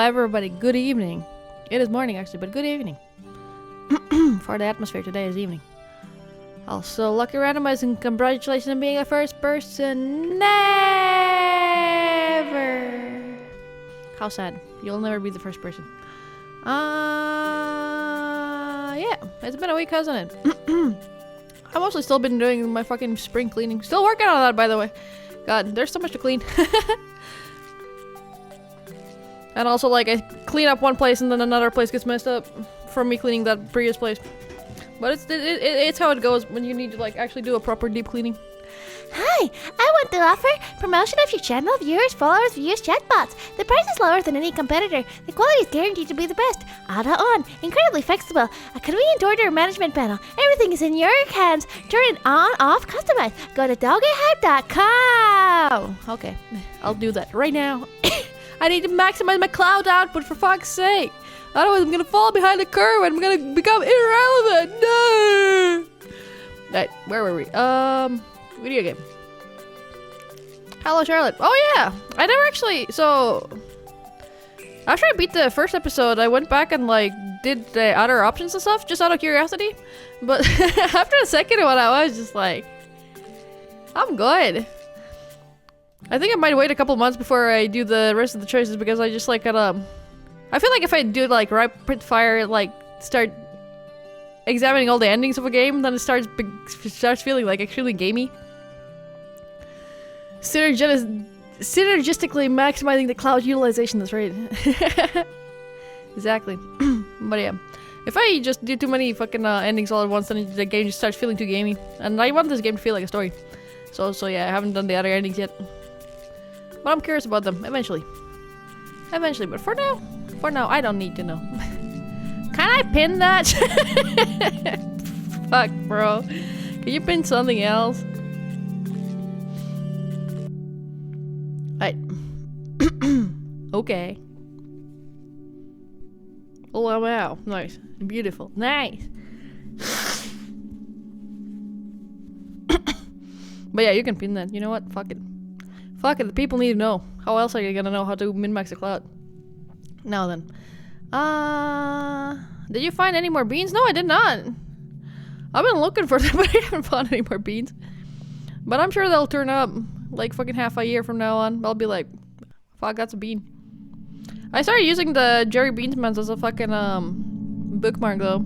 everybody, good evening. It is morning actually, but good evening. For the atmosphere today is evening. Also, lucky randomizing, congratulations on being a first person. Never. How sad. You'll never be the first person. Yeah, it's been a week, hasn't it? I've mostly still been doing my fucking spring cleaning. Still working on that, by the way. God, there's so much to clean. And also, like, I clean up one place and then another place gets messed up from me cleaning that previous place. But it's how it goes when you need to, like, actually do a proper deep cleaning. Hi, I want to offer promotion of your channel, viewers, followers, views, chatbots. The price is lower than any competitor. The quality is guaranteed to be the best. Auto-on, incredibly flexible, a convenient order management panel. Everything is in your hands. Turn it on, off, customize. Go to doggyhype.com. Okay, I'll do that right now. I need to maximize my cloud output for fuck's sake. Otherwise I'm gonna fall behind the curve and I'm gonna become irrelevant. No! Right, where were we? Video game. Hello, Charlotte. Oh yeah, I never actually. So after I beat the first episode, I went back and like did the other options and stuff just out of curiosity. But after the second one, I was just like, I'm good. I think I might wait a couple months before I do the rest of the choices because I just like gotta. I feel like if I do like rapid fire, like start examining all the endings of a game, then it starts feeling like extremely gamey. Synergistically maximizing the cloud utilization, that's right. Exactly. But yeah, if I just do too many fucking endings all at once, then the game just starts feeling too gamey. And I want this game to feel like a story. So yeah, I haven't done the other endings yet. But I'm curious about them, eventually. Eventually, but for now, I don't need to know. Can I pin that? Fuck, bro. Can you pin something else? Right. Okay. Oh wow, nice, beautiful, nice. But yeah, you can pin that. You know what? Fuck it. Fuck it. The people need to know. How else are you gonna know how to min-max the cloud? Now then. Did you find any more beans? No, I did not. I've been looking for them, but I haven't found any more beans. But I'm sure they'll turn up. Like fucking half a year from now on, I'll be like, fuck, that's a bean. I started using the Jerry Beansmans as a fucking bookmark though,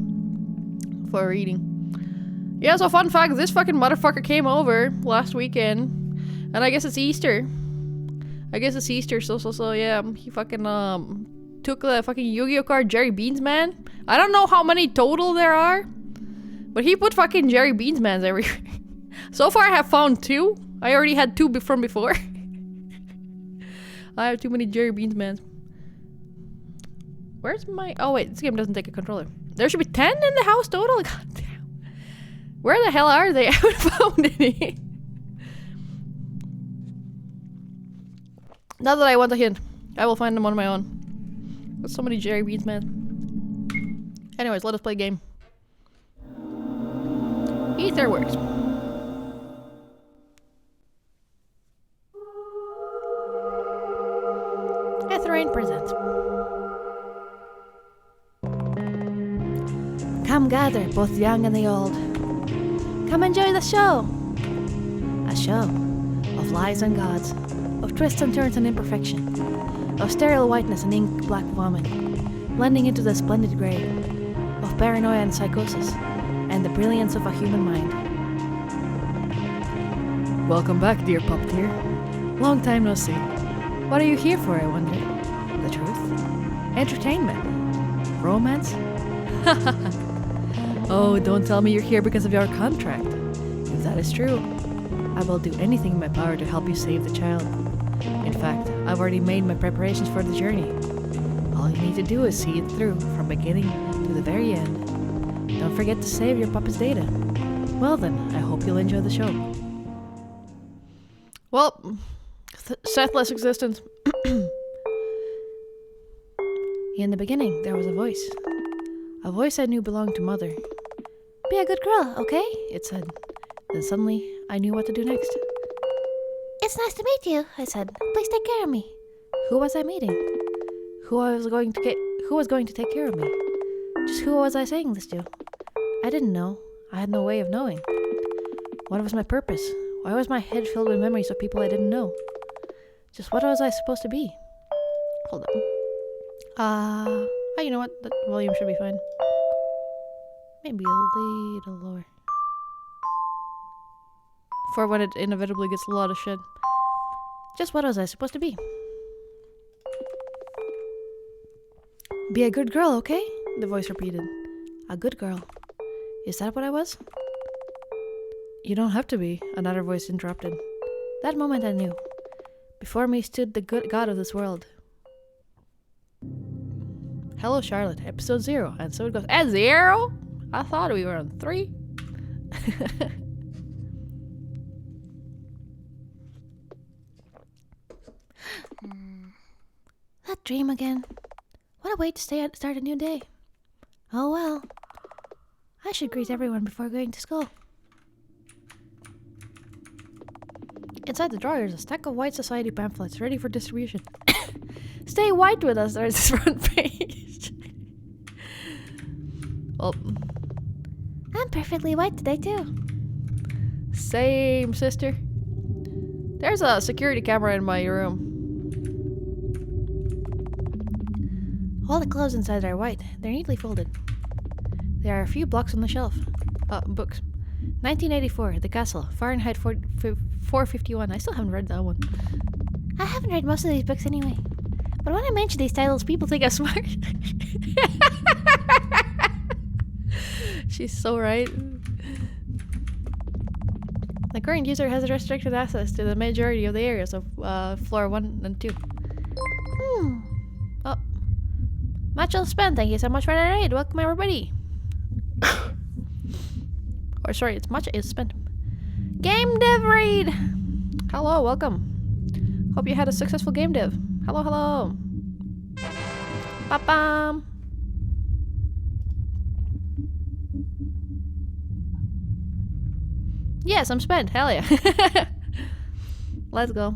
for reading. Yeah, so fun fact, this fucking motherfucker came over last weekend, and I guess it's Easter. So yeah, he fucking took the fucking Yu-Gi-Oh card Jerry Beansman. I don't know how many total there are, but he put fucking Jerry Beansmans everywhere. So far I have found 2. I already had 2 from before. I have too many Jerry Beansmans. Where's my... Oh wait, this game doesn't take a controller. There should be 10 in the house total? God damn. Where the hell are they? I haven't found any. Not that I want a hint. I will find them on my own. There's so many Jerry Beansmans. Anyways, let us play a game. Ether works. Rain presents. Come gather, both young and the old. Come enjoy the show. A show of lies and gods, of twists and turns and imperfection, of sterile whiteness and ink black vomit, blending into the splendid gray, of paranoia and psychosis, and the brilliance of a human mind. Welcome back, dear puppeteer. Long time no see. What are you here for, I wonder? The truth? Entertainment? Romance? Oh, don't tell me you're here because of your contract. If that is true, I will do anything in my power to help you save the child. In fact, I've already made my preparations for the journey. All you need to do is see it through from beginning to the very end. Don't forget to save your puppet's data. Well then, I hope you'll enjoy the show. Well, Sethless existence. In the beginning, there was a voice. A voice I knew belonged to Mother. Be a good girl, okay? It said. Then suddenly, I knew what to do next. It's nice to meet you, I said. Please take care of me. Who was I meeting? Who was going to take care of me? Just who was I saying this to? I didn't know. I had no way of knowing. What was my purpose? Why was my head filled with memories of people I didn't know? Just what was I supposed to be? Hold on. Oh, you know what? The volume should be fine. Maybe a little lower. For when it inevitably gets a lot of shit. Just what was I supposed to be? Be a good girl, okay? The voice repeated. A good girl. Is that what I was? You don't have to be, another voice interrupted. That moment I knew. Before me stood the good God of this world. Hello, Charlotte, episode 0. And so it goes. At 0? I thought we were on 3. That dream again. What a way to start a new day. Oh well. I should greet everyone before going to school. Inside the drawer is a stack of White Society pamphlets ready for distribution. Stay white with us, there's this front page. Well, I'm perfectly white today too. Same, sister. There's a security camera in my room. All the clothes inside are white. They're neatly folded. There are a few blocks on the shelf. Books. 1984, The Castle, Fahrenheit 451. I still haven't read that one. I haven't read most of these books anyway. But when I mention these titles, people think I'm smart. She's so right. The current user has restricted access to the majority of the areas of floor 1 and 2. Oh. Much well spent. Thank you so much for that raid. Welcome, everybody. Or sorry, it's much is spent. Game dev raid. Hello, welcome. Hope you had a successful game dev. Hello, hello. Ba-bam. Yes, I'm spent. Hell yeah. Let's go.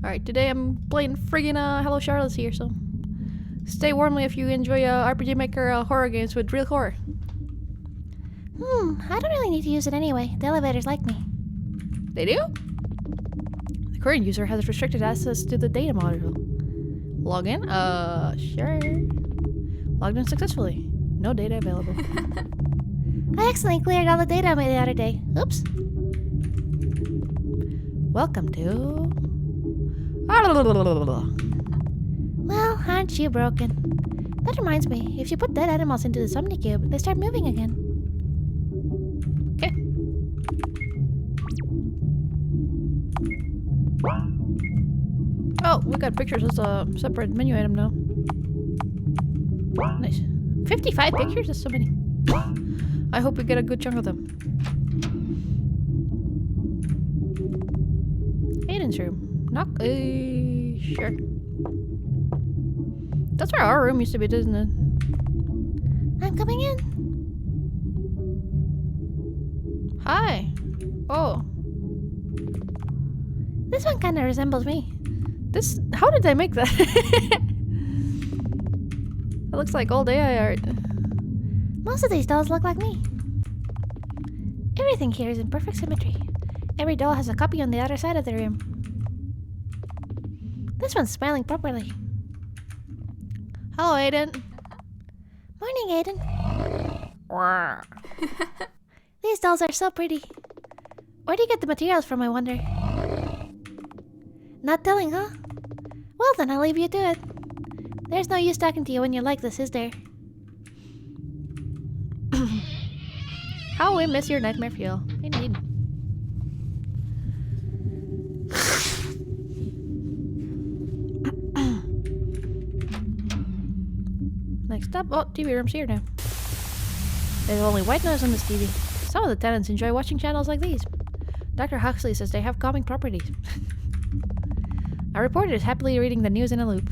Alright, today I'm playing friggin' Hello Charlotte's here, so stay warmly if you enjoy RPG Maker horror games with real horror. I don't really need to use it anyway. The elevators like me. They do? The current user has restricted access to the data module. Login? Sure. Logged in successfully. No data available. I accidentally cleared all the data the other day. Oops. Welcome to... Well, aren't you broken? That reminds me, if you put dead animals into the Somni Cube, they start moving again. Okay. Oh, we got pictures as a separate menu item now. Nice. 55 pictures? That's so many. I hope we get a good chunk of them. Aiden's room. Knock. Sure. That's where our room used to be, isn't it? I'm coming in. Hi. Oh. This one kind of resembles me. This. How did they make that? That looks like old AI art. Most of these dolls look like me. Everything here is in perfect symmetry. Every doll has a copy on the other side of the room. This one's smiling properly. Hello, Aiden. Morning, Aiden. These dolls are so pretty. Where do you get the materials from, I wonder? Not telling, huh? Well, then I'll leave you to it. There's no use talking to you when you're like this, is there? How we miss your nightmare fuel. Indeed. Next up, oh, TV room's here now. There's only white noise on this TV. Some of the tenants enjoy watching channels like these. Dr. Huxley says they have calming properties. A reporter is happily reading the news in a loop.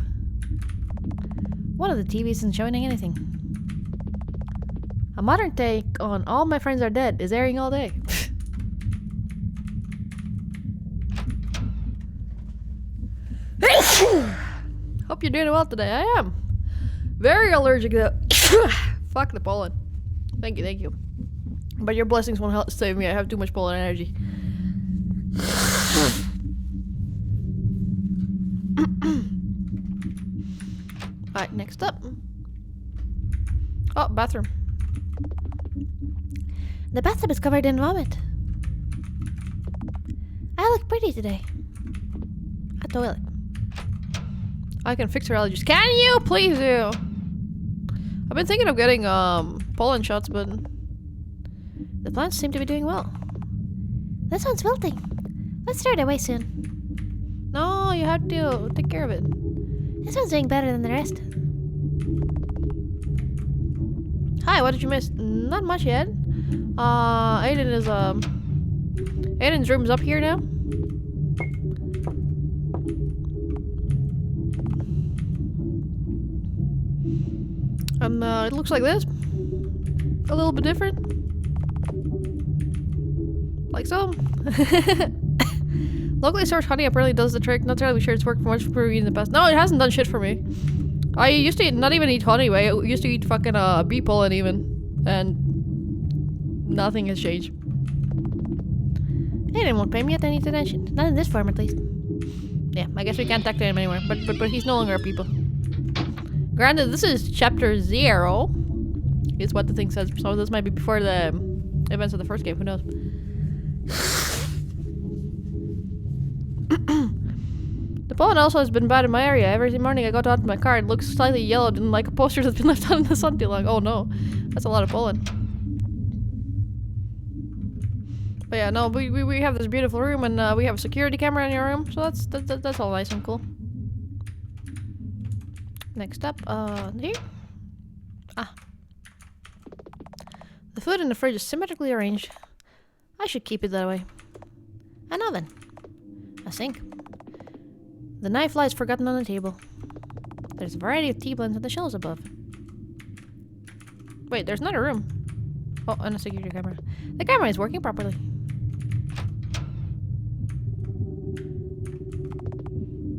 One of the TVs isn't showing anything. A modern take on All My Friends Are Dead is airing all day. Hope Hope you're doing well today. I am. Very allergic to fuck the pollen. Thank you. But your blessings won't help save me. I have too much pollen energy. Alright, next up. Oh, bathroom. The bathtub is covered in vomit. I look pretty today. A toilet. I can fix her allergies. Can you? Please do. I've been thinking of getting pollen shots, but the plants seem to be doing well. This one's wilting. Let's throw it away soon. No, you have to take care of it. This one's doing better than the rest. Hi, what did you miss? Not much yet. Aiden's room's up here now. And it looks like this. A little bit different. Like so. Locally sourced honey apparently does the trick. Not entirely sure it's worked much for me in the past. No, it hasn't done shit for me. I used to not even eat honey, I used to eat fucking bee pollen even. And nothing has changed. Aiden won't pay me any attention. Not in this form, at least. Yeah, I guess we can't talk to him anymore. But he's no longer a people. Granted, this is chapter 0. Is what the thing says. So this might be before the events of the first game. Who knows? The pollen also has been bad in my area. Every morning I go out to my car, it looks slightly yellowed and like a poster that's been left out in the sun too long. Oh no, that's a lot of pollen. But yeah, no, we have this beautiful room and we have a security camera in your room, so that's all nice and cool. Next up, here. The food in the fridge is symmetrically arranged. I should keep it that way. An oven. A sink. The knife lies forgotten on the table. There's a variety of tea blends on the shelves above. Wait, there's not a room. Oh, and a security camera. The camera is working properly.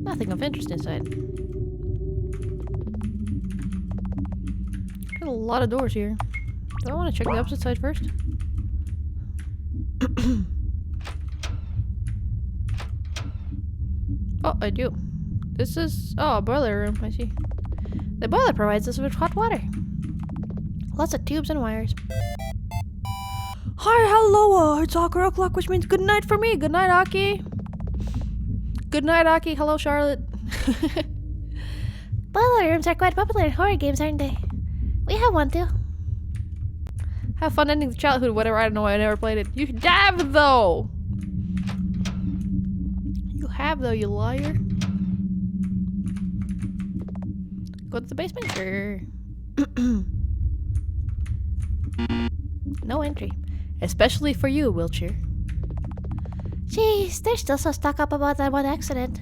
Nothing of interest inside. Got a lot of doors here. Do I want to check the opposite side first? Oh, I do. This is... oh, a boiler room. I see. The boiler provides us with hot water. Lots of tubes and wires. Hi, hello. It's o'clock, which means good night for me. Good night, Aki. Good night, Aki. Hello, Charlotte. Boiler rooms are quite popular in horror games, aren't they? We have one too. Have fun ending the childhood, whatever. I don't know why I never played it. You have, though. You have, though, you liar. Go to the basement? Sure. No entry. Especially for you, Wiltshire. Jeez, they're still so stuck up about that one accident.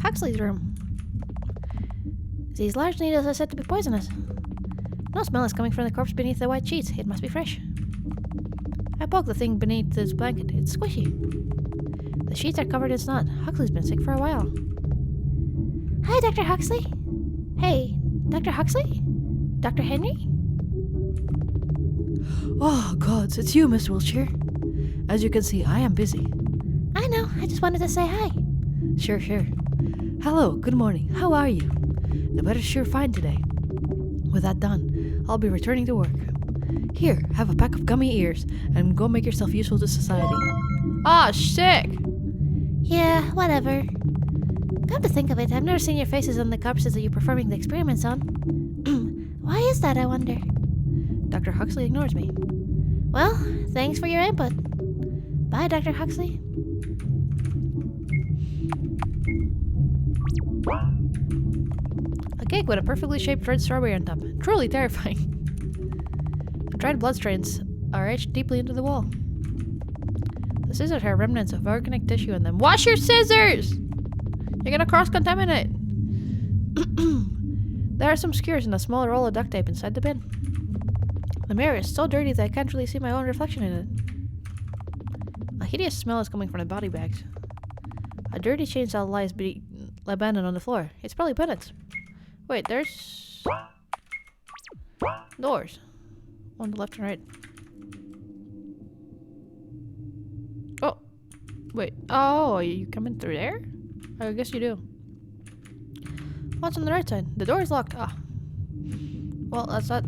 Huxley's room. These large needles are said to be poisonous. No smell is coming from the corpse beneath the white sheets. It must be fresh. I poke the thing beneath this blanket. It's squishy. The sheets are covered in snot. Huxley's been sick for a while. Hi, Dr. Huxley. Hey, Dr. Huxley? Dr. Henry? Oh, gods, it's you, Miss Wiltshire. As you can see, I am busy. I know. I just wanted to say hi. Sure. Hello, good morning. How are you? The weather's sure fine today. With that done, I'll be returning to work. Here, have a pack of gummy ears and go make yourself useful to society. Ah, sick! Yeah, whatever. Come to think of it, I've never seen your faces on the corpses that you're performing the experiments on. Why is that, I wonder? Dr. Huxley ignores me. Well, thanks for your input. Bye, Dr. Huxley. A cake with a perfectly shaped red strawberry on top. Truly terrifying. The dried blood stains are etched deeply into the wall. The scissors have remnants of organic tissue in them. Wash your scissors! You're gonna cross-contaminate. There are some skewers and a small roll of duct tape inside the bin. The mirror is so dirty that I can't really see my own reflection in it. A hideous smell is coming from the body bags. A dirty chainsaw lies abandoned on the floor. It's probably Bennett's. Wait, there's doors on the left and right. Oh, wait. Oh, are you coming through there? I guess you do. What's on the right side? The door is locked. Ah. Well, that's not...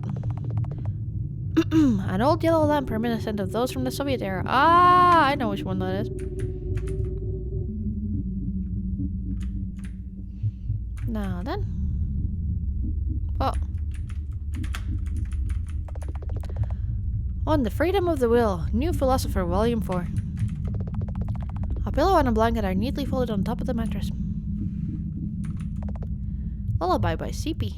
An old yellow lamp reminiscent of those from the Soviet era. Ah, I know which one that is. Now then. Oh. On the Freedom of the Will, New Philosopher, Volume 4. A pillow and a blanket are neatly folded on top of the mattress. Lullaby by CP.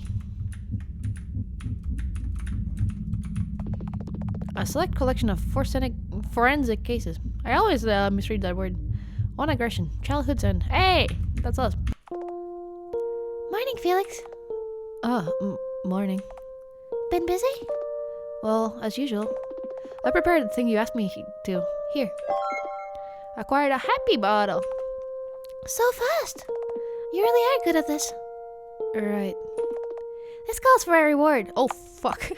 A select collection of forensic cases. I always misread that word. On aggression. Childhood's end. Hey! That's us. Morning, Felix. Morning. Been busy? Well, as usual. I prepared the thing you asked me to. Here. Acquired a happy bottle. So fast. You really are good at this. Right. This calls for a reward. Oh, fuck.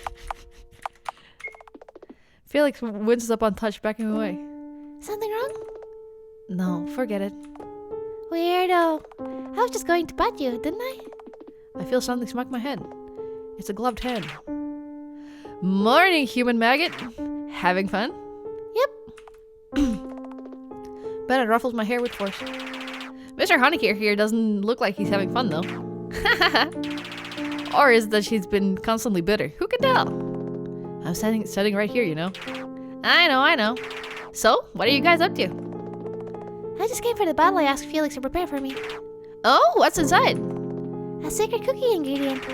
Felix winces up untouched, backing away. Something wrong? No, forget it. Weirdo. I was just going to pat you, didn't I? I feel something smack my head. It's a gloved hand. Morning, human maggot. Having fun? Yep. Bennett ruffles my hair with force. Mr. Honecker here doesn't look like he's having fun, though. Or is that she's been constantly bitter? Who can tell? I'm sitting right here, you know. I know. So, what are you guys up to? I just came for the bottle I asked Felix to prepare for me. Oh, what's inside? A secret cookie ingredient.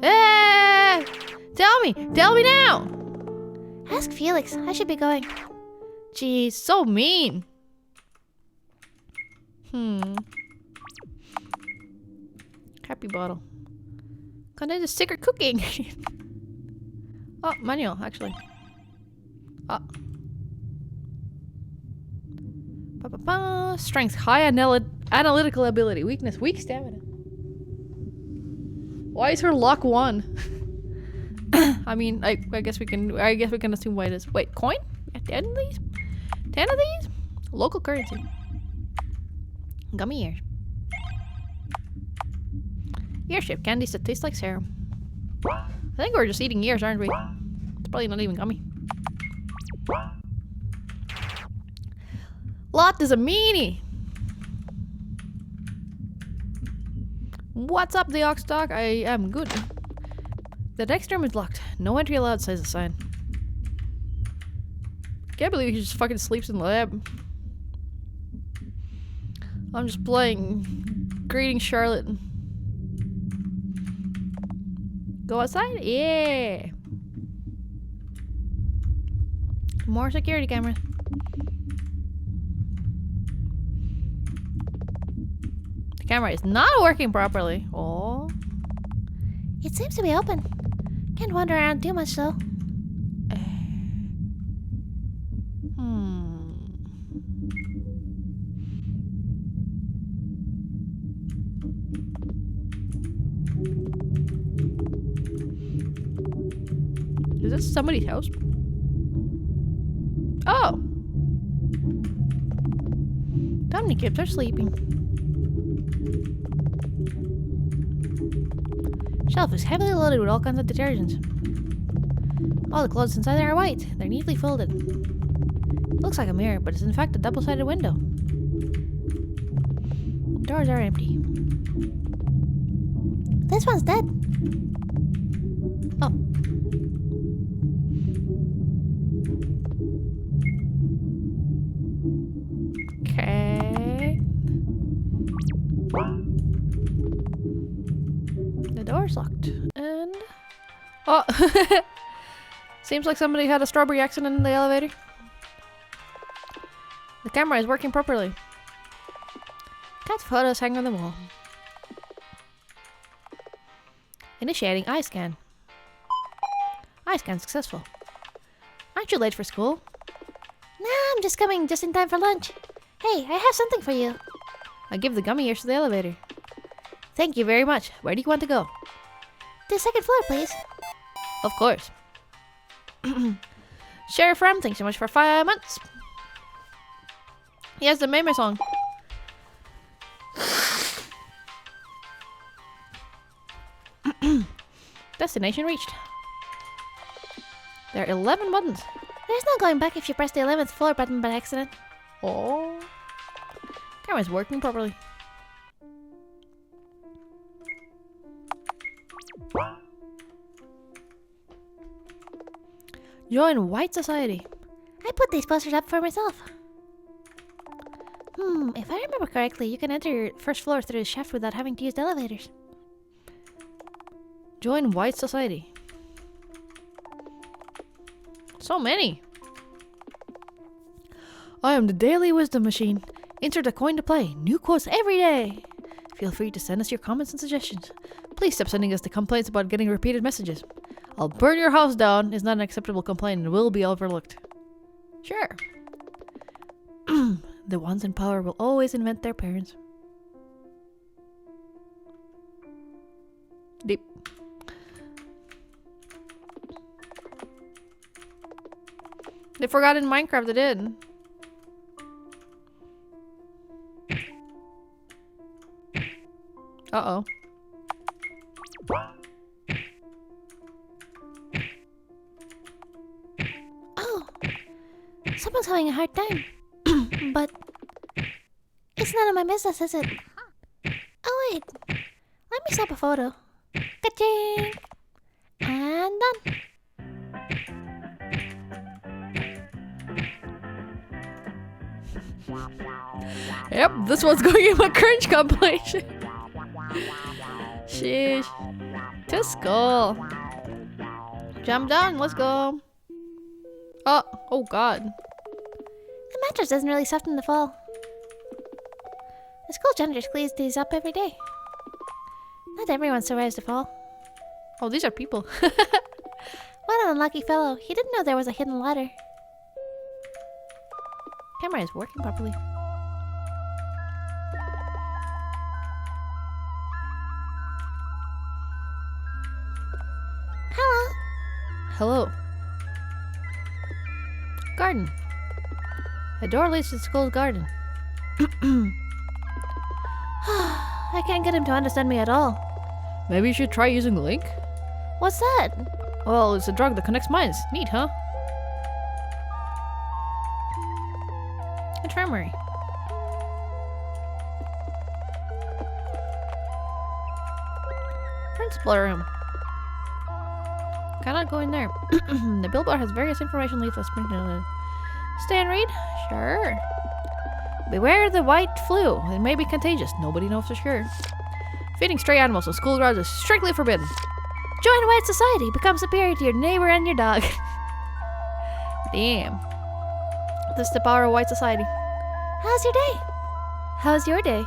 Hey! Tell me now! Ask Felix. I should be going. Jeez, so mean. Happy bottle. Contains a secret cookie ingredient. Oh, manual, actually. Oh. Strength, high analytical ability. Weakness, weak stamina. Why is her lock 1? I mean, I guess we can assume why it is. Wait, coin? 10 of these? 10 of these? Local currency. Gummy ears. Earship candies that taste like serum. I think we're just eating ears, aren't we? It's probably not even gummy. Lot is a meanie. What's up, the ox dog? I am good. The next room is locked. No entry allowed, says the sign. Can't believe he just fucking sleeps in the lab. I'm just playing Greeting Charlotte. Go outside? Yeah. More security cameras. The camera is not working properly. Oh. It seems to be open. Can't wander around too much though. Is this somebody's house? Oh! How many kids are sleeping? Shelf is heavily loaded with all kinds of detergents. All the clothes inside there are white. They're neatly folded. It looks like a mirror, but it's in fact a double-sided window. Doors are empty. This one's dead. Oh. Okay. The door's locked. And... oh! Seems like somebody had a strawberry accident in the elevator. The camera is working properly. Cat photos hang on the wall. Initiating eye scan. Eye scan successful. Aren't you late for school? Nah, I'm just coming just in time for lunch. Hey, I have something for you. I give the gummy ears to the elevator. Thank you very much. Where do you want to go? To the second floor, please. Of course. Sheriff Ram, thanks so much for 5 months. He has the meme song. Destination reached. There are 11 buttons. There's no going back if you press the 11th floor button by accident. Oh. Camera's working properly. Join White Society. I put these posters up for myself. If I remember correctly, you can enter your first floor through the shaft without having to use the elevators. Join White Society. So many. I am the Daily Wisdom Machine. Insert a coin to play. New quotes every day. Feel free to send us your comments and suggestions. Please stop sending us the complaints about getting repeated messages. I'll burn your house down is not an acceptable complaint and will be overlooked. Sure. The ones in power will always invent their parents. Deep. They forgot in Minecraft they did. Uh-oh. Oh, someone's having a hard time. But it's none of my business, is it? Oh wait, let me snap a photo. Ka-ching! And done. Yep, this one's going in my cringe compilation. Sheesh. To school. Jump down, let's go. Oh god. The mattress doesn't really soften the fall. The school janitors cleans these up every day. Not everyone survives the fall. Oh, these are people. What an unlucky fellow. He didn't know there was a hidden ladder. Camera is working properly. Hello. Hello. Garden. A door leads to the school's garden. I can't get him to understand me at all. Maybe you should try using the link? What's that? Well, it's a drug that connects minds. Neat, huh? Infirmary. Principal room. Cannot go in there. The billboard has various information leaflets printed on it. Stay and read? Sure. Beware the white flu. It may be contagious. Nobody knows for sure. Feeding stray animals in school grounds is strictly forbidden. Join White Society. Become superior to your neighbor and your dog. Damn. This is the power of White Society. How's your day? How's your day?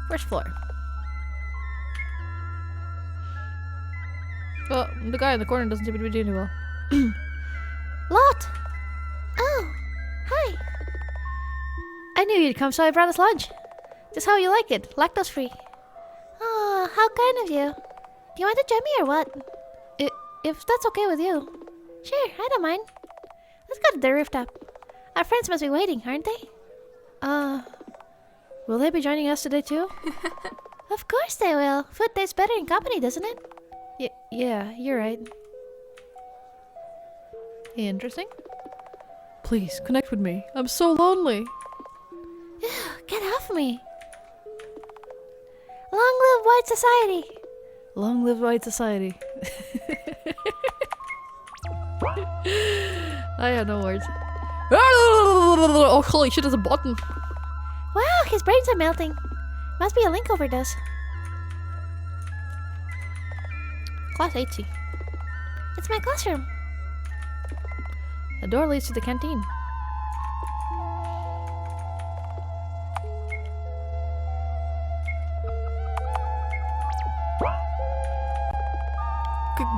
First floor. Oh, the guy in the corner doesn't seem to be doing well. Lot! Oh, hi. I knew you'd come, so I brought us lunch. Just how you like it, lactose free. Ah, how kind of you. Do you want to join me or what? If that's okay with you. Sure, I don't mind. Let's go to the rooftop. Our friends must be waiting, aren't they? Will they be joining us today too? Of course they will. Food tastes better in company, doesn't it? Yeah, you're right. Interesting. Please, connect with me. I'm so lonely. Get off me. Long live White Society. Long live White Society. I have no words. Oh, holy shit, there's a button. Wow, his brains are melting. Must be a link overdose. Class 80. It's my classroom. The door leads to the canteen.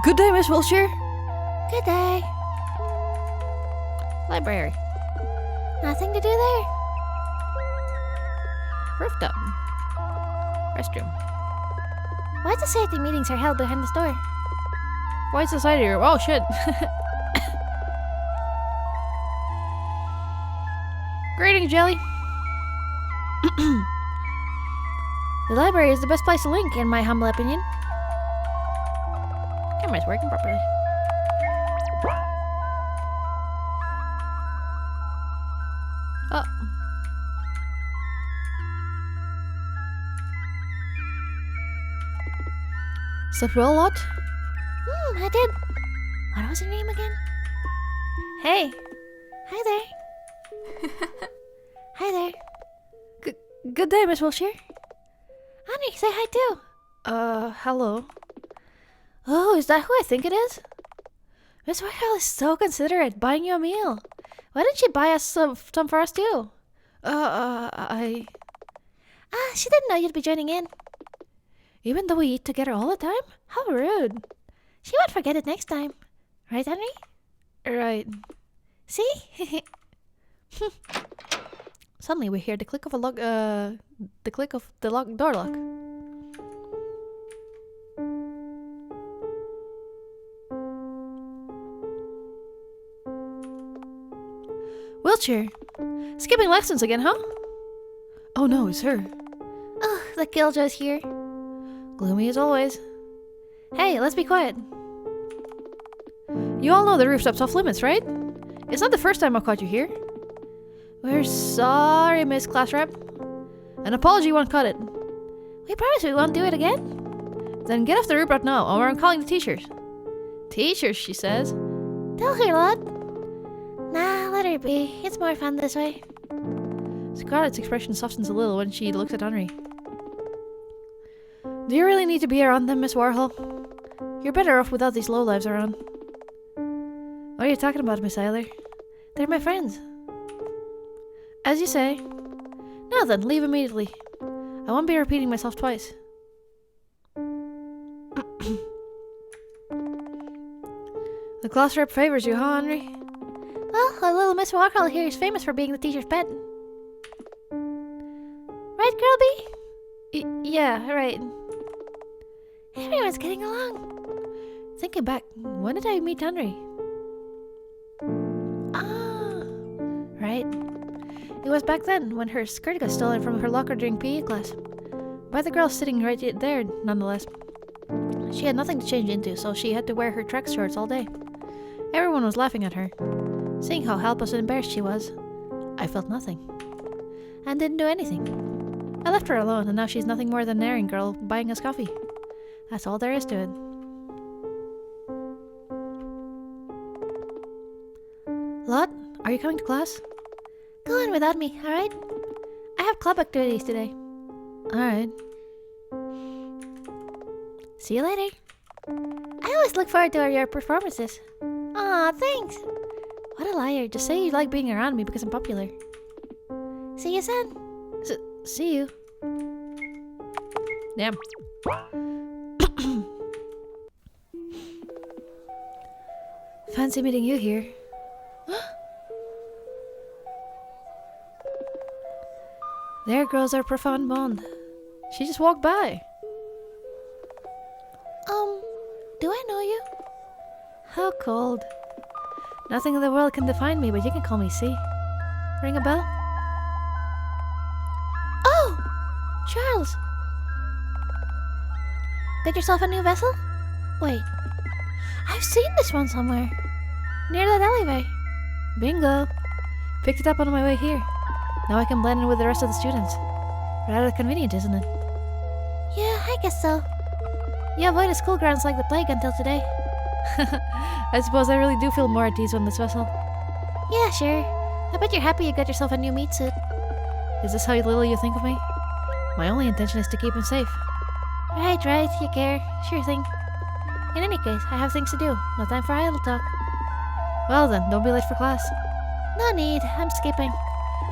Good day, Miss Wilshire. Good day. Library. Nothing to do there. Rooftop. Restroom. Why society meetings are held behind this door? White society room. Oh shit. Greetings, Jelly. The library is the best place to link, in my humble opinion. Camera's working properly. Oh. Slept well a lot? I did. What was her name again? Hey. Hi there. Hi there. Good day, Miss Wilshire. Honey, say hi too. Hello. Oh, is that who I think it is? Miss Warhol is so considerate, buying you a meal. Why didn't she buy us some for us too? She didn't know you'd be joining in. Even though we eat together all the time? How rude. She won't forget it next time. Right, Henry? Right. See? Suddenly we hear the click of the door lock. Wheelchair. Skipping lessons again, huh? Oh no, it's her. Oh, the killjoy's here. Gloomy as always. Hey, let's be quiet. You all know the rooftop's off limits, right? It's not the first time I've caught you here. We're sorry, Miss Class Rep. An apology won't cut it. We promise we won't do it again. Then get off the roof right now, or I'm calling the teachers. Teachers, she says. Tell her, lad. Nah, let her be. It's more fun this way. Scarlett's expression softens a little when she looks at Henry. Do you really need to be around them, Miss Warhol? You're better off without these lowlives around. What are you talking about, Miss Eiler? They're my friends. As you say. Now then, leave immediately. I won't be repeating myself twice. The class rep favors you, huh, Henry? Well, a little Miss Warhol here is famous for being the teacher's pet. Right, Girlby? Yeah, right. Everyone's getting along. Thinking back, when did I meet Henry? Ah, right. It was back then, when her skirt got stolen from her locker during PE class. By the girl sitting right there, nonetheless. She had nothing to change into, so she had to wear her track shorts all day. Everyone was laughing at her. Seeing how helpless and embarrassed she was, I felt nothing. And didn't do anything. I left her alone, and now she's nothing more than an errand girl buying us coffee. That's all there is to it. Lot, are you coming to class? Go on without me, alright? I have club activities today. Alright. See you later. I always look forward to your performances. Aw, thanks. What a liar. Just say you like being around me because I'm popular. See you soon. See you. Damn. Fancy meeting you here. There grows our profound bond. She just walked by. Do I know you? How cold. Nothing in the world can define me, but you can call me C. Ring a bell? Oh! Charles! Got yourself a new vessel? Wait. I've seen this one somewhere. Near that alleyway. Bingo. Picked it up on my way here. Now I can blend in with the rest of the students. Rather convenient, isn't it? Yeah, I guess so. You avoided school grounds like the plague until today. I suppose I really do feel more at ease on this vessel. Yeah, sure. I bet you're happy you got yourself a new meat suit. Is this how little you think of me? My only intention is to keep him safe. Right, you care. Sure thing. In any case, I have things to do. No time for idle talk. Well then, don't be late for class. No need, I'm skipping.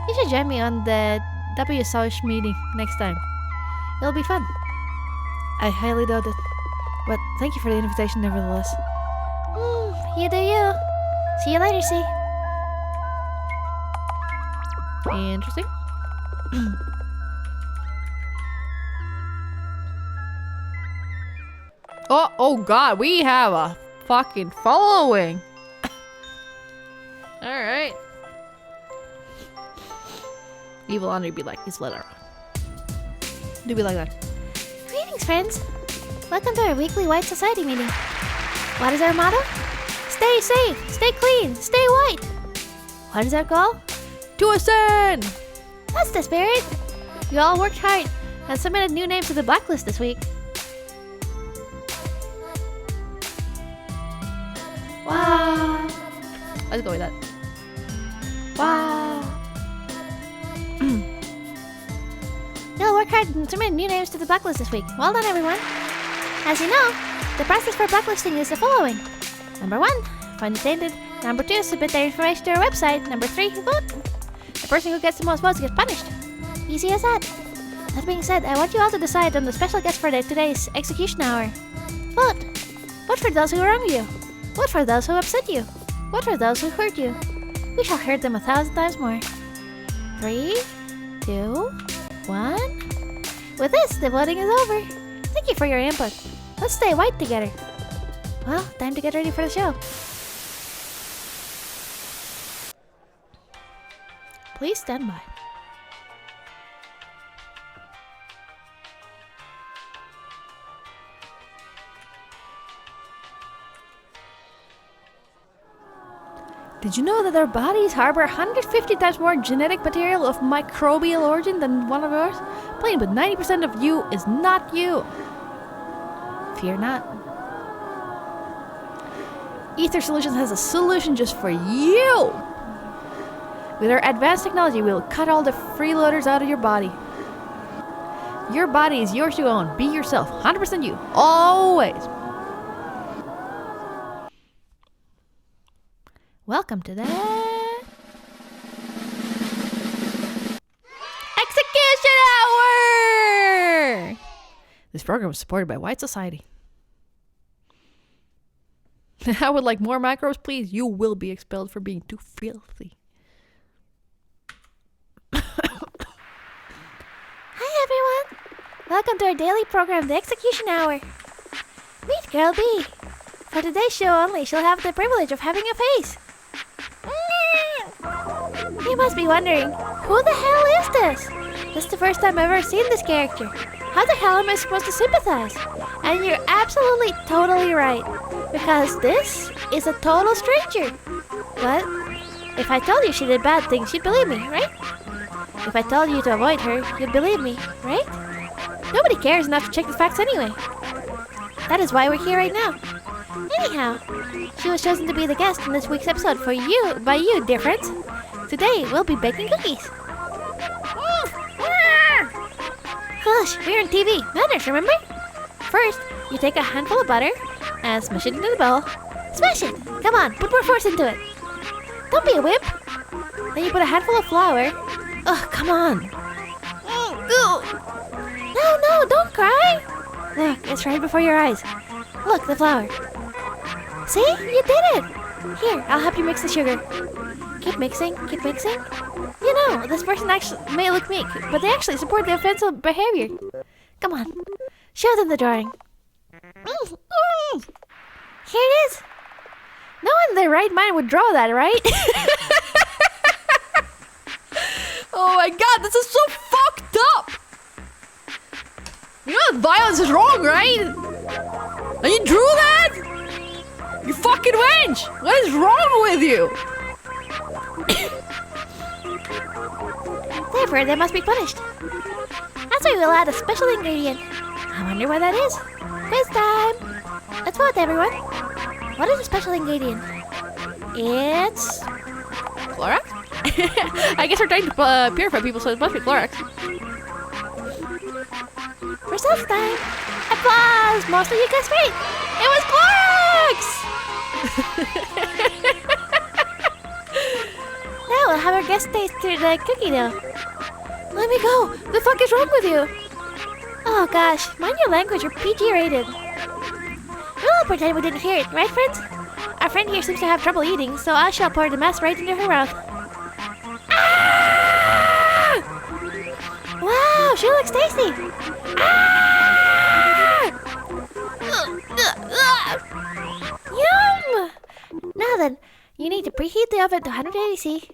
You should join me on the W South meeting next time. It'll be fun. I highly doubt it. But thank you for the invitation nevertheless. You do you. See you later, C. Interesting. Oh god, we have a fucking following. Alright. Evil Andre be like his letter. Do be like that. Greetings, friends. Welcome to our weekly White Society meeting. What is our motto? Stay safe, stay clean, stay white. What is our goal? To ascend! That's the spirit. You all worked hard and submitted new names to the blacklist this week. Wow. Let's go with that. Wow. You all worked hard and submitted new names to the blacklist this week. Well done, everyone. As you know, the process for blacklisting is the following. Number 1, find the tainted. Number 2, submit their information to our website. Number 3, vote. The person who gets the most votes gets punished. Easy as that. That being said, I want you all to decide on the special guest for today's execution hour. Vote. Vote for those who wronged you. Vote for those who upset you. Vote for those who hurt you. We shall hurt them 1,000 times more. 3, 2, 1. With this, the voting is over. Thank you for your input. Let's stay white together. Well, time to get ready for the show. Please stand by. Did you know that our bodies harbor 150 times more genetic material of microbial origin than one of ours? Playing with 90% of you is not you. Fear not. Ether Solutions has a solution just for you. With our advanced technology, we'll cut all the freeloaders out of your body. Your body is yours to own. Be yourself. 100% you. Always. Welcome to the Execution Hour! This program is supported by White Society. I would like more macros, please. You will be expelled for being too filthy. Hi everyone! Welcome to our daily program, the Execution Hour. Meet Girl B. For today's show only, she'll have the privilege of having a face. You must be wondering, who the hell is this? This is the first time I've ever seen this character. How the hell am I supposed to sympathize? And you're absolutely, totally right. Because this is a total stranger. But if I told you she did bad things, you'd believe me, right? If I told you to avoid her, you'd believe me, right? Nobody cares enough to check the facts anyway. That is why we're here right now. Anyhow, she was chosen to be the guest in this week's episode by you, dear friends. Today, we'll be baking cookies. Gosh, we're on TV. Manners, remember? First, you take a handful of butter and smash it into the bowl. Smash it! Come on, put more force into it. Don't be a wimp. Then you put a handful of flour. Oh, come on. No, don't cry. Look, it's right before your eyes. Look, the flour. See? You did it! Here, I'll help you mix the sugar. Keep mixing, keep mixing. You know, this person actually may look meek, but they actually support the offensive behavior. Come on, show them the drawing. Here it is. No one in their right mind would draw that, right? Oh my god, this is so fucked up! You know that violence is wrong, right? And you drew that? You fucking wench! What is wrong with you? Therefore, they must be punished. That's why we'll add a special ingredient. I wonder what that is. Quiz time! Let's vote, everyone. What is the special ingredient? It's... Clorox? I guess we're trying to purify people, so it must be Clorox. Results time! Applause! Most of you guessed right! It was Clorox! Now we'll have our guest taste through the cookie dough. Let me go! The fuck is wrong with you? Oh gosh, mind your language, you're PG rated. We'll all pretend we didn't hear it, right friends? Our friend here seems to have trouble eating, so I shall pour the mess right into her mouth. Ah! Oh, she looks tasty. Ah! Yum! Now then, you need to preheat the oven to 180°C.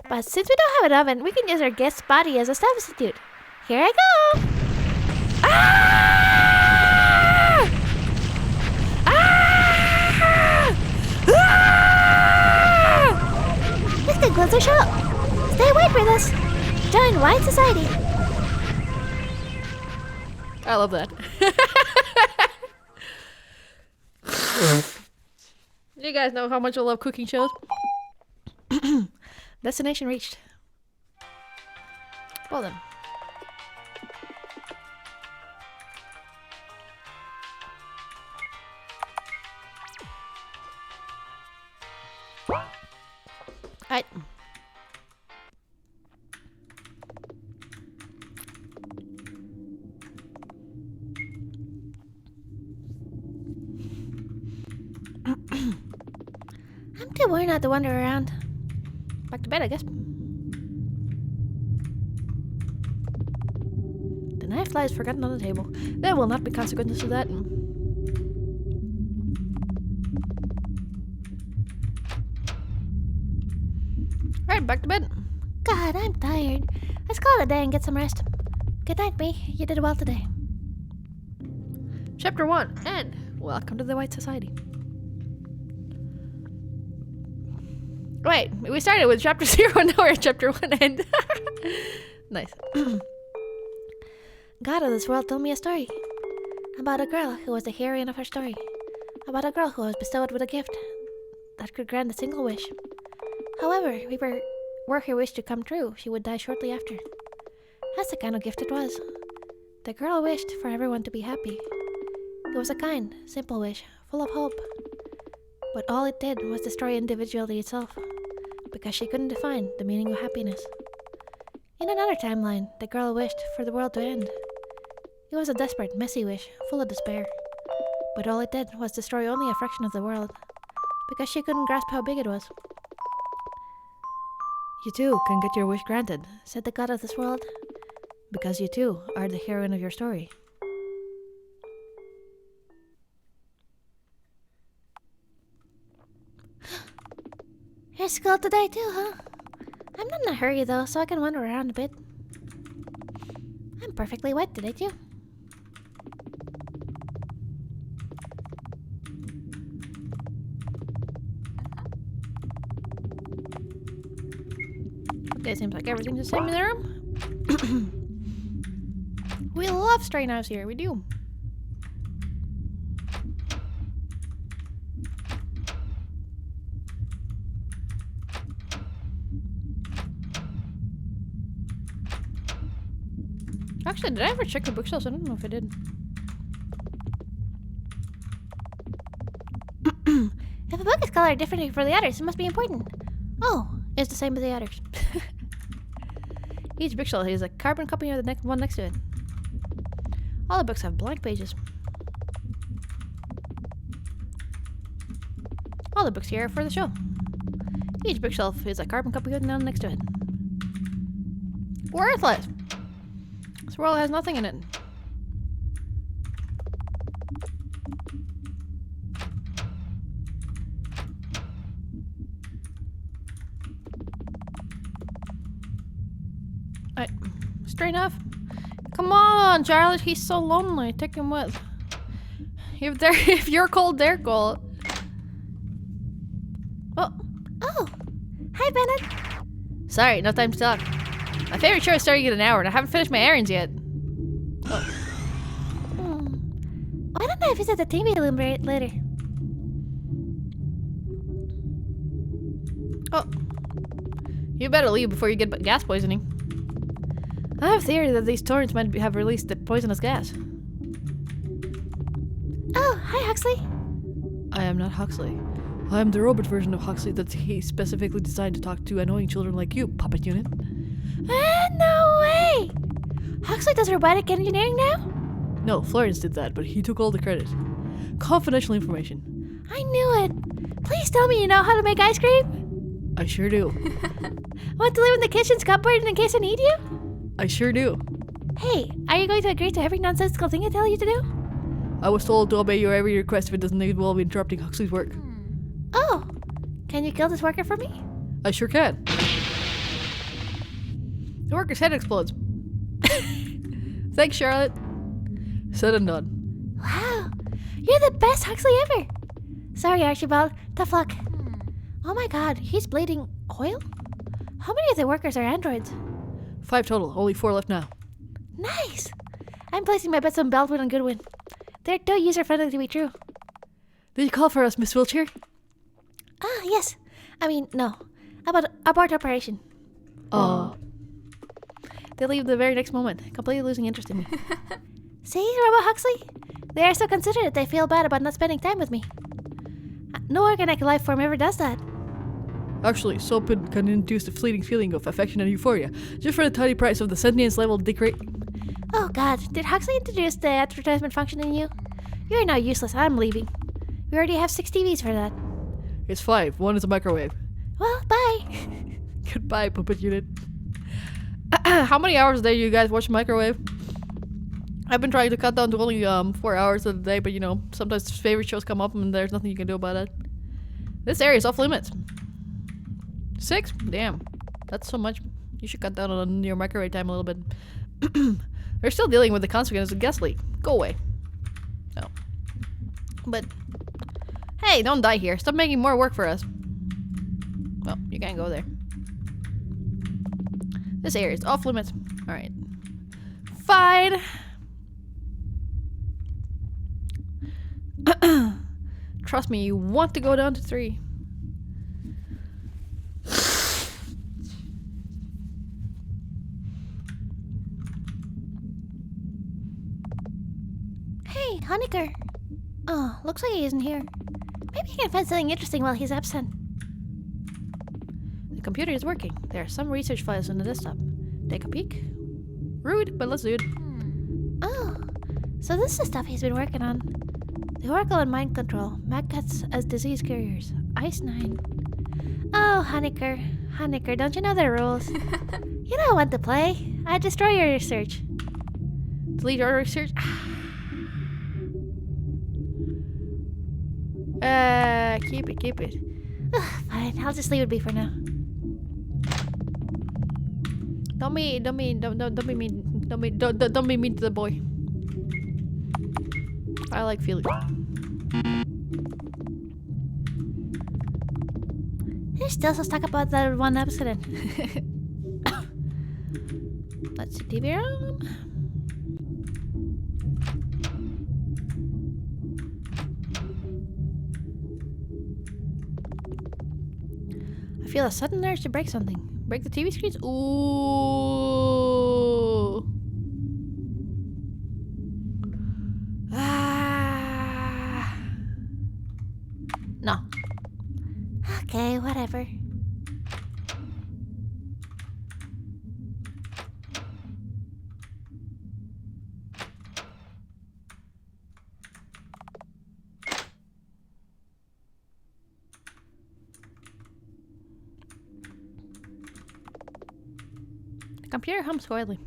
But since we don't have an oven, we can use our guest's body as a substitute. Here I go! Ah! Ah! Ah! This concludes our show. Stay awake with us. Join White Society. I love that. You guys know how much I love cooking shows. Destination reached. Well then. Alright. I'm too worried not to wander around. Back to bed, I guess. The knife lies forgotten on the table. There will not be consequences to that. Alright, back to bed. God, I'm tired. Let's call it a day and get some rest. Good night, me. You did well today. Chapter 1, and welcome to the White Society. Wait, we started with Chapter 0 and now we're at Chapter 1 and... Nice. God of this world told me a story. About a girl who was the heroine of her story. About a girl who was bestowed with a gift that could grant a single wish. However, were her wish to come true, she would die shortly after. That's the kind of gift it was. The girl wished for everyone to be happy. It was a kind, simple wish, full of hope. But all it did was destroy individuality itself, because she couldn't define the meaning of happiness. In another timeline, the girl wished for the world to end. It was a desperate, messy wish, full of despair. But all it did was destroy only a fraction of the world, because she couldn't grasp how big it was. You too can get your wish granted, Said the god of this world. because you too are the heroine of your story. Here's school today too, huh? I'm not in a hurry though, so I can wander around a bit. I'm perfectly wet today too. Okay, seems like everything's the same in the room. We love stray knives here, we do. Actually, did I ever check the bookshelves? I don't know if I did. If a book is colored differently from the others, it must be important. Oh, it's the same as the others. Each bookshelf has a carbon copy of the one next to it. All the books have blank pages. All the books here are for the show. Each bookshelf is a carbon copy of the one next to it. Worthless! This world has nothing in it. Straight enough. Come on, Charlotte. He's so lonely. Take him with. If you're cold, they're cold. Oh, hi, Bennett. Sorry, no time to talk. My favorite show is starting in an hour, and I haven't finished my errands yet. Why don't I visit the TV room later? Oh, you better leave before you get gas poisoning. I have a theory that these torrents might have released the poisonous gas. Oh, hi, Huxley. I am not Huxley. I am the robot version of Huxley that he specifically designed to talk to annoying children like you, puppet unit. No way! Huxley does robotic engineering now? No, Florence did that, but he took all the credit. Confidential information. I knew it. Please tell me you know how to make ice cream. I sure do. Want to live in the kitchen's cupboard in case I need you? I sure do. Hey, are you going to agree to every nonsensical thing I tell you to do? I was told to obey your every request if it doesn't involve interrupting Huxley's work. Oh, can you kill this worker for me? I sure can. The worker's head explodes. Thanks, Charlotte. Said and done. Wow, you're the best Huxley ever. Sorry, Archibald. Tough luck. Oh my god, he's bleeding oil? How many of the workers are androids? 5 total, only 4 left now. Nice! I'm placing my bets on Baldwin and Goodwin. They're too user-friendly to be true. Did you call for us, Miss Wheelchair? Ah, yes. I mean, no. About abort operation. They leave the very next moment, completely losing interest in me. See, Robo Huxley? They are so considerate they feel bad about not spending time with me. No organic life form ever does that. Actually, soap can induce a fleeting feeling of affection and euphoria, just for the tiny price of the sentience level decrease. Oh god, did Huxley introduce the advertisement function in you? You're now useless, I'm leaving. We already have 6 TVs for that. It's 5, 1 is a microwave. Well, bye. Goodbye, puppet unit. How many hours a day do you guys watch microwave? I've been trying to cut down to only 4 hours a day, but you know, sometimes favorite shows come up and there's nothing you can do about it. This area is off limits. 6? Damn. That's so much. You should cut down on your microwave time a little bit. They're still dealing with the consequences of gas leak. Go away. No. But, hey, don't die here. Stop making more work for us. Well, you can't go there. This area is off limits. Alright. Fine. Trust me, you want to go down to 3. Hey, Honecker. Oh, looks like he isn't here. Maybe I can find something interesting while he's absent. The computer is working. There are some research files on the desktop. Take a peek. Rude, but let's do it. Oh, so this is the stuff he's been working on. The Oracle and Mind Control. Maggots as disease carriers. Ice 9. Oh, Honecker. Honecker, don't you know the rules? You don't want to play. I destroy your research. Delete our research. Keep it. Ugh, fine, I'll just leave it be for now. Don't be mean to the boy. I like feeling. You're still so stuck about that one accident. Let's see, TV room. I feel a sudden urge to break something. Break the TV screens? Ooh. Ah. No. Okay, whatever. The computer hums quietly.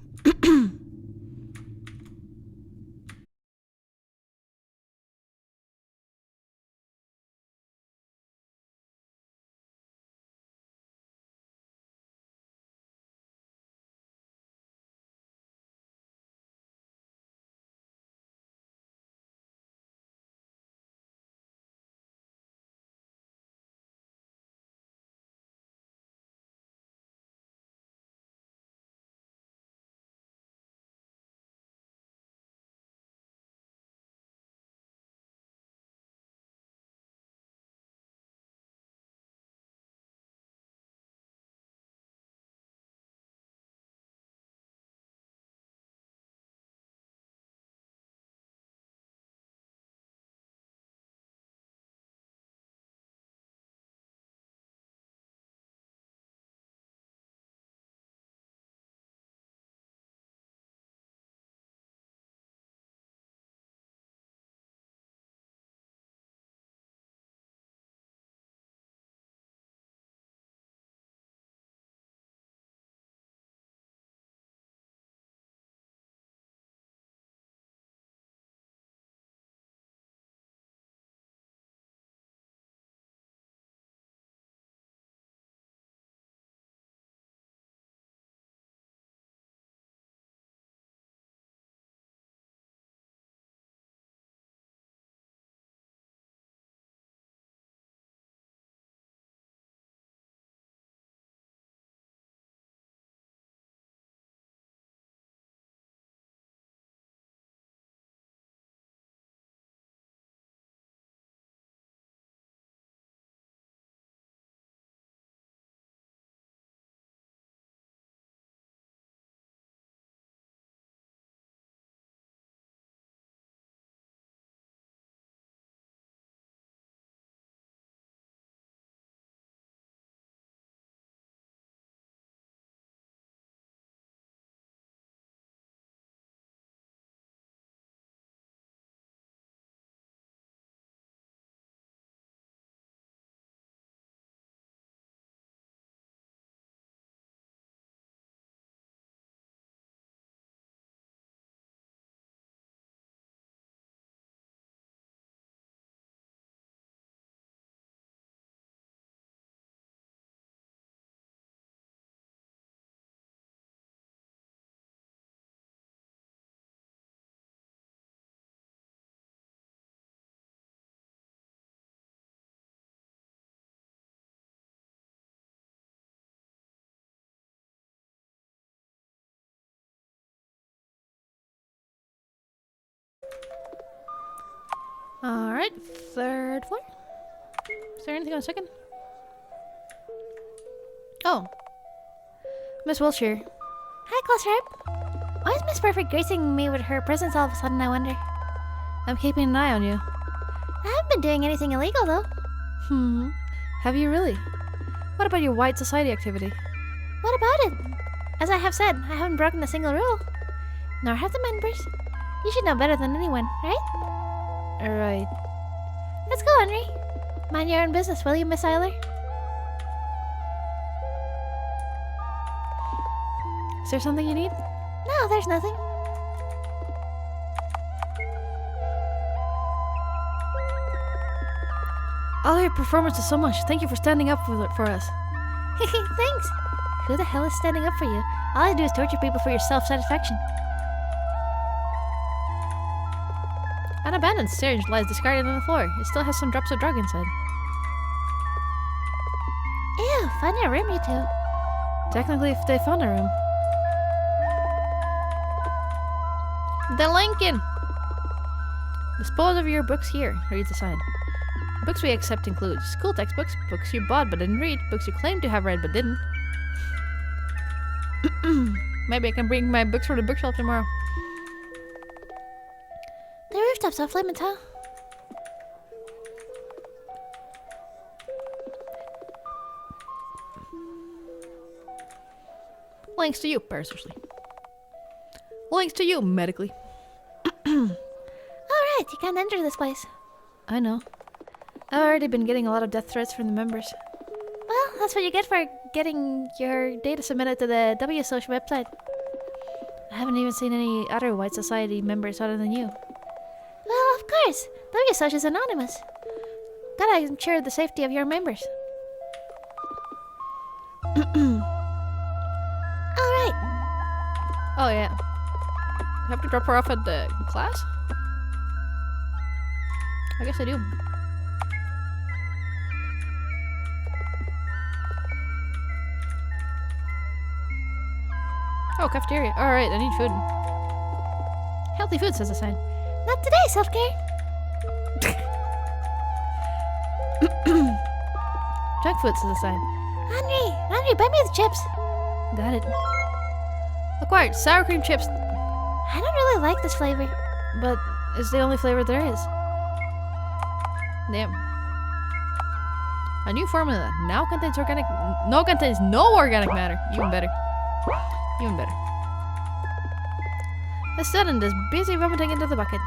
Alright, third floor. Is there anything on second? Oh. Miss Wilshire. Hi, Closer. Why is Miss Perfect gracing me with her presence all of a sudden, I wonder? I'm keeping an eye on you. I haven't been doing anything illegal, though. Have you really? What about your white society activity? What about it? As I have said, I haven't broken a single rule. Nor have the members. You should know better than anyone, right? Alright. Let's go, Henry. Mind your own business, will you, Miss Eiler? Is there something you need? No, there's nothing. All your performances so much. Thank you for standing up for us. Thanks. Who the hell is standing up for you? All I do is torture people for your self-satisfaction. An abandoned syringe lies discarded on the floor. It still has some drops of drug inside. Ew, find a room, you two. Technically, if they found a room. The Lincoln! Dispose of your books here, reads the sign. Books we accept include school textbooks, books you bought but didn't read, books you claim to have read but didn't. Maybe I can bring my books from the bookshelf tomorrow. The rooftop's off limits, huh? Links to you, parasocially. Links to you, medically. Alright, you can't enter this place. I know. I've already been getting a lot of death threats from the members. Well, that's what you get for getting your data submitted to the WSOC website. I haven't even seen any other White Society members other than you. Well, of course. WSOC is anonymous. Gotta ensure the safety of your members. Alright. Oh, yeah. Do I have to drop her off at the class? I guess I do. Oh, cafeteria. Alright, I need food. Healthy food, says the sign. Not today, self-care. Junk food, says the sign. Henry, buy me the chips. Got it. Acquired sour cream chips. I don't really like this flavor. But it's the only flavor there is. Damn. A new formula that now contains no organic matter. Even better. Even better. The student is busy vomiting into the bucket.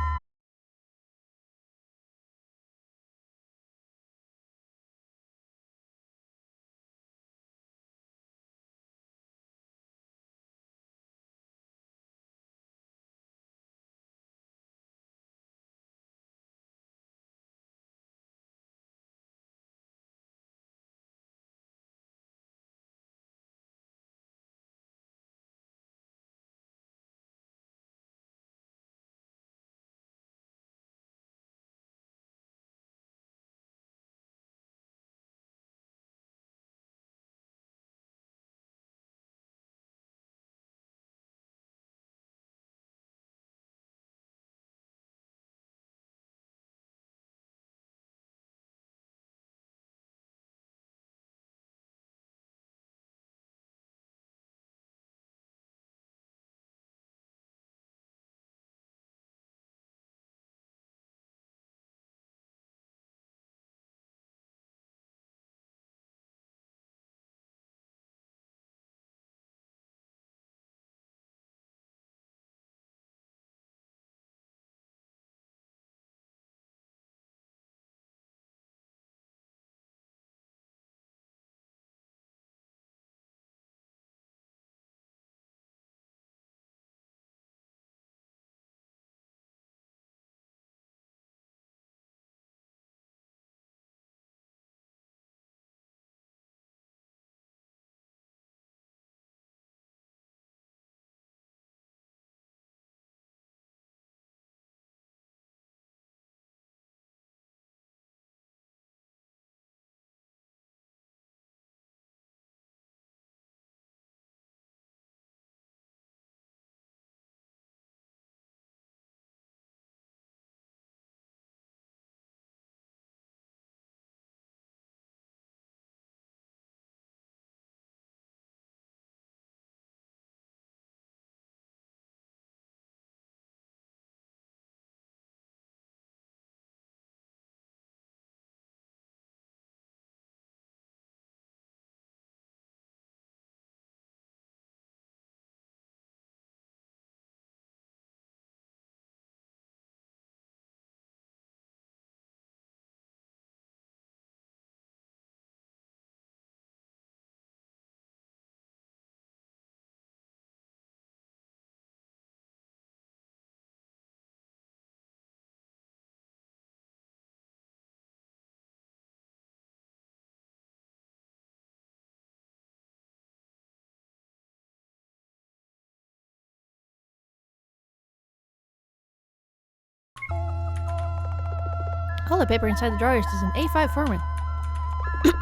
All the paper inside the drawers is in A5 format.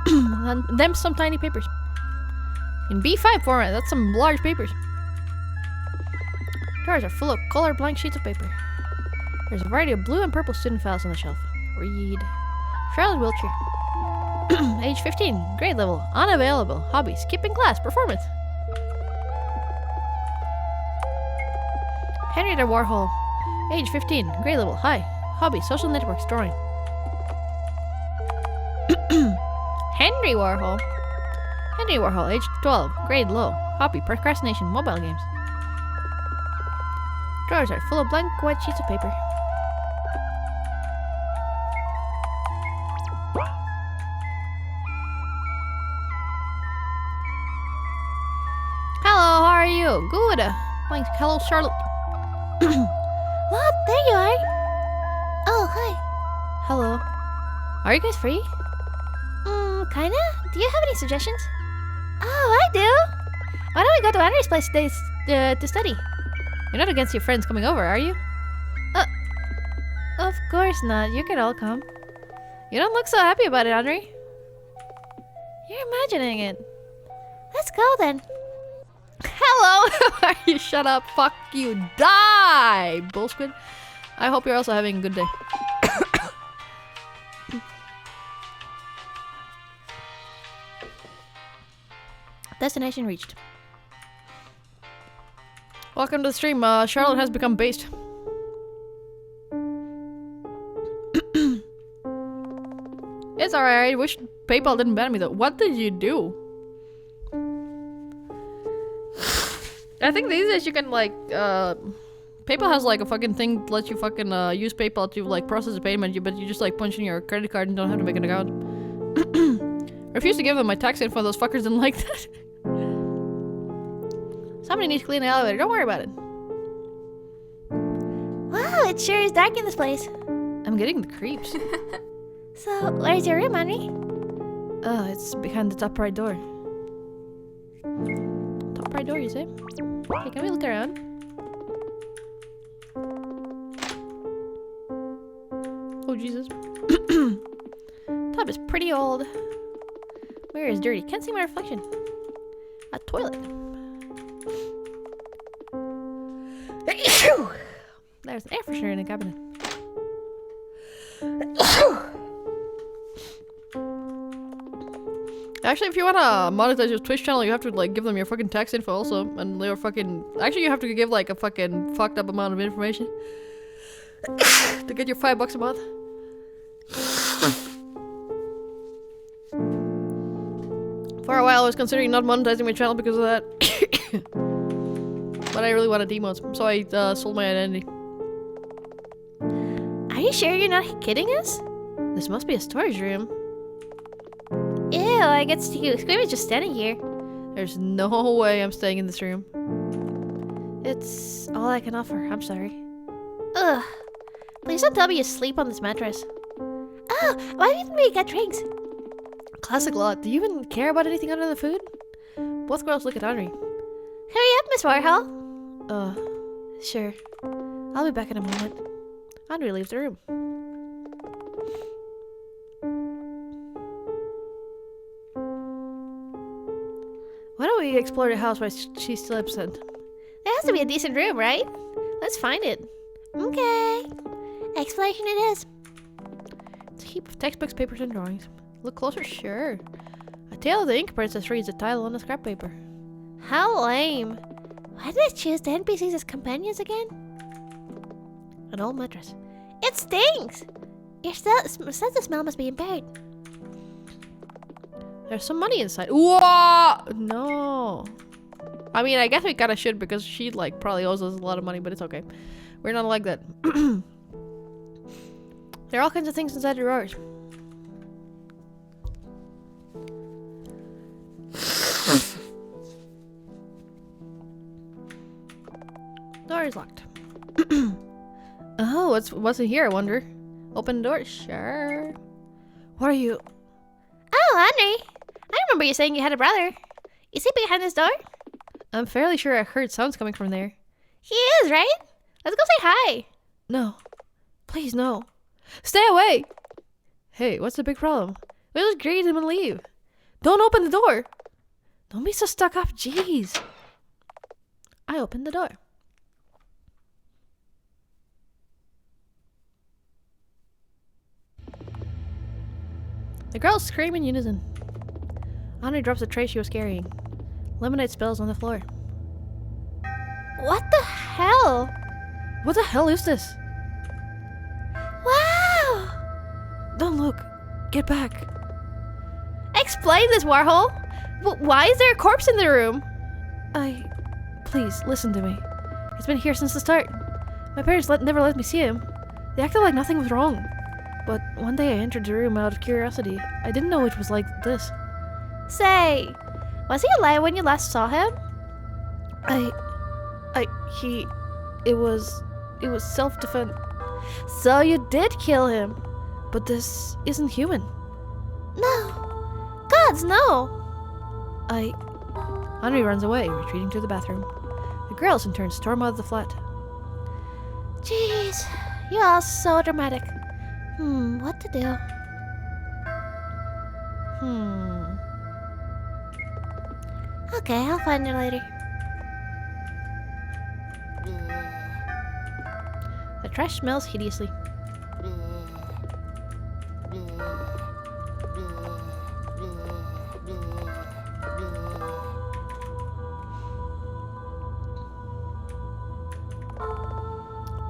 And them some tiny papers. In B5 format, that's some large papers. Drawers are full of color blank sheets of paper. There's a variety of blue and purple student files on the shelf. Read. Charlotte Wiltshire. Age 15. Grade level. Unavailable. Hobby. Skipping class. Performance. Henrietta Warhol. Age 15. Grade level. High. Hobby. Social networks. Drawing. Henry Warhol. Henry Warhol. Age 12. Grade low. Hobby. Procrastination. Mobile games. Drawers are full of blank white sheets of paper. Hello, how are you? Good. Blank. Hello, Charlotte. What? There you are. Oh, hi. Hello. Are you guys free? Kinda? Do you have any suggestions? Oh, I do. Why don't we go to Andrew's place today to study? You're not against your friends coming over, are you? Of course not. You can all come. You don't look so happy about it, Andre. You're imagining it. Let's go then. Hello! You shut up. Fuck you. Die, bullsquid. I hope you're also having a good day. Destination reached. Welcome to the stream. Charlotte has become based. It's alright. I wish PayPal didn't ban me though. What did you do? I think these days you can like, PayPal has like a fucking thing that lets you fucking use PayPal to like process a payment, but you just like punch in your credit card and don't have to make an account. I refuse to give them my tax info. Those fuckers didn't like that. Somebody needs to clean the elevator. Don't worry about it. Wow, it sure is dark in this place. I'm getting the creeps. So, where's your room, Henry? It's behind the top right door. Top right door, you say? Hey, can we look around? Oh, Jesus. Top is pretty old. Mirror is dirty. Can't see my reflection. A toilet. There's an air freshener in the cabinet. Actually, if you want to monetize your Twitch channel, you have to like give them your fucking tax info also, and your fucking. Actually, you have to give like a fucking fucked up amount of information to get your $5 a month. For a while, I was considering not monetizing my channel because of that, but I really wanted emotes, so I sold my identity. Are you sure you're not kidding us? This must be a storage room. Ew, I get to Scream is just standing here. There's no way I'm staying in this room. It's all I can offer. I'm sorry. Ugh. Please don't tell me you sleep on this mattress. Oh, why didn't we get drinks? Classic lot. Do you even care about anything other than food? Both girls look at Henry. Hurry up, Miss Warhol. Sure. I'll be back in a moment. Henry leaves the room. Why don't we explore the house while she's still absent? There has to be a decent room, right? Let's find it. Okay. Exploration it is. It's a heap of textbooks, papers, and drawings. Look closer, sure. A Tale of the Ink Princess reads the title on the scrap paper. How lame. Why did I choose the NPCs as companions again? An old mattress. It stinks! Your sense of smell must be impaired. There's some money inside. Whoa! No. I mean, I guess we kinda should because she like probably owes us a lot of money, but it's okay. We're not like that. There are all kinds of things inside the drawers. Door is locked. Oh, what's in here, I wonder? Open the door? Sure. What are you? Oh, Henry. I remember you saying you had a brother. Is he behind this door? I'm fairly sure I heard sounds coming from there. He is, right? Let's go say hi. No. Please, no. Stay away! Hey, what's the big problem? We'll just greet him and leave. Don't open the door. Don't be so stuck up, jeez. I opened the door. The girls scream in unison. Henri drops the tray she was carrying. Lemonade spills on the floor. What the hell? What the hell is this? Wow! Don't look. Get back. Explain this, Warhol. Why is there a corpse in the room? Please, listen to me. He's been here since the start. My parents never let me see him. They acted like nothing was wrong. But one day I entered the room out of curiosity. I didn't know it was like this. Say, was he alive when you last saw him? It was self-defense. So you did kill him? But this isn't human. No. Gods, no. Henri runs away, retreating to the bathroom. The girls in turn storm out of the flat. Jeez, you all so dramatic. What to do? Okay, I'll find you later. The trash smells hideously.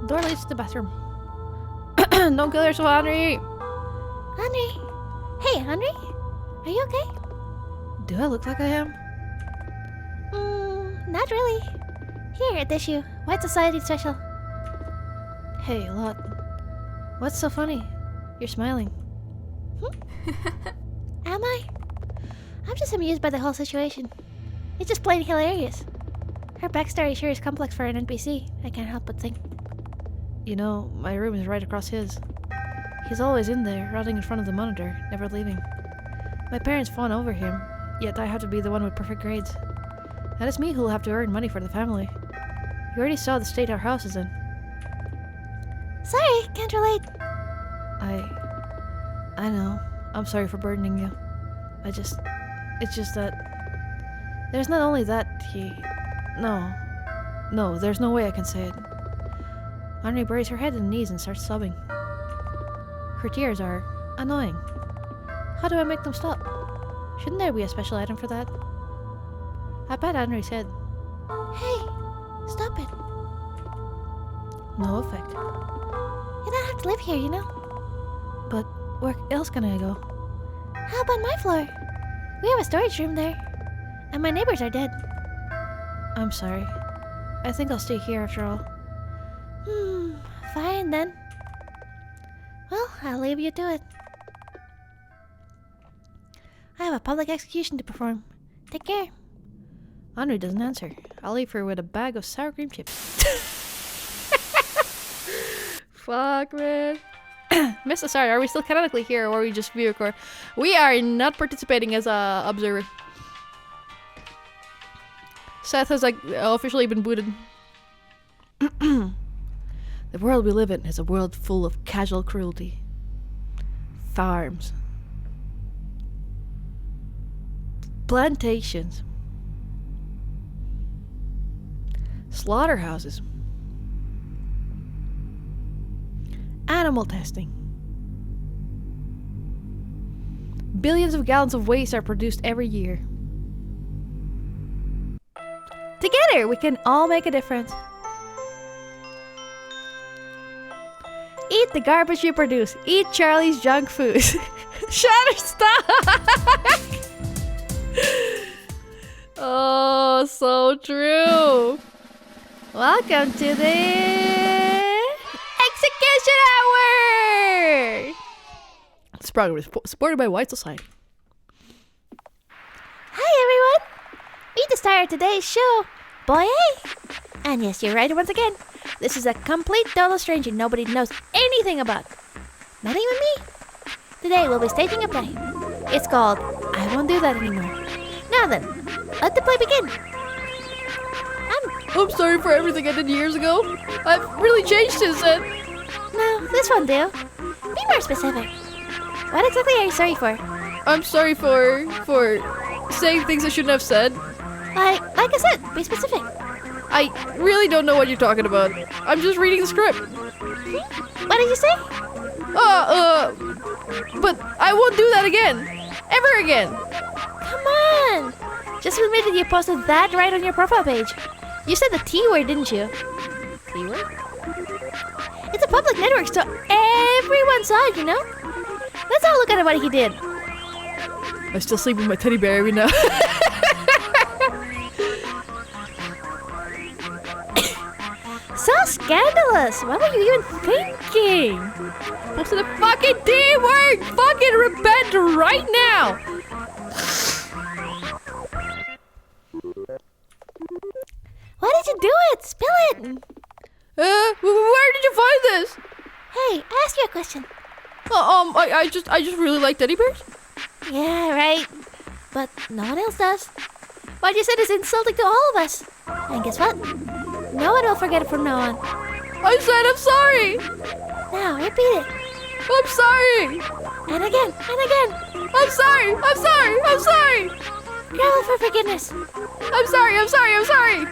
The door leads to the bathroom. Don't kill yourself, Henri! Henri? Hey, Henri? Are you okay? Do I look like I am? Not really. Here, a tissue. White Society special. Hey, Lot. What's so funny? You're smiling. Am I? I'm just amused by the whole situation. It's just plain hilarious. Her backstory sure is complex for an NPC. I can't help but think. You know, my room is right across his. He's always in there, rotting in front of the monitor, never leaving. My parents fawn over him, yet I have to be the one with perfect grades. And it's me who'll have to earn money for the family. You already saw the state our house is in. Sorry, can't relate. I know. I'm sorry for burdening you. It's just that... There's not only that No, there's no way I can say it. Henri buries her head in the knees and starts sobbing. Her tears are annoying. How do I make them stop? Shouldn't there be a special item for that? I pat Henri's head. Hey, stop it. No effect. You don't have to live here, you know? But where else can I go? How about my floor? We have a storage room there. And my neighbors are dead. I'm sorry. I think I'll stay here after all. Fine then. Well, I'll leave you to it. I have a public execution to perform. Take care. Henri doesn't answer. I'll leave her with a bag of sour cream chips. Fuck, man. Mr. Sorry, are we still canonically here or are we just view record? We are not participating as a observer. Seth has officially been booted. The world we live in is a world full of casual cruelty. Farms. Plantations. Slaughterhouses. Animal testing. Billions of gallons of waste are produced every year. Together, we can all make a difference. Eat the garbage you produce. Eat Charlie's junk food. Shutterstock! Oh, so true. Welcome to the Execution Hour! This program is supported by White Society. Hi everyone! Meet the star of today's show, Boy A! And yes, you're right once again. This is a complete total stranger nobody knows anything about. Not even me. Today we'll be staging a play. It's called I Won't Do That Anymore. Now then, let the play begin. I'm sorry for everything I did years ago. I've really changed since then. No, this won't do. Be more specific. What exactly are you sorry for? I'm sorry for saying things I shouldn't have said. Like I said, be specific. I really don't know what you're talking about. I'm just reading the script. What did you say? But I won't do that again. Ever again. Come on. Just admit that you posted that right on your profile page. You said the T word, didn't you? T word? It's a public network, so everyone saw it, you know? Let's all look at what he did. I still sleep with my teddy bear every now. So scandalous! What were you even thinking? Posted the fucking D word! Fucking repent right now! Why did you do it? Spill it! Where did you find this? Hey, I asked you a question. I just really like teddy bears. Yeah, right. But no one else does. What you said is insulting to all of us. And guess what? No one will forget it from now on. I said I'm sorry. Now, repeat it. I'm sorry. And again, and again. I'm sorry. I'm sorry. I'm sorry. Grovel for forgiveness. I'm sorry. I'm sorry. I'm sorry.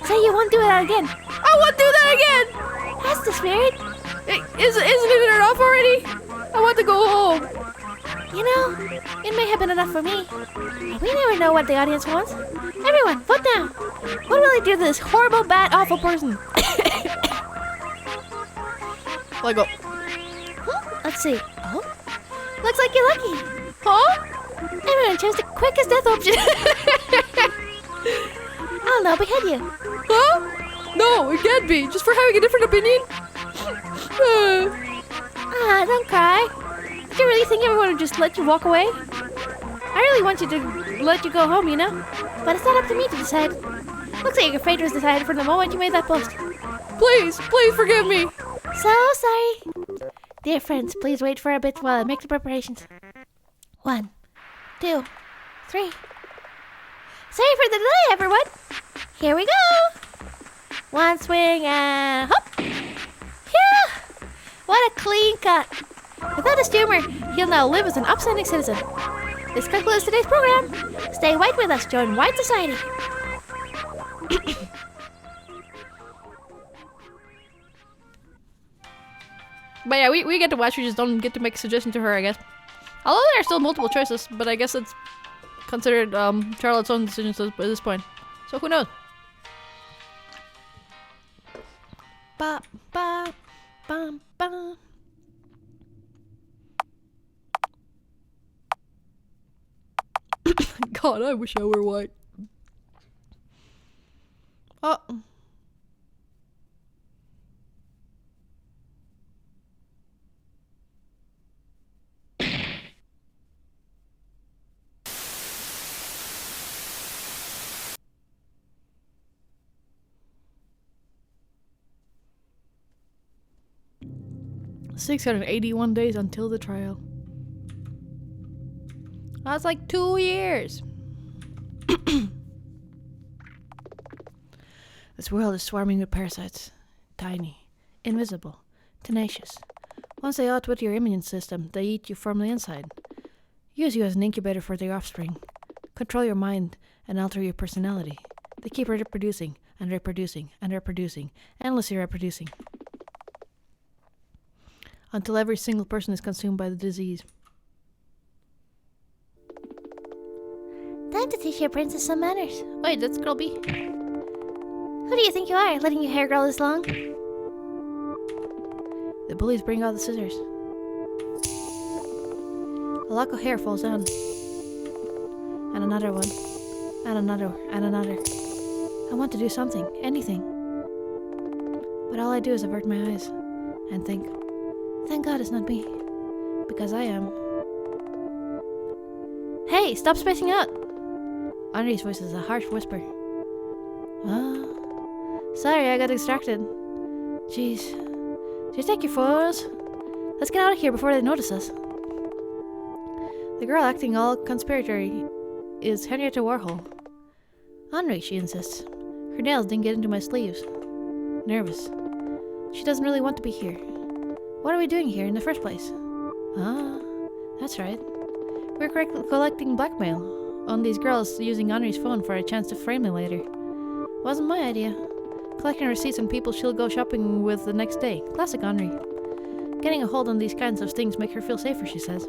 Say you won't do it again. I won't do that again. That's the spirit. Isn't it enough already? I want to go home. You know, it may have been enough for me. But we never know what the audience wants. Everyone, vote now. What will I do to this horrible, bad, awful person? Let go. Let's see. Oh, looks like you're lucky. Huh? Everyone chose the quickest death option. I'll now behead you. Huh? No, it can't be. Just for having a different opinion? Don't cry. Did you really think everyone would just let you walk away? I really want you to let you go home, you know? But it's not up to me to decide. Looks like your fate was decided from the moment you made that post. Please forgive me. So sorry. Dear friends, please wait for a bit while I make the preparations. 1, 2, 3. Sorry for the delay, everyone. Here we go. One swing and hop. Phew! What a clean cut. Without his humor, he'll now live as an upstanding citizen. This concludes today's program. Stay white with us. Join White Society. But yeah, we get to watch. We just don't get to make a suggestion to her, I guess. Although there are still multiple choices, but I guess it's considered Charlotte's own decisions at this point. So who knows? Ba ba bum bum. God, I wish I were white. Oh. $681 days until the trial. That's like 2 years. This world is swarming with parasites. Tiny, invisible, tenacious. Once they outwit your immune system, they eat you from the inside. Use you as an incubator for their offspring. Control your mind and alter your personality. They keep reproducing and reproducing and reproducing, endlessly reproducing. Until every single person is consumed by the disease. Time to teach your princess some manners. Wait, that's Girl B. Who do you think you are, letting your hair grow this long? The bullies bring out the scissors. A lock of hair falls down. And another one. And another. And another. I want to do something. Anything. But all I do is avert my eyes. And think. Thank God it's not me. Because I am. Hey, stop spacing out! Henri's voice is a harsh whisper. Sorry, I got distracted. Jeez. Did you take your photos? Let's get out of here before they notice us. The girl acting all conspiratory is Henrietta Warhol. Henri, she insists. Her nails didn't get into my sleeves. Nervous. She doesn't really want to be here. What are we doing here in the first place? That's right. We're collecting blackmail on these girls using Henri's phone for a chance to frame me later. Wasn't my idea. Collecting receipts on people she'll go shopping with the next day. Classic Henri. Getting a hold on these kinds of things make her feel safer, she says.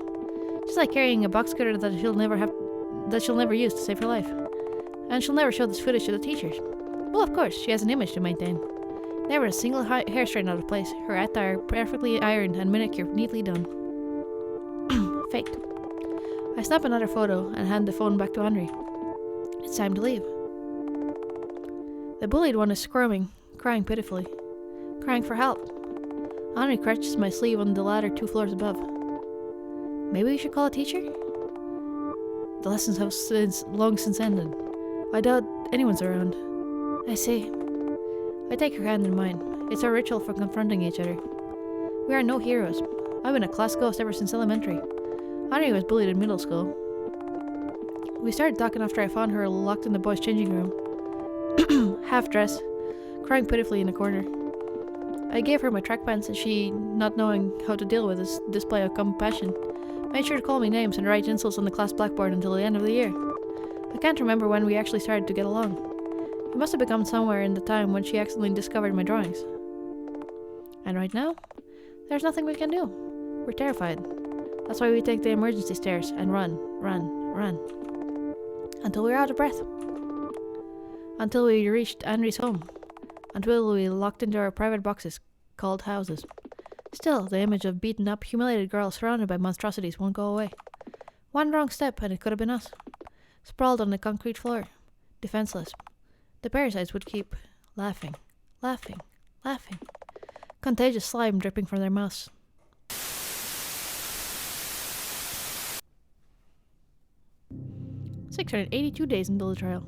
Just like carrying a box cutter that she'll never use to save her life. And she'll never show this footage to the teachers. Well, of course, she has an image to maintain. Never a single hair straight out of place. Her attire perfectly ironed and manicured neatly done. Faked. I snap another photo and hand the phone back to Henri. It's time to leave. The bullied one is squirming, crying pitifully. Crying for help. Henri clutches my sleeve on the ladder 2 floors above. Maybe we should call a teacher? The lessons have long since ended. I doubt anyone's around. I see. I take her hand in mine. It's our ritual for confronting each other. We are no heroes. I've been a class ghost ever since elementary. Henri was bullied in middle school. We started talking after I found her locked in the boys' changing room. Half-dressed, crying pitifully in a corner. I gave her my track pants and she, not knowing how to deal with this display of compassion, made sure to call me names and write insults on the class blackboard until the end of the year. I can't remember when we actually started to get along. It must have become somewhere in the time when she accidentally discovered my drawings. And right now, there's nothing we can do. We're terrified. That's why we take the emergency stairs and run. Until we're out of breath. Until we reached Henri's home. Until we locked into our private boxes, called houses. Still, the image of beaten up, humiliated girls surrounded by monstrosities won't go away. One wrong step and it could have been us. Sprawled on the concrete floor, defenseless. The parasites would keep laughing. Contagious slime dripping from their mouths. 682 days until the trial.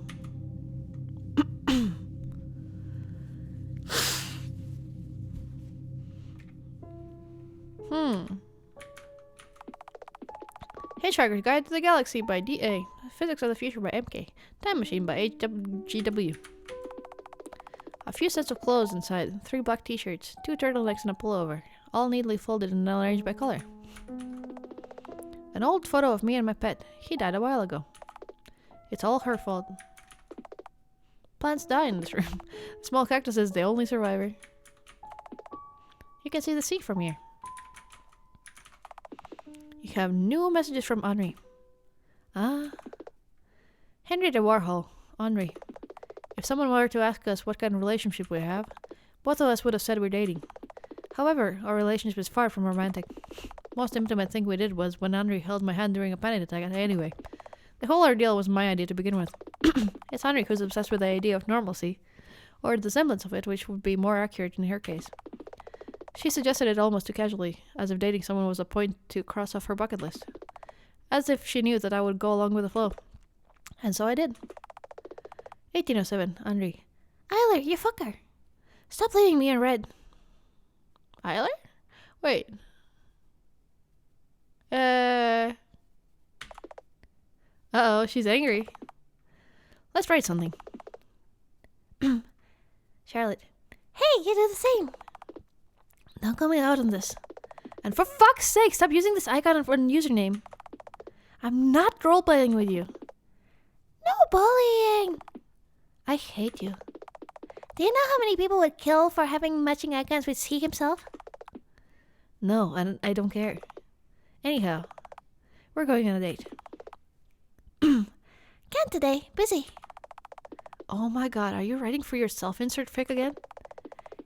Hitchhiker's Guide to the Galaxy by D.A. Physics of the Future by M.K. Time Machine by H.G.W. A few sets of clothes inside, 3 black t-shirts, 2 turtlenecks and a pullover, all neatly folded and arranged by color. An old photo of me and my pet. He died a while ago. It's all her fault. Plants die in this room. The small cactus is the only survivor. You can see the sea from here. You have new messages from Henri. Henry the Warhol. Henri. If someone were to ask us what kind of relationship we have, both of us would have said we're dating. However, our relationship is far from romantic. Most intimate thing we did was when Henri held my hand during a panic attack. Anyway, the whole ordeal was my idea to begin with. It's Henri who's obsessed with the idea of normalcy, or the semblance of it, which would be more accurate in her case. She suggested it almost too casually, as if dating someone was a point to cross off her bucket list. As if she knew that I would go along with the flow. And so I did. 1807, Henri. Eiler, you fucker. Stop leaving me in red. Eiler? Wait. Uh-oh, she's angry. Let's write something. Charlotte. Hey, you do the same. Don't call me out on this. And for fuck's sake, stop using this icon for a username. I'm not roleplaying with you. No bullying. I hate you. Do you know how many people would kill for having matching icons with he himself? No, I don't care. Anyhow, we're going on a date. Can't today. Busy. Oh my god, are you writing for your self-insert fic again?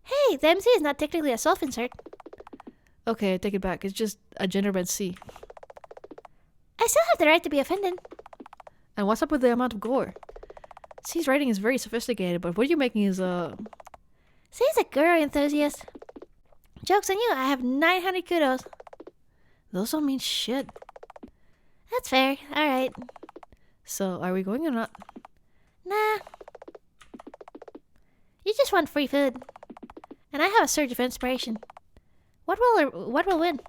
Hey, the MC is not technically a self-insert. Okay, I take it back. It's just a genderbend C. I still have the right to be offended. And what's up with the amount of gore? C's writing is very sophisticated, but what you're making is C's a guru enthusiast. Joke's on you, I have 900 kudos. Those don't mean shit. That's fair, alright. So, are we going or not? Nah. You just want free food. And I have a surge of inspiration. What will win?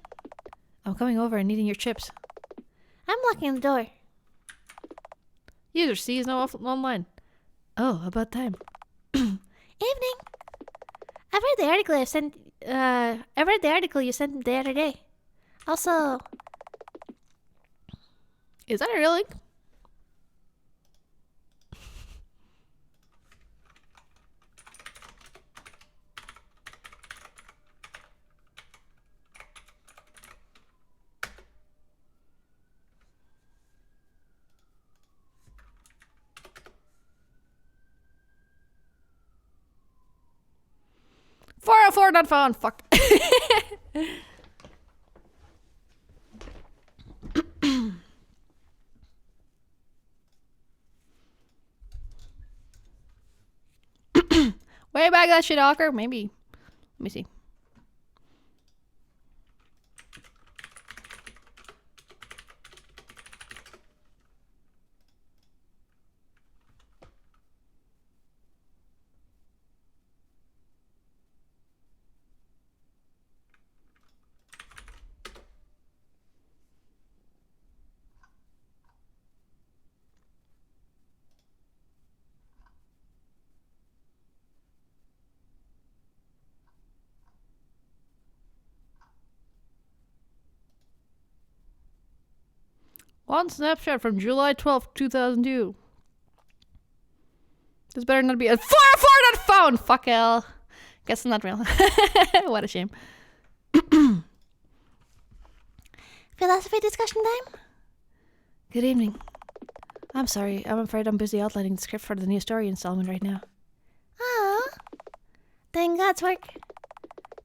I'm coming over and eating your chips. I'm locking the door. User C is now online. Oh, about time. Evening. I've read the article you sent. I read the article you sent the other day. Also, Is that a real link? .404 not found. Fuck. Way back that shit, Hawker. Maybe. Let me see. One snapshot from July 12th, 2002. This better not be a 404 not found! Fuck hell. Guess it's not real. What a shame. Philosophy discussion time? Good evening. I'm sorry. I'm afraid I'm busy outlining the script for the new story installment right now. Ah, doing God's work.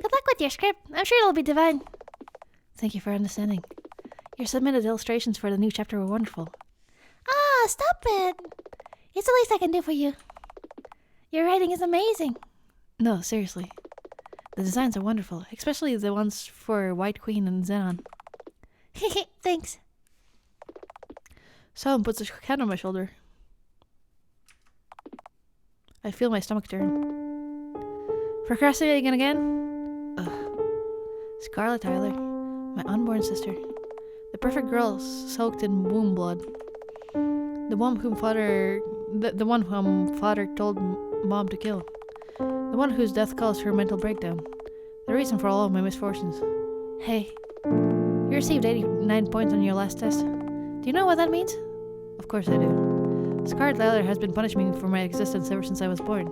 Good luck with your script. I'm sure it'll be divine. Thank you for understanding. Your submitted illustrations for the new chapter were wonderful. Ah, stop it. It's the least I can do for you. Your writing is amazing. No, seriously. The designs are wonderful, especially the ones for White Queen and Xenon. Thanks. Someone puts a hand on my shoulder. I feel my stomach turn. Procrastinating again? Ugh. Scarlet Tyler, my unborn sister. The perfect girl soaked in womb blood. The one whom father told mom to kill. The one whose death caused her mental breakdown. The reason for all of my misfortunes. Hey, you received 89 points on your last test. Do you know what that means? Of course I do. Scarlet Tyler has been punishing me for my existence ever since I was born.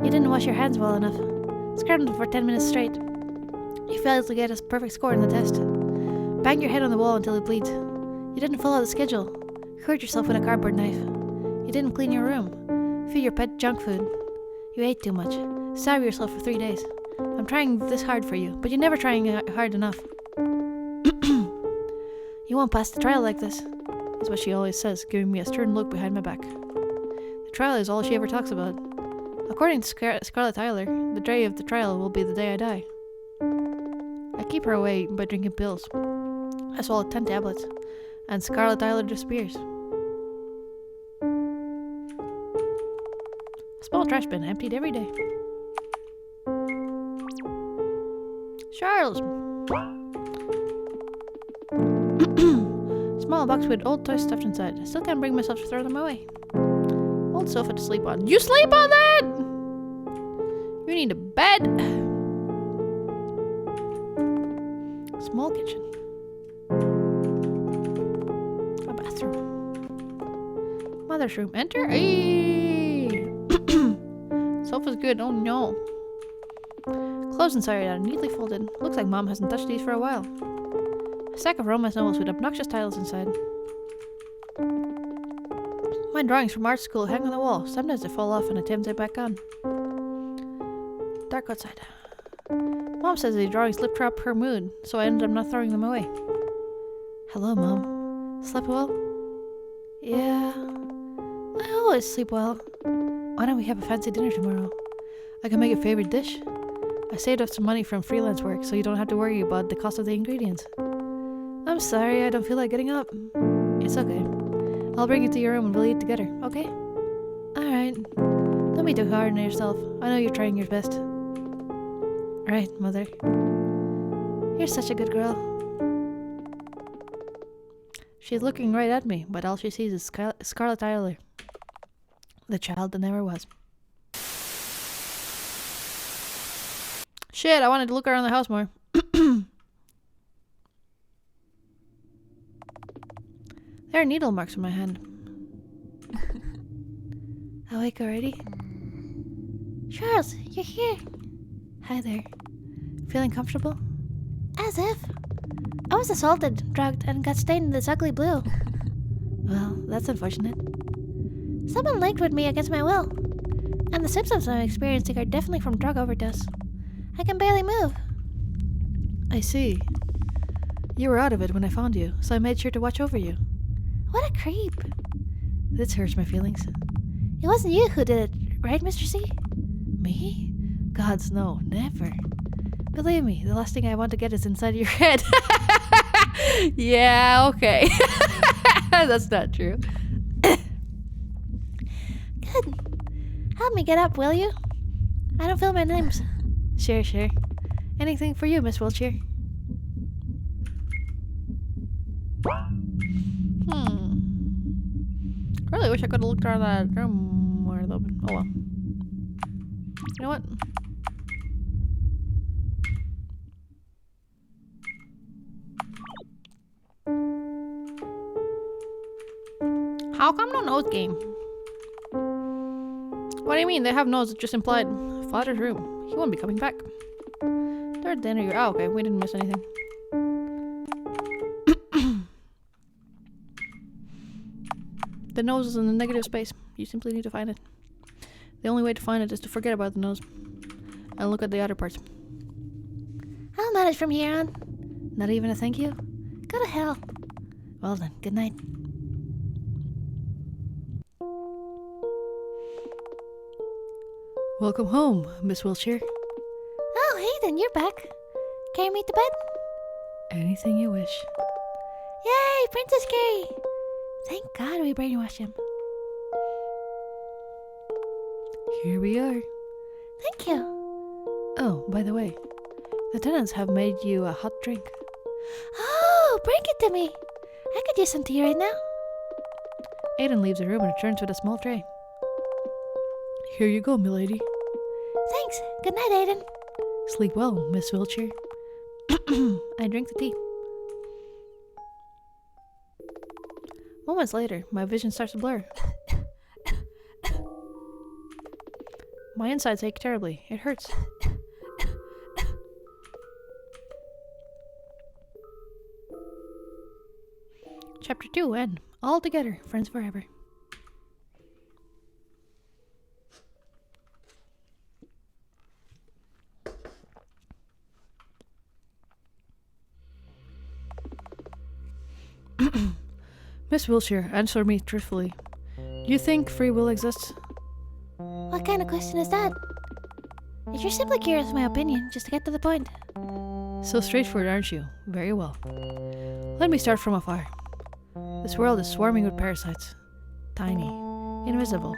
You didn't wash your hands well enough. Scrambled for 10 minutes straight. You failed to get a perfect score in the test. Bang your head on the wall until it bleeds. You didn't follow the schedule. Hurt yourself with a cardboard knife. You didn't clean your room. Feed your pet junk food. You ate too much. Starve yourself for 3 days. I'm trying this hard for you, but you're never trying hard enough. You won't pass the trial like this, is what she always says, giving me a stern look behind my back. The trial is all she ever talks about. According to Scarlet Tyler, the day of the trial will be the day I die. I keep her away by drinking pills. I swallow 10 tablets, and Scarlet Tyler disappears. A small trash bin emptied every day. Charles! Small box with old toys stuffed inside. I still can't bring myself to throw them away. Old sofa to sleep on. You sleep on that?! You need a bed! Small kitchen. A bathroom. Mother's room. Enter. Hey! Sofa's good. Oh no. Clothes inside are neatly folded. Looks like Mom hasn't touched these for a while. A stack of romance novels with obnoxious titles inside. My drawings from art school hang on the wall. Sometimes they fall off and I tape them back on. Dark outside. Mom says the drawings lift her up her mood, so I ended up not throwing them away. Hello, Mom. Slept well? Yeah. I always sleep well. Why don't we have a fancy dinner tomorrow? I can make a favorite dish. I saved up some money from freelance work, so you don't have to worry about the cost of the ingredients. I'm sorry, I don't feel like getting up. It's okay. I'll bring you to your room and we'll eat together, okay? Alright. Don't be too hard on yourself. I know you're trying your best. Right, Mother. You're such a good girl. She's looking right at me, but all she sees is Scarlet Tyler. The child that never was. Shit, I wanted to look around the house more. There are needle marks on my hand. Awake already? Charles, you're here. Hi there. Feeling comfortable? As if. I was assaulted, drugged, and got stained in this ugly blue. Well, that's unfortunate. Someone linked with me against my will. And the symptoms I'm experiencing are definitely from drug overdose. I can barely move. I see. You were out of it when I found you, so I made sure to watch over you. What a creep. This hurts my feelings. It wasn't you who did it, right, Mr. C? Me? Gods, no, never. Believe me, the last thing I want to get is inside your head. Yeah, okay. That's not true. Good. Help me get up, will you? I don't feel my limbs. Sure. Anything for you, Miss Wiltshire? Really wish I could have looked around that room more a little bit. Oh well. You know what? How come no nose game? What do you mean? They have nose, it just implied. Father's room. He won't be coming back. Third dinner year. Oh, okay. We didn't miss anything. The nose is in the negative space. You simply need to find it. The only way to find it is to forget about the nose and look at the other parts. I'll manage from here on. Not even a thank you? Go to hell. Well then, good night. Welcome home, Miss Wiltshire. Oh, Hayden, you're back. Carry me to bed? Anything you wish. Yay, Princess Carrie! Thank God we brainwashed him. Here we are. Thank you. Oh, by the way, the tenants have made you a hot drink. Oh, bring it to me. I could use some tea right now. Aiden leaves the room and returns with a small tray. Here you go, milady. Thanks. Good night, Aiden. Sleep well, Miss Wiltshire. I drink the tea. Moments later, my vision starts to blur. My insides ache terribly. It hurts. Chapter 2 end. All together, friends forever. Miss Wiltshire, answer me truthfully. Do you think free will exists? What kind of question is that? If you're simply curious of my opinion, just to get to the point. So straightforward, aren't you? Very well. Let me start from afar. This world is swarming with parasites. Tiny, invisible,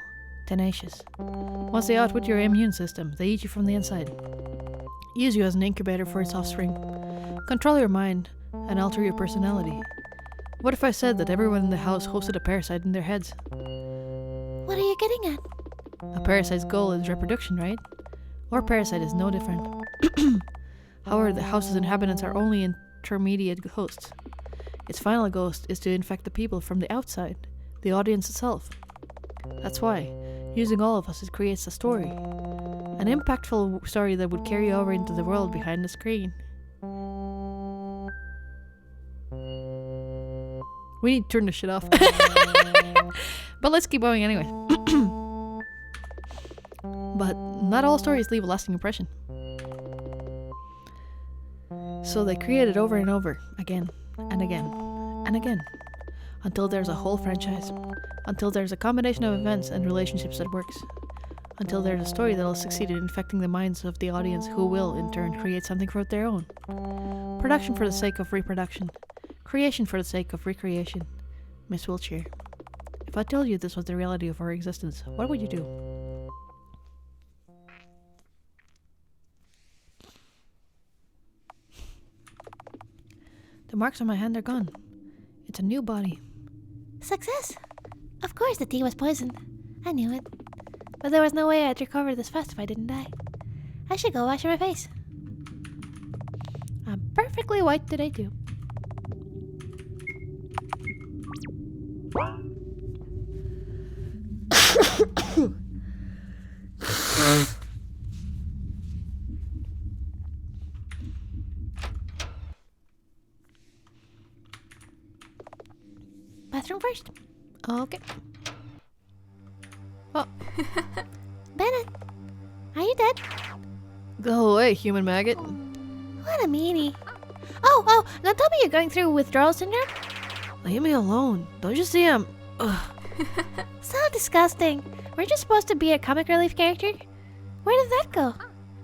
tenacious. Once they outwit your immune system, they eat you from the inside. Use you as an incubator for its offspring. Control your mind and alter your personality. What if I said that everyone in the house hosted a parasite in their heads? What are you getting at? A parasite's goal is reproduction, right? Our parasite is no different. However, the house's inhabitants are only intermediate hosts. Its final ghost is to infect the people from the outside, the audience itself. That's why, using all of us, it creates a story. An impactful story that would carry over into the world behind the screen. We need to turn this shit off. But let's keep going anyway. But not all stories leave a lasting impression. So they create it over and over, again, and again, and again. Until there's a whole franchise. Until there's a combination of events and relationships that works. Until there's a story that'll succeed in infecting the minds of the audience, who will, in turn, create something for their own. Production for the sake of reproduction. Creation for the sake of recreation. Miss Wiltshire, if I told you this was the reality of our existence, what would you do? The marks on my hand are gone. It's a new body. Success! Of course the tea was poisoned. I knew it. But there was no way I'd recover this fast if I didn't die. I should go wash my face. I'm perfectly white today too. bathroom first. Okay. Oh, Bennett, are you dead? go away, human maggot. What a meanie. Oh, now tell me you're going through withdrawal syndrome? Leave me alone. Don't you see I'm... Ugh. So disgusting. Weren't you supposed to be a comic relief character? Where did that go?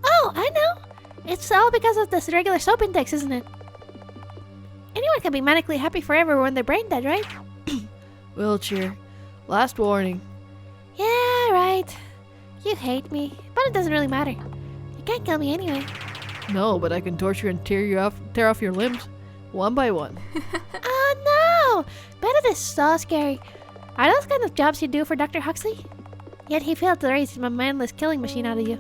Oh, I know. It's all because of this regular soap index, isn't it? Anyone can be manically happy forever when they're brain dead, right? Wheelchair. Last warning. Yeah, right. You hate me, but it doesn't really matter. You can't kill me anyway. No, but I can torture and tear off your limbs. One by one. Oh no! Bennett is so scary. Are those kind of jobs you do for Dr. Huxley? Yet he failed to raise a mindless killing machine out of you.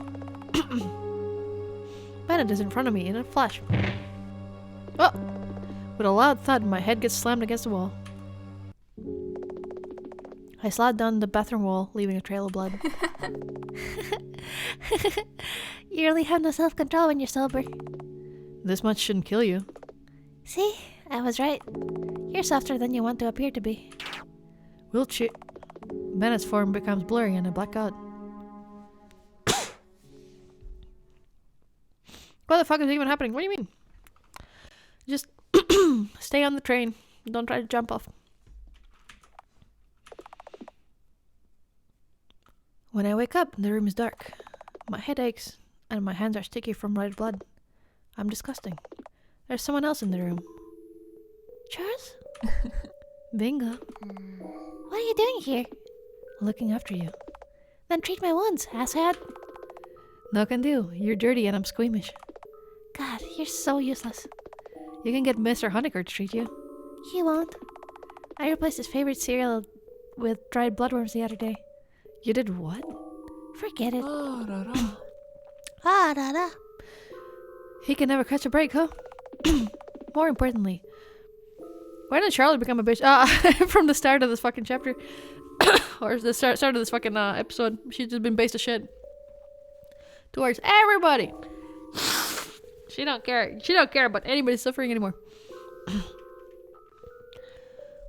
Bennett is in front of me in a flash. Oh! With a loud thud, my head gets slammed against the wall. I slide down the bathroom wall, leaving a trail of blood. You really have no self-control when you're sober. This much shouldn't kill you. See? I was right. You're softer than you want to appear to be. Wheelchair. Bennett's form becomes blurry and I black out. What the fuck is even happening? What do you mean? Just stay on the train. Don't try to jump off. When I wake up, the room is dark. My head aches, and my hands are sticky from red blood. I'm disgusting. There's someone else in the room. Charles? Bingo. What are you doing here? Looking after you. Then treat my wounds, asshat. No can do. You're dirty and I'm squeamish. God, you're so useless. You can get Mr. Honecker to treat you. You won't. I replaced his favorite cereal with dried bloodworms the other day. You did what? Forget it. Oh, Ah, da da. He can never catch a break, huh? More importantly, why did Charlotte become a bitch? From the start of this fucking chapter. Or the start of this fucking episode. She's just been based to shit. Towards everybody. She don't care. She don't care about anybody suffering anymore.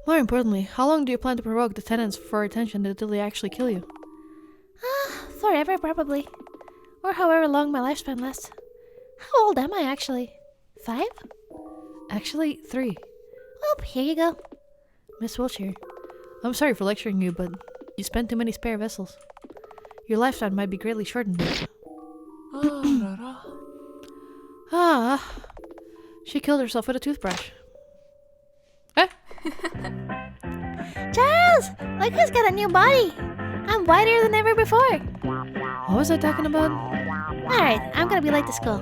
More importantly, how long do you plan to provoke the tenants for attention until they actually kill you? Forever, probably. Or however long my lifespan lasts. How old am I, actually? 5? Actually, 3. Oh, here you go. Miss Wiltshire, I'm sorry for lecturing you, but you spent too many spare vessels. Your lifespan might be greatly shortened. She killed herself with a toothbrush. Eh? Charles! Look who's got a new body! I'm whiter than ever before! What was I talking about? Alright, I'm gonna be late to school.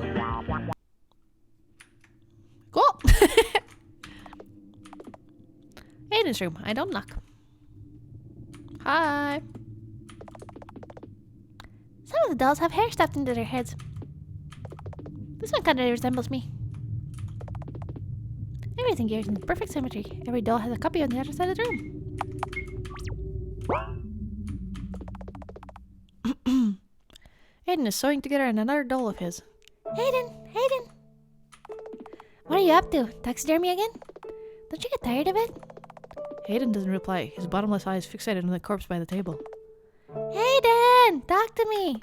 Cool! Aiden's room. I don't knock. Hi! Some of the dolls have hair stuffed into their heads. This one kinda resembles me. Everything here is in perfect symmetry. Every doll has a copy on the other side of the room. Aiden is sewing together another doll of his. Hayden! What are you up to? Taxidermy again? Don't you get tired of it? Aiden doesn't reply, his bottomless eyes fixated on the corpse by the table. Hayden! Talk to me!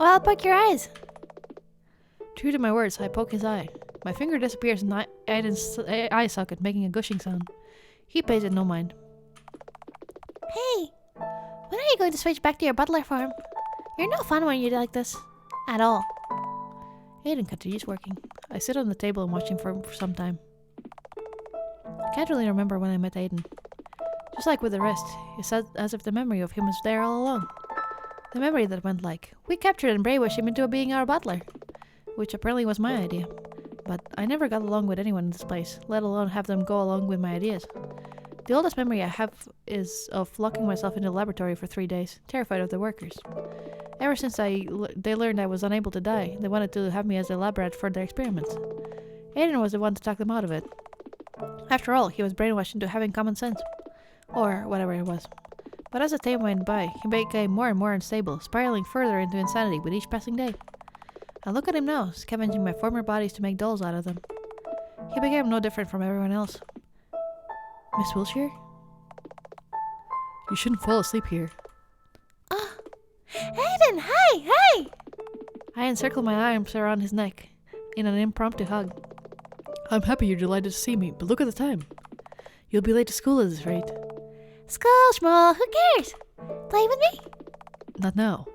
Or I'll poke your eyes. True to my words, I poke his eye. My finger disappears in Aiden's eye socket, making a gushing sound. He pays it no mind. Hey! When are you going to switch back to your butler form? You're no fun when you're like this. At all. Aiden continues working. I sit on the table and watch him for some time. I can't really remember when I met Aiden. Just like with the rest, it's as if the memory of him was there all along. The memory that went like, we captured and brainwashed him into being our butler. Which apparently was my idea. But I never got along with anyone in this place, let alone have them go along with my ideas. The oldest memory I have is of locking myself in the laboratory for 3 days, terrified of the workers. Ever since they learned I was unable to die, they wanted to have me as a lab rat for their experiments. Aiden was the one to talk them out of it. After all, he was brainwashed into having common sense. Or whatever it was. But as the time went by, he became more and more unstable, spiraling further into insanity with each passing day. I look at him now, scavenging my former bodies to make dolls out of them. He became no different from everyone else. Miss Wiltshire? You shouldn't fall asleep here. Aiden, hey! I encircle my arms around his neck in an impromptu hug. I'm happy you're delighted to see me, but look at the time. You'll be late to school at this rate. School, schmoll, who cares? Play with me? Not now.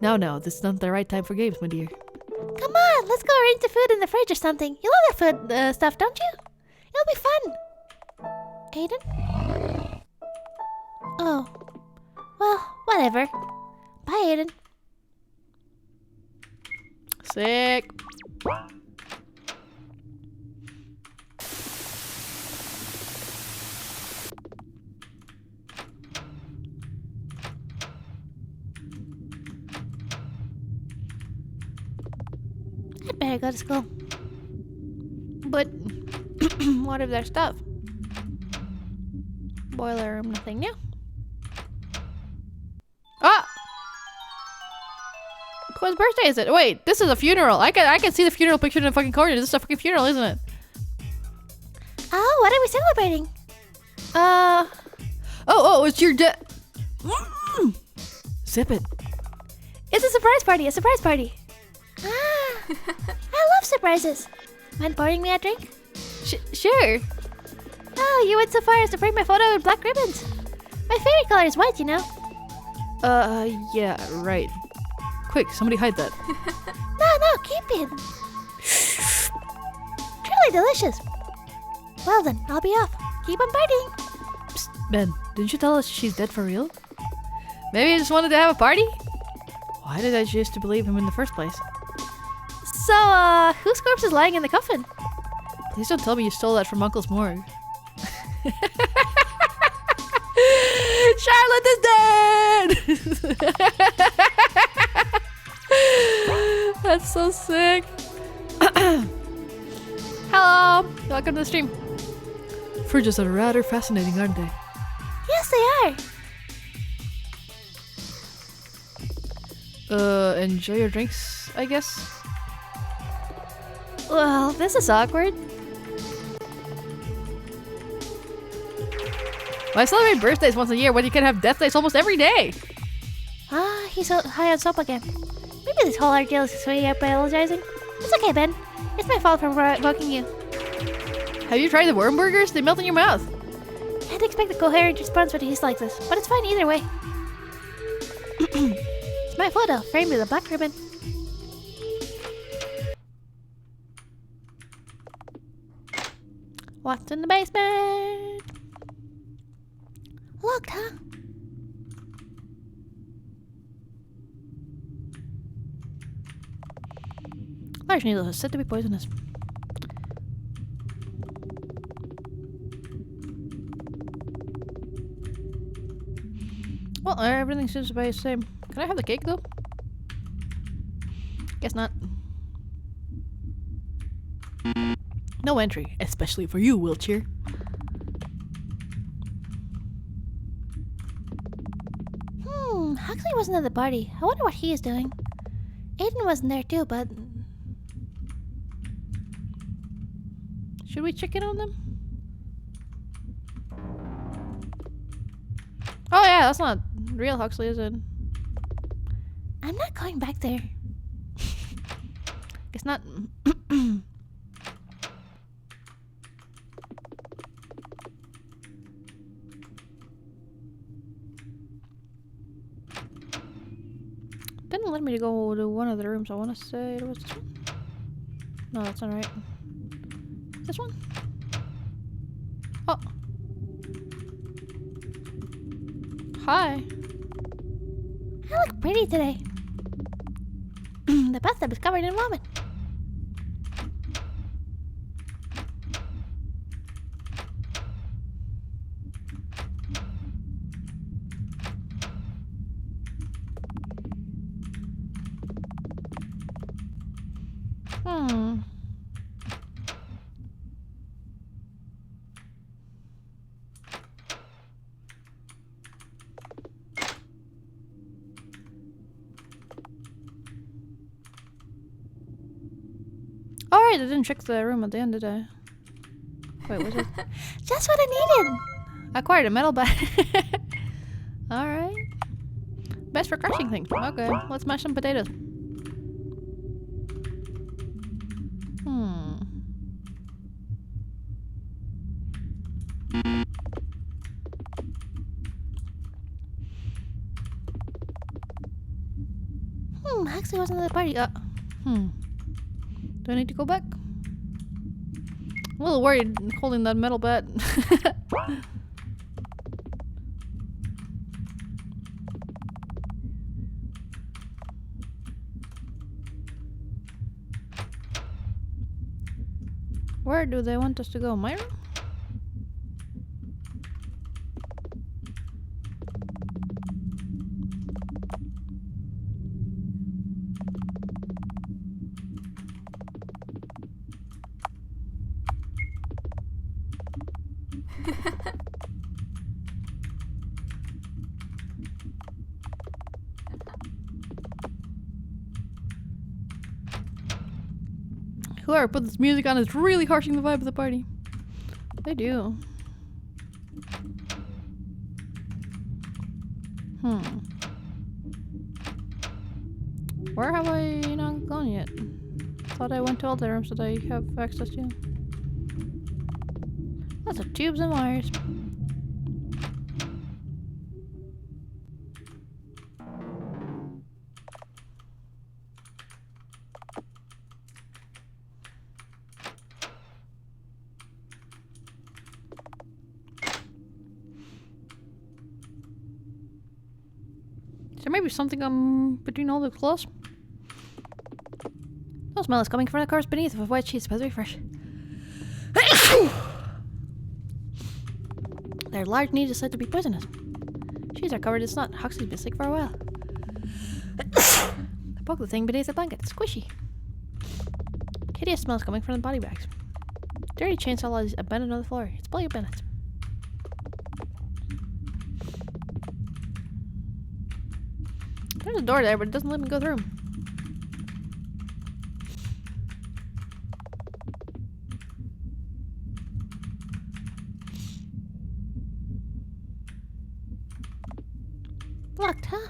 Now, this is not the right time for games, my dear. Come on, let's go arrange the food in the fridge or something. You love that food stuff, don't you? It'll be fun. Aiden? Oh. Well, whatever. Bye, Aiden. Sick. I'd better go to school. But what if there's stuff? Boiler room, nothing new. Ah! Whose birthday is it? Wait, this is a funeral. I can see the funeral picture in the fucking corner. This is a fucking funeral, isn't it? Oh, what are we celebrating? Oh, it's your Zip it. It's a surprise party. Ah, I love surprises. Mind pouring me a drink? Sure. Oh, you went so far as to frame my photo with black ribbons. My favorite color is white, you know. Yeah, right. Quick, somebody hide that. No, keep it. Truly delicious. Well then, I'll be off. Keep on partying. Psst, Ben, didn't you tell us she's dead for real? Maybe I just wanted to have a party? Why did I choose to believe him in the first place? So, whose corpse is lying in the coffin? Please don't tell me you stole that from Uncle's morgue. Charlotte is dead! That's so sick. Hello! Welcome to the stream. Fridges are rather fascinating, aren't they? Yes, they are. Enjoy your drinks, I guess? Well, this is awkward. Why celebrate birthdays once a year when you can have death days almost every day? Ah, he's so high on soap again. Maybe this whole ordeal is his way of apologizing. It's okay, Ben. It's my fault for provoking you. Have you tried the worm burgers? They melt in your mouth. I'd expect a coherent response when he's like this, but it's fine either way. It's my photo, framed with a black ribbon. What's in the basement? Locked, huh? Large needle is said to be poisonous. Well, everything seems to be the same. Can I have the cake though? Guess not. No entry, especially for you, wheelchair. Huxley wasn't at the party. I wonder what he is doing. Aiden wasn't there too, but... Should we check in on them? Oh yeah, that's not real Huxley, is it? I'm not going back there. It's not... Didn't let me to go to one of the rooms. I want to say it was this one. No, that's not right. This one? Oh. Hi. I look pretty today. The bathtub is covered in vomit. Alright, I didn't check the room at the end, did I? Wait, what's it? Just what I needed. Acquired a metal bat. Alright. Best for crushing things. Okay, let's mash some potatoes. Huxley wasn't at the party. Do I need to go back? I'm a little worried holding that metal bat. Where do they want us to go? My room? Whoever put this music on is really harshing the vibe of the party. They do. Where have I not gone yet? Thought I went to all the rooms that I have access to. Lots of tubes and wires. There may be something between all the clothes. No smell is coming from the cars beneath with white sheets, but refresh. Their large needs are said to be poisonous. Sheets are covered in snot. Huxley's been sick for a while. I poke the thing beneath the blanket. It's squishy. Hideous smells coming from the body bags. Dirty chainsaw is abandoned on the floor. It's bloody abandoned. There's a door there, but it doesn't let me go through. Locked, huh?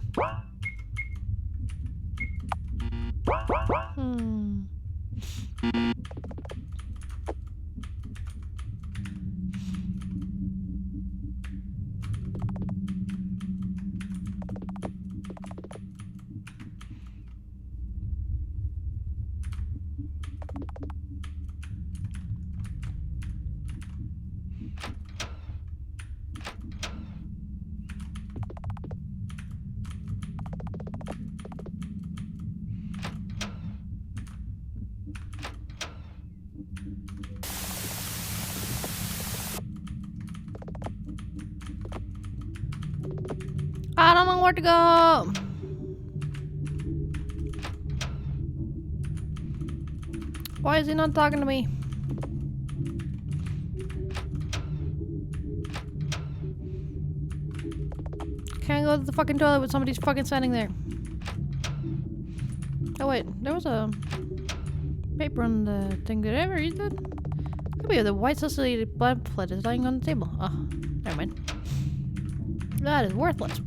I don't know where to go. Why is he not talking to me? Can't go to the fucking toilet with somebody's fucking standing there. Oh wait, there was a paper on the thing. Did I ever read that? Could be the white sussy pamphlet is lying on the table. Oh, never mind. That is worthless.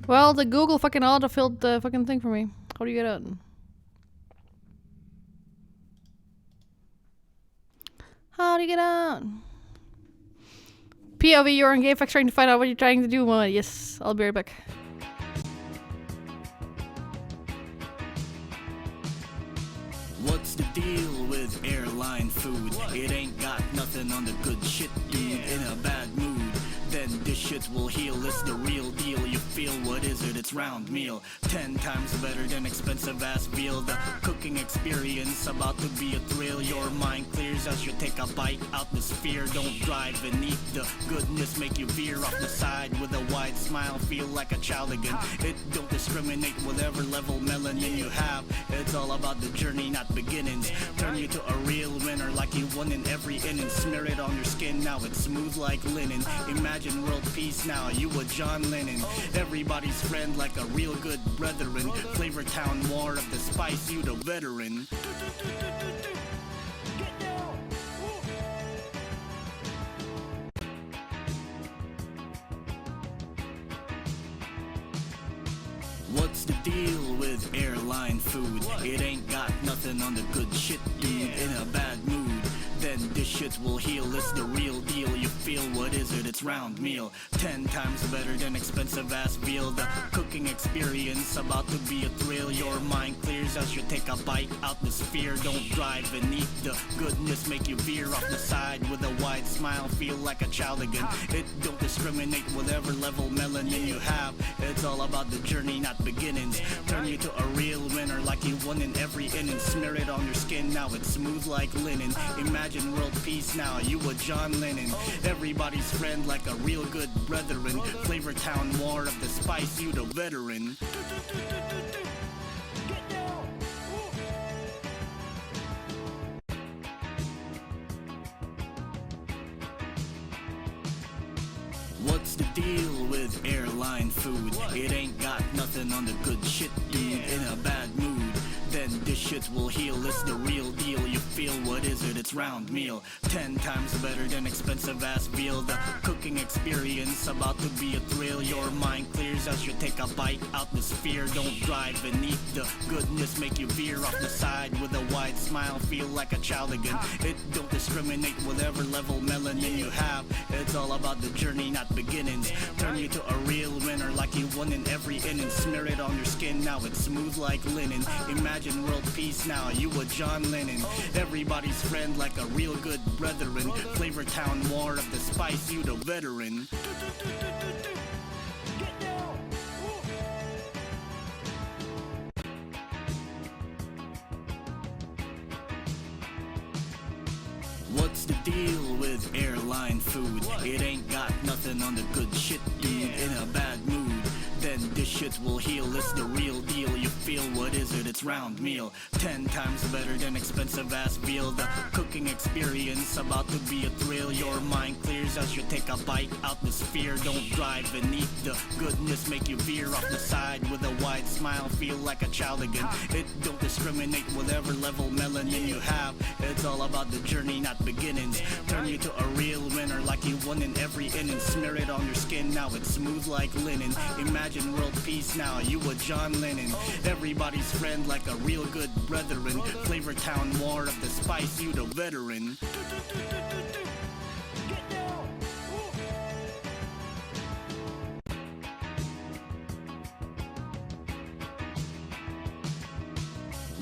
Well, the Google fucking autofilled the fucking thing for me. How do you get out? How do you get out? POV, you're on GameFAQs trying to find out what you're trying to do. Yes, I'll be right back. What's the deal with airline food? It ain't got nothing on the good shit, dude. In a bad mood, then then this shit will heal. It's the real deal, you feel what is it? It's round meal, 10 times better than expensive ass veal. The cooking experience about to be a thrill. Your mind clears as you take a bite out the sphere. Don't drive and eat the goodness, make you veer off the side with a wide smile. Feel like a child again. It don't discriminate whatever level melanin you have. It's all about the journey, not beginnings. Turn you to a real winner like you won in every inning. Smear it on your skin, now it's smooth like linen. Imagine world peace now, you a John Lennon. Everybody's friend like a real good brethren. Flavor Town war of the spice, you the veteran. What's the deal with airline food? It ain't got nothing on the good shit, dude. In a bad mood, then this shit will heal. It's the real deal, you feel what is it? It's round meal, 10 times better than expensive ass veal. The cooking experience about to be a thrill. Your mind clears as you take a bite out the sphere. Don't drive and eat the goodness, make you veer off the side with a wide smile. Feel like a child again. It don't discriminate whatever level melanin you have. It's all about the journey, not beginnings. Turn you to a real winner like you won in every inning. Smear it on your skin, now it's smooth like linen. Imagine world peace now, you a John Lennon. Everybody's friend like a real good brethren. Flavor Town war of the spice, you the veteran. What's the deal with airline food? It ain't got nothing on the good shit, dude. In a bad mood, then this shit will heal. It's the real deal, you feel what is it? It's round meal, 10 times better than expensive ass veal. The cooking experience about to be a thrill. Your mind clears as you take a bite out the sphere. Don't drive and eat the goodness, make you veer off the side with a wide smile. Feel like a child again. It don't discriminate whatever level melanin you have. It's all about the journey, not beginnings. Turn you to a real winner like you won in every inning. Smear it on your skin, now it's smooth like linen. Imagine world peace now, you a John Lennon. Everybody's friend like a real good brethren. Flavor Town war of the spice, you the veteran. What's the deal with airline food? It ain't got nothing on the good shit, dude. In a bad mood, then this shit will heal. It's the real deal, you feel what is it? It's round meal, 10 times better than expensive ass veal. The cooking experience about to be a thrill. Your mind clears as you take a bite out the sphere. Don't drive and eat the goodness, make you veer off the side with a wide smile. Feel like a child again. It don't discriminate whatever level melanin you have. It's all about the journey, not beginnings. Turn you to a real winner like you won in every inning. Smear it on your skin, now it's smooth like linen. Imagine world peace now, you a John Lennon. Everybody's friend like a real good brethren. Flavor Town war of the spice, you the veteran.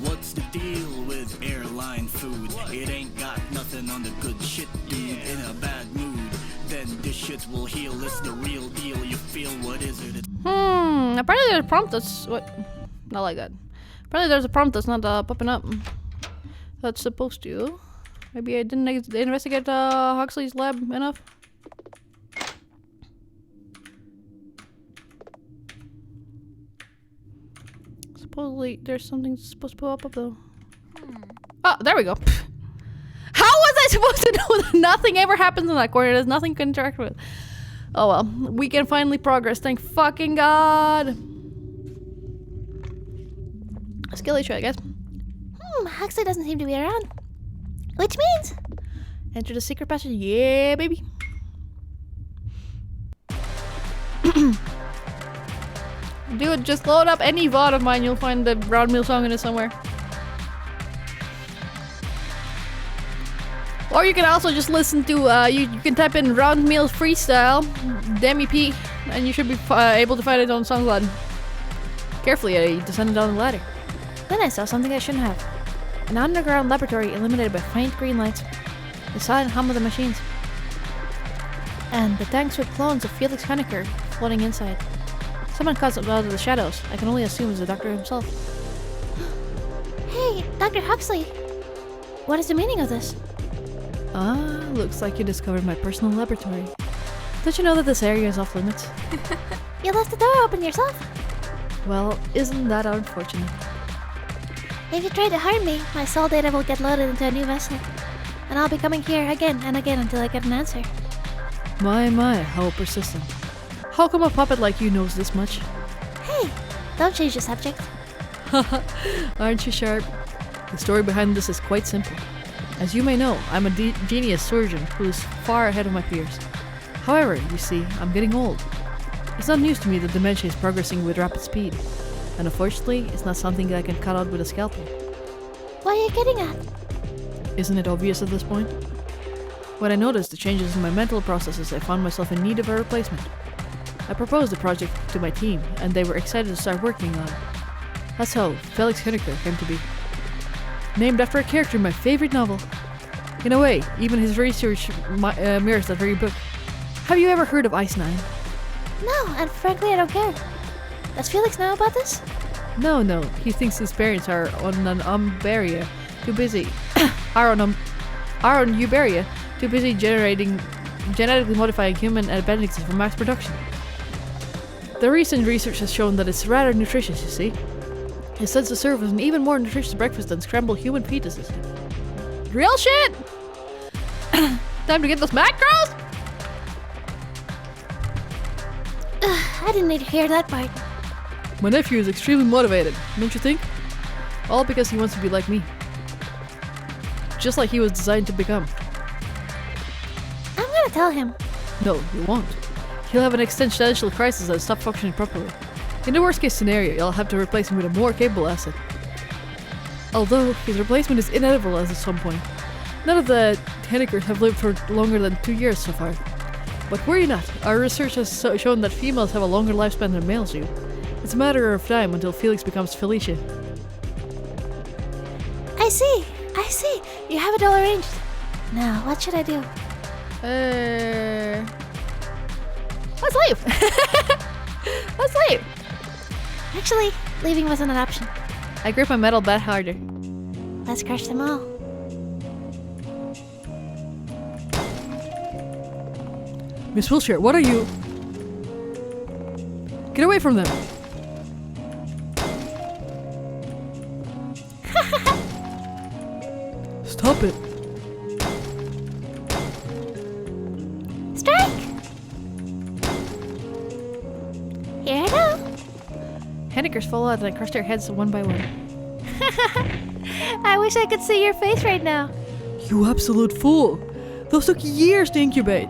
What's the deal with airline food? It ain't got nothing on the good shit, dude. In a bad mood, then this shit will heal. It's the real deal, you feel what is it? Apparently there's a prompt that's what? Not like that. Apparently there's a prompt that's not popping up. That's supposed to. Maybe I didn't investigate Huxley's lab enough. Supposedly there's something supposed to pop up though. Oh, there we go. How was I supposed to know that nothing ever happens in that corner? There's nothing to interact with. Oh well, we can finally progress. Thank fucking God. A skill issue, I guess. Huxley doesn't seem to be around. Which means... Enter the secret passage. Yeah, baby. Dude, just load up any VOD of mine. You'll find the round meal song in it somewhere. Or you can also just listen to, you can type in round meal freestyle, DMEP, and you should be able to find it on SoundCloud. Carefully, I descended down the ladder. Then I saw something I shouldn't have. An underground laboratory illuminated by faint green lights. The silent hum of the machines. And the tanks with clones of Felix Henniker floating inside. Someone comes out of the shadows. I can only assume it's the doctor himself. Hey, Dr. Huxley. What is the meaning of this? Looks like you discovered my personal laboratory. Don't you know that this area is off limits? You left the door open yourself. Well, isn't that unfortunate? If you try to harm me, my soul data will get loaded into a new vessel. And I'll be coming here again and again until I get an answer. My, how persistent. How come a puppet like you knows this much? Hey, don't change the subject. Aren't you sharp? The story behind this is quite simple. As you may know, I'm a genius surgeon who is far ahead of my peers. However, you see, I'm getting old. It's not news to me that dementia is progressing with rapid speed. And unfortunately, it's not something that I can cut out with a scalpel. What are you getting at? Isn't it obvious at this point? When I noticed the changes in my mental processes, I found myself in need of a replacement. I proposed the project to my team, and they were excited to start working on it. That's how Felix Henniker came to be. Named after a character in my favorite novel. In a way, even his research mirrors that very book. Have you ever heard of Ice Nine? No, and frankly I don't care. Does Felix know about this? No, he thinks his parents are on an Umberia, too busy. are on Uberia, too busy genetically modifying human appendices for mass production. The recent research has shown that it's rather nutritious, you see. It says to serve as an even more nutritious breakfast than scrambled human fetuses. Real shit! Time to get those macros! I didn't need to hear that part. My nephew is extremely motivated, don't you think? All because he wants to be like me. Just like he was designed to become. I'm gonna tell him. No, you won't. He'll have an existential crisis and stop functioning properly. In the worst case scenario, you'll have to replace him with a more capable asset. Although, his replacement is inevitable at some point. None of the Hennekers have lived for longer than 2 years so far. But worry not, our research has shown that females have a longer lifespan than males do. It's a matter of time until Felix becomes Felicia. I see. You have it all arranged. Now, what should I do? Let's leave! Let's leave! Actually, leaving wasn't an option. I grip my metal bat harder. Let's crush them all. Miss Wilshire, what are you? Get away from them! Stop it! Strike! Here I go. Hennekers fall out and I crush their heads one by one. I wish I could see your face right now. You absolute fool! Those took years to incubate!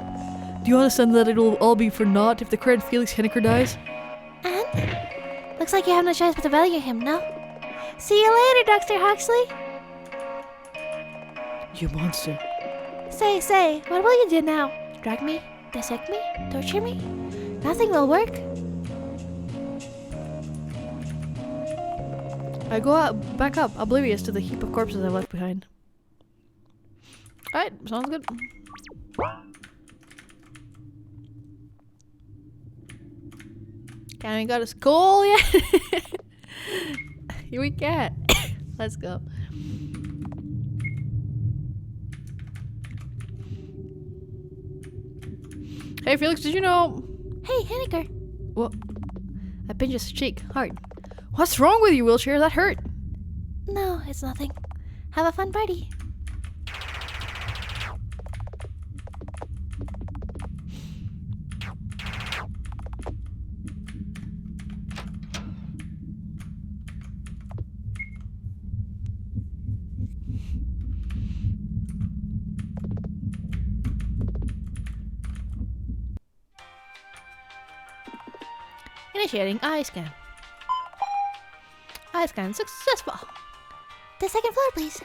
Do you understand that it'll all be for naught if the current Felix Henniker dies? And? Looks like you have no choice but to value him, no? See you later, Dr. Huxley. You monster. Say, what will you do now? Drag me? Dissect me? Torture me? Nothing will work. I go back up, oblivious to the heap of corpses I left behind. Alright, sounds good. Can't even go to school yet? Here we can. Let's go. Hey Felix, did you know? Hey, Henniker. What? I pinched his cheek hard. What's wrong with you, Wilshire? That hurt. No, it's nothing. Have a fun party. Initiating eye scan. Eye scan successful. The second floor, please.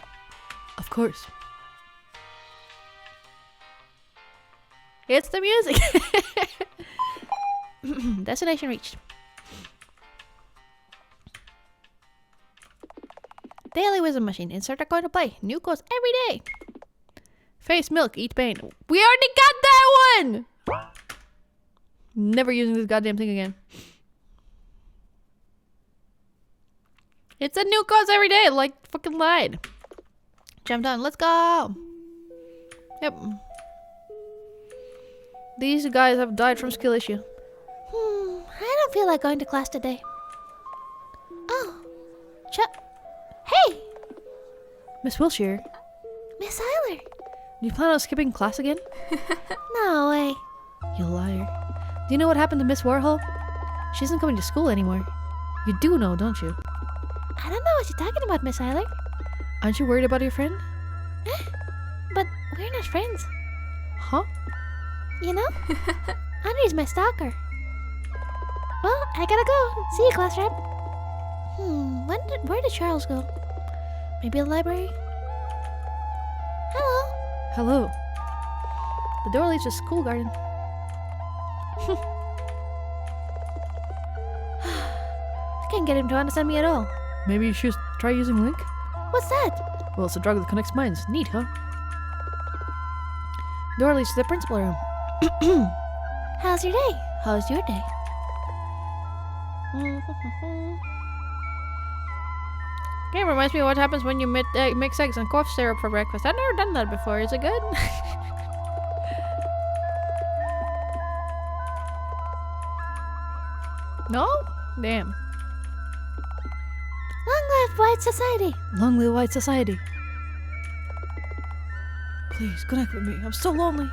Of course. It's the music. Destination reached. Daily wisdom machine. Insert a coin to play. New codes every day. Face milk, eat pain. We already got that one! Never using this goddamn thing again. It's a new cause every day, like fucking lied. Jam done. Let's go. Yep. These guys have died from skill issue. I don't feel like going to class today. Oh. Hey! Miss Wilshire, Miss Eiler. do you plan on skipping class again? No way. You liar. Do you know what happened to Miss Warhol? She isn't coming to school anymore. You do know, don't you? I don't know what you're talking about, Miss Eiler. Aren't you worried about your friend? But we're not friends. Huh? You know? Andre's my stalker. Well, I gotta go. See you, class rep. Where did Charles go? Maybe the library? Hello? Hello. The door leads to school garden. I can't get him to understand me at all. Maybe you should try using Link? What's that? Well, it's a drug that connects minds. Neat, huh? Door leads to the principal room. How's your day? How's your day? Game reminds me of what happens when you mix eggs and cough syrup for breakfast. I've never done that before. Is it good? No? Damn. Long live white society. Long live white society. Please, connect with me. I'm so lonely.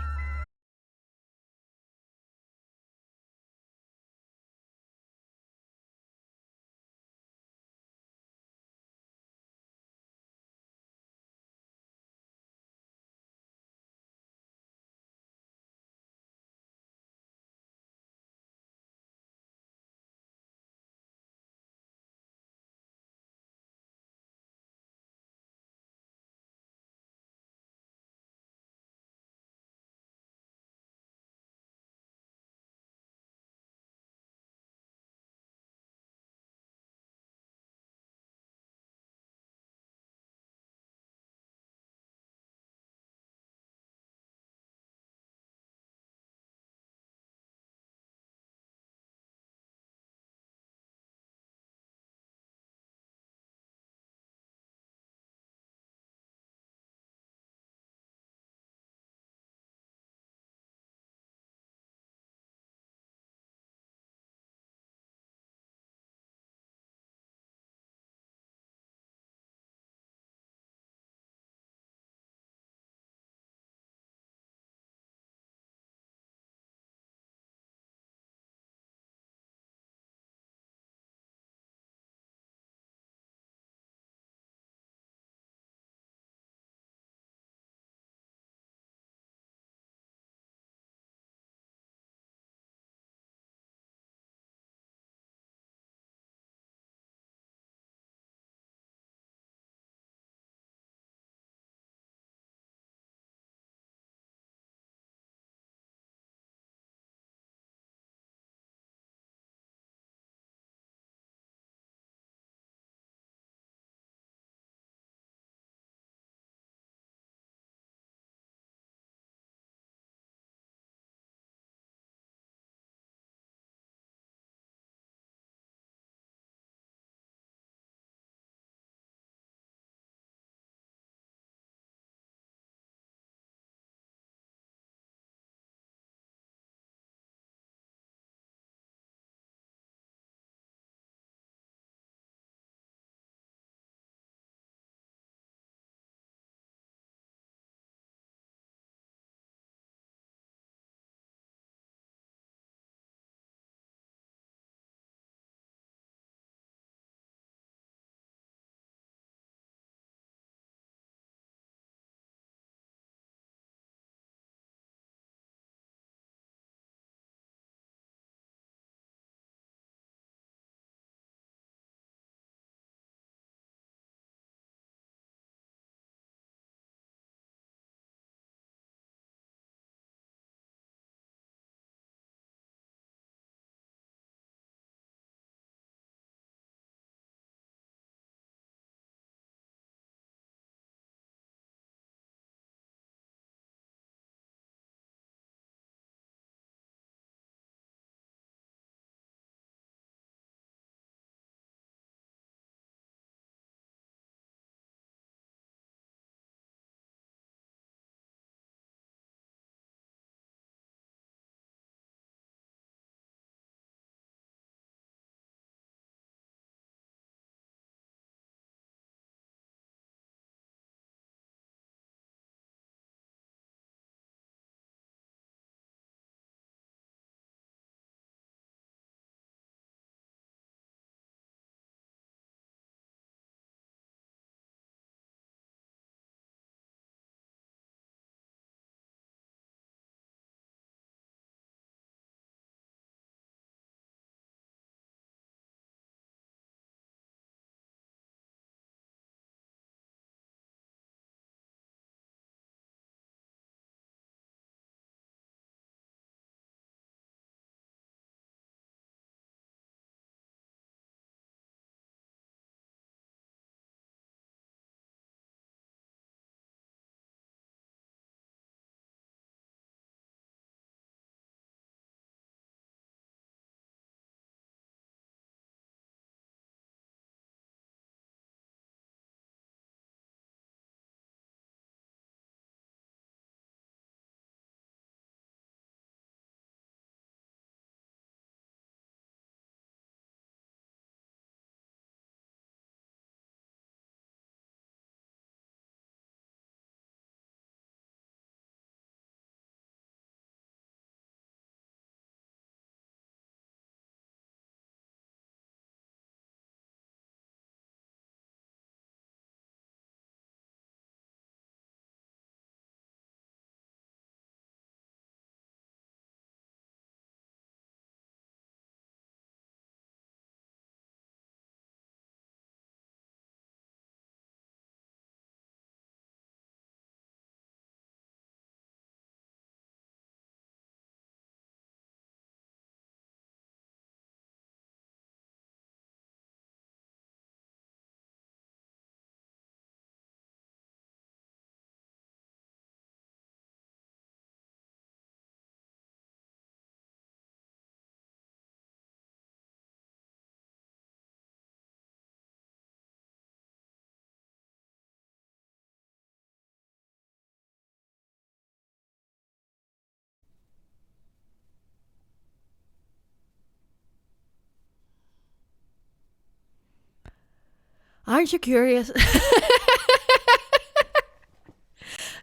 Aren't you curious?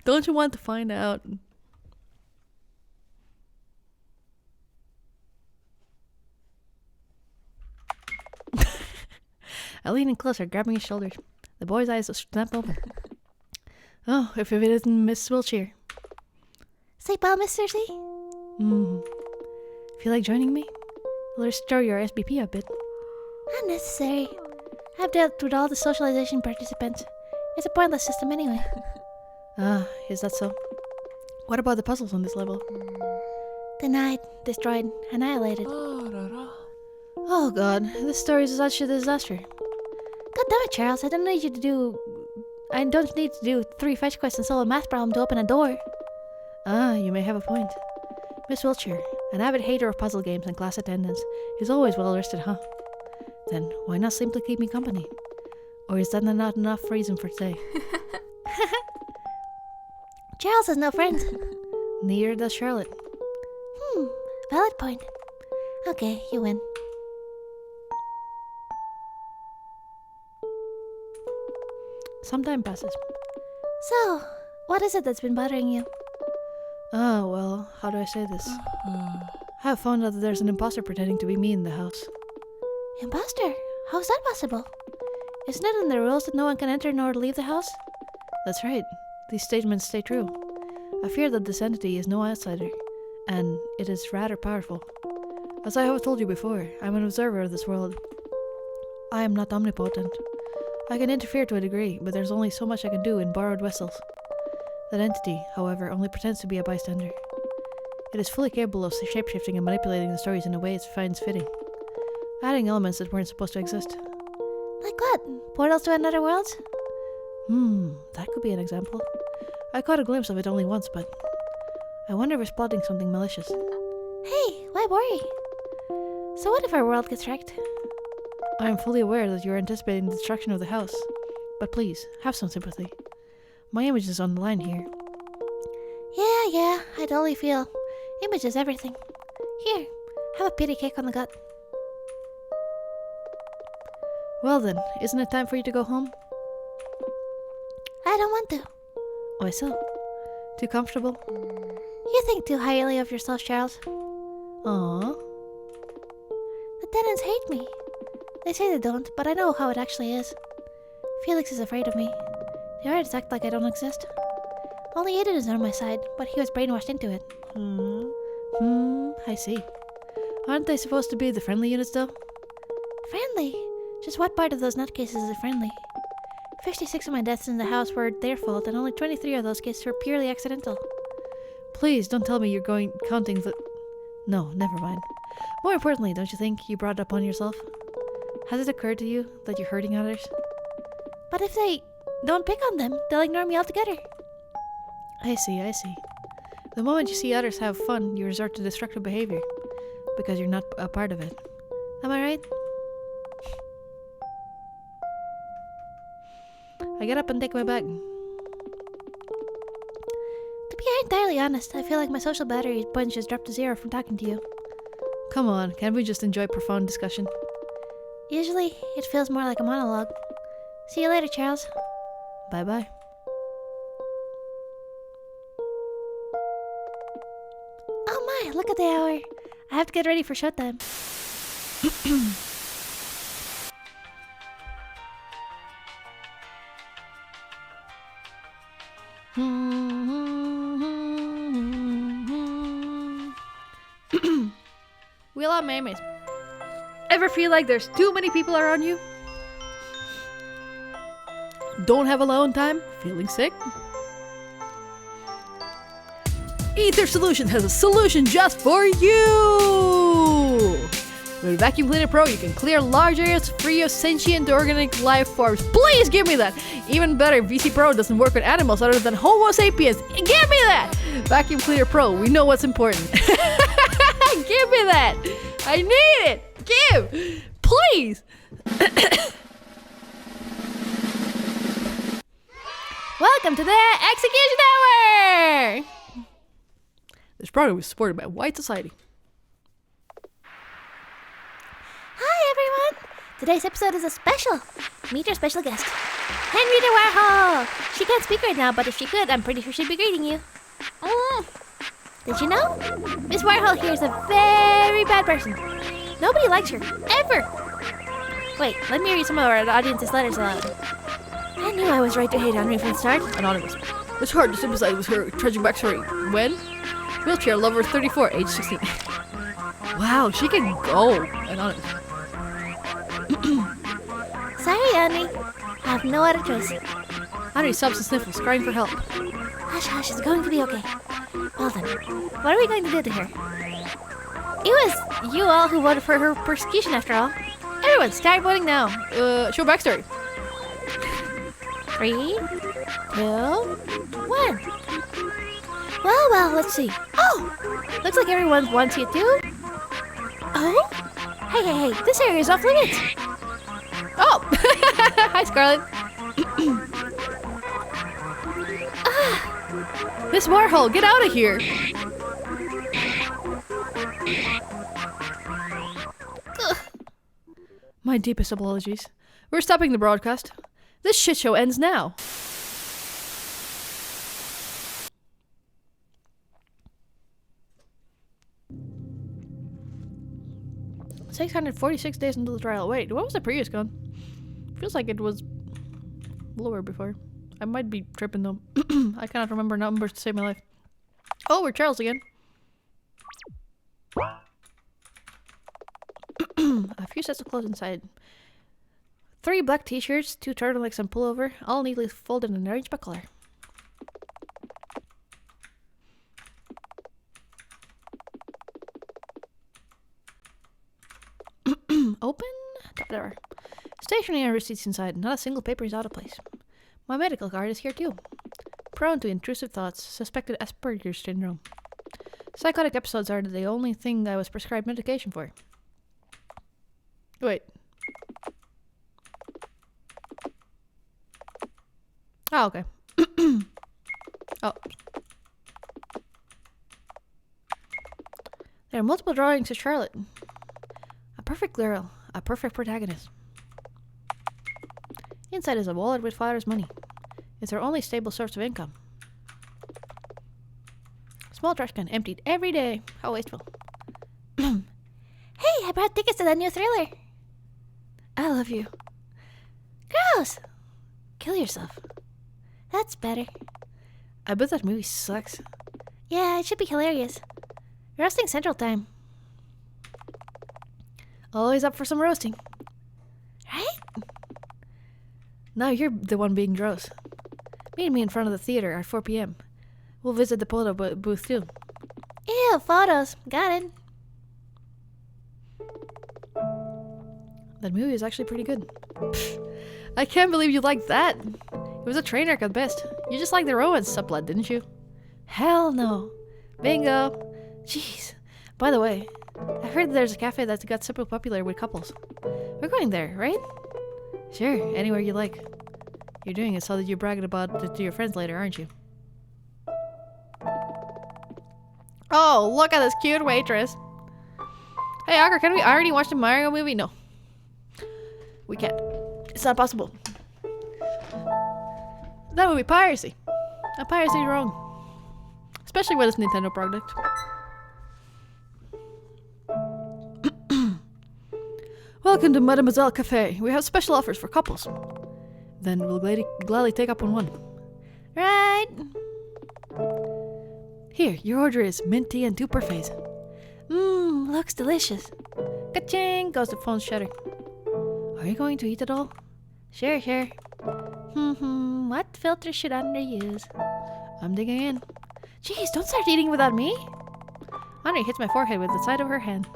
Don't you want to find out? I lean in closer, grabbing his shoulders. The boy's eyes snap open. Oh, if it isn't Miss Wiltshire. Sleep well, Mr. Z? Feel like joining me? We'll restore your SBP a bit. Unnecessary. I've dealt with all the socialization participants. It's a pointless system anyway. Is that so? What about the puzzles on this level? Denied, destroyed, annihilated. Oh god, this story is such a disaster. God damn it, Charles. I don't need to do 3 fetch quests and solve a math problem to open a door. You may have a point. Miss Wiltshire, an avid hater of puzzle games and class attendance, is always well rested, huh? Then why not simply keep me company? Or is that not enough reason for today? Charles has no friends. Neither does Charlotte. Valid point. Okay, you win. Some time passes. So, what is it that's been bothering you? Well, how do I say this? I have found out that there's an imposter pretending to be me in the house. Imposter? How's that possible? Isn't it in the rules that no one can enter nor leave the house? That's right. These statements stay true. I fear that this entity is no outsider, and it is rather powerful. As I have told you before, I'm an observer of this world. I am not omnipotent. I can interfere to a degree, but there's only so much I can do in borrowed vessels. That entity, however, only pretends to be a bystander. It is fully capable of shapeshifting and manipulating the stories in a way it finds fitting, adding elements that weren't supposed to exist. Like what? Portals to another world? That could be an example. I caught a glimpse of it only once, but I wonder if it's plotting something malicious. Hey, why worry? So what if our world gets wrecked? I am fully aware that you are anticipating the destruction of the house, but please, have some sympathy. My image is on the line here. Yeah, I totally feel. Image is everything. Here, have a pity cake on the gut. Well then, isn't it time for you to go home? I don't want to. Why so? Too comfortable? You think too highly of yourself, Charles. Aww. The tenants hate me. They say they don't, but I know how it actually is. Felix is afraid of me. The artists act like I don't exist. Only Aiden is on my side, but he was brainwashed into it. I see. Aren't they supposed to be the friendly units though? Friendly? Just what part of those nutcases is friendly? 56 of my deaths in the house were their fault, and only 23 of those cases were purely accidental. Please don't tell me you're counting the... No, never mind. More importantly, don't you think you brought it upon yourself? Has it occurred to you that you're hurting others? But if they don't pick on them, they'll ignore me altogether. I see. The moment you see others have fun, you resort to destructive behavior, because you're not a part of it. Am I right? I get up and take my bag. To be entirely honest, I feel like my social battery point just dropped to 0 from talking to you. Come on, can't we just enjoy profound discussion? Usually, it feels more like a monologue. See you later, Charles. Bye-bye. Oh my, look at the hour. I have to get ready for showtime. We love memes. Ever feel like there's too many people around you? Don't have alone time? Feeling sick? Ether Solutions has a solution just for you! With Vacuum Cleaner Pro, you can clear large areas free of sentient organic life forms. Please give me that! Even better, VC Pro doesn't work with animals other than Homo sapiens. Give me that! Vacuum Cleaner Pro, we know what's important. Give me that! I need it! Give! Please! Welcome to the Execution Hour! This program was supported by White Society. Hi everyone! Today's episode is a special. Meet our special guest, Henrietta Warhol. She can't speak right now, but if she could, I'm pretty sure she'd be greeting you. Did you know? Miss Warhol here is a very bad person. Nobody likes her, ever. Wait, let me read some of our audience's letters aloud. I knew I was right to hate Henry from the start. Anonymous. It's hard to sympathize with her tragic backstory. When? Wheelchair lover 34, age 16. Wow, she can go. Anonymous. Sorry, Henry. I have no other choice. Henry sobs and sniffles, crying for help. Hush, hush, it's going to be okay. Well then, what are we going to do to her? It was you all who voted for her persecution after all. Everyone, start voting now. Show backstory. 3, 2, 1. Well, let's see. Oh! Looks like everyone wants you too. Oh? Hey, this area is off limits. Oh! Hi, Scarlett. Miss Warhol, get out of here! My deepest apologies. We're stopping the broadcast. This shit show ends now. 646 days until the trial. Wait, what was the previous gun? Feels like it was lower before. I might be tripping though. I cannot remember numbers to save my life. Oh, we're Charles again. A few sets of clothes inside. 3 black t-shirts, 2 turtlenecks and pullover, all neatly folded and arranged by color. Open? Top drawer. Stationery and receipts inside. Not a single paper is out of place. My medical card is here too. Prone to intrusive thoughts. Suspected Asperger's syndrome. Psychotic episodes are the only thing I was prescribed medication for. Wait. Oh, okay. Oh. There are multiple drawings of Charlotte. A perfect girl. A perfect protagonist. Inside is a wallet with father's money. It's her only stable source of income. Small trash can emptied every day. How wasteful. Hey, I brought tickets to that new thriller. I love you. Gross! Kill yourself. That's better. I bet that movie sucks. Yeah, it should be hilarious. Roasting Central Time. Always up for some roasting. Right? Now you're the one being gross. Meet me in front of the theater at 4 p.m. We'll visit the photo booth too. Ew, photos. Got it. That movie is actually pretty good. I can't believe you liked that. It was a train wreck at best. You just liked the romance subplot, didn't you? Hell no. Bingo. Jeez. By the way, I heard there's a cafe that's got super popular with couples. We're going there, right? Sure, anywhere you like. You're doing it so that you're bragging about it to your friends later, aren't you? Oh, look at this cute waitress. Hey, Agar, can we already watch the Mario movie? No. We can't. It's not possible. That would be piracy. And piracy is wrong. Especially when it's a Nintendo product. Welcome to Mademoiselle Cafe. We have special offers for couples. Then we'll gladly take up on one. Right. Here, your order is mint tea and 2 parfaits. Looks delicious. Ka-ching! Goes the phone shutter. Are you going to eat it all? Sure. What filter should Andre use? I'm digging in. Jeez, don't start eating without me. Andre hits my forehead with the side of her hand.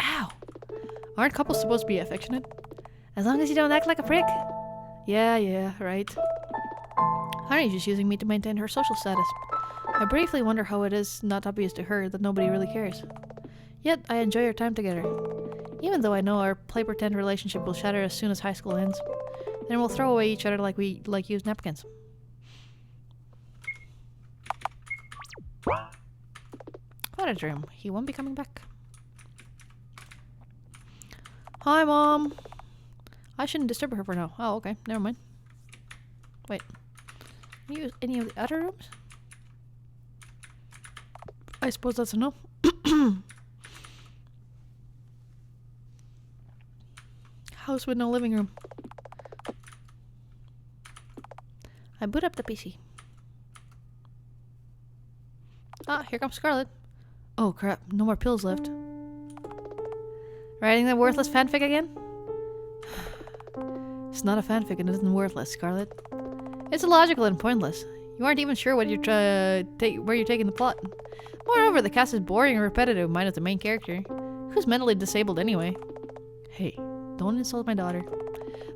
Ow! Aren't couples supposed to be affectionate? As long as you don't act like a prick. Yeah, right. Honey's just using me to maintain her social status. I briefly wonder how it is not obvious to her that nobody really cares. Yet, I enjoy our time together. Even though I know our play-pretend relationship will shatter as soon as high school ends. Then we'll throw away each other like we used napkins. What a dream. He won't be coming back. Hi, Mom. I shouldn't disturb her for now. Oh, okay. Never mind. Wait. Can you use any of the other rooms? I suppose that's a no. House with no living room. I boot up the PC. Ah, here comes Scarlet. Oh crap, no more pills left. Writing that worthless fanfic again? It's not a fanfic and it isn't worthless, Scarlet. It's illogical and pointless. You aren't even sure what where you're taking the plot. Moreover, the cast is boring and repetitive, minus the main character. Who's mentally disabled anyway? Hey, don't insult my daughter.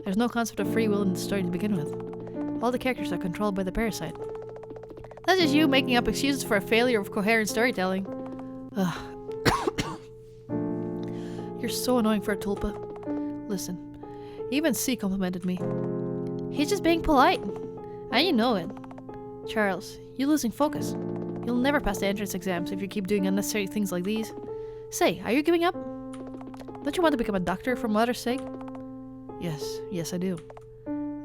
There's no concept of free will in the story to begin with. All the characters are controlled by the parasite. That's just you making up excuses for a failure of coherent storytelling. Ugh. You're so annoying for a tulpa. Listen, even C complimented me. He's just being polite. And you know it. Charles, you're losing focus. You'll never pass the entrance exams if you keep doing unnecessary things like these. Say, are you giving up? Don't you want to become a doctor for mother's sake? Yes I do.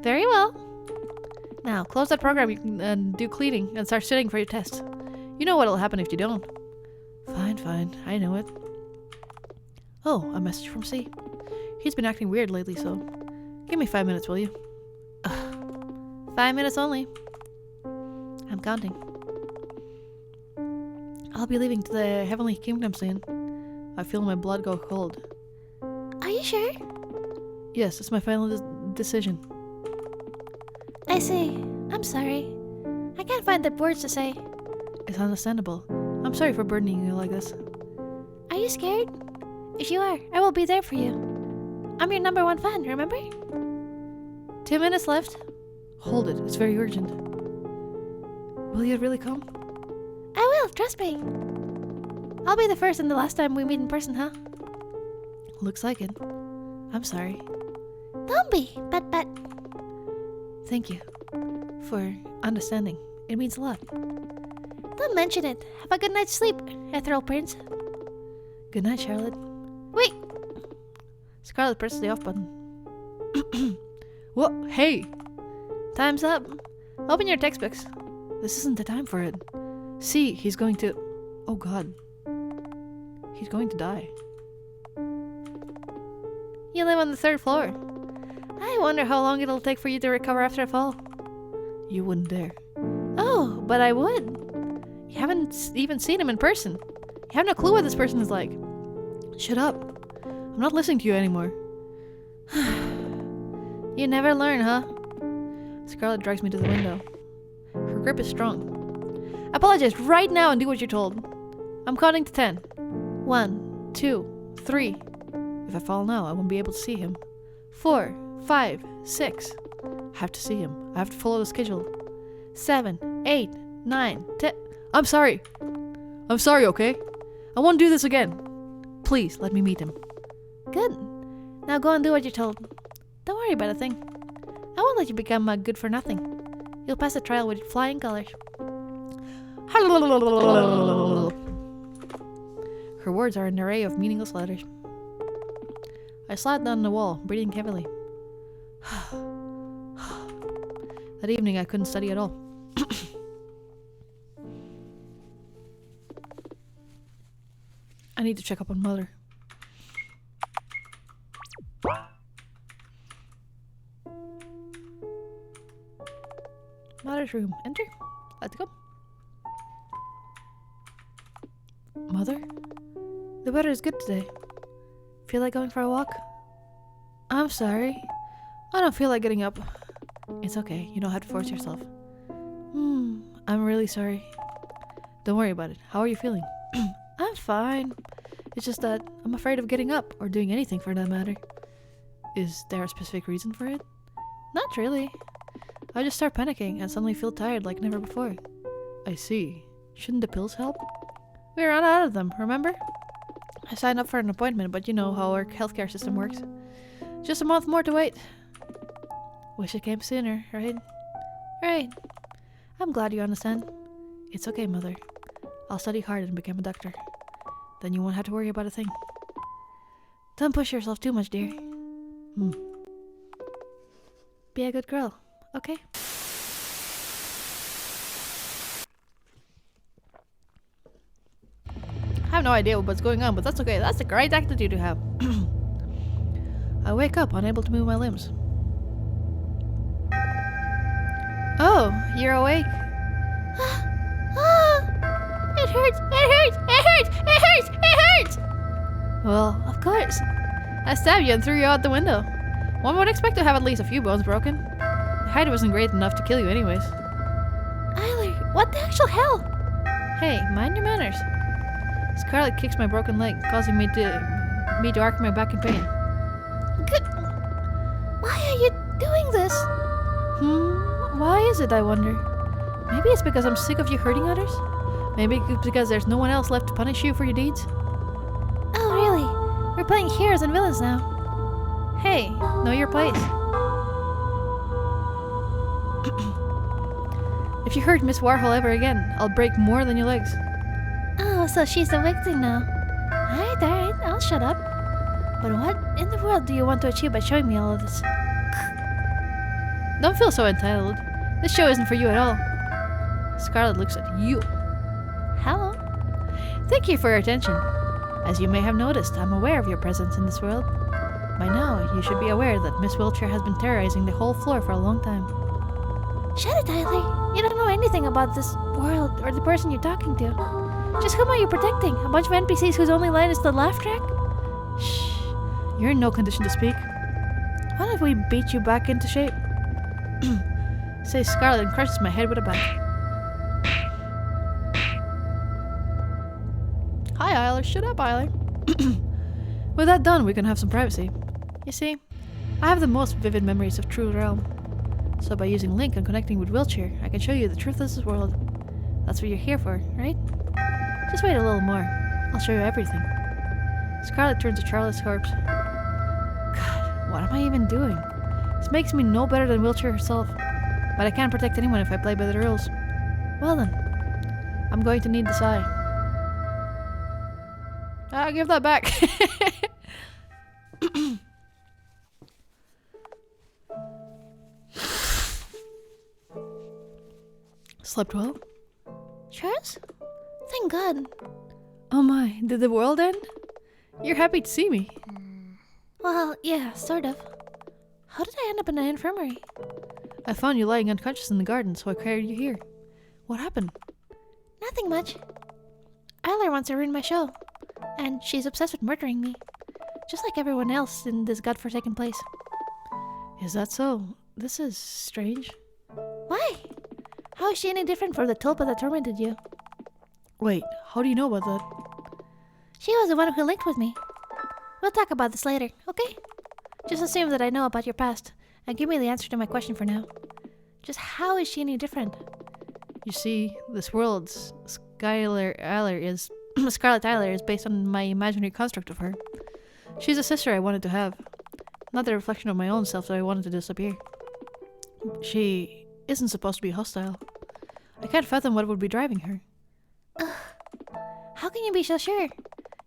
Very well. Now, close that program and do cleaning and start studying for your test. You know what'll happen if you don't. Fine, I know it. Oh, a message from C. He's been acting weird lately, so give me 5 minutes, will you? Ugh. 5 minutes only. I'm counting. I'll be leaving to the Heavenly Kingdom soon. I feel my blood go cold. Are you sure? Yes, it's my final decision. I see. I'm sorry. I can't find the words to say. It's understandable. I'm sorry for burdening you like this. Are you scared? If you are, I will be there for you. I'm your #1 fan, remember? 2 minutes left. Hold it, it's very urgent. Will you really come? I will, trust me. I'll be the first and the last time we meet in person, huh? Looks like it. I'm sorry. Don't be, but. Thank you for understanding. It means a lot. Don't mention it. Have a good night's sleep, Ethereal Prince. Good night, Charlotte. Wait! Scarlet presses the off button. What? Hey! Time's up. Open your textbooks. This isn't the time for it. See, he's going to... Oh god. He's going to die. You live on the 3rd floor. I wonder how long it'll take for you to recover after a fall. You wouldn't dare. Oh, but I would. You haven't even seen him in person. You have no clue what this person is like. Shut up. I'm not listening to you anymore. You never learn, huh? Scarlet drags me to the window. Her grip is strong. Apologize right now and do what you're told. I'm counting to 10. 1, 2, 3. If I fall now, I won't be able to see him. 4, 5, 6. I have to see him. I have to follow the schedule. 7, 8, 9, 10. I'm sorry. I'm sorry, okay? I won't do this again. Please, let me meet him. Good. Now go and do what you're told. Don't worry about a thing. I won't let you become good for nothing. You'll pass the trial with flying colors. Her words are an array of meaningless letters. I sat down on the wall, breathing heavily. That evening I couldn't study at all. I need to check up on Mother. Mother's room. Enter. Let's go. Mother? The weather is good today. Feel like going for a walk? I'm sorry. I don't feel like getting up. It's okay. You don't have to force yourself. I'm really sorry. Don't worry about it. How are you feeling? I'm fine. It's just that I'm afraid of getting up or doing anything for that matter. Is there a specific reason for it? Not really. I just start panicking and suddenly feel tired like never before. I see. Shouldn't the pills help? We ran out of them, remember? I signed up for an appointment, but you know how our healthcare system works. Just a month more to wait. Wish it came sooner, right? Right. I'm glad you understand. It's okay, Mother. I'll study hard and become a doctor. Then you won't have to worry about a thing. Don't push yourself too much, dear. be a good girl, okay? I have no idea what's going on, but that's okay. That's the great attitude to have. I wake up unable to move my limbs. Oh, you're awake. It hurts! It hurts! It hurts! It hurts! It hurts! Well, of course. I stabbed you and threw you out the window. One would expect to have at least a few bones broken. The height wasn't great enough to kill you anyways. Eiler, what the actual hell? Hey, mind your manners. Scarlet kicks my broken leg, causing me to arc my back in pain. Good. Why are you doing this? Why is it, I wonder? Maybe it's because I'm sick of you hurting others? Maybe it's because there's no one else left to punish you for your deeds? Oh, really? We're playing heroes and villains now. Hey, know your place. If you hurt Miss Warhol ever again, I'll break more than your legs. Oh, so she's the victim now. Alright, I'll shut up. But what in the world do you want to achieve by showing me all of this? Don't feel so entitled. This show isn't for you at all. Scarlet looks at you. Hello? Thank you for your attention. As you may have noticed, I'm aware of your presence in this world. By now, you should be aware that Miss Wiltshire has been terrorizing the whole floor for a long time. Shut it, Tyler. You don't know anything about this world or the person you're talking to. Just whom are you protecting? A bunch of NPCs whose only line is the laugh track? Shh. You're in no condition to speak. What if we beat you back into shape? Says Scarlet and crushes my head with a bat. Hi, Eiler. Shut up, Eiler. With that done, we can have some privacy. You see, I have the most vivid memories of True Realm. So by using Link and connecting with Wiltshire, I can show you the truth of this world. That's what you're here for, right? Just wait a little more. I'll show you everything. Scarlet turns to Charlotte's corpse. God, what am I even doing? This makes me no better than Wiltshire herself. But I can't protect anyone if I play by the rules. Well then, I'm going to need this eye. I'll give that back. Slept well? Charles? Thank God. Oh my, did the world end? You're happy to see me. Well, yeah, sort of. How did I end up in an infirmary? I found you lying unconscious in the garden, so I carried you here. What happened? Nothing much. Eiler wants to ruin my show. And she's obsessed with murdering me. Just like everyone else in this godforsaken place. Is that so? This is strange. Why? How is she any different from the tulpa that tormented you? Wait, how do you know about that? She was the one who linked with me. We'll talk about this later, okay? Just assume that I know about your past, and give me the answer to my question for now. Just how is she any different? You see, this world's Scarlet Eiler is based on my imaginary construct of her. She's a sister I wanted to have, not the reflection of my own self that I wanted to disappear. She isn't supposed to be hostile. I can't fathom what would be driving her. How can you be so sure? You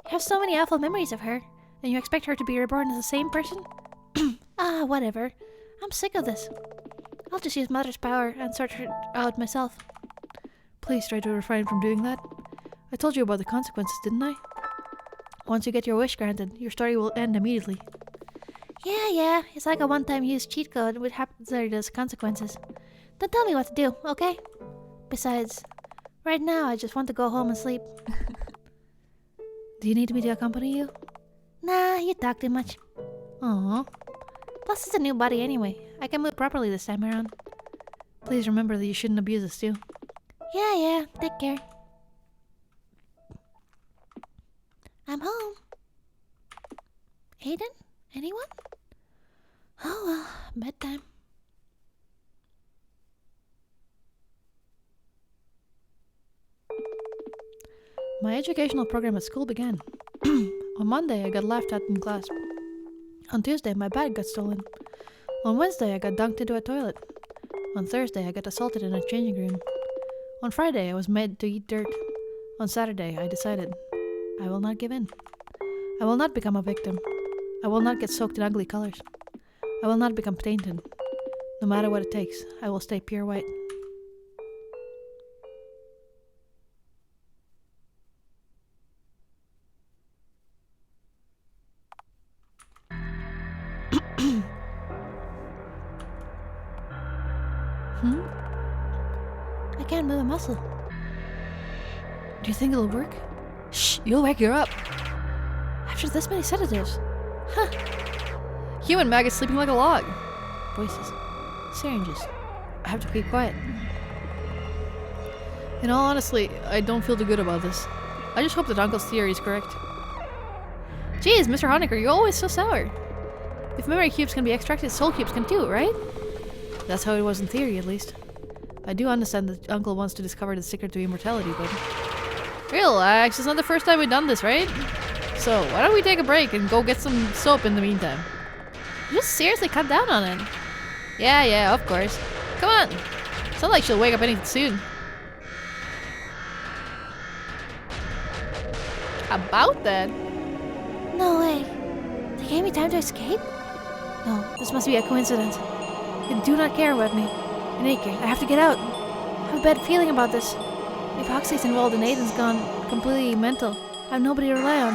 have so many awful memories of her, and you expect her to be reborn as the same person? Whatever. I'm sick of this. I'll just use Mother's power and sort her out myself. Please try to refrain from doing that. I told you about the consequences, didn't I? Once you get your wish granted, your story will end immediately. Yeah. It's like a one-time use cheat code with hazardous consequences. Don't tell me what to do, okay? Besides, right now I just want to go home and sleep. Do you need me to accompany you? Nah, you talk too much. Aww. Plus, it's a new body anyway. I can move properly this time around. Please remember that you shouldn't abuse us too. Yeah. Take care. I'm home. Aiden? Anyone? Oh well, bedtime. My educational program at school began. On Monday, I got laughed at in class. On Tuesday, my bag got stolen. On Wednesday, I got dunked into a toilet. On Thursday, I got assaulted in a changing room. On Friday, I was made to eat dirt. On Saturday, I decided, I will not give in. I will not become a victim. I will not get soaked in ugly colors. I will not become tainted. No matter what it takes, I will stay pure white. I can't move a muscle. Do you think it'll work? Shh, you'll wake her up. After this many sedatives. Human maggot sleeping like a log. Voices. Syringes. I have to keep quiet. In all honesty, I don't feel too good about this. I just hope that Uncle's theory is correct. Jeez, Mr. Honecker, you're always so sour. If memory cubes can be extracted, soul cubes can too, right? That's how it was in theory, at least. I do understand that Uncle wants to discover the secret to immortality, but... Relax, it's not the first time we've done this, right? So, why don't we take a break and go get some soap in the meantime? Just seriously cut down on it. Yeah, of course. Come on! It's not like she'll wake up anytime soon. About that? No way. They gave me time to escape? No, this must be a coincidence. They do not care about me. In any case, I have to get out. I have a bad feeling about this. If Huxley's involved and Aiden's gone completely mental, I have nobody to rely on.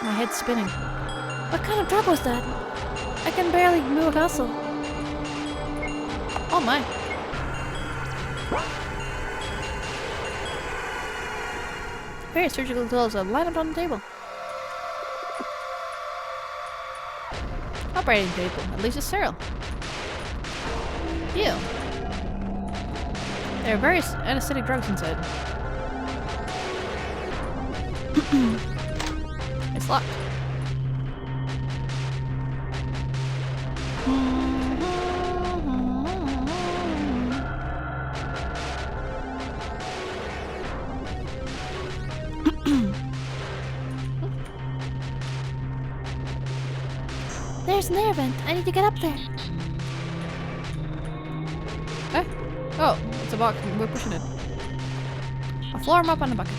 My head's spinning. What kind of drug was that? I can barely move a muscle. Oh my. Various surgical tools are lined up on the table. Operating table. At least it's sterile. Ew. There are various anesthetic drugs inside. It's locked. There's an air vent. I need to get up there. Eh? Oh, it's a box. We're pushing it. I'll floor him up on the bucket.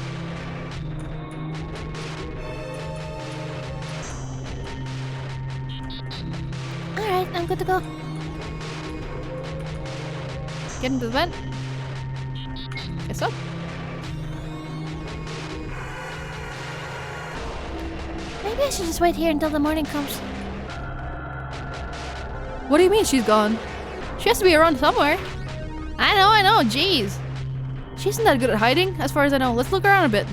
Alright, I'm good to go. Get into the vent. Guess so. Maybe I should just wait here until the morning comes. What do you mean she's gone? She has to be around somewhere. I know, jeez. She isn't that good at hiding, as far as I know. Let's look around a bit.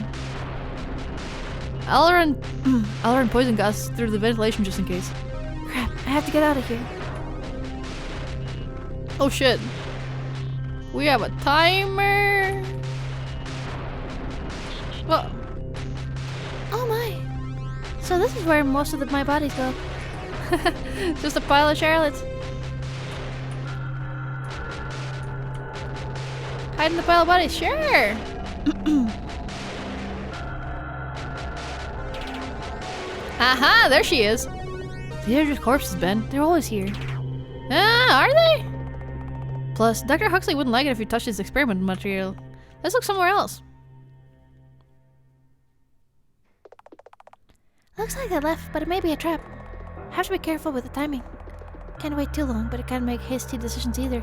I'll run poison gas through the ventilation just in case. Crap, I have to get out of here. Oh shit. We have a timer. Well, Oh my. So this is where most of my bodies go. just a pile of Charlottes. Hide in the pile of bodies, sure. Aha, there she is. These are just corpses, Ben. They're always here. Ah, are they? Plus, Dr. Huxley wouldn't like it if you touched his experiment material. Let's look somewhere else. Looks like they left, but it may be a trap. Have to be careful with the timing. Can't wait too long, but it can't make hasty decisions either.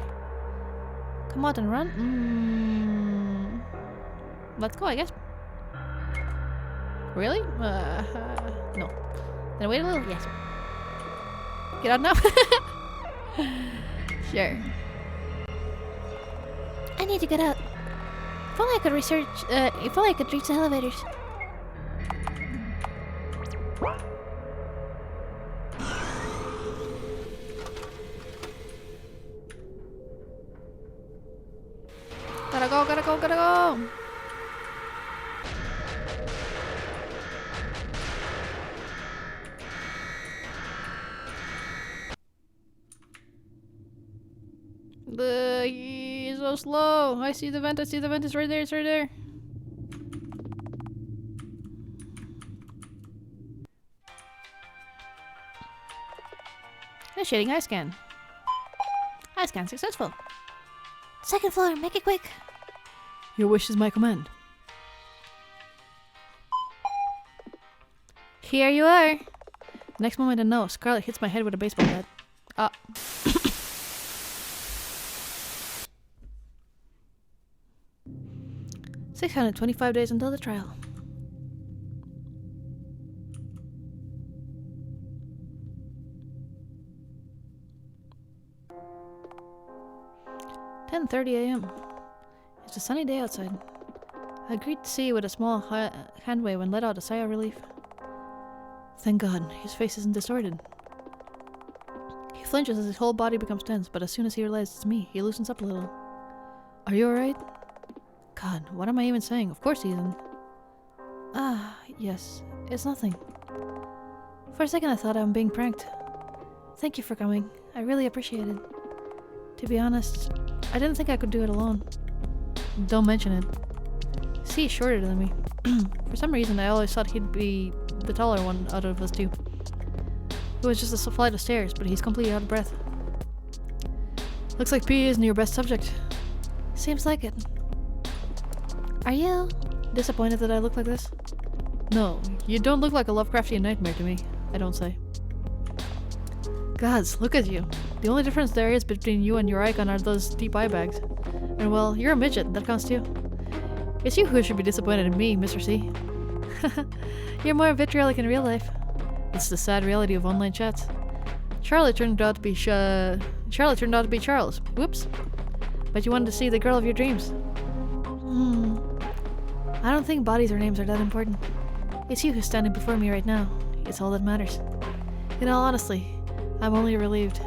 Come out and run? Let's go, I guess. Really? No. Then wait a little? Yes. Get out now? Sure. I need to get out. If only I could if only I could reach the elevators. Gotta go. He's so slow. I see the vent. It's right there. It's right there. Initiating eye scan. Eye scan successful. Second floor, make it quick. Your wish is my command. Here you are. Next moment I know, Scarlet hits my head with a baseball bat. 625 days until the trial. "10:30 a.m. It's a sunny day outside. I greet the sea with a small hand wave and let out a sigh of relief. Thank God, his face isn't distorted. He flinches as his whole body becomes tense, but as soon as he realizes it's me, he loosens up a little. Are you alright? God, what am I even saying? Of course he isn't. Ah, yes, it's nothing. For a second I thought I'm being pranked. Thank you for coming. I really appreciate it. To be honest, I didn't think I could do it alone. Don't mention it. C is shorter than me. For some reason, I always thought he'd be the taller one out of us two. It was just a flight of stairs, but he's completely out of breath. Looks like PE isn't your best subject. Seems like it. Are you disappointed that I look like this? No, you don't look like a Lovecraftian nightmare to me, I don't say. Gods, look at you. The only difference there is between you and your icon are those deep eye bags. And well, you're a midget, that counts too. It's you who should be disappointed in me, Mr. C. You're more vitriolic in real life. It's the sad reality of online chats. Charlotte turned out to be Charles. Whoops. But you wanted to see the girl of your dreams. I don't think bodies or names are that important. It's you who's standing before me right now. It's all that matters. In all honesty, I'm only relieved.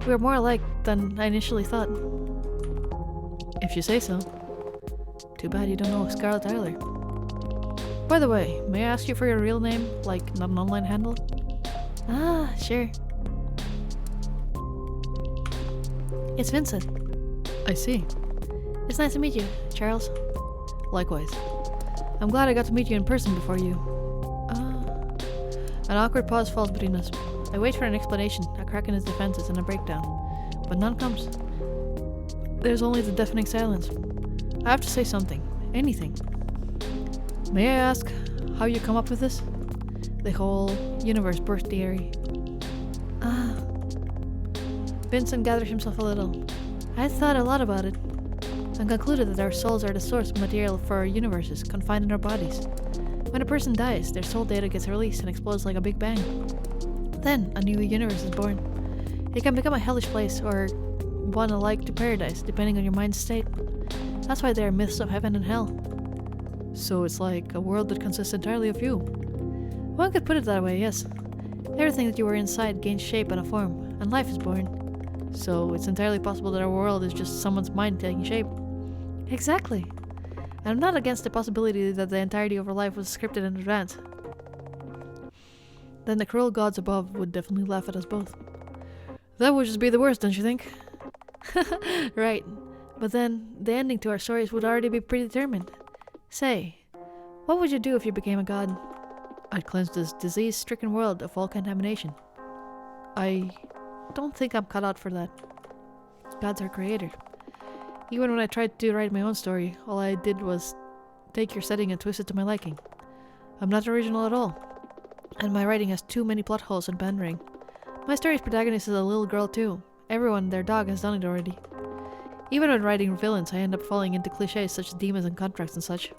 We're more alike than I initially thought. If you say so. Too bad you don't know Scarlet Tyler. By the way, may I ask you for your real name? Like, not an online handle? Ah, sure. It's Vincent. I see. It's nice to meet you, Charles. Likewise. I'm glad I got to meet you in person before you. An awkward pause falls between us. I wait for an explanation, a crack in his defenses, and a breakdown. But none comes. There's only the deafening silence. I have to say something. Anything. May I ask how you come up with this? The whole universe burst theory. Vincent gathers himself a little. I thought a lot about it, and concluded that our souls are the source material for our universes, confined in our bodies. When a person dies, their soul data gets released and explodes like a big bang. Then, a new universe is born. It can become a hellish place, or one alike to paradise, depending on your mind's state. That's why there are myths of heaven and hell. So it's like a world that consists entirely of you. One could put it that way, yes. Everything that you were inside gains shape and a form, and life is born. So it's entirely possible that our world is just someone's mind taking shape. Exactly. And I'm not against the possibility that the entirety of our life was scripted in advance. Then the cruel gods above would definitely laugh at us both. That would just be the worst, don't you think? Right. But then, the ending to our stories would already be predetermined. Say, what would you do if you became a god? I'd cleanse this disease-stricken world of all contamination. I don't think I'm cut out for that. Gods are creator. Even when I tried to write my own story, all I did was take your setting and twist it to my liking. I'm not original at all. And my writing has too many plot holes and pandering. My story's protagonist is a little girl too. Everyone and their dog has done it already. Even when writing villains, I end up falling into cliches such as demons and contracts and such.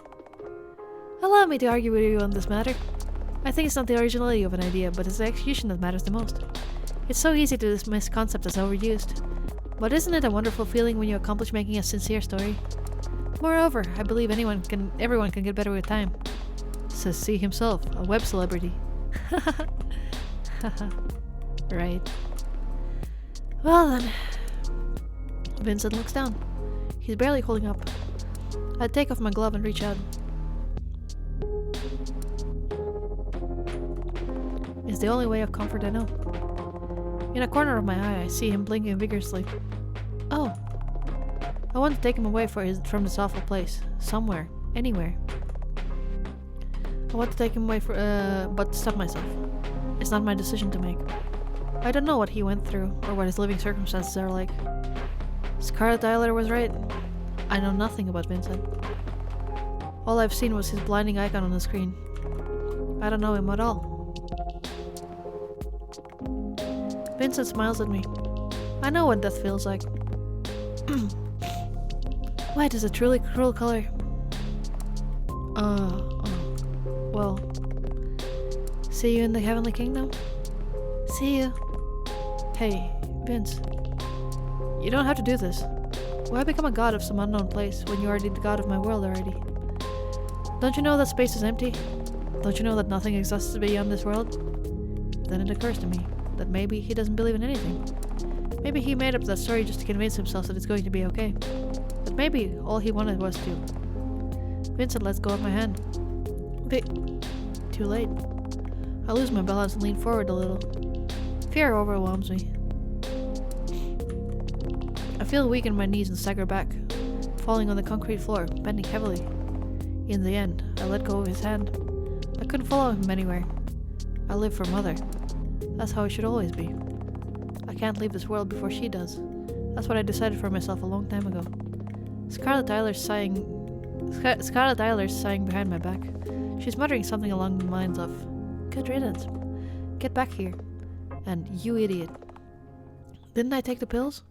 Allow me to argue with you on this matter. I think it's not the originality of an idea, but it's the execution that matters the most. It's so easy to dismiss concept as overused. But isn't it a wonderful feeling when you accomplish making a sincere story? Moreover, I believe everyone can get better with time. Says C himself, a web celebrity. Right. Well then. Vincent looks down. He's barely holding up. I take off my glove and reach out. It's the only way of comfort I know. In a corner of my eye, I see him blinking vigorously. Oh. I want to take him away from this awful place. Somewhere. Anywhere. I want to take him away but stop myself. It's not my decision to make. I don't know what he went through, or what his living circumstances are like. Scarlet Tyler was right. I know nothing about Vincent. All I've seen was his blinding icon on the screen. I don't know him at all. Vincent smiles at me. I know what death feels like. White is a truly cruel color. Well, see you in the Heavenly Kingdom? See you. Hey, Vince. You don't have to do this. Why become a god of some unknown place when you are the god of my world already? Don't you know that space is empty? Don't you know that nothing exists beyond this world? Then it occurs to me that maybe he doesn't believe in anything. Maybe he made up that story just to convince himself that it's going to be okay. But maybe all he wanted was to. Vincent lets go of my hand. Too late. I lose my balance and lean forward a little. Fear overwhelms me. I feel weak in my knees and stagger back, falling on the concrete floor, bending heavily. In the end, I let go of his hand. I couldn't follow him anywhere. I live for Mother. That's how it should always be. I can't leave this world before she does. That's what I decided for myself a long time ago. Scarlet Tyler's sighing behind my back. She's muttering something along the lines of, "Good riddance. Get back here." And "You idiot." Didn't I take the pills?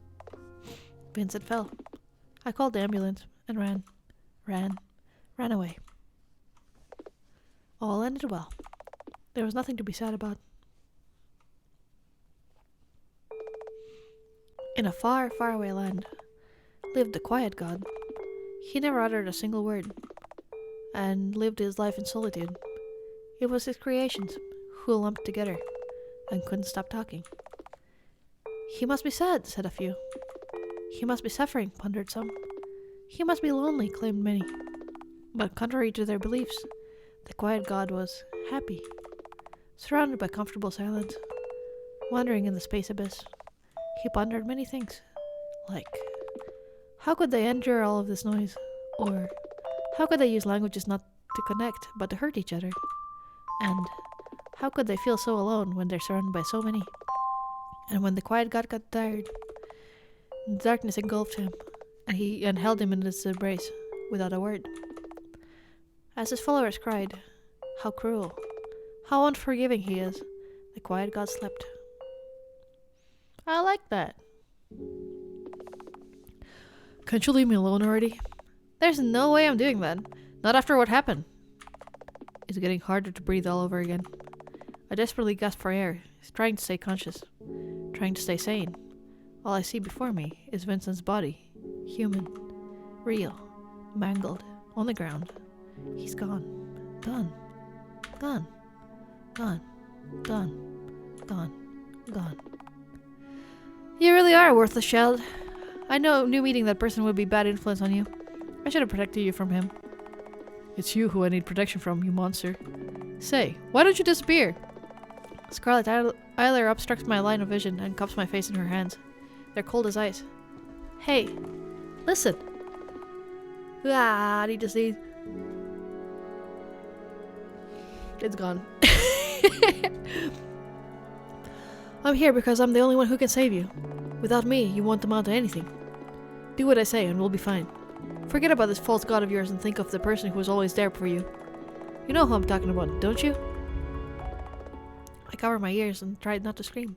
Vincent fell. I called the ambulance and ran away. All ended well. There was nothing to be sad about. In a far, far away land lived the quiet god. He never uttered a single word and lived his life in solitude. It was his creations who lumped together and couldn't stop talking. He must be sad, said a few. He must be suffering, pondered some. He must be lonely, claimed many. But contrary to their beliefs, the quiet god was happy, surrounded by comfortable silence, wandering in the space abyss. He pondered many things, like, how could they endure all of this noise? Or, how could they use languages not to connect, but to hurt each other? And, how could they feel so alone when they're surrounded by so many? And when the quiet god got tired, darkness engulfed him, and held him in its embrace, without a word. As his followers cried, "How cruel! How unforgiving he is!" the quiet god slept. I like that. Can't you leave me alone already? There's no way I'm doing that. Not after what happened. It's getting harder to breathe all over again. I desperately gasp for air, trying to stay conscious, trying to stay sane. All I see before me is Vincent's body, human, real, mangled, on the ground. He's gone. Gone. Gone. Gone. Gone. Gone. Gone. You really are a worthless child. I knew meeting that person would be bad influence on you. I should have protected you from him. It's you who I need protection from, you monster. Say, why don't you disappear? Scarlet Tyler obstructs my line of vision and cups my face in her hands. They're cold as ice. Hey, listen. I need to see. It's gone. I'm here because I'm the only one who can save you. Without me, you won't amount to anything. Do what I say and we'll be fine. Forget about this false god of yours and think of the person who was always there for you. You know who I'm talking about, don't you? I cover my ears and tried not to scream.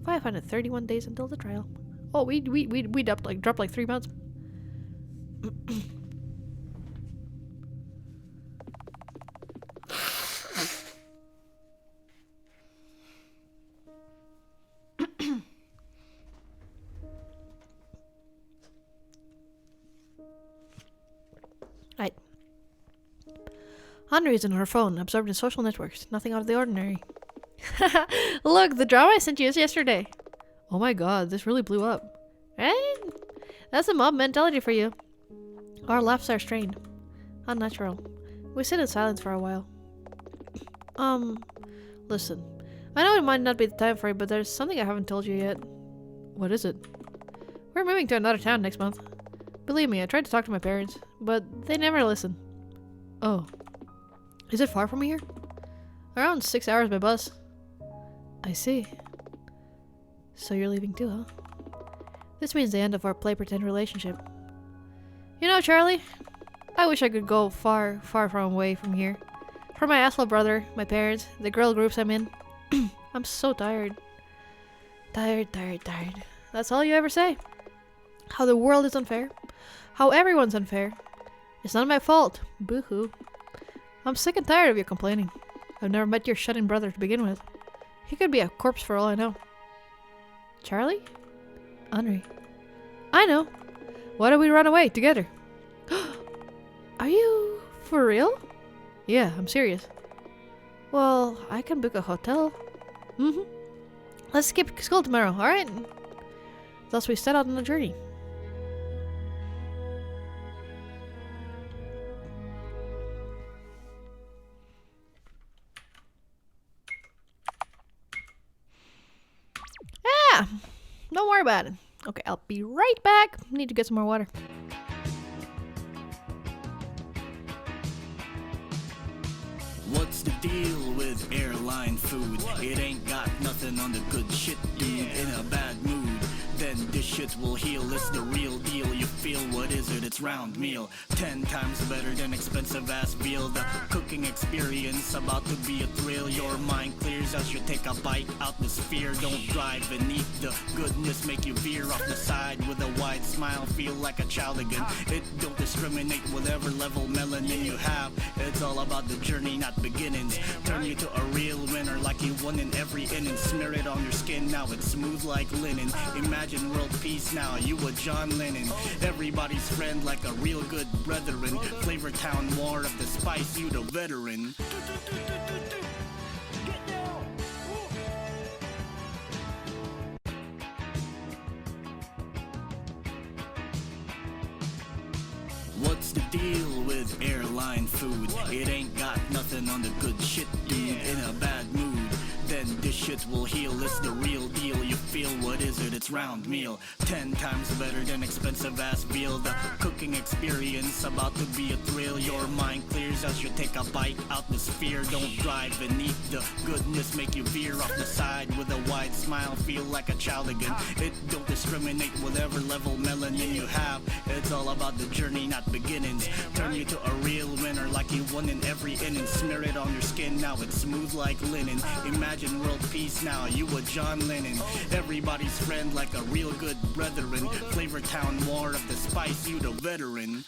531 days until the trial. Oh, we dropped like 3 months. Right. Andre is on her phone, absorbed in social networks. Nothing out of the ordinary. Look, the drama I sent you yesterday. Oh my god, this really blew up. Right? That's the mob mentality for you. Our laughs are strained. Unnatural. We sit in silence for a while. Listen. I know it might not be the time for it, but there's something I haven't told you yet. What is it? We're moving to another town next month. Believe me, I tried to talk to my parents, but they never listen. Oh. Is it far from here? Around 6 hours by bus. I see. So you're leaving too, huh? This means the end of our play-pretend relationship. You know, Charlie, I wish I could go far, far, far away from here. From my asshole brother, my parents, the girl groups I'm in. I'm so tired. Tired. That's all you ever say. How the world is unfair. How everyone's unfair. It's not my fault. Boo-hoo. I'm sick and tired of your complaining. I've never met your shut-in brother to begin with. He could be a corpse for all I know. Charlie? Henri. I know. Why don't we run away together? Are you for real? Yeah, I'm serious. Well, I can book a hotel. Mm-hmm. Let's skip school tomorrow, alright? Thus we set out on a journey. Yeah, don't worry about it. Okay, I'll be right back. Need to get some more water. What's the deal with airline food? It ain't got nothing on the good shit, dude. In a bad mood, then this shit will heal. It's the real deal. You feel what is it? It's round meal. 10 times better than expensive ass veal. The cooking experience about to be a thrill. Your mind clears as you take a bite out the sphere. Don't drive beneath the goodness. Make you veer off the side with a wide smile. Feel like a child again. It don't discriminate whatever level melanin you have. It's all about the journey, not beginnings. Turn you to a real winner like you won in every inning. Smear it on your skin, now it's smooth like linen. Imagine world peace now, you a John Lennon. Everybody's friend like a real good brethren. Flavor Town war of the spice, you the veteran. What's the deal with airline food? It ain't got nothing on the good shit, dude. In a bad mood, then this shit will heal. It's the real deal. You feel what is it? It's round meal. 10 times better than expensive ass veal. The cooking experience about to be a thrill. Your mind clears as you take a bite out the sphere. Don't drive beneath the goodness. Make you veer off the side with a wide smile. Feel like a child again. It don't discriminate whatever level melanin you have. It's all about the journey, not beginnings. Turn you to a real winner like you won in every inning. Smear it on your skin, now it's smooth like linen. Imagine world peace now, you a John Lennon. Everybody's friend like a real good brethren. Flavor Town war of the spice, you the veteran.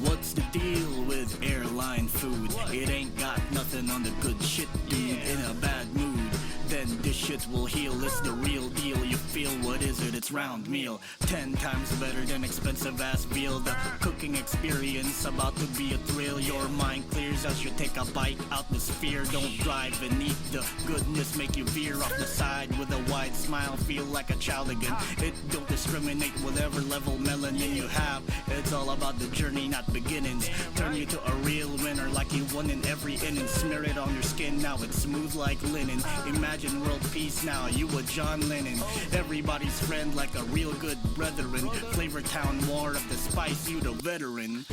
What's the deal with airline food? It ain't got nothing on the good shit, dude. In a bad mood, then this shit will heal. It's the real deal. You feel what is it? It's round meal. 10 times better than expensive ass veal. The cooking experience about to be a thrill. Your mind clears as you take a bite out the sphere. Don't drive beneath the goodness. Make you veer off the side with a wide smile. Feel like a child again. It don't discriminate whatever level melanin you have. It's all about the journey, not beginnings. Turn you to a real winner like you won in every inning. Smear it on your skin, now it's smooth like linen. Imagine world peace now, you a John Lennon. Everybody's friend like a real good brethren. Flavor Town war of the spice, you the veteran.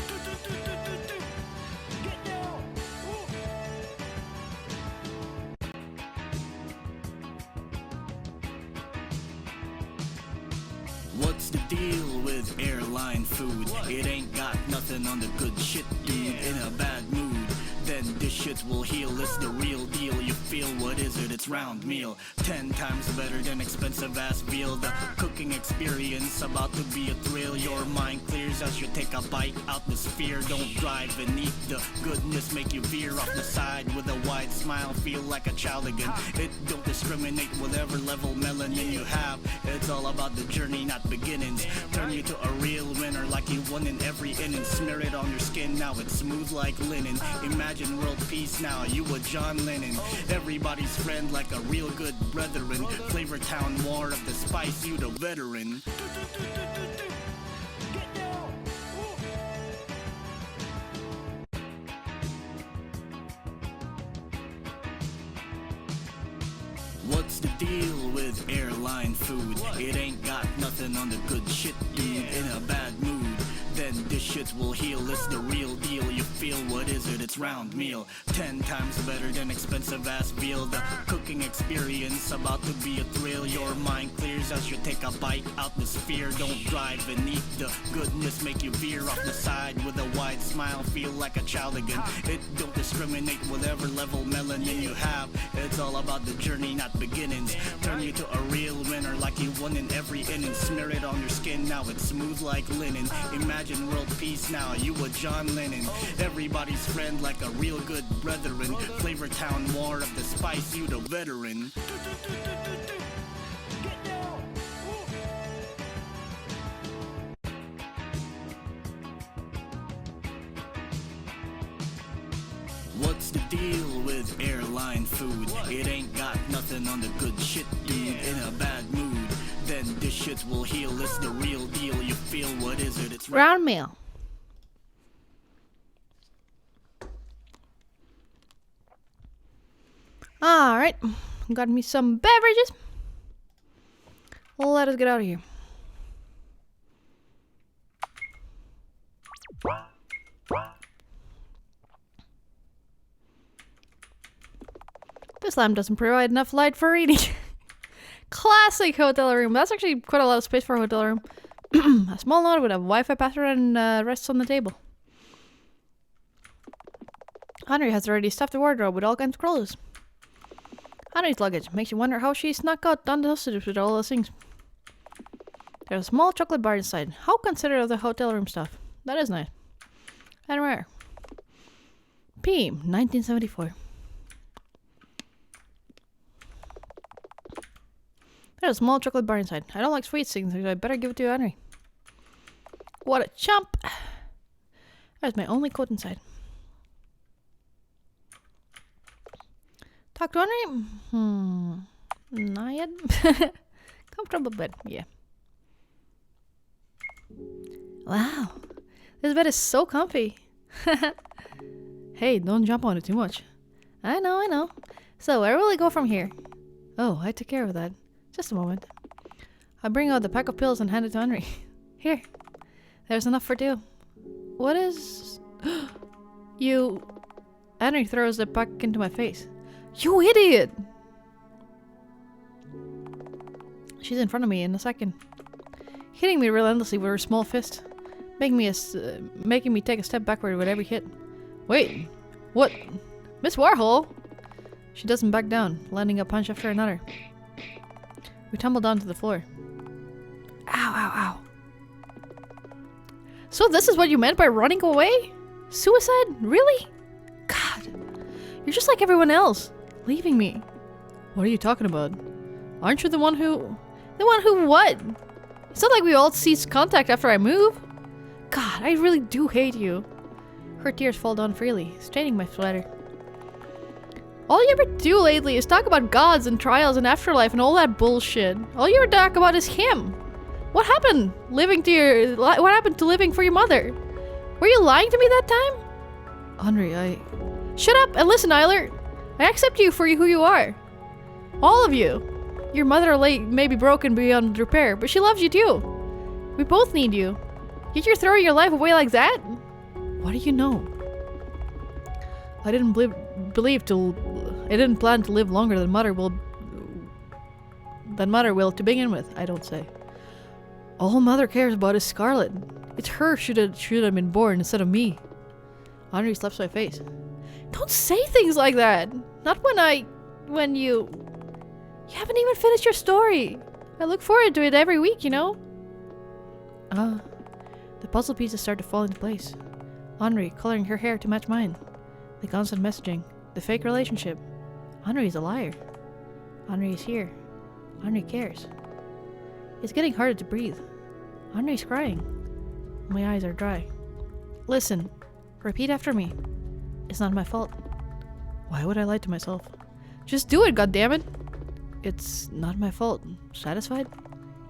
What's the deal with airline food? It ain't got nothing on the good shit, dude. In a bad mood, then this shit will heal. It's the real deal. You feel what is it? It's round meal. 10 times better than expensive ass veal. The cooking experience about to be a thrill. Your mind clears as you take a bite out the sphere. Don't drive beneath the goodness. Make you veer off the side with a wide smile. Feel like a child again. It don't discriminate whatever level melanin you have. It's all about the journey, not beginnings. Turn you to a real winner like you won in every inning. Smear it on your skin, now it's smooth like linen. Imagine world peace now, you a John Lennon. Everybody's friend like a real good brethren. Flavor Town war of the spice, you the veteran. What's the deal with airline food? It ain't got nothing on the good shit, dude. In a bad mood, then this shit will heal. It's the real deal, you feel what is it? It's round meal, 10 times better than expensive ass veal. The cooking experience about to be a thrill. Your mind clears as you take a bite out the sphere. Don't drive and eat the goodness, make you veer off the side with a wide smile. Feel like a child again. It don't discriminate whatever level melanin you have. It's all about the journey, not beginnings. Turn you to a real winner like you won in every inning. Smear it on your skin, now it's smooth like linen. Imagine world peace now, you a John Lennon. Everybody's friend like a real good brethren. Flavor Town, more of the spice, you the veteran. What's the deal with airline food? It ain't got nothing on the good shit, dude. In a bad mood, then this shit will heal. It's the real deal, you feel what is it? It's Round meal. Alright, got me some beverages. Let us get out of here. This lamp doesn't provide enough light for reading. Classic hotel room. That's actually quite a lot of space for a hotel room. A small note with a Wi-Fi password and rests on the table. Henry has already stuffed the wardrobe with all kinds of clothes. Henry's luggage makes you wonder how she snuck out on the hostage with all those things. There's a small chocolate bar inside. How considerate of the hotel room stuff. That is nice. And rare. P. 1974. There's a small chocolate bar inside. I don't like sweet things, so I better give it to Henry. What a chump! There's my only coat inside. Talk to Henry? Not yet. Comfortable bed, yeah. Wow, this bed is so comfy. Hey, don't jump on it too much. I know. So, where will we go from here? Oh, I took care of that. Just a moment. I bring out the pack of pills and hand it to Henry. Here. There's enough for two. What is... You... Henry throws the pack into my face. You idiot! She's in front of me in a second. Hitting me relentlessly with her small fist. Making me take a step backward with every hit. Wait. What? Miss Warhol? She doesn't back down, landing a punch after another. We tumbled onto the floor. Ow. So this is what you meant by running away? Suicide? Really? God. You're just like everyone else. Leaving me. What are you talking about? Aren't you the one who... The one who what? It's not like we all ceased contact after I move. God, I really do hate you. Her tears fall down freely, staining my sweater. All you ever do lately is talk about gods and trials and afterlife and all that bullshit. All you ever talk about is him. What happened? What happened to living for your mother? Were you lying to me that time? Henry, Shut up and listen, Eilert. I accept you for who you are. All of you. Your mother may be broken beyond repair, but she loves you too. We both need you. Yet you're throwing your life away like that? What do you know? I didn't plan to live longer than Mother will to begin with, I don't say. All Mother cares about is Scarlet. It's her should have been born instead of me. Henry slaps my face. Don't say things like that! Not when you haven't even finished your story. I look forward to it every week, you know? The puzzle pieces start to fall into place. Henry coloring her hair to match mine. The constant messaging. The fake relationship. Henry is a liar. Henry is here. Henry cares. It's getting harder to breathe. Henry's crying. My eyes are dry. Listen. Repeat after me. It's not my fault. Why would I lie to myself? Just do it, goddammit! It's not my fault. Satisfied?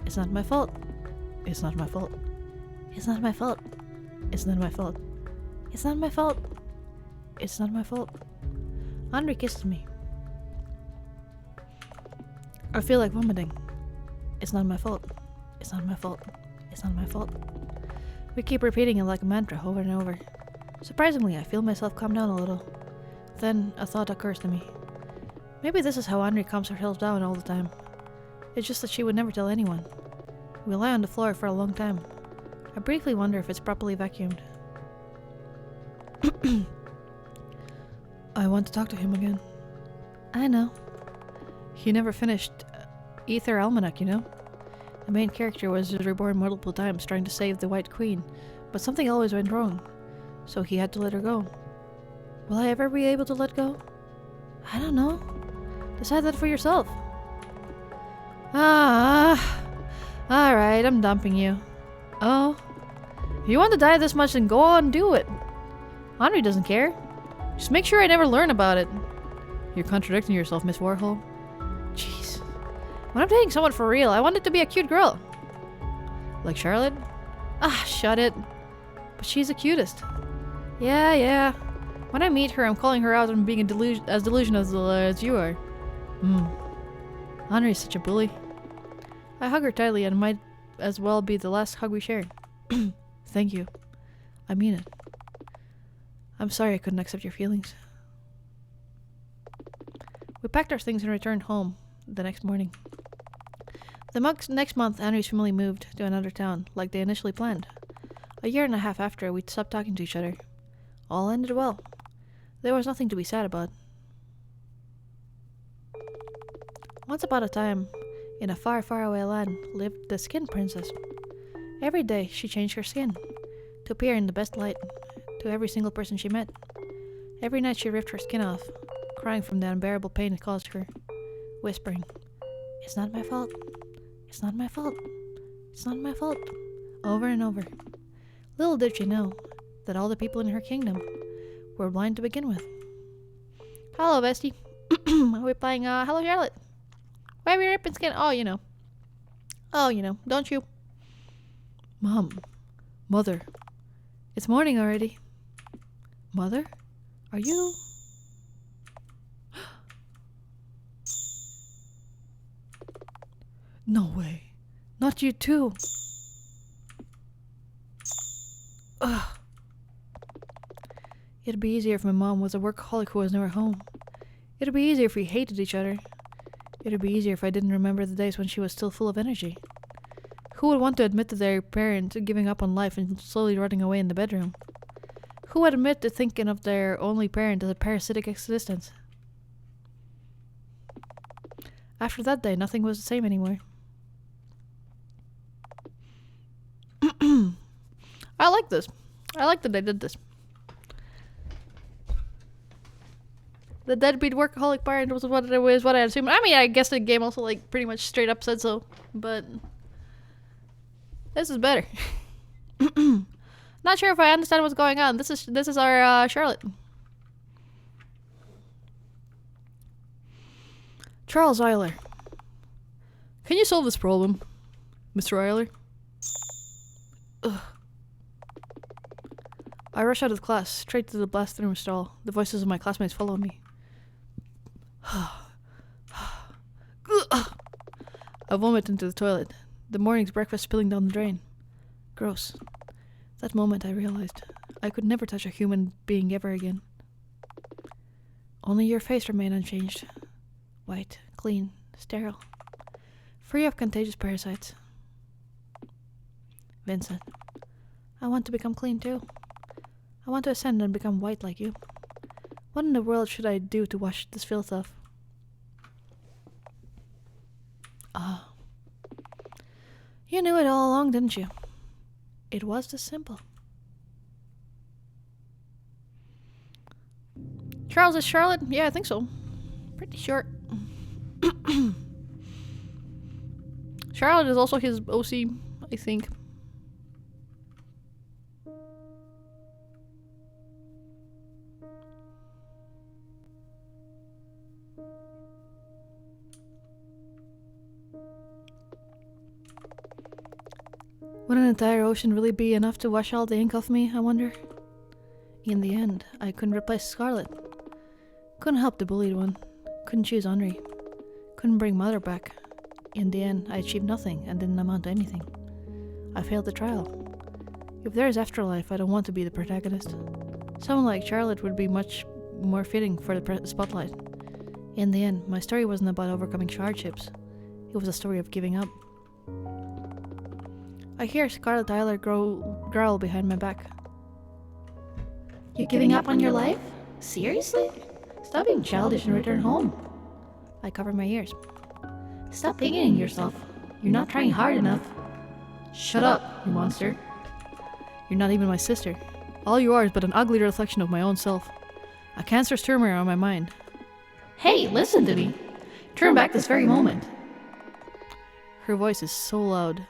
It's not my fault. It's not my fault. It's not my fault. It's not my fault. It's not my fault. It's not my fault. Henry kisses me. I feel like vomiting. It's not my fault. It's not my fault. It's not my fault. We keep repeating it like a mantra over and over. Surprisingly, I feel myself calm down a little. Then a thought occurs to me. Maybe this is how Henri calms herself down all the time. It's just that she would never tell anyone. We lie on the floor for a long time. I briefly wonder if it's properly vacuumed. I want to talk to him again. I know. He never finished Ether Almanac, you know? The main character was reborn multiple times trying to save the White Queen, but something always went wrong, so he had to let her go. Will I ever be able to let go? I don't know. Decide that for yourself. Alright, I'm dumping you. Oh? If you want to die this much, then go on and do it. Henri doesn't care. Just make sure I never learn about it. You're contradicting yourself, Miss Warhol. Jeez. When I'm dating someone for real, I want it to be a cute girl. Like Charlotte? Ah, shut it. But she's the cutest. Yeah. When I meet her, I'm calling her out on being as delusional as you are. Henri's such a bully. I hug her tightly and it might as well be the last hug we share. Thank you. I mean it. I'm sorry I couldn't accept your feelings. We packed our things and returned home the next morning. The next month, Henri's family moved to another town, like they initially planned. A year and a half after, we stopped talking to each other. All ended well. There was nothing to be sad about. Once upon a time, in a far, far away land, lived the Skin Princess. Every day, she changed her skin to appear in the best light to every single person she met. Every night, she ripped her skin off, crying from the unbearable pain it caused her, whispering, "It's not my fault. It's not my fault. It's not my fault," over and over. Little did she know that all the people in her kingdom were blind to begin with. Hello, bestie. We're playing Hello, Charlotte. Why have you ripping skin? Oh, you know. Don't you? Mom. Mother. It's morning already. Mother? Are you... No way. Not you too. Ugh. It'd be easier if my mom was a workaholic who was never home. It'd be easier if we hated each other. It'd be easier if I didn't remember the days when she was still full of energy. Who would want to admit to their parent giving up on life and slowly rotting away in the bedroom? Who would admit to thinking of their only parent as a parasitic existence? After that day, nothing was the same anymore. I like this. I like that they did this. The deadbeat workaholic parent was what I assumed. I mean, I guess the game also like pretty much straight up said so, but this is better. Not sure if I understand what's going on. This is our Charlotte. Charles Eiler. Can you solve this problem, Mr. Eiler? Ugh. I rush out of class, straight to the bathroom stall. The voices of my classmates follow me. I vomit into the toilet, the morning's breakfast spilling down the drain. Gross. That moment I realized I could never touch a human being ever again. Only your face remained unchanged. White, clean, sterile. Free of contagious parasites. Vincent, I want to become clean too. I want to ascend and become white like you. What in the world should I do to wash this filth off? Ah. You knew it all along, didn't you? It was this simple. Charles is Charlotte? Yeah, I think so. Pretty short. Charlotte is also his OC, I think. Would an entire ocean really be enough to wash all the ink off me, I wonder? In the end, I couldn't replace Scarlet. Couldn't help the bullied one. Couldn't choose Henri. Couldn't bring Mother back. In the end, I achieved nothing and didn't amount to anything. I failed the trial. If there is afterlife, I don't want to be the protagonist. Someone like Charlotte would be much more fitting for the spotlight. In the end, my story wasn't about overcoming hardships. It was a story of giving up. I hear Scarlet Tyler growl behind my back. You're giving up on your life? Seriously? Stop being childish and return home. I cover my ears. Stop pitying yourself. You're not trying hard enough. Shut up, you monster. You're not even my sister. All you are is but an ugly reflection of my own self. A cancerous tumor on my mind. Hey, listen to me. Turn back this very moment. Her voice is so loud,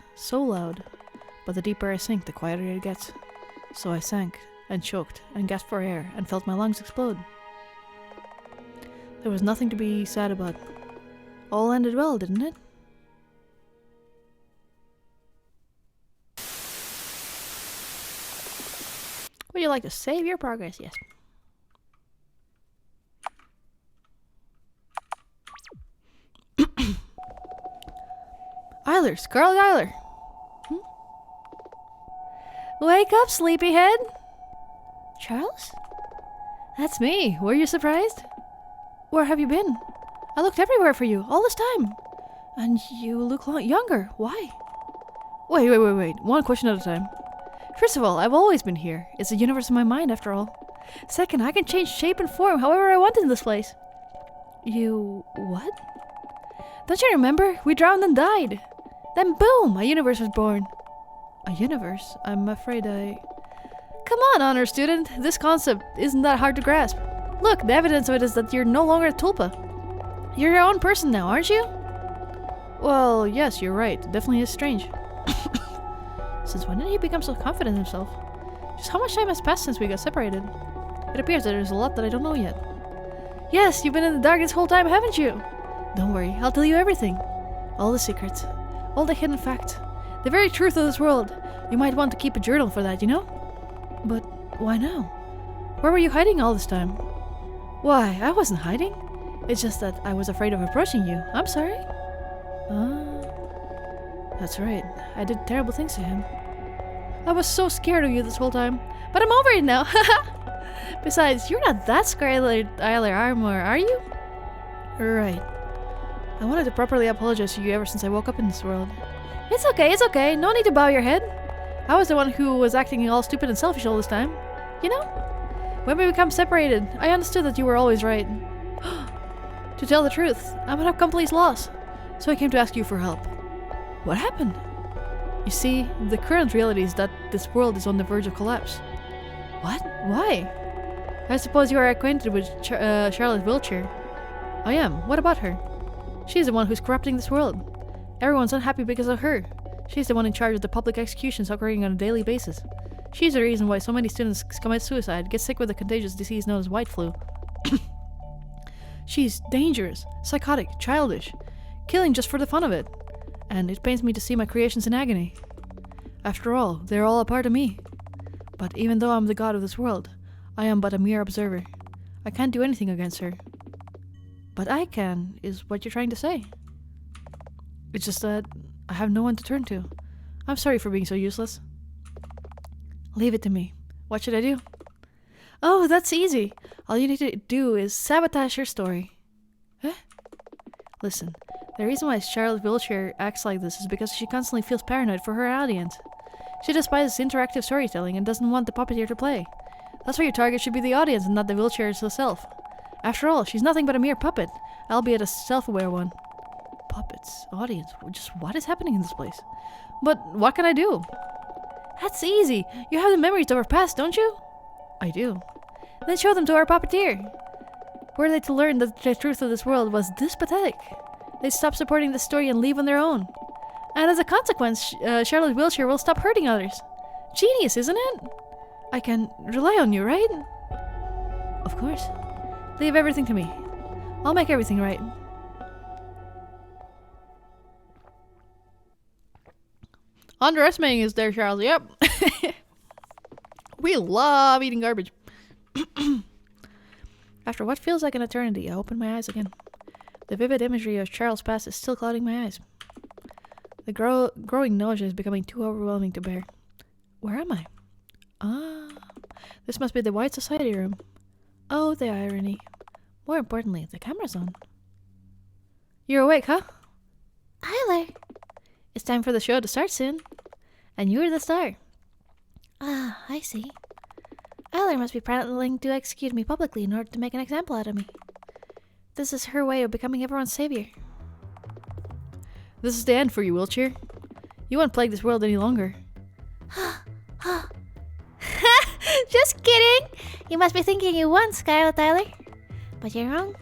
but the deeper I sink, the quieter it gets. So I sank, and choked, and gasped for air, and felt my lungs explode. There was nothing to be sad about. All ended well, didn't it? Would you like to save your progress? Yes. Eiler, Scarlet Eiler. Wake up, sleepyhead. Charles? That's me. Were you surprised? Where have you been? I looked everywhere for you, all this time. And you look younger. Why? Wait. One question at a time. First of all, I've always been here. It's a universe in my mind, after all. Second, I can change shape and form however I want in this place. You... what? Don't you remember? We drowned and died. Then boom, a universe was born. A universe? I'm afraid I... Come on, honor student. This concept isn't that hard to grasp. Look, the evidence of it is that you're no longer a tulpa. You're your own person now, aren't you? Well, yes, you're right. It definitely is strange. Since when did he become so confident in himself? Just how much time has passed since we got separated? It appears that there's a lot that I don't know yet. Yes, you've been in the dark this whole time, haven't you? Don't worry, I'll tell you everything. All the secrets. All the hidden facts. The very truth of this world. You might want to keep a journal for that, you know? But why now? Where were you hiding all this time? Why, I wasn't hiding. It's just that I was afraid of approaching you. I'm sorry. That's right. I did terrible things to him. I was so scared of you this whole time. But I'm over it now. Besides, you're not that Scarlet Eiler armor, are you? Right. I wanted to properly apologize to you ever since I woke up in this world. It's okay. No need to bow your head. I was the one who was acting all stupid and selfish all this time. You know? When we become separated, I understood that you were always right. To tell the truth, I'm at a complete loss. So I came to ask you for help. What happened? You see, the current reality is that this world is on the verge of collapse. What? Why? I suppose you are acquainted with Charlotte Wiltshire. I am. What about her? She's the one who's corrupting this world. Everyone's unhappy because of her. She's the one in charge of the public executions occurring on a daily basis. She's the reason why so many students commit suicide, get sick with a contagious disease known as white flu. She's dangerous, psychotic, childish, killing just for the fun of it. And it pains me to see my creations in agony. After all, they're all a part of me. But even though I'm the god of this world, I am but a mere observer. I can't do anything against her. But I can, is what you're trying to say. It's just that I have no one to turn to. I'm sorry for being so useless. Leave it to me. What should I do? Oh, that's easy. All you need to do is sabotage her story. Huh? Listen, the reason why Charlotte Wiltshire acts like this is because she constantly feels paranoid for her audience. She despises interactive storytelling and doesn't want the puppeteer to play. That's why your target should be the audience and not the Wiltshire herself. After all, she's nothing but a mere puppet, albeit a self-aware one. Puppets, audience, just what is happening in this place? But what can I do? That's easy. You have the memories of our past, don't you? I do. Then show them to our puppeteer. Were they to learn that the truth of this world was this pathetic, they'd stop supporting the story and leave on their own. And as a consequence, Charlotte Wiltshire will stop hurting others. Genius, isn't it? I can rely on you, right? Of course. Leave everything to me. I'll make everything right. Underestimating us there, Charles. Yep. We love eating garbage. After what feels like an eternity, I open my eyes again. The vivid imagery of Charles' past is still clouding my eyes. The growing nausea is becoming too overwhelming to bear. Where am I? Ah, this must be the White Society room. Oh, the irony. More importantly, the camera's on. You're awake, huh? Tyler. It's time for the show to start soon. And you're the star. Ah, I see. Tyler must be planning to execute me publicly in order to make an example out of me. This is her way of becoming everyone's savior. This is the end for you, Wiltshire. You won't plague this world any longer. Just kidding! You must be thinking you won, Scarlet Tyler. But you're wrong.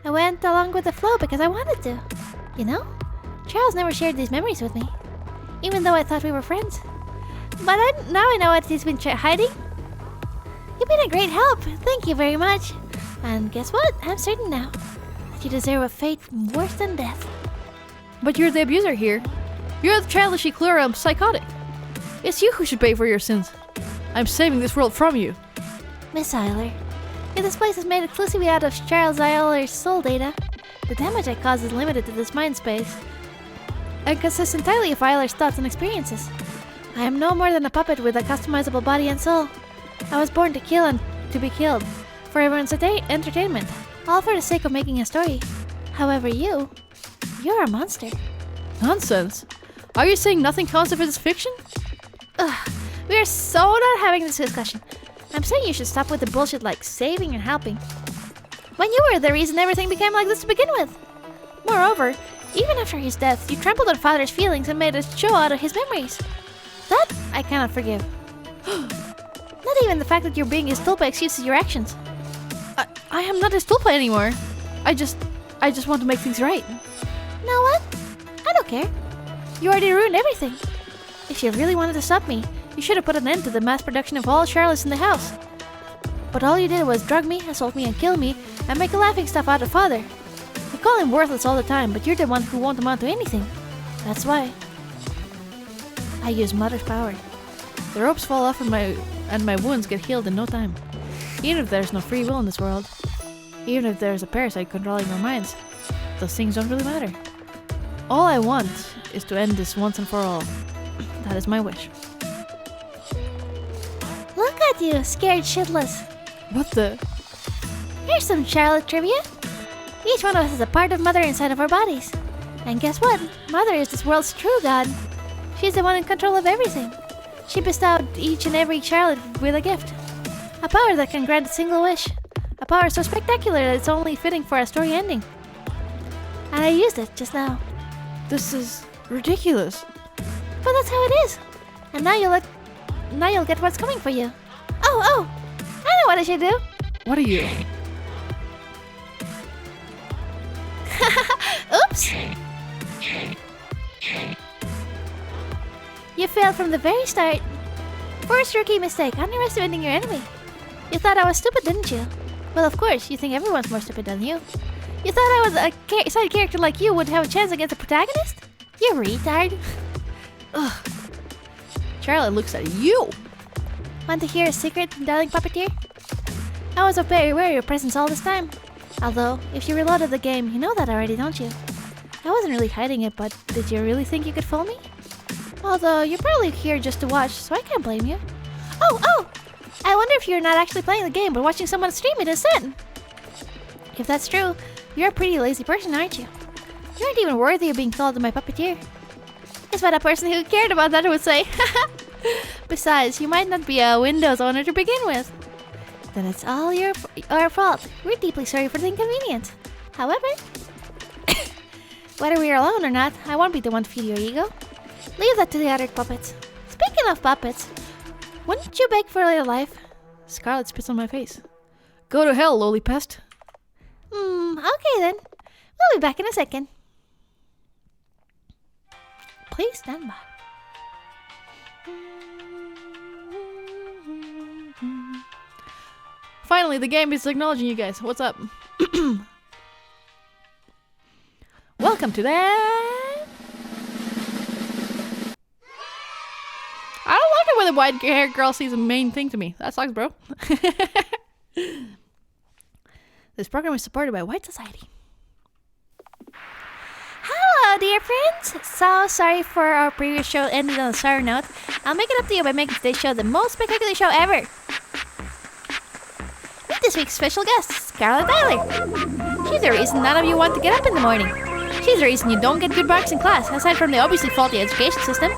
I went along with the flow because I wanted to. You know, Charles never shared these memories with me, even though I thought we were friends. But now I know what he's been hiding. You've been a great help. Thank you very much. And guess what? I'm certain now that you deserve a fate worse than death. But you're the abuser here. You're the childishly cruel psychotic. It's you who should pay for your sins. I'm saving this world from you. Miss Eiler, if this place is made exclusively out of Charles Eiler's soul data, the damage I cause is limited to this mind space and consists entirely of Eiler's thoughts and experiences. I am no more than a puppet with a customizable body and soul. I was born to kill and to be killed, for everyone's entertainment, all for the sake of making a story. However, you're a monster. Nonsense. Are you saying nothing counts if it's fiction? Ugh, we are so not having this discussion. I'm saying you should stop with the bullshit like saving and helping, when you were the reason everything became like this to begin with. Moreover, even after his death, you trampled on Father's feelings and made a show out of his memories. That I cannot forgive. Not even the fact that you're being his tulpa excuses your actions. I am not his tulpa anymore. I just want to make things right. Know what? I don't care. You already ruined everything. If you really wanted to stop me, you should have put an end to the mass production of all Charlottes in the house. But all you did was drug me, assault me, and kill me, and make a laughing stuff out of Father. You call him worthless all the time, but you're the one who won't amount to anything. That's why. I use Mother's power. The ropes fall off and my wounds get healed in no time. Even if there's no free will in this world, even if there's a parasite controlling our minds, those things don't really matter. All I want is to end this once and for all. That is my wish. Look at you, scared shitless. What the? Here's some Charlotte trivia. Each one of us has a part of Mother inside of our bodies. And guess what? Mother is this world's true god. She's the one in control of everything. She bestowed each and every Charlotte with a gift. A power that can grant a single wish. A power so spectacular that it's only fitting for a story ending. And I used it just now. This is ridiculous. But that's how it is. And now you'll get what's coming for you. Oh! I know what I should do. What are you? Oops! You failed from the very start. First rookie mistake, underestimating your enemy. You thought I was stupid, didn't you? Well, of course, you think everyone's more stupid than you. You thought I was a side character like you would have a chance against a protagonist? You retard. Ugh. Charlotte looks at you. Want to hear a secret, darling puppeteer? I was very aware of your presence all this time. Although, if you reloaded the game, you know that already, don't you? I wasn't really hiding it, but did you really think you could fool me? Although, you're probably here just to watch, so I can't blame you. Oh! I wonder if you're not actually playing the game, but watching someone stream it instead. If that's true, you're a pretty lazy person, aren't you? You aren't even worthy of being called my puppeteer. Is what a person who cared about that would say. Besides, you might not be a Windows owner to begin with. Then it's all our fault. We're deeply sorry for the inconvenience. However, whether we're alone or not, I won't be the one to feed your ego. Leave that to the other puppets. Speaking of puppets, wouldn't you beg for a little life? Scarlet spits on my face. Go to hell, lowly pest. Okay then. We'll be back in a second. Please stand by. Finally, the game is acknowledging you guys. What's up? Welcome to that. I don't like it when the white-haired girl sees a main thing to me. That sucks, bro. This program is supported by White Society. Hello, Hello, dear friends. So sorry for our previous show ended on a sour note. I'll make it up to you by making today's show the most spectacular show ever. Meet this week's special guest, Scarlett Tyler. She's the reason none of you want to get up in the morning. She's the reason you don't get good marks in class, aside from the obviously faulty education system.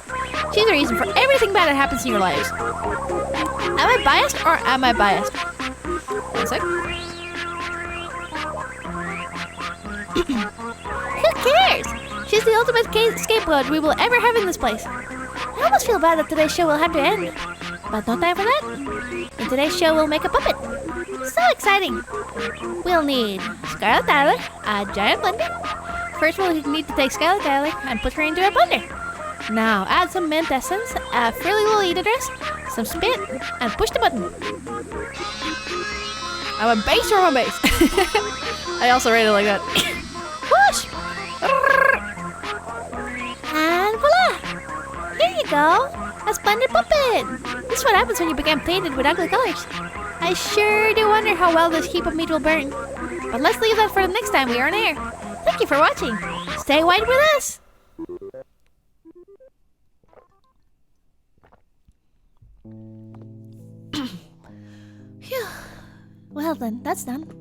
She's the reason for everything bad that happens in your lives. Am I biased or am I biased? One sec. Who cares? She's the ultimate scapegoat we will ever have in this place. I almost feel bad that today's show will have to end. But no time for that. In today's show, we'll make a puppet. So exciting. We'll need Scarlett Tyler, a giant blender. First, we'll need to take Scarlett Tyler and put her into a blender. Now, add some mint essence, a frilly little eat address, some spit, and push the button. I'm a bass or I'm a bass? I also rate it like that. Push! And voila! Here you go! A splendid puppet! This is what happens when you become tainted with ugly colors. I sure do wonder how well this heap of meat will burn. But let's leave that for the next time we are on air. Thank you for watching. Stay white with us! Phew. Well then, that's done.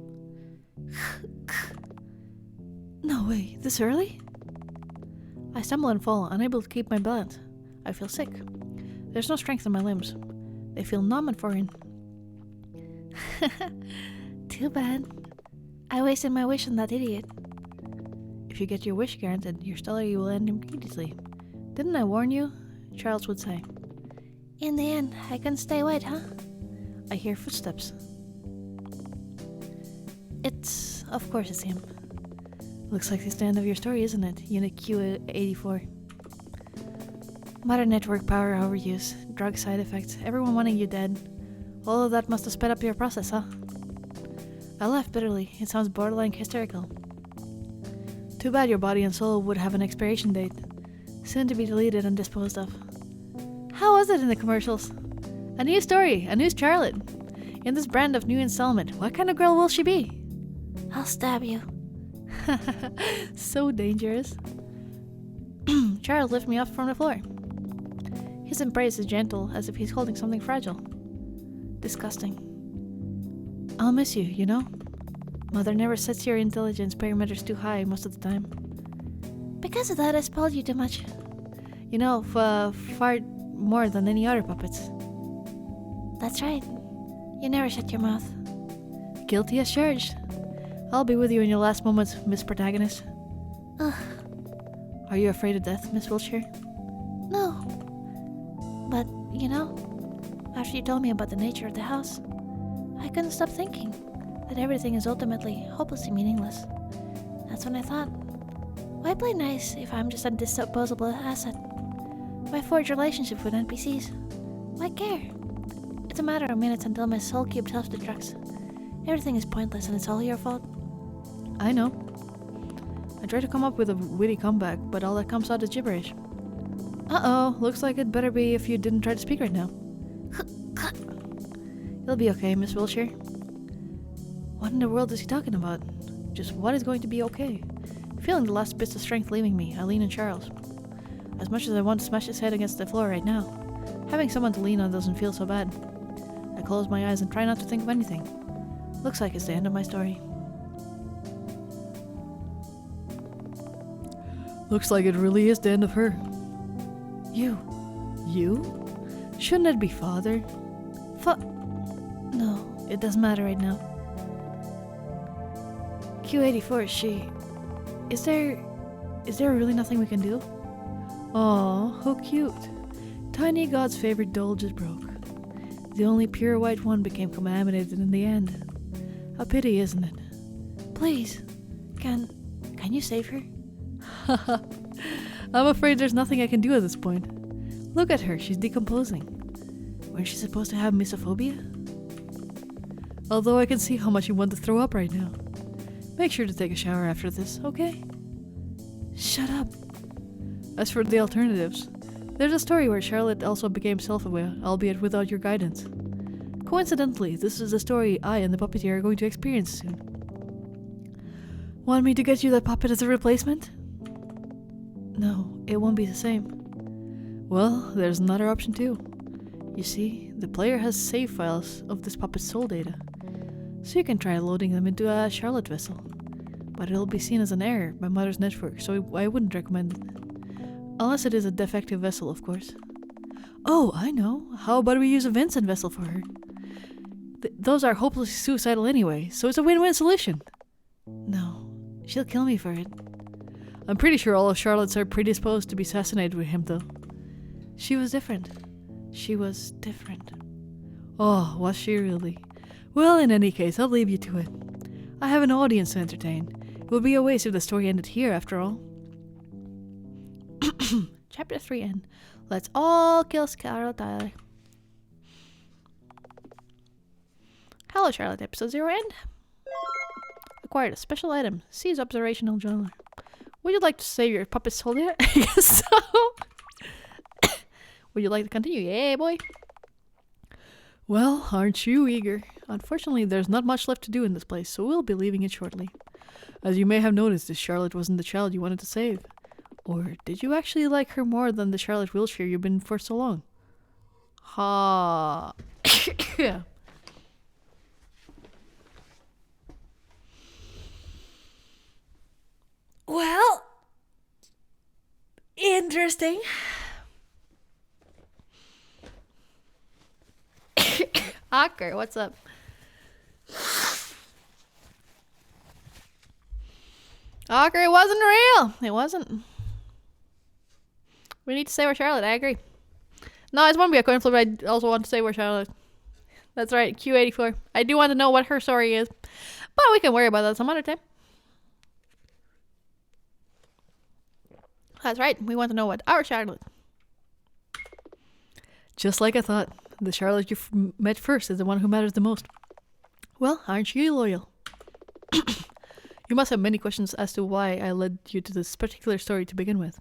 No way, this early? I stumble and fall, unable to keep my balance. I feel sick. There's no strength in my limbs. They feel numb and foreign. Too bad. I wasted my wish on that idiot. If you get your wish granted, your study will end immediately. Didn't I warn you? Charles would say. In the end, I couldn't stay white, huh? I hear footsteps. Of course it's him. Looks like it's the end of your story, isn't it? Unit Q84. Modern network power overuse, drug side effects, everyone wanting you dead. All of that must have sped up your process, huh? I laughed bitterly. It sounds borderline hysterical. Too bad your body and soul would have an expiration date, soon to be deleted and disposed of. How was it in the commercials? A new story, a new Charlotte. In this brand of new installment, what kind of girl will she be? I'll stab you. So dangerous. Charles lifted me up from the floor. His embrace is gentle, as if he's holding something fragile. Disgusting. I'll miss you, you know? Mother never sets your intelligence parameters too high most of the time. Because of that, I spoiled you too much. You know, far more than any other puppets. That's right. You never shut your mouth. Guilty as charged. I'll be with you in your last moments, Miss Protagonist. Ugh. Are you afraid of death, Miss Wiltshire? No. But, you know, after you told me about the nature of the house, I couldn't stop thinking that everything is ultimately hopelessly meaningless. That's when I thought, why play nice if I'm just a disposable asset? Why forge relationships with NPCs? Why care? It's a matter of minutes until my soul cube self-destructs. Everything is pointless and it's all your fault. I know. I try to come up with a witty comeback, but all that comes out is gibberish. Uh-oh, looks like it better be if you didn't try to speak right now. You'll be okay, Miss Wiltshire. What in the world is he talking about? Just what is going to be okay? Feeling the last bits of strength leaving me, I lean on Charles. As much as I want to smash his head against the floor right now, having someone to lean on doesn't feel so bad. I close my eyes and try not to think of anything. Looks like it's the end of my story. Looks like it really is the end of her. You? Shouldn't it be father? No, it doesn't matter right now. Q84, Is there really nothing we can do? Aw, how cute. Tiny God's favorite doll just broke. The only pure white one became contaminated in the end. A pity, isn't it? Please, can you save her? I'm afraid there's nothing I can do at this point. Look at her, she's decomposing. Weren't she supposed to have misophobia? Although I can see how much you want to throw up right now. Make sure to take a shower after this, okay? Shut up. As for the alternatives, there's a story where Charlotte also became self-aware, albeit without your guidance. Coincidentally, this is a story I and the puppeteer are going to experience soon. Want me to get you that puppet as a replacement? No, it won't be the same. Well, there's another option too. You see, the player has save files of this puppet's soul data, so you can try loading them into a Charlotte vessel. But it'll be seen as an error by Mother's network, so I wouldn't recommend it. Unless it is a defective vessel, of course. Oh, I know. How about we use a Vincent vessel for her? Those are hopelessly suicidal anyway, so it's a win-win solution. No, she'll kill me for it. I'm pretty sure all of Charlotte's are predisposed to be assassinated with him, though. She was different. She was different. Oh, was she really? Well, in any case, I'll leave you to it. I have an audience to entertain. It would be a waste if the story ended here, after all. Chapter 3 end. Let's all kill Scarlet Tyler. Hello, Charlotte. Episode 0 end. Acquired a special item. Seize observational journal. Would you like to save your puppet's soul yet? I guess so. Would you like to continue? Yeah, boy. Well, aren't you eager? Unfortunately, there's not much left to do in this place, so we'll be leaving it shortly. As you may have noticed, this Charlotte wasn't the child you wanted to save. Or did you actually like her more than the Charlotte Wilshire you've been for so long? Ha. Yeah. Well, interesting. Ocker, what's up? Ocker, it wasn't real. It wasn't. We need to save our Charlotte, I agree. No, it's want to be a coin flip. I also want to save our Charlotte. That's right, Q84. I do want to know what her story is. But we can worry about that some other time. That's right, we want to know what our Charlotte. Just like I thought. The Charlotte you met first is the one who matters the most. Well, aren't you loyal? You must have many questions as to why I led you to this particular story to begin with.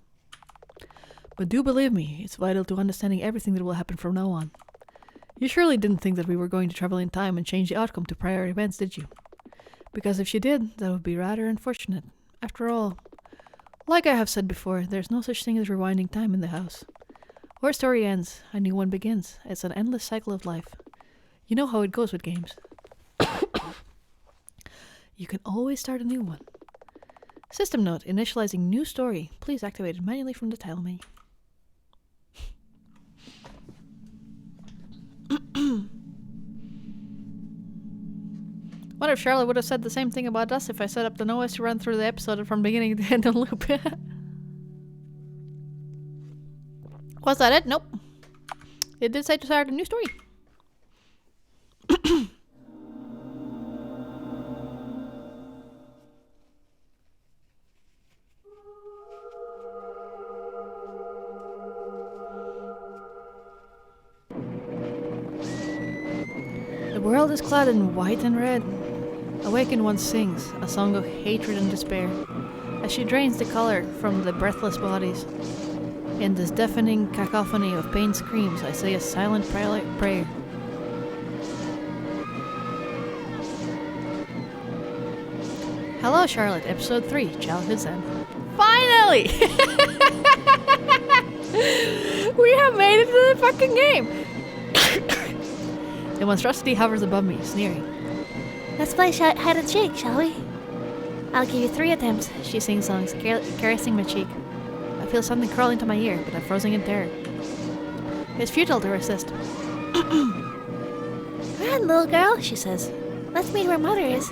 But do believe me, it's vital to understanding everything that will happen from now on. You surely didn't think that we were going to travel in time and change the outcome to prior events, did you? Because if you did, that would be rather unfortunate. After all, like I have said before, there's no such thing as rewinding time in the house. Our story ends, a new one begins. It's an endless cycle of life. You know how it goes with games. You can always start a new one. System note, initializing new story. Please activate it manually from the title menu. What if Charlotte would have said the same thing about us if I set up the noise to run through the episode from beginning to end on loop? Was that it? Nope. It did say to start a new story. The world is clad in white and red. Awakened one sings, a song of hatred and despair, as she drains the color from the breathless bodies. In this deafening cacophony of pain screams, I say a silent prayer. Hello, Charlotte, episode 3, Childhood's End. Finally! We have made it to the fucking game! The monstrosity hovers above me, sneering. Let's play hide and seek, shall we? I'll give you 3 attempts, she sings songs, caressing my cheek. I feel something crawl into my ear, but I'm frozen in terror. It's futile to resist. Run, little girl, she says. Let's meet where Mother is.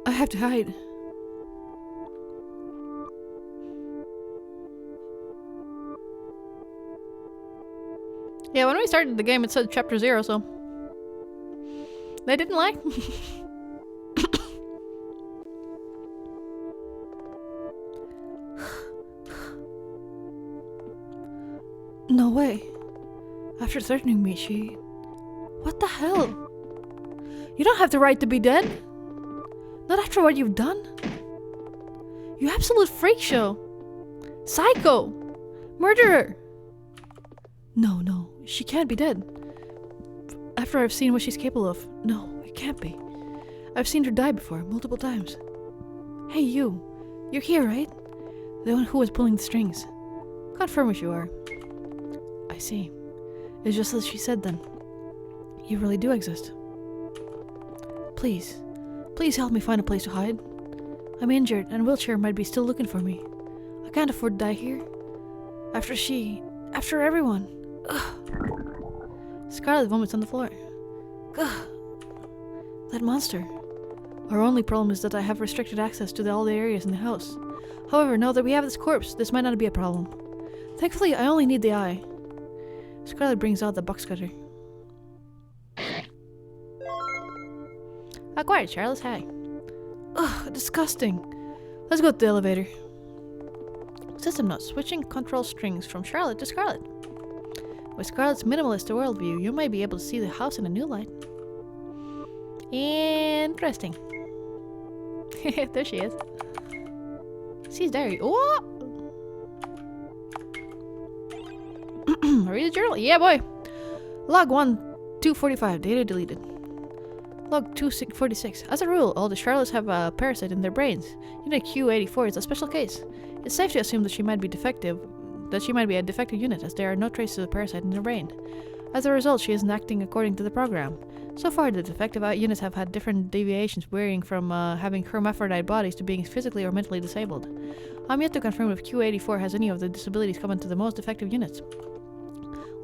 I have to hide. Yeah, when we started the game, it said chapter 0, so they didn't lie. No way. After threatening me, she... What the hell? You don't have the right to be dead. Not after what you've done. You absolute freak show. Psycho! Murderer! No, she can't be dead. After I've seen what she's capable of, no, it can't be. I've seen her die before, multiple times. Hey, you. You're here, right? The one who was pulling the strings. Confirm if you are. I see. It's just as she said then. You really do exist. Please help me find a place to hide. I'm injured, and Wiltshire might be still looking for me. I can't afford to die here. After everyone. Ugh. Scarlet vomits on the floor. Ugh. That monster. Our only problem is that I have restricted access to all the areas in the house. However, now that we have this corpse, this might not be a problem. Thankfully, I only need the eye. Scarlet brings out the box cutter. Acquired, Charles. Hi. Ugh, disgusting. Let's go to the elevator. System notes. Switching control strings from Charlotte to Scarlet. With Scarlet's minimalist worldview, you might be able to see the house in a new light. Interesting. There she is. She's diary. Oh! Read the journal. Yeah, boy. Log 1, 245. Data deleted. Log 246. As a rule, all the Charlottes have a parasite in their brains. Unit Q84 is a special case. It's safe to assume that she might be a defective unit, as there are no traces of the parasite in her brain. As a result, she isn't acting according to the program. So far, the defective units have had different deviations, varying from having hermaphrodite bodies to being physically or mentally disabled. I'm yet to confirm if Q84 has any of the disabilities common to the most defective units.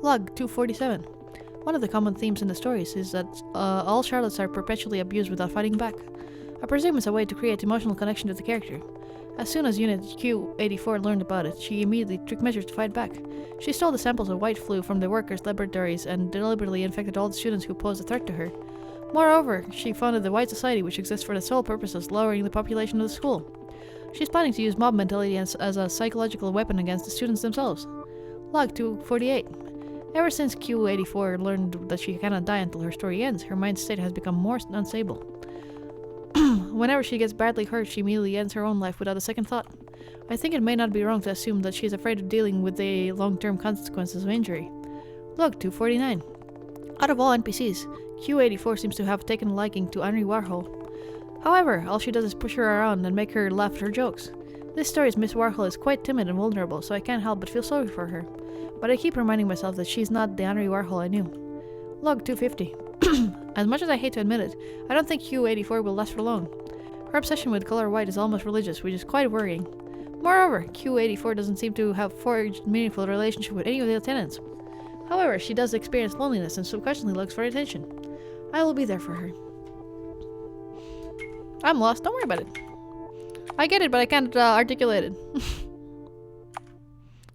Log 247. One of the common themes in the stories is that all Charlottes are perpetually abused without fighting back. I presume it's a way to create emotional connection to the character. As soon as Unit Q84 learned about it, she immediately took measures to fight back. She stole the samples of white flu from the workers' laboratories and deliberately infected all the students who posed a threat to her. Moreover, she founded the White Society, which exists for the sole purpose of lowering the population of the school. She's planning to use mob mentality as a psychological weapon against the students themselves. Log 248. Ever since Q84 learned that she cannot die until her story ends, her mind state has become more unstable. Whenever she gets badly hurt, she immediately ends her own life without a second thought. I think it may not be wrong to assume that she is afraid of dealing with the long-term consequences of injury. Log 249. Out of all NPCs, Q84 seems to have taken a liking to Henry Warhol. However, all she does is push her around and make her laugh at her jokes. This story's Miss Warhol is quite timid and vulnerable, so I can't help but feel sorry for her. But I keep reminding myself that she's not the Henry Warhol I knew. Log 250. As much as I hate to admit it, I don't think Q84 will last for long. Her obsession with color white is almost religious, which is quite worrying. Moreover, Q84 doesn't seem to have forged meaningful relationship with any of the lieutenants. However, she does experience loneliness and subconsciously looks for attention. I will be there for her. I'm lost, don't worry about it. I get it, but I can't articulate it.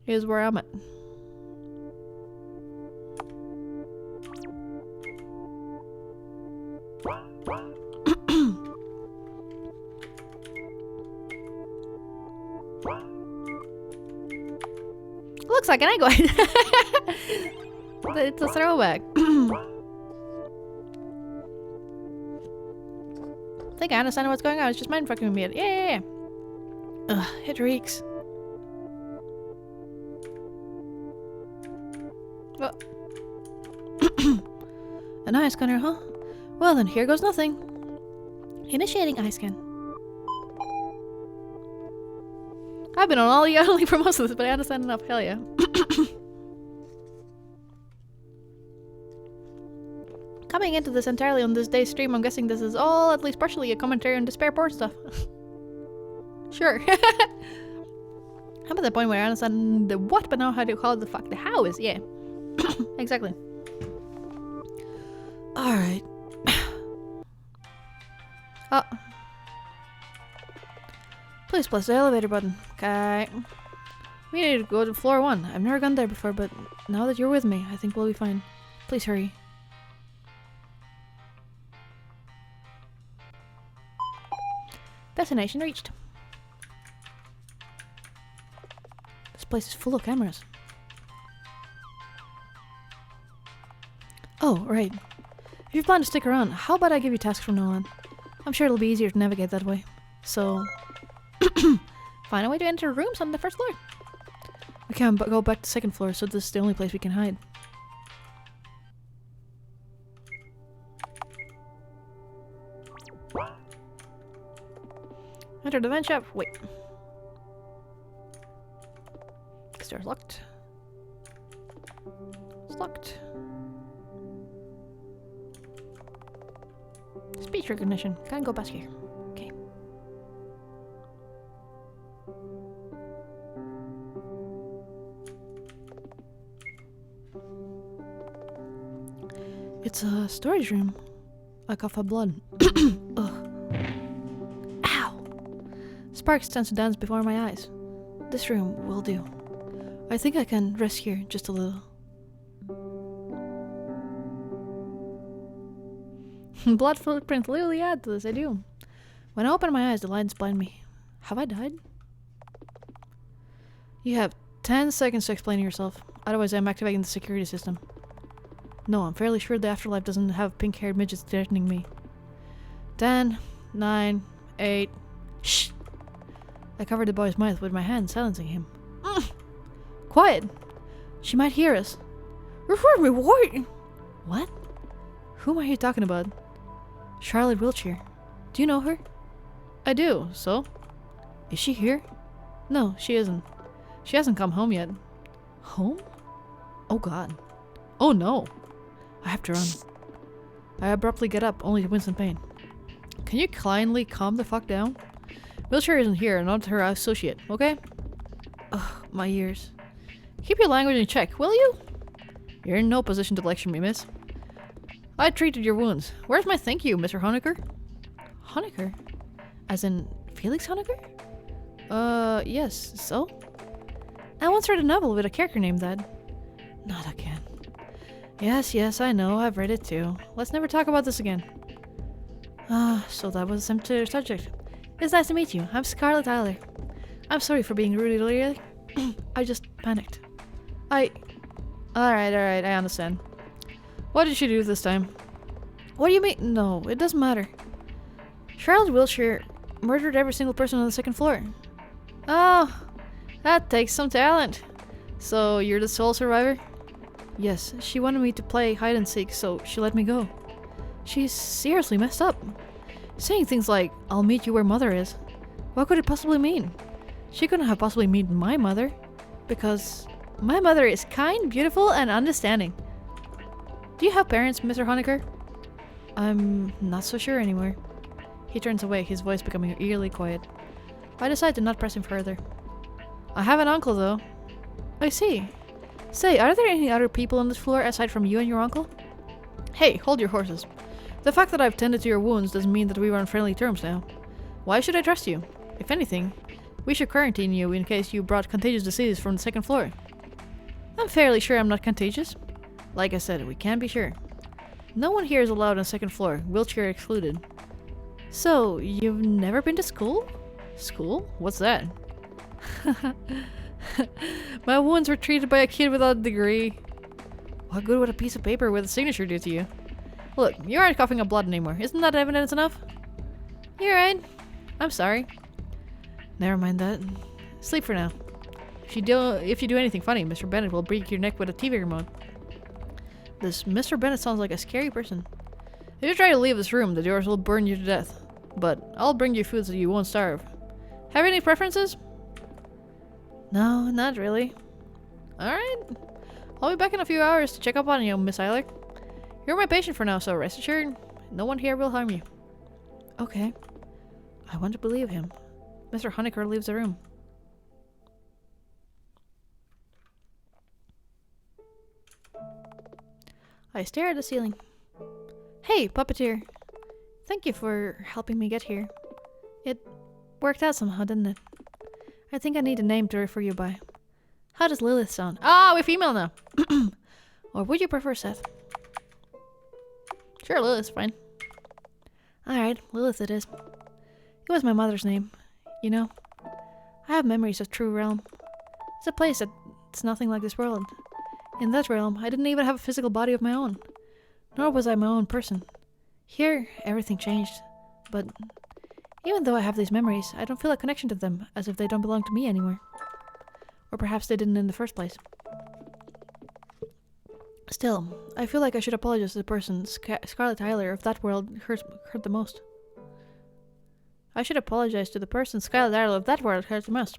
Here's where I'm at. Looks like an egg. It's a throwback. I think I understand what's going on. It's just mind fucking me. Yeah. Ugh, it reeks. Oh. An eye scanner, huh? Well then, here goes nothing. Initiating eye scan. I've been on all the for most of this, but I understand enough. Hell yeah. Coming into this entirely on this day's stream, I'm guessing this is all at least partially a commentary on despair porn stuff. Sure. I'm at the point where I understand the what, but now how to call it the fuck. The how is, yeah. Exactly. Alright. Oh. Please press the elevator button. Okay. We need to go to floor 1. I've never gone there before, but now that you're with me, I think we'll be fine. Please hurry. Destination reached. This place is full of cameras. Oh, right. If you plan to stick around, how about I give you tasks from now on? I'm sure it'll be easier to navigate that way. So, find a way to enter rooms on the first floor. We can't go back to the second floor, so this is the only place we can hide. Enter the vent shop. Wait. This door's locked. It's locked. Speech recognition. Can't go past here. Okay. It's a storage room. I cough up blood. Ugh. Ow! Sparks tends to dance before my eyes. This room will do. I think I can rest here just a little. Blood footprint literally add to this, I do. When I open my eyes, the lights blind me. Have I died? You have 10 seconds to explain yourself. Otherwise, I'm activating the security system. No, I'm fairly sure the afterlife doesn't have pink-haired midgets threatening me. 10, 9, 8... Shh! I covered the boy's mouth with my hand, silencing him. Quiet! She might hear us. Refer me, what? What? Whom are you talking about? Charlotte Wiltshire. Do you know her? I do, so? Is she here? No, she isn't. She hasn't come home yet. Home? Oh god. Oh no! I have to run. I abruptly get up, only to wince in pain. Can you kindly calm the fuck down? Wiltshire isn't here, not her associate, okay? Ugh, my ears. Keep your language in check, will you? You're in no position to lecture me, miss. I treated your wounds. Where's my thank you, Mr. Honecker? Honecker? As in Felix Honecker? Yes, so? I once read a novel with a character named that. Not again. Yes, I know, I've read it too. Let's never talk about this again. So that was the subject. It's nice to meet you. I'm Scarlett Tyler. I'm sorry for being rude earlier. I just panicked. Alright, I understand. What did she do this time? What do you mean? No, it doesn't matter. Charlotte Wiltshire murdered every single person on the second floor. Oh, that takes some talent. So you're the sole survivor? Yes, she wanted me to play hide and seek, so she let me go. She's seriously messed up. Saying things like, I'll meet you where mother is. What could it possibly mean? She couldn't have possibly met my mother. Because my mother is kind, beautiful, and understanding. Do you have parents, Mr. Honecker? I'm not so sure anymore. He turns away, his voice becoming eerily quiet. I decide to not press him further. I have an uncle, though. I see. Say, are there any other people on this floor aside from you and your uncle? Hey, hold your horses. The fact that I've tended to your wounds doesn't mean that we were on friendly terms now. Why should I trust you? If anything, we should quarantine you in case you brought contagious disease from the second floor. I'm fairly sure I'm not contagious. Like I said, we can't be sure. No one here is allowed on the second floor, Wiltshire excluded. So, you've never been to school? School? What's that? My wounds were treated by a kid without a degree. What good would a piece of paper with a signature do to you? Look, you aren't coughing up blood anymore. Isn't that evidence enough? You're right. I'm sorry. Never mind that. Sleep for now. If you do anything funny, Mr. Bennett will break your neck with a TV remote. This Mr. Bennett sounds like a scary person. If you try to leave this room, the doors will burn you to death. But I'll bring you food so you won't starve. Have any preferences? No, not really. Alright. I'll be back in a few hours to check up on you, Miss Eiler. You're my patient for now, so rest assured, no one here will harm you. Okay. I want to believe him. Mr. Honecker leaves the room. I stare at the ceiling. Hey, puppeteer. Thank you for helping me get here. It worked out somehow, didn't it? I think I need a name to refer you by. How does Lilith sound? Ah, we're female now. Or would you prefer Seth? Sure, Lilith's fine. Alright, Lilith it is. It was my mother's name. You know, I have memories of True Realm. It's a place that's nothing like this world. In that realm, I didn't even have a physical body of my own. Nor was I my own person. Here, everything changed. But even though I have these memories, I don't feel a connection to them, as if they don't belong to me anymore. Or perhaps they didn't in the first place. Still, I feel like I should apologize to the person, Scarlet Tyler, if that world hurt the most. I should apologize to the person, Scarlet Tyler, if that world hurt the most.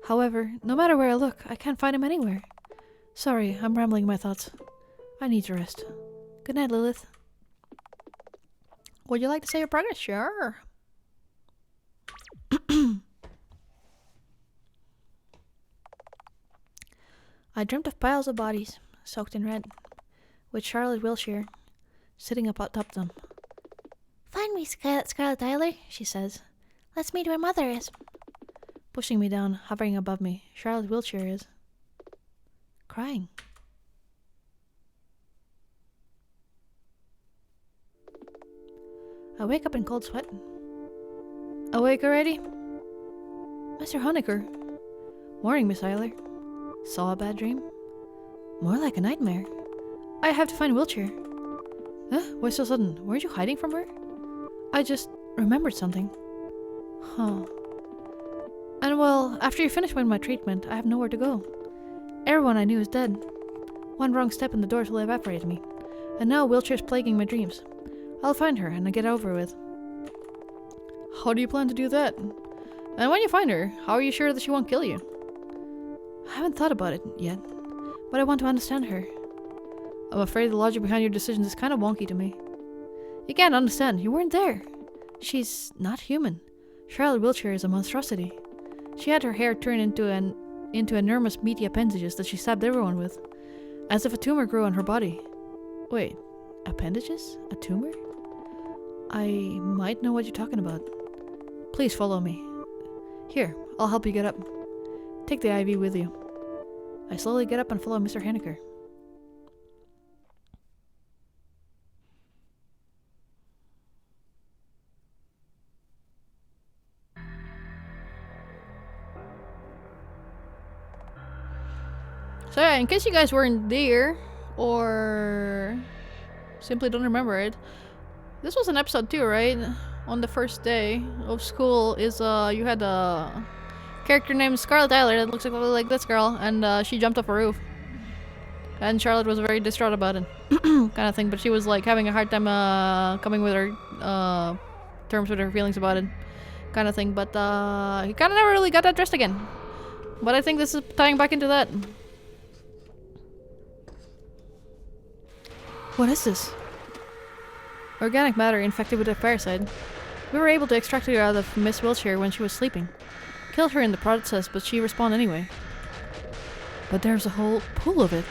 However, no matter where I look, I can't find him anywhere. Sorry, I'm rambling my thoughts. I need to rest. Good night, Lilith. Would you like to say your progress? Sure. I dreamt of piles of bodies, soaked in red, with Charlotte Wilshire sitting up atop them. Find me, Scarlet Tyler, she says. Let's meet where Mother is. Pushing me down, hovering above me, Charlotte Wilshire is crying. I wake up in cold sweat. Awake already? Mr. Honecker. Morning, Miss Tyler. Saw a bad dream? More like a nightmare. I have to find Wilshire. Huh? Why so sudden? Weren't you hiding from her? I just remembered something. Huh. And well, after you finish with my treatment, I have nowhere to go. Everyone I knew is dead. One wrong step and the doors will evaporate me. And now Wilshire's plaguing my dreams. I'll find her and get over with. How do you plan to do that? And when you find her, how are you sure that she won't kill you? I haven't thought about it yet, but I want to understand her. I'm afraid the logic behind your decisions is kind of wonky to me. You can't understand. You weren't there. She's not human. Charlotte Wilshire is a monstrosity. She had her hair turned into enormous meaty appendages that she stabbed everyone with, as if a tumor grew on her body. Wait, appendages? A tumor? I might know what you're talking about. Please follow me. Here, I'll help you get up. Take the IV with you. I slowly get up and follow Mr. Henniker. So yeah, in case you guys weren't there, or simply don't remember it, this was an episode 2, right? On the first day of school is you had a character named Scarlet Tyler that looks exactly like this girl, and she jumped off a roof. And Charlotte was very distraught about it, kind of thing, but she was like having a hard time coming with her terms with her feelings about it, kind of thing, but he kind of never really got that dressed again. But I think this is tying back into that. What is this? Organic matter infected with a parasite. We were able to extract it out of Miss Wilshire when she was sleeping. Killed her in the process, but she respawned anyway. But there's a whole pool of it.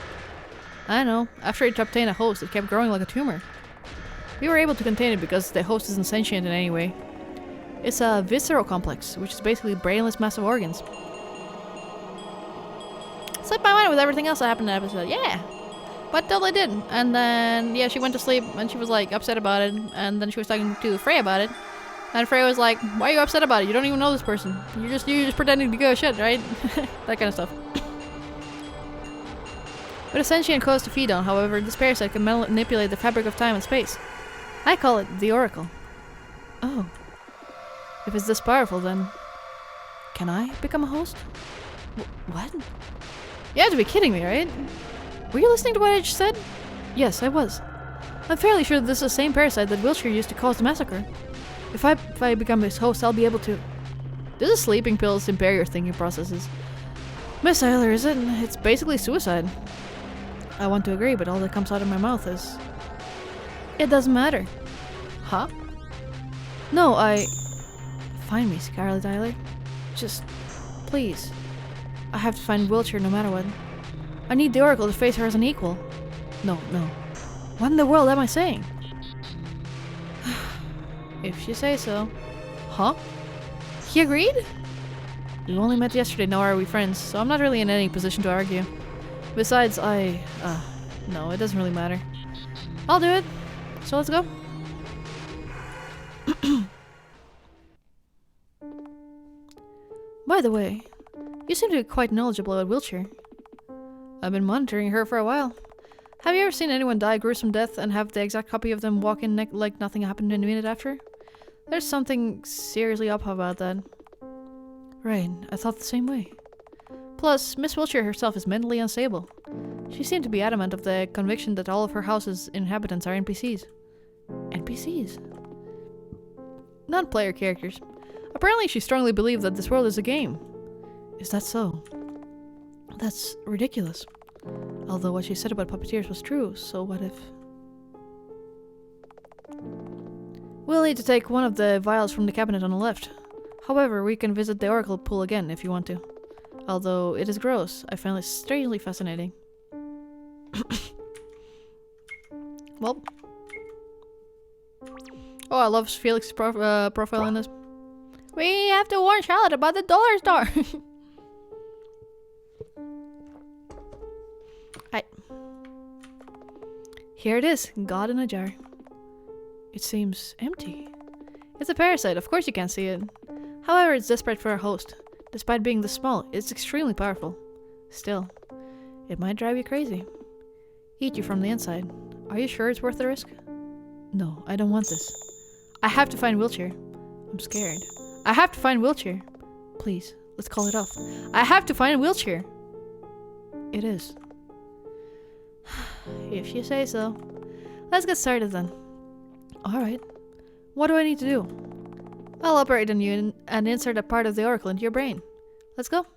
I know. After it obtained a host, it kept growing like a tumor. We were able to contain it because the host isn't sentient in any way. It's a visceral complex, which is basically brainless massive organs. Slipped my mind with everything else that happened in the episode. Yeah! But totally did. And then, yeah, she went to sleep and she was like upset about it. And then she was talking to Freya about it. And Freya was like, why are you upset about it? You don't even know this person. You're just pretending to give a shit, right? That kind of stuff. With a sentient cause to feed on, however, this parasite can manipulate the fabric of time and space. I call it the Oracle. Oh. If it's this powerful, then can I become a host? What? You have to be kidding me, right? Were you listening to what I just said? Yes, I was. I'm fairly sure that this is the same parasite that Wilshire used to cause the massacre. If I become his host, I'll be able to... This is sleeping pills to impair your thinking processes. Miss Tyler, is it? It's basically suicide. I want to agree, but all that comes out of my mouth is... It doesn't matter. Huh? No, Find me, Scarlet Tyler. Just... please. I have to find Wilshire no matter what. I need the Oracle to face her as an equal. No. What in the world am I saying? If you say so. Huh? He agreed? We only met yesterday, nor are we friends, so I'm not really in any position to argue. Besides, no, it doesn't really matter. I'll do it. So let's go. By the way, you seem to be quite knowledgeable about Wilshire. I've been monitoring her for a while. Have you ever seen anyone die a gruesome death and have the exact copy of them walk in like nothing happened in a minute after? There's something seriously up about that. Right, I thought the same way. Plus, Miss Wiltshire herself is mentally unstable. She seemed to be adamant of the conviction that all of her house's inhabitants are NPCs. NPCs? Non-player characters. Apparently she strongly believed that this world is a game. Is that so? That's ridiculous. Although what she said about puppeteers was true, so what if... We'll need to take one of the vials from the cabinet on the left. However, we can visit the oracle pool again if you want to. Although it is gross, I find it strangely fascinating. Well. Oh, I love Felix's profile in this. We have to warn Charlotte about the dollar store. Here it is, God in a jar. It seems empty. It's a parasite, of course you can't see it. However, it's desperate for a host. Despite being this small, it's extremely powerful. Still, it might drive you crazy. Eat you from the inside. Are you sure it's worth the risk? No, I don't want this. I have to find Wiltshire. I'm scared. I have to find Wiltshire. Please, let's call it off. I have to find Wiltshire. It is. If you say so. Let's get started then. Alright. What do I need to do? I'll operate on you and insert a part of the oracle into your brain. Let's go.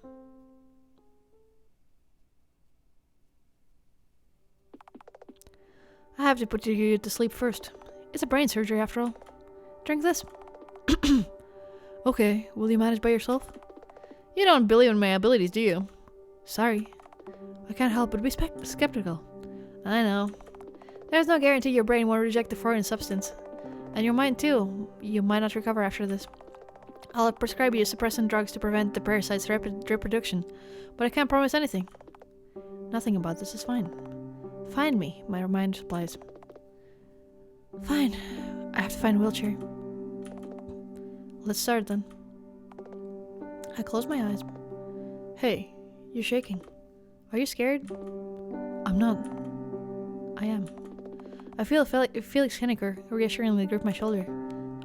I have to put you to sleep first. It's a brain surgery after all. Drink this. Okay, will you manage by yourself? You don't believe in my abilities, do you? Sorry. I can't help but be skeptical. I know. There's no guarantee your brain won't reject the foreign substance. And your mind too. You might not recover after this. I'll prescribe you suppressant drugs to prevent the parasite's reproduction, but I can't promise anything. Nothing about this is fine. Find me, my mind replies. Fine. I have to find Wiltshire. Let's start then. I close my eyes. Hey, you're shaking. Are you scared? I'm not. I am. I feel Felix Henniker reassuringly grip my shoulder.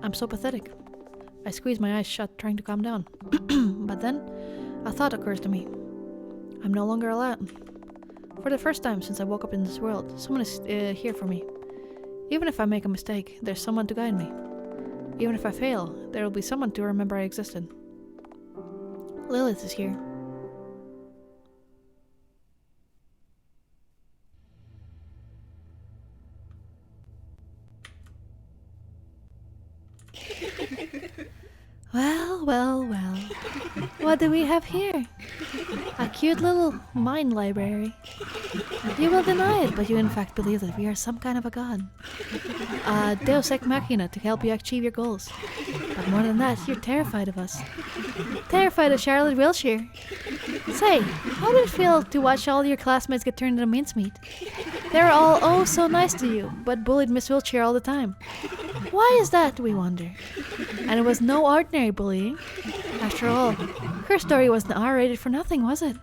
I'm so pathetic. I squeeze my eyes shut, trying to calm down. But then, a thought occurs to me. I'm no longer alone. For the first time since I woke up in this world, someone is here for me. Even if I make a mistake, there's someone to guide me. Even if I fail, there will be someone to remember I existed. Lilith is here. Well. What do we have here? A cute little mind library. You will deny it, but you in fact believe that we are some kind of a god. A deus ex machina to help you achieve your goals. But more than that, you're terrified of us. Terrified of Charlotte Wiltshire. Say, how did it feel to watch all your classmates get turned into mincemeat? They were all oh so nice to you, but bullied Miss Wiltshire all the time. Why is that, we wonder? And it was no ordinary bullying. After all, her story wasn't R-rated for nothing, was it?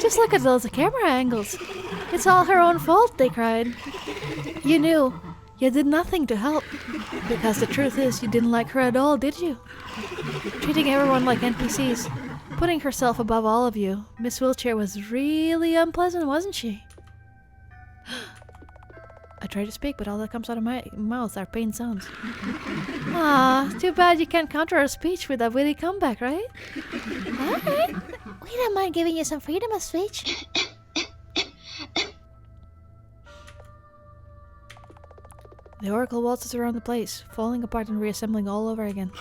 Just look at those camera angles. It's all her own fault, they cried. You knew. You did nothing to help. Because the truth is, you didn't like her at all, did you? Treating everyone like NPCs, putting herself above all of you, Miss Wiltshire was really unpleasant, wasn't she? I try to speak, but all that comes out of my mouth are pain sounds. Ah, too bad you can't counter our speech with a witty comeback, right? Alright. We don't mind giving you some freedom of speech. The oracle waltzes around the place, falling apart and reassembling all over again.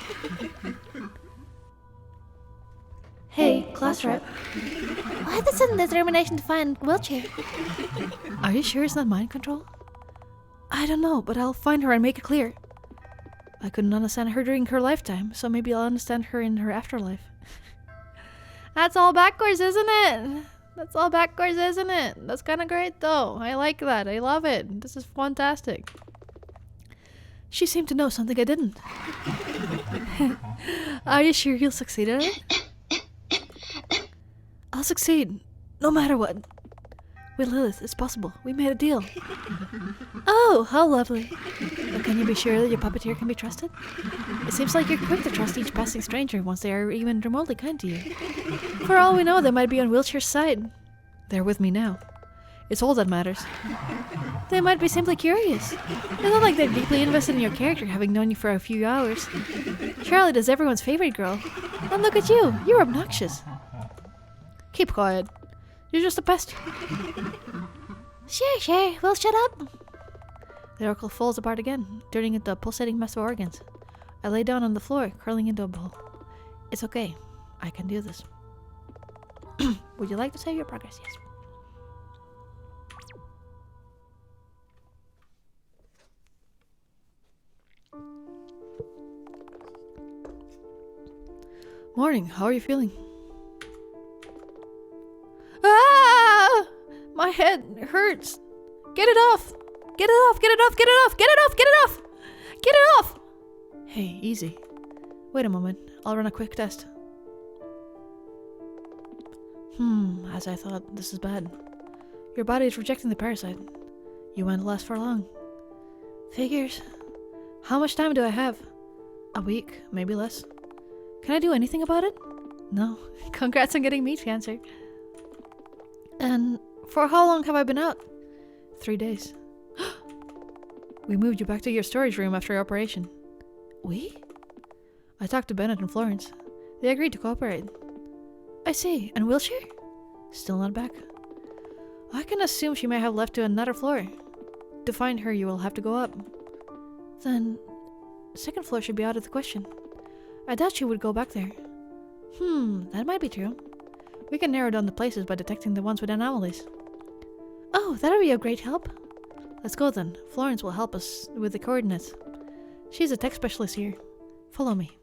Hey, class rep. Why the sudden determination to find Wiltshire? Are you sure it's not mind control? I don't know, but I'll find her and make it clear. I couldn't understand her during her lifetime, so maybe I'll understand her in her afterlife. That's all backwards, isn't it? That's all backwards, isn't it? That's kind of great, though. I like that. I love it. This is fantastic. She seemed to know something I didn't. Are you sure you'll succeed at it? I'll succeed, no matter what. Wait, Lilith, it's possible. We made a deal. Oh, how lovely. But can you be sure that your puppeteer can be trusted? It seems like you're quick to trust each passing stranger once they are even remotely kind to you. For all we know, they might be on Wiltshire's side. They're with me now. It's all that matters. They might be simply curious. It's not like they're deeply invested in your character, having known you for a few hours. Charlotte is everyone's favorite girl. And look at you, you're obnoxious. Keep quiet. You're just a pest. Sure, we'll shut up. The oracle falls apart again, turning into a pulsating mess of organs. I lay down on the floor, curling into a ball. It's okay. I can do this. Would you like to save your progress? Yes. Morning. How are you feeling? Ah! My head hurts. Get it off. Get it off. Get it off. Get it off. Get it off. Get it off. Get it off. Hey, easy. Wait a moment. I'll run a quick test. As I thought, this is bad. Your body is rejecting the parasite. You won't last for long. Figures. How much time do I have? A week, maybe less. Can I do anything about it? No. Congrats on getting meat cancer. And for how long have I been out? 3 days. We moved you back to your storage room after your operation. We? I talked to Bennett and Florence. They agreed to cooperate. I see. And Wiltshire? Still not back. I can assume she may have left to another floor. To find her, you will have to go up. Then, second floor should be out of the question. I doubt she would go back there. That might be true. We can narrow down the places by detecting the ones with anomalies. Oh, that'll be a great help. Let's go then. Florence will help us with the coordinates. She's a tech specialist here. Follow me.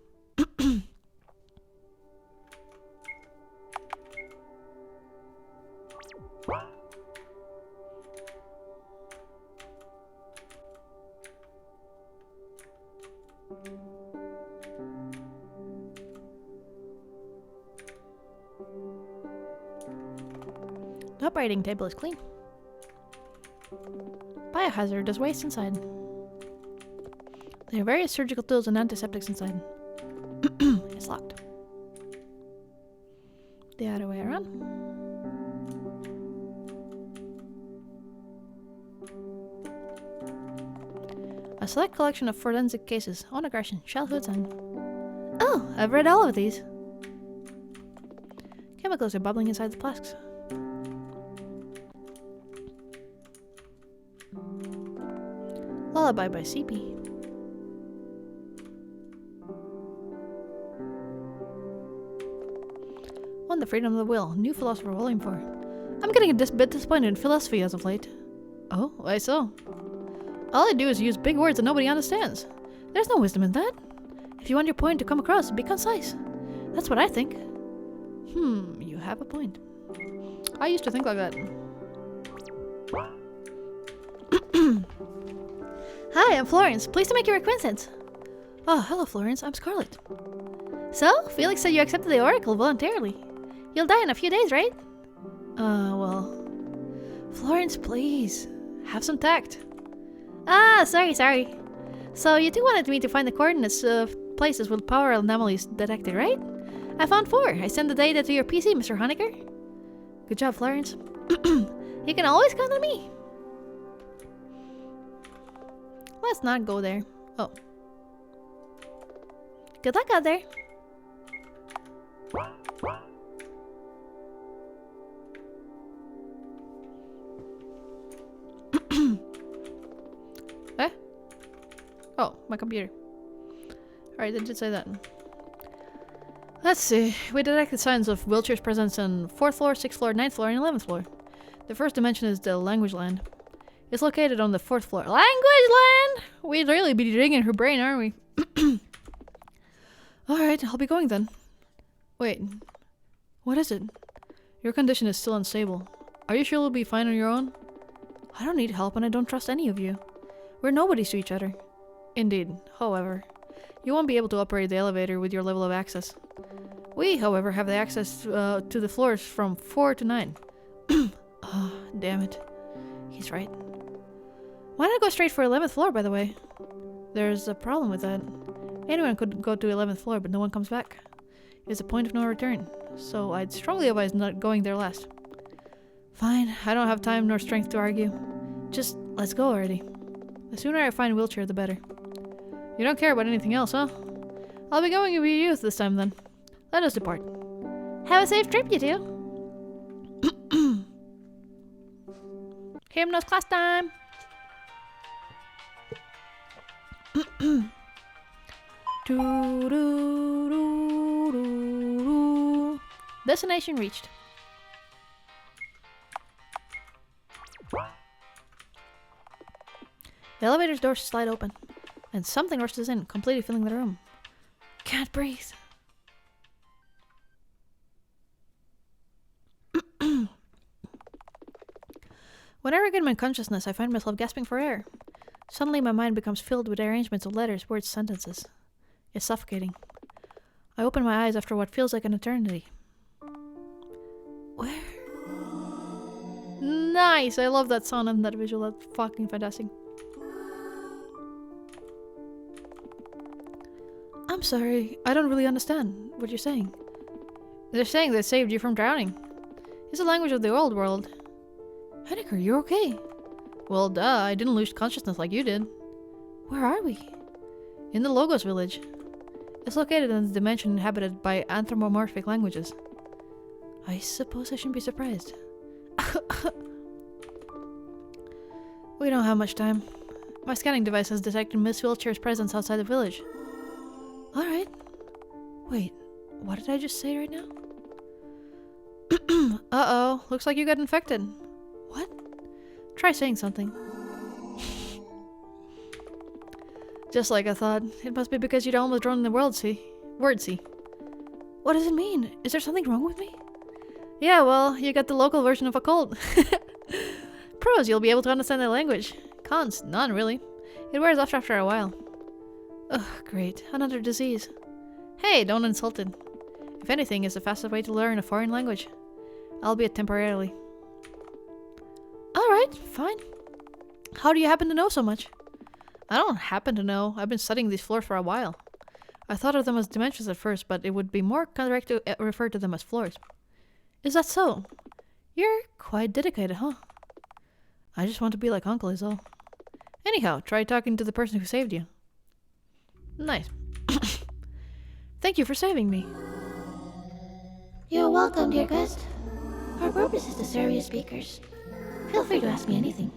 The operating table is clean. Biohazard does waste inside. There are various surgical tools and antiseptics inside. It's locked. The other way around. A select collection of forensic cases on aggression, childhoods, and... Oh, I've read all of these. Chemicals are bubbling inside the flasks. Lullaby by CP. On the Freedom of the Will, New Philosopher Volume 4. I'm getting a bit disappointed in philosophy as of late. Oh, why so? All I do is use big words that nobody understands. There's no wisdom in that. If you want your point to come across, be concise. That's what I think. You have a point. I used to think like that. Hi, I'm Florence. Pleased to make your acquaintance. Oh, hello, Florence. I'm Scarlet. So, Felix said you accepted the Oracle voluntarily. You'll die in a few days, right? Well... Florence, please. Have some tact. Ah, sorry. So, you two wanted me to find the coordinates of places with power anomalies detected, right? I found 4. I sent the data to your PC, Mr. Honecker. Good job, Florence. You can always count on me. Let's not go there. Oh. Good luck out there. Eh? Oh, my computer. Alright, I did say that. Let's see. We detected signs of Wiltshire's presence on 4th floor, 6th floor, 9th floor, and 11th floor. The first dimension is the language land. It's located on the 4th floor. Language land! We'd really be digging her brain, aren't we? Alright, I'll be going then. Wait. What is it? Your condition is still unstable. Are you sure you'll be fine on your own? I don't need help and I don't trust any of you. We're nobodies to each other. Indeed. However, you won't be able to operate the elevator with your level of access. We, however, have the access to the floors from 4 to 9. Oh, damn it. He's right. Why not go straight for 11th floor, by the way? There's a problem with that. Anyone could go to 11th floor, but no one comes back. It's a point of no return, so I'd strongly advise not going there last. Fine, I don't have time nor strength to argue. Just let's go already. The sooner I find wheelchair, the better. You don't care about anything else, huh? I'll be going with you this time then. Let us depart. Have a safe trip, you two. Hymnos class time! Destination reached. The elevator's doors slide open, and something rushes in, completely filling the room. Can't breathe. Whenever I get my consciousness, I find myself gasping for air. Suddenly my mind becomes filled with arrangements of letters, words, sentences. It's suffocating. I open my eyes after what feels like an eternity. Where? Nice! I love that sound and that visual. That's fucking fantastic. I'm sorry. I don't really understand what you're saying. They're saying they saved you from drowning. It's the language of the old world. Henniker, you're okay. Well, duh. I didn't lose consciousness like you did. Where are we? In the Logos village. It's located in a dimension inhabited by anthropomorphic languages. I suppose I shouldn't be surprised. We don't have much time. My scanning device has detected Miss Wheelchair's presence outside the village. Alright. Wait, what did I just say right now? Uh-oh, looks like you got infected. What? Try saying something. Just like I thought. It must be because you'd almost drawn the word sea. What does it mean? Is there something wrong with me? Yeah, well, you got the local version of a cold. Pros, you'll be able to understand the language. Cons, none really. It wears off after a while. Ugh, great. Another disease. Hey, don't insult it. If anything, it's the fastest way to learn a foreign language. Albeit temporarily. Alright, fine. How do you happen to know so much? I don't happen to know. I've been studying these floors for a while. I thought of them as dimensions at first, but it would be more correct to refer to them as floors. Is that so? You're quite dedicated, huh? I just want to be like Uncle is all. Anyhow, try talking to the person who saved you. Nice. Thank you for saving me. You're welcome, dear guest. Our purpose is to serve you speakers. Feel free to ask me anything.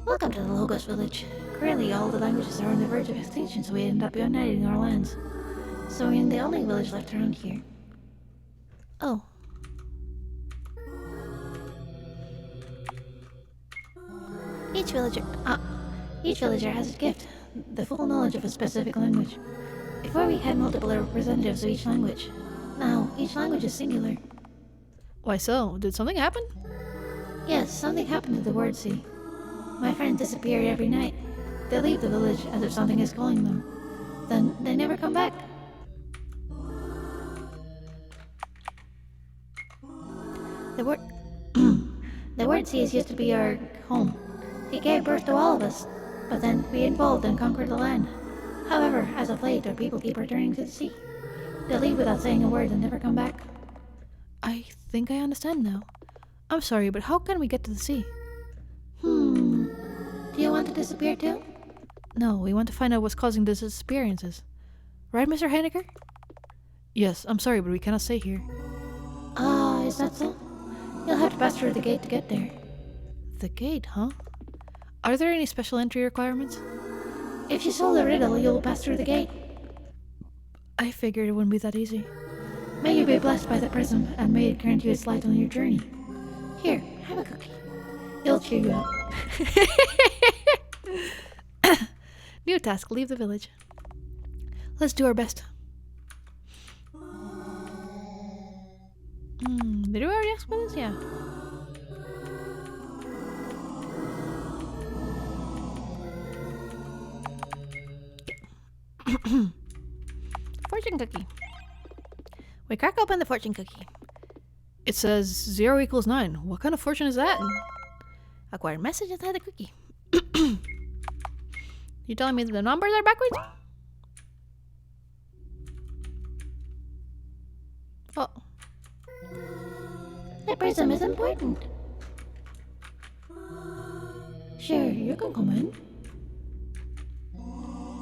Welcome to the Logos village. Currently, all the languages are on the verge of extinction, so we end up uniting our lands. So we're in the only village left around here. Oh. Each villager has a gift, the full knowledge of a specific language. Before we had multiple representatives of each language. Now, each language is singular. Why so? Did something happen? Yes, something happened to the word sea. My friends disappear every night. They leave the village as if something is calling them. Then they never come back. The word sea used to be our home. It gave birth to all of us, but then we evolved and conquered the land. However, as of late, our people keep returning to the sea. They leave without saying a word and never come back. I think I understand now. I'm sorry, but how can we get to the sea? Do you want to disappear too? No, we want to find out what's causing these disappearances. Right, Mr. Heinecker? Yes, I'm sorry, but we cannot stay here. Is that so? You'll have to pass through the gate to get there. The gate, huh? Are there any special entry requirements? If you solve the riddle, you'll pass through the gate. I figured it wouldn't be that easy. May you be blessed by the prism, and may it grant you its light on your journey. Here, have a cookie. It'll cheer you up. New task, leave the village. Let's do our best. Did we already ask for this? Yeah. Fortune cookie. We crack open the fortune cookie. It says 0 equals 9. What kind of fortune is that? Acquired message inside the cookie. You telling me the numbers are backwards? Oh. The prism is important. Sure, you can come in.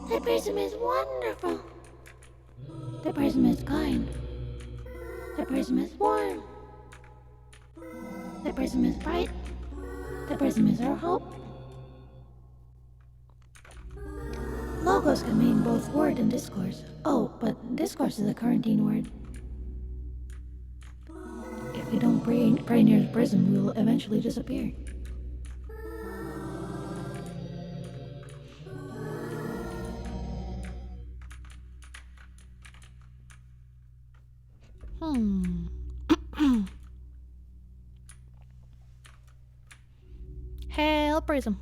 The prism is wonderful. The prism is kind. The prism is warm. The prism is bright. The prism is our hope. Logos can mean both word and discourse. Oh, but discourse is a quarantine word. If we don't pray near the prism, we will eventually disappear. Hail prism.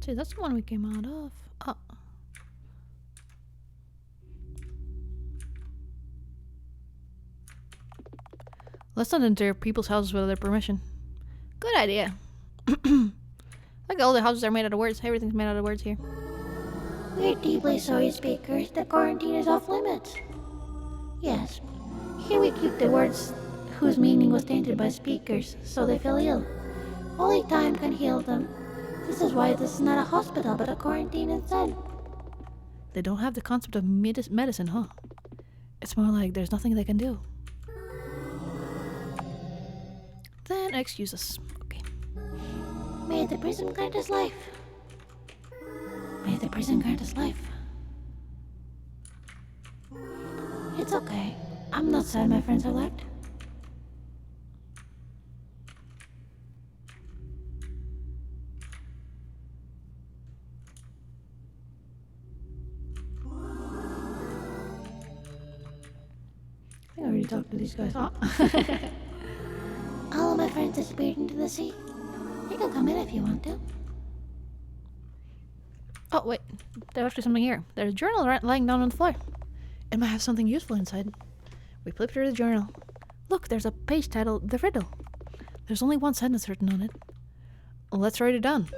See, that's the one we came out of. Oh. Let's not enter people's houses without their permission. Good idea. Like all the houses are made out of words. Everything's made out of words here. We're deeply sorry, speakers. The quarantine is off limits. Yes, here we keep the words whose meaning was tainted by speakers, so they feel ill. Only time can heal them. This is why this is not a hospital, but a quarantine instead. They don't have the concept of medicine, huh? It's more like there's nothing they can do. Then excuse us. Okay. May the prism grant us life. May the prism grant us life. It's okay. I'm not sad my friends have left. I already talked to these guys. Oh. All of my friends disappeared into the sea. You can come in if you want to. Oh, wait. There's actually something here. There's a journal lying down on the floor. It might have something useful inside. We flip through the journal. Look, there's a page titled The Riddle. There's only one sentence written on it. Let's write it down.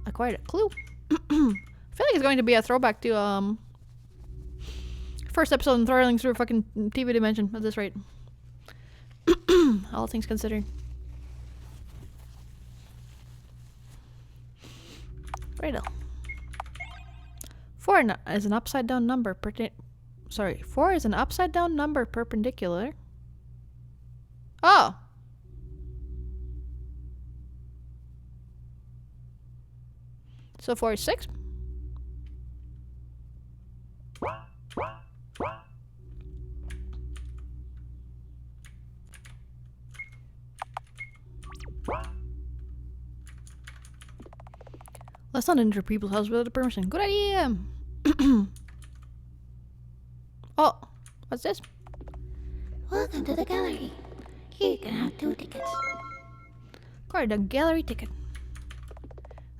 Acquired a clue. I feel like it's going to be a throwback to, first episode in Thrilling Through a fucking TV dimension at this rate. All things considered. Riddle. 4 is an upside down number 4 is an upside down number perpendicular. Oh! So 4 is 6? Let's not enter people's house without permission. Good idea! Oh, what's this? Welcome to the gallery. Here you can have 2 tickets. Acquired a gallery ticket.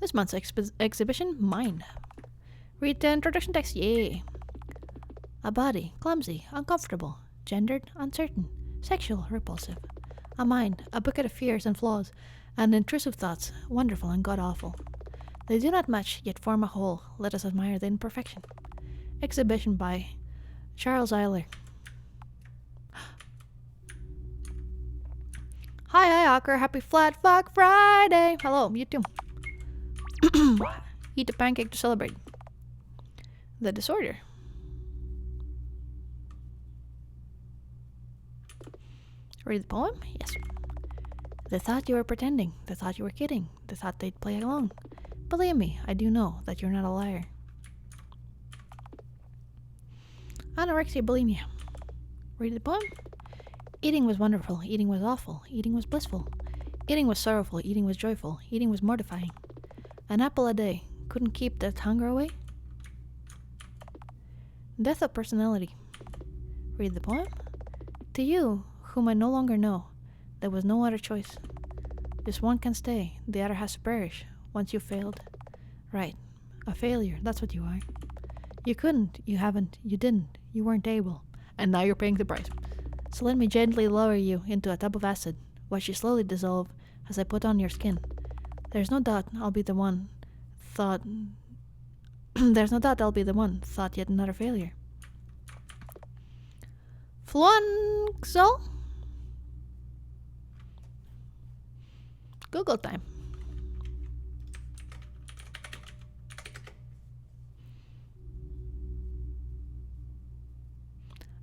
This month's exhibition, Mind. Read the introduction text, yay. A body, clumsy, uncomfortable, gendered, uncertain, sexual, repulsive. A mind, a bucket of fears and flaws, and intrusive thoughts, wonderful and god-awful. They do not match, yet form a whole. Let us admire the imperfection. Exhibition by Charles Eiler. Hi, Hawker. Happy Flat Fuck Friday. Hello, you too. Eat a pancake to celebrate. The disorder. Read the poem? Yes. They thought you were pretending. They thought you were kidding. They thought they'd play along. Believe me, I do know that you're not a liar. Anorexia bulimia. Read the poem? Eating was wonderful. Eating was awful. Eating was blissful. Eating was sorrowful. Eating was joyful. Eating was mortifying. An apple a day. Couldn't keep that hunger away. Death of personality. Read the poem? To you, whom I no longer know, there was no other choice. Just one can stay. The other has to perish. Once you failed. Right. A failure. That's what you are. You couldn't. You haven't. You didn't. You weren't able, and now you're paying the price. So let me gently lower you into a tub of acid, watch you slowly dissolve as I put on your skin. There's no doubt I'll be the one. Thought... There's no doubt I'll be the one. Thought yet another failure. Flunxel? Google time.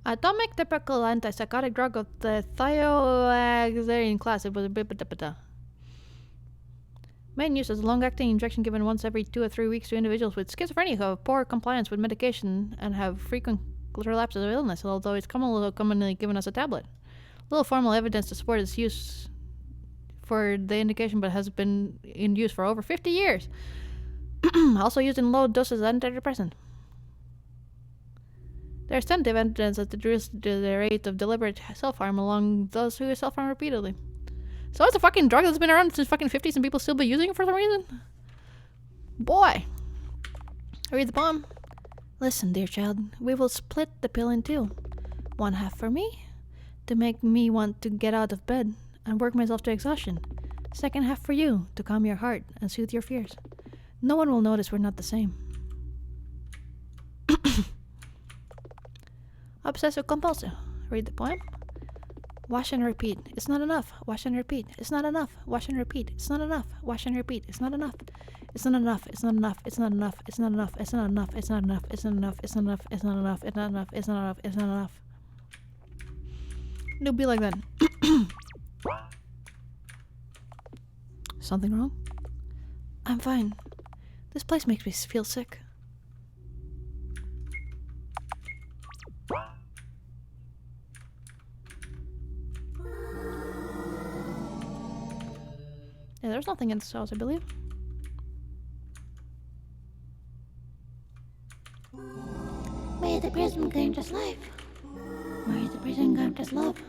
Atomic typical antipsychotic drug of the thioxazine class. It was a bit. Main use is a long-acting injection given once every 2 or 3 weeks to individuals with schizophrenia who have poor compliance with medication and have frequent relapses of illness, although it's commonly given as a tablet. Little formal evidence to support its use for the indication, but has been in use for over 50 years. Also used in low doses as antidepressant. There's tentative evidence that reduces the rate of deliberate self-harm among those who self-harm repeatedly. So it's a fucking drug that's been around since fucking 50s and people still be using it for some reason? Boy. Read the poem. Listen, dear child, we will split the pill in two. One half for me, to make me want to get out of bed and work myself to exhaustion. Second half for you, to calm your heart and soothe your fears. No one will notice we're not the same. Obsessive compulsive. Read the poem. Wash and repeat. It's not enough. Wash and repeat. It's not enough. Wash and repeat. It's not enough. Wash and repeat. It's not enough. It's not enough. It's not enough. It's not enough. It's not enough. It's not enough. It's not enough. It's not enough. It's not enough. It's not enough. It's not enough. It's not enough. It's not enough. It'll be like that. Something wrong? I'm fine. This place makes me feel sick. Yeah, there's nothing in this house, I believe. May the prison grant us life. May the prison grant us love.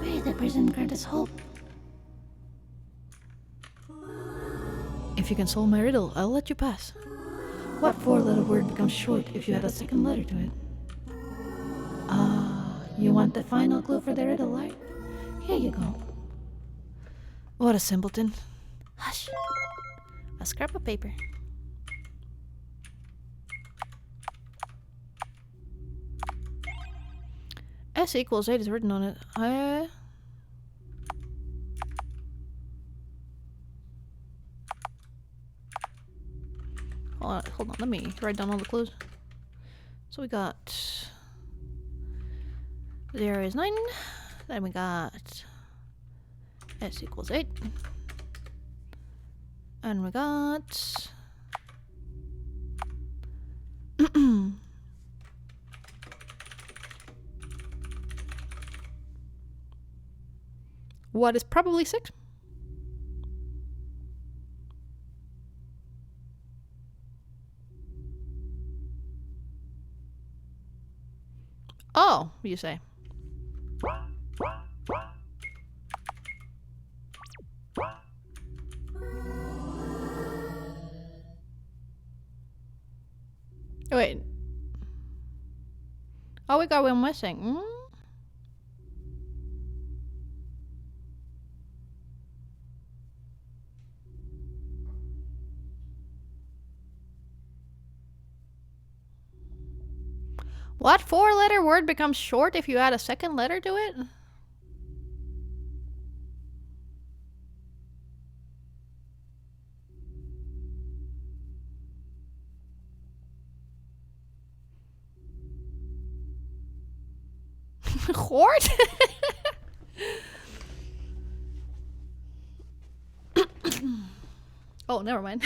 May the prison grant us hope. If you can solve my riddle, I'll let you pass. What four-letter word becomes short if you add a second letter to it? Ah, you want the final clue for the riddle, right? Here you go. What a simpleton. Hush. A scrap of paper. S equals 8 is written on it. Hold on, let me write down all the clues. So we got 0 is 9. Then we got S equals 8. And we got what is probably 6? Oh, you say. Wait. Oh, we got one missing. What four-letter word becomes short if you add a second letter to it? Hort? Oh, never mind.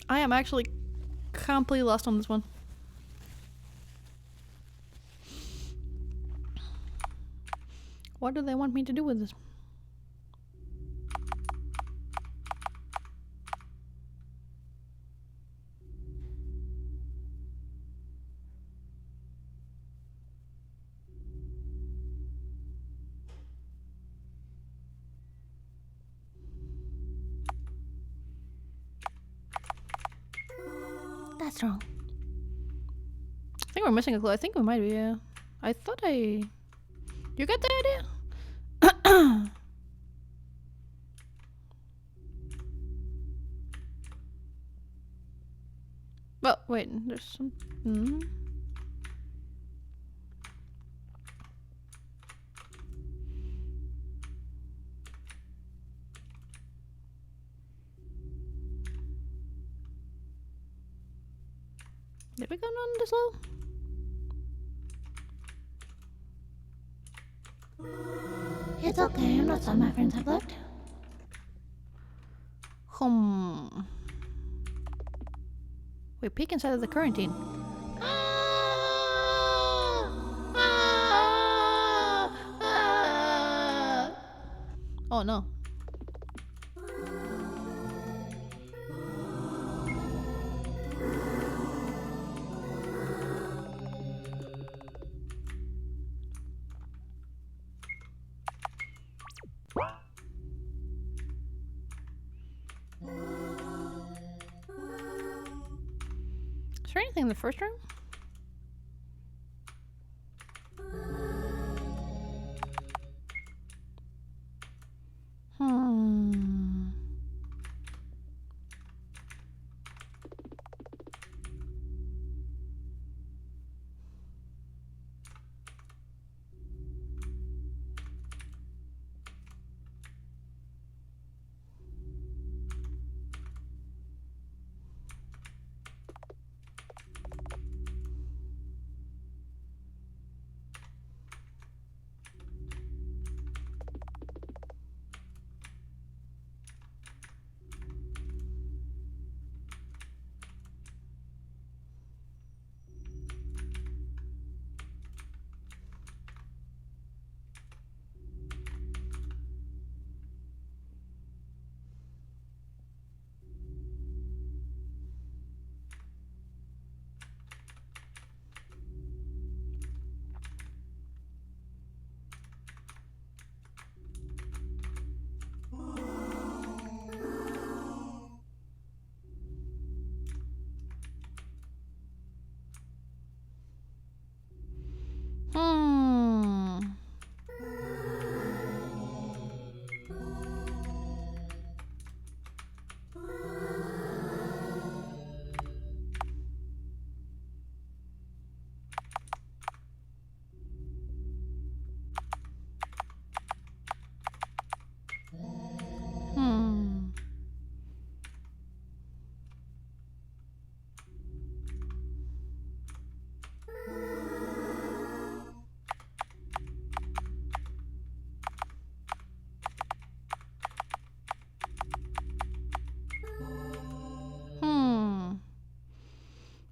I am actually completely lost on this one. What do they want me to do with this? That's wrong. I think we're missing a clue. I think we might be, yeah. I thought I... You get the idea? Well, wait, there's some... Did we go on this low? It's okay, I'm not some my friends have looked. Wait, peek inside of the quarantine. Oh no. Is there anything in the first room?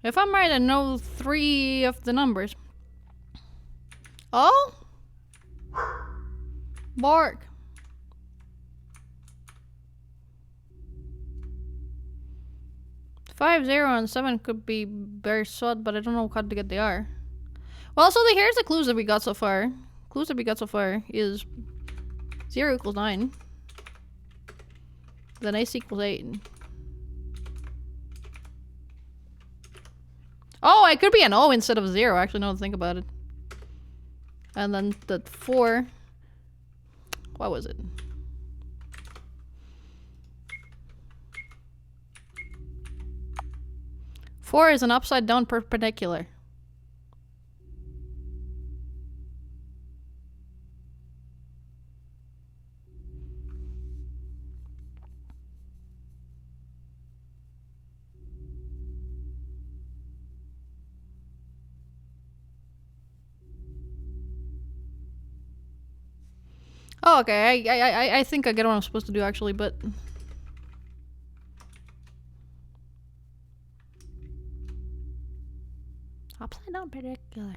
If I'm right, I know 3 of the numbers. Oh? Bark. Five, 0, and 7 could be very sod, but I don't know how to get they are. Well, so here's the clues that we got so far. Clues that we got so far is 0 equals 9. Then ace equals 8. Oh, it could be an O instead of 0, actually, now to think about it. And then the 4... What was it? Four is an upside down perpendicular. Oh, okay. I think I get what I'm supposed to do actually, but upside down perpendicular.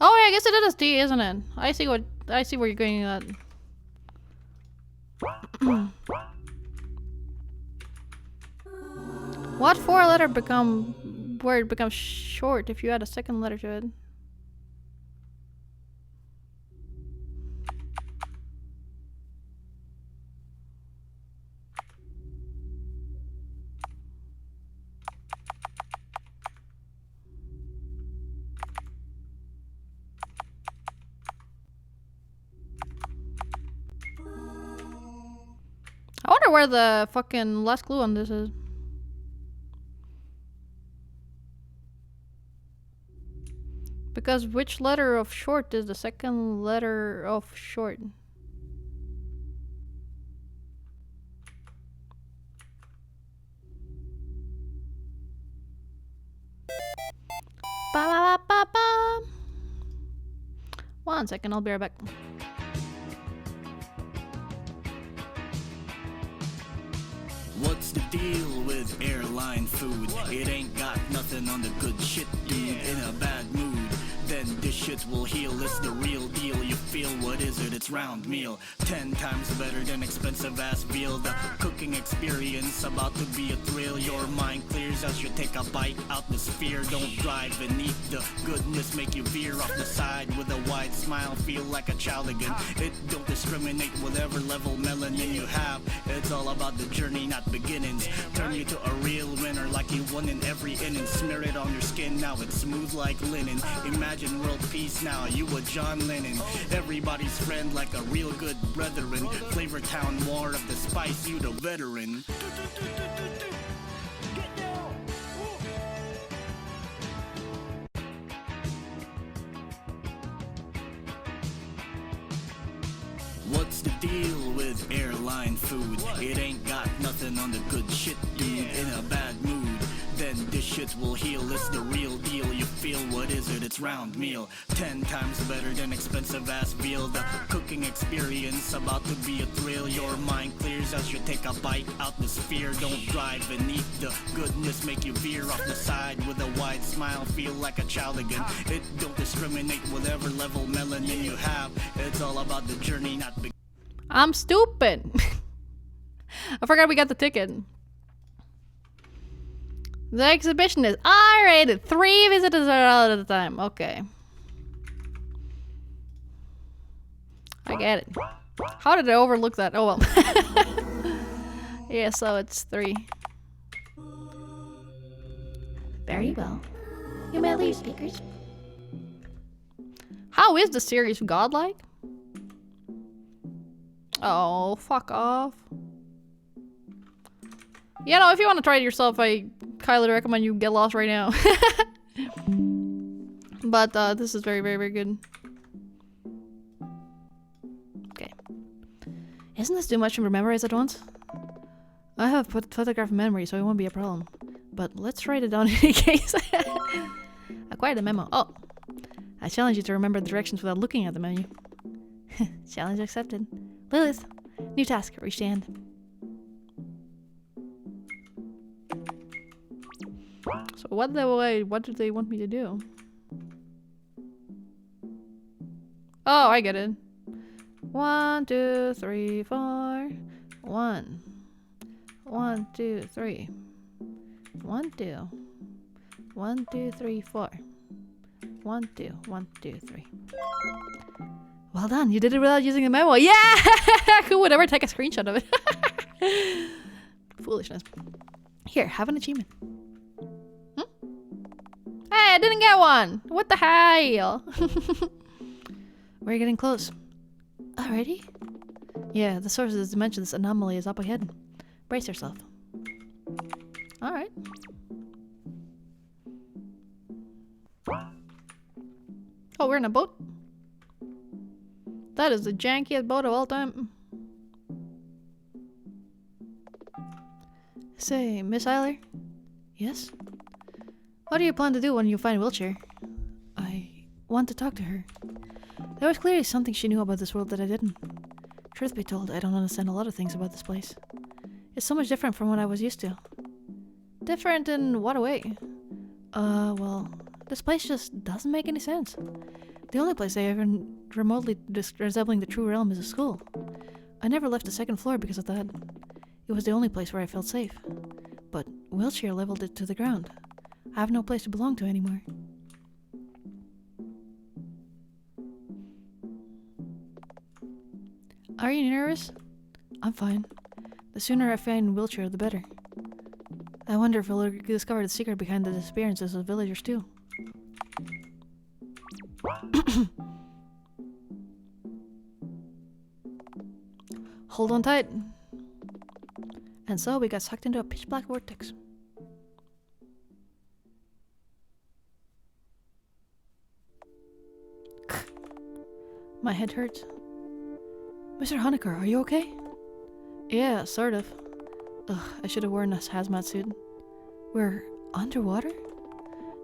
Oh, yeah, I guess it is D, isn't it? I see where you're going at. What 4-letter word becomes short if you add a second letter to it? wonder where the fucking last clue on this is. Because which letter of short is the second letter of short? Ba ba ba ba ba. 1 second, I'll be right back. What's the deal with airline food? It ain't got nothing on the good shit, dude. In a bad mood, then this shit will heal. It's the real deal. You feel, what is it? It's round meal. 10 times better than expensive ass veal. The cooking experience about to be a thrill. Your mind clears as you take a bite out the sphere. Don't drive and eat the goodness. Make you veer off the side with a wide smile. Feel like a child again. It don't discriminate whatever level melanin you have. It's all about the journey, not beginnings. Turn you to a real winner like you won in every inning. Smear it on your skin, now it's smooth like linen. Imagine world peace now, you a John Lennon. Everybody's friend like a real good brethren. Flavor Town war of the spice, you the veteran. What's the deal with airline food? It ain't got nothing on the good shit, dude. In a bad mood, then this shit will heal. It's the real deal. You feel, what is it? It's round meal. 10 times better than expensive ass veal. The cooking experience about to be a thrill. Your mind clears as you take a bite out the sphere. Don't drive and eat the goodness. Make you veer off the side with a wide smile. Feel like a child again. It don't discriminate whatever level melanin you have. It's all about the journey, not beginning. I'm stupid. I forgot we got the ticket. The exhibition is R-rated. 3 visitors are allowed at a time. Okay. I get it. How did I overlook that? Oh well. Yeah, so it's 3. Very well. You may leave, speakers. How is the series godlike? Oh, fuck off. You know, if you want to try it yourself, I highly recommend you get lost right now. But this is very, very, very good. Okay. Isn't this too much to memorize at once? I have put photograph memory, so it won't be a problem. But let's write it down in any case. Acquire the memo. Oh. I challenge you to remember the directions without looking at the menu. Challenge accepted. Lilith, new task. Reach the end. So what do they want me to do? Oh, I get it. 1, 2, 3, 4. 1. 1, 2, 3. 1, 2. 1, 2, 3, 4. 1, 2, 1, 2, 3. Well done, you did it without using a memo. Yeah! Who would ever take a screenshot of it? Foolishness. Here, have an achievement. Hey, I didn't get one! What the hell? We're getting close. Already? Yeah, the source of this dimension's anomaly is up ahead. Brace yourself. Alright. Oh, we're in a boat? That is the jankiest boat of all time. Say, Miss Eiler? Yes? What do you plan to do when you find Wheelchair? I want to talk to her. There was clearly something she knew about this world that I didn't. Truth be told, I don't understand a lot of things about this place. It's so much different from what I was used to. Different in what way? Well, this place just doesn't make any sense. The only place I ever remotely resembling the true realm is a school. I never left the second floor because of that. It was the only place where I felt safe. But Wheelchair leveled it to the ground. I have no place to belong to anymore. Are you nervous? I'm fine. The sooner I find Wheelchair, the better. I wonder if we'll discover the secret behind the disappearances of villagers too. Hold on tight. And so we got sucked into a pitch black vortex. My head hurts. Mr. Honecker, are you okay? Yeah, sort of. Ugh, I should have worn a hazmat suit. We're underwater?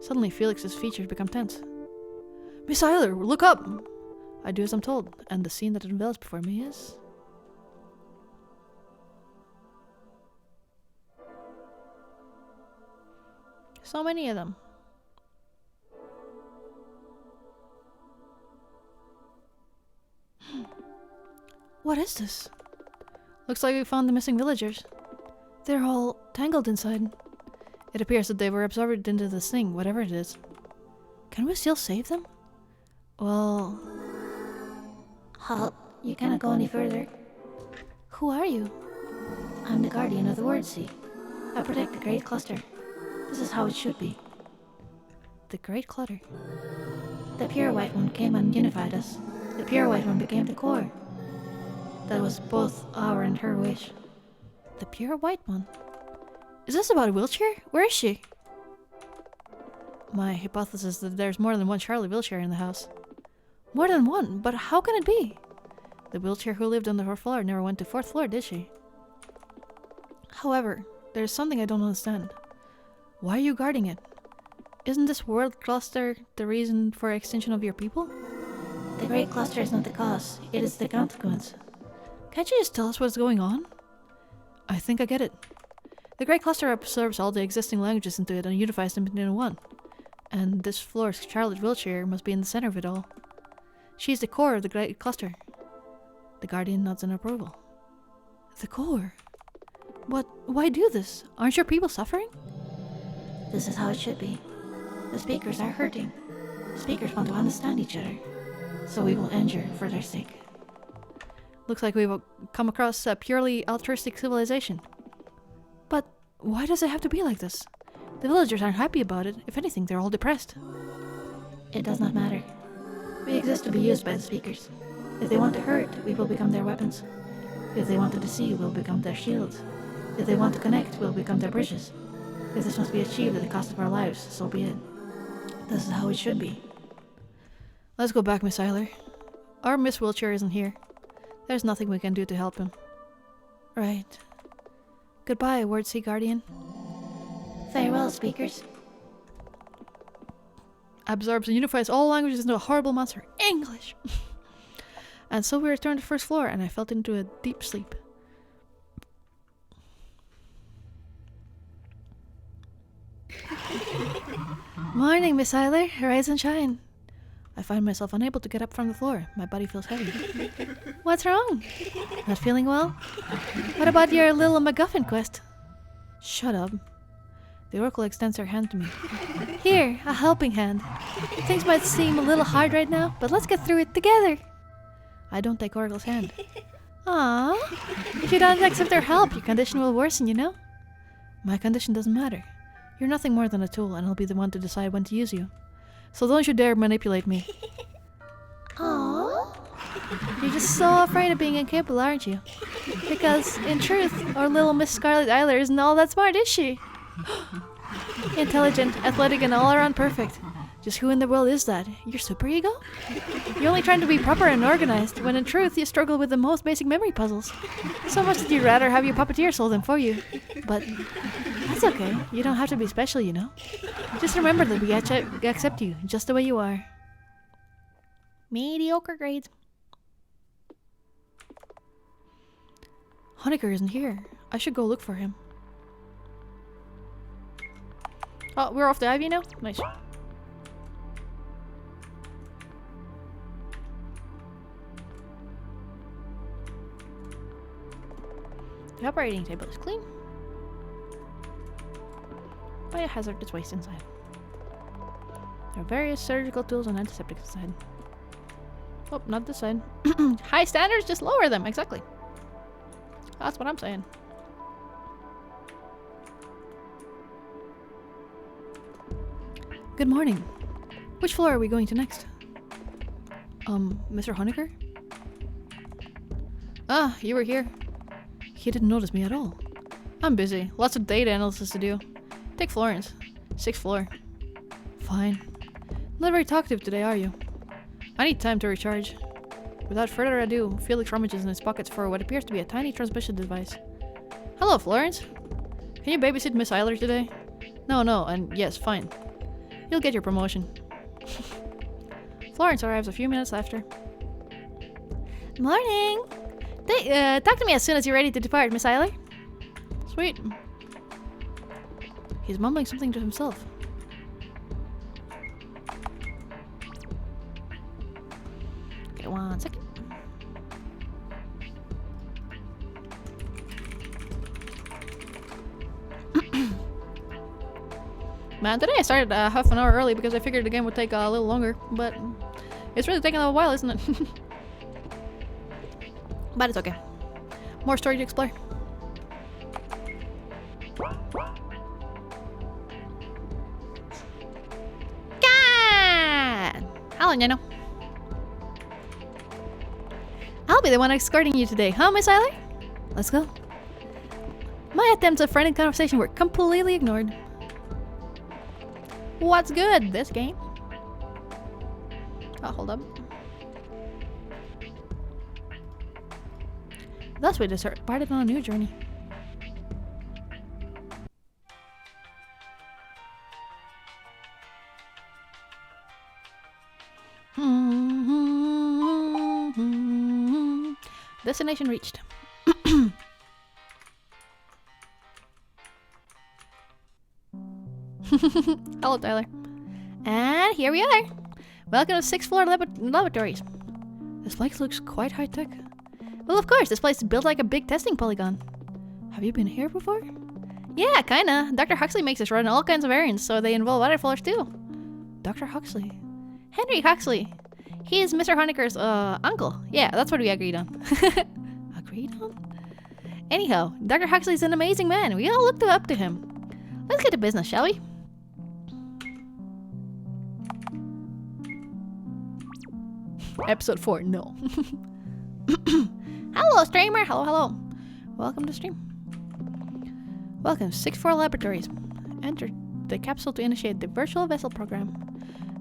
Suddenly Felix's features become tense. Miss Eiler, look up! I do as I'm told, and the scene that unveils before me is... so many of them. What is this? Looks like we found the missing villagers. They're all tangled inside. It appears that they were absorbed into this thing, whatever it is. Can we still save them? Well... Halt. You cannot go any further. Who are you? I'm the guardian of the Word Sea. I protect the Great Cluster. This is how it should be. The Great Clutter. The Pure White One came and unified us. The Pure White One became the core. That was both our and her wish. The Pure White One? Is this about a wheelchair? Where is she? My hypothesis is that there's more than one Charlie wheelchair in the house. More than one? But how can it be? The wheelchair who lived on the 4th floor never went to 4th floor, did she? However, there's something I don't understand. Why are you guarding it? Isn't this world cluster the reason for extinction of your people? The Great Cluster is not the cause, it is the consequence. Can't you just tell us what's going on? I think I get it. The Great Cluster absorbs all the existing languages into it and unifies them into one. And this floor's Charlotte wheelchair must be in the center of it all. She's the core of the Great Cluster. The Guardian nods in approval. The core? But why do this? Aren't your people suffering? This is how it should be. The speakers are hurting. The speakers want to understand each other. So we will endure for their sake. Looks like we've come across a purely altruistic civilization. But why does it have to be like this? The villagers aren't happy about it. If anything, they're all depressed. It does not matter. We exist to be used by the speakers. If they want to hurt, we will become their weapons. If they want to deceive, we'll become their shields. If they want to connect, we'll become their bridges. If this must be achieved at the cost of our lives, so be it. This is how it should be. Let's go back, Miss Eiler. Our Miss Wheelchair isn't here. There's nothing we can do to help him. Right. Goodbye, Word Sea Guardian. Farewell, speakers. Absorbs and unifies all languages into a horrible monster. English! And so we returned to the 1st floor, and I fell into a deep sleep. Morning, Miss Eiler. Rise and shine. I find myself unable to get up from the floor. My body feels heavy. What's wrong? Not feeling well? What about your little MacGuffin quest? Shut up. The Oracle extends her hand to me. Here, a helping hand. Things might seem a little hard right now, but let's get through it together. I don't take Oracle's hand. Aww. If you don't accept their help, your condition will worsen, you know? My condition doesn't matter. You're nothing more than a tool, and I'll be the one to decide when to use you. So don't you dare manipulate me. Aww. You're just so afraid of being incapable, aren't you? Because, in truth, our little Miss Scarlet Eiler isn't all that smart, is she? Intelligent, athletic, and all around perfect. Just who in the world is that? Your superego? You're only trying to be proper and organized, when in truth you struggle with the most basic memory puzzles. So much that you'd rather have your puppeteer solve them for you. But that's okay. You don't have to be special, you know. Just remember that we accept you just the way you are. Mediocre grades. Honecker isn't here. I should go look for him. Oh, we're off the Ivy now? Nice. The operating table is clean. Biohazardous waste inside. There are various surgical tools and antiseptics inside. Oh, not this side. High standards, just lower them. Exactly. That's what I'm saying. Good morning. Which floor are we going to next? Mr. Honecker? Ah, you were here. He didn't notice me at all. I'm busy. Lots of data analysis to do. Take Florence. 6th floor. Fine. Not very talkative today, are you? I need time to recharge. Without further ado, Felix rummages in his pockets for what appears to be a tiny transmission device. Hello, Florence. Can you babysit Miss Eiler today? No, and yes, fine. You'll get your promotion. Florence arrives a few minutes after. Morning. Talk to me as soon as you're ready to depart, Miss Eiler. Sweet. He's mumbling something to himself. Okay, 1 second. Man, today I started half an hour early because I figured the game would take a little longer, but it's really taking a while, isn't it? But it's okay. More story to explore. God! Hello, Nano. I'll be the one escorting you today, huh, Miss Eiler? Let's go. My attempts at friendly conversation were completely ignored. What's good, this game? Oh, hold up. Thus we departed on a new journey. Destination reached. Hello, Tyler. And here we are. Welcome to 6th floor laboratories. This place looks quite high-tech. Well, of course, this place is built like a big testing polygon. Have you been here before? Yeah, kinda. Dr. Huxley makes us run all kinds of errands, so they involve other floors too. Dr. Huxley. Henry Huxley. He is Mr. Honecker's uncle. Yeah, that's what we agreed on. Agreed on? Anyhow, Dr. Huxley's an amazing man. We all looked up to him. Let's get to business, shall we? Episode 4, no. Hello, streamer. Hello. Welcome to stream. Welcome, 6th floor laboratories. Enter the capsule to initiate the virtual vessel program.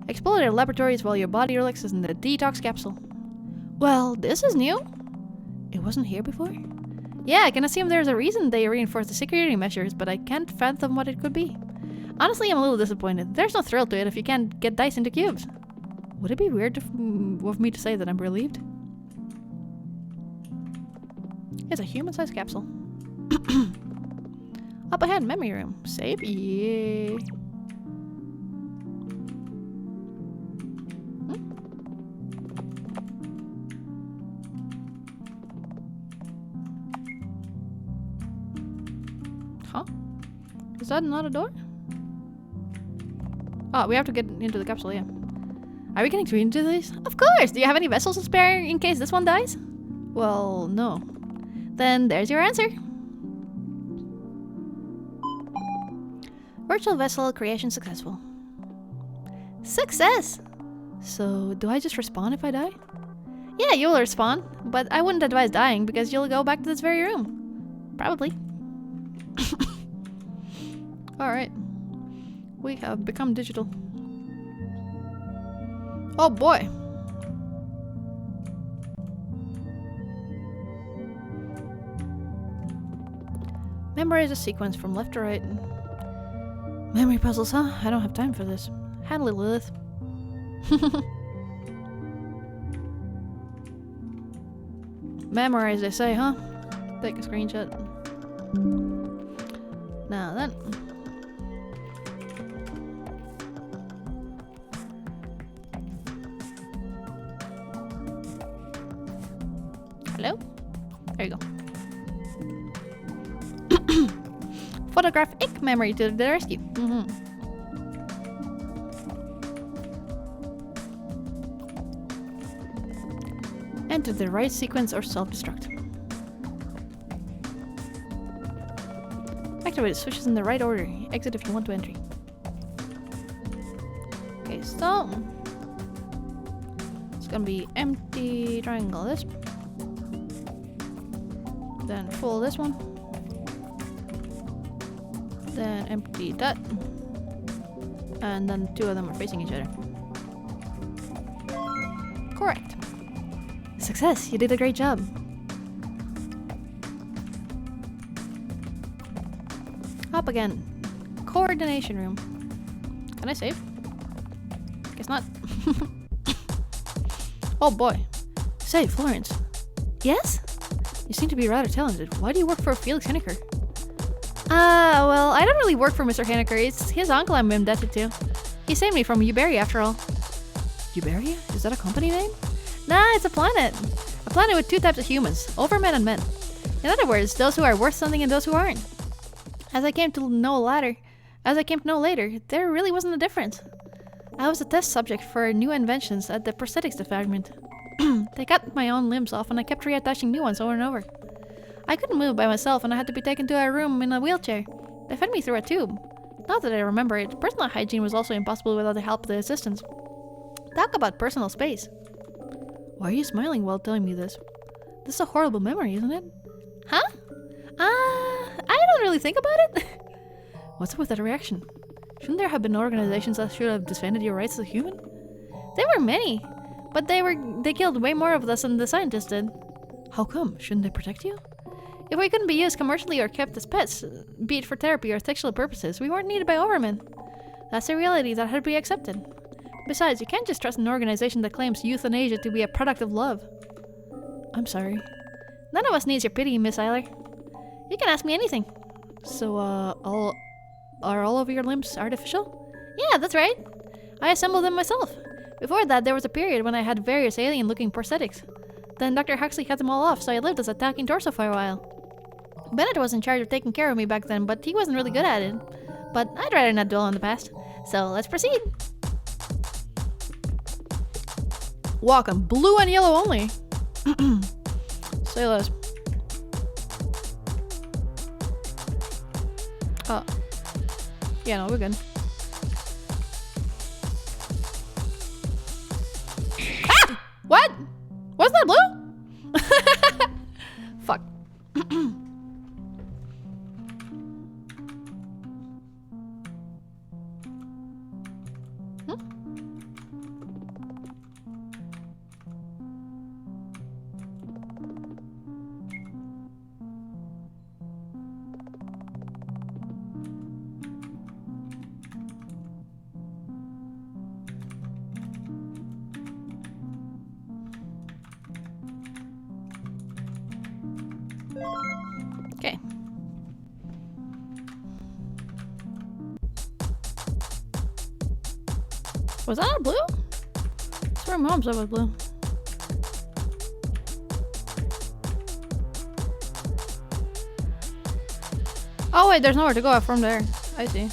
Explore the laboratories while your body relaxes in the detox capsule. Well, this is new. It wasn't here before? Yeah, I can assume there's a reason they reinforced the security measures, but I can't fathom what it could be. Honestly, I'm a little disappointed. There's no thrill to it if you can't get dice into cubes. Would it be weird of me to say that I'm relieved? It's a human-sized capsule. Up ahead, memory room. Save? Yeah. Huh? Is that not a door? Oh, we have to get into the capsule, yeah. Are we getting into these? Of course! Do you have any vessels to spare in case this one dies? Well, no. Then there's your answer. Virtual vessel creation successful. Success! So, do I just respawn if I die? Yeah, you'll respawn, but I wouldn't advise dying because you'll go back to this very room. Probably. Alright. We have become digital. Oh boy! Memorize a sequence from left to right. Memory puzzles, huh? I don't have time for this. Handle it, Lilith. Memorize, they say, huh? Take a screenshot. Now then. Hello? There you go. Photographic memory to the rescue. Enter the right sequence or self-destruct. Activate the switches in the right order. Exit if you want to enter. Okay, so it's gonna be empty triangle this. Then full this one. Then empty that. And then 2 of them are facing each other. Correct. Success! You did a great job. Up again. Coordination room. Can I save? Guess not. Oh boy. Say, Florence. Yes? You seem to be rather talented. Why do you work for Felix Henniker? Well, I don't really work for Mr. Henniker. It's his uncle I'm indebted to. He saved me from Uberia after all. Uberia? Is that a company name? Nah, it's a planet. A planet with 2 types of humans, overmen and men. In other words, those who are worth something and those who aren't. As I came to know later, there really wasn't a difference. I was a test subject for new inventions at the prosthetics department. They cut my own limbs off and I kept reattaching new ones over and over. I couldn't move by myself and I had to be taken to a room in a wheelchair. They fed me through a tube. Not that I remember it, personal hygiene was also impossible without the help of the assistants. Talk about personal space. Why are you smiling while telling me this? This is a horrible memory, isn't it? Huh? I don't really think about it. What's up with that reaction? Shouldn't there have been organizations that should have defended your rights as a human? There were many, but they killed way more of us than the scientists did. How come? Shouldn't they protect you? If we couldn't be used commercially or kept as pets, be it for therapy or sexual purposes, we weren't needed by overmen. That's a reality that had to be accepted. Besides, you can't just trust an organization that claims euthanasia to be a product of love. I'm sorry. None of us needs your pity, Miss Eiler. You can ask me anything. So, are all of your limbs artificial? Yeah, that's right. I assembled them myself. Before that, there was a period when I had various alien-looking prosthetics. Then Dr. Huxley cut them all off, so I lived as a talking torso for a while. Bennett was in charge of taking care of me back then, but he wasn't really good at it. But I'd rather not dwell on the past. So let's proceed. Walking blue and yellow only. Say less. Oh. Yeah, no, we're good. Ah! What? Was that blue? Fuck. Okay. Was that not blue? I swear Mom said it was blue. Oh wait, there's nowhere to go from there. I see.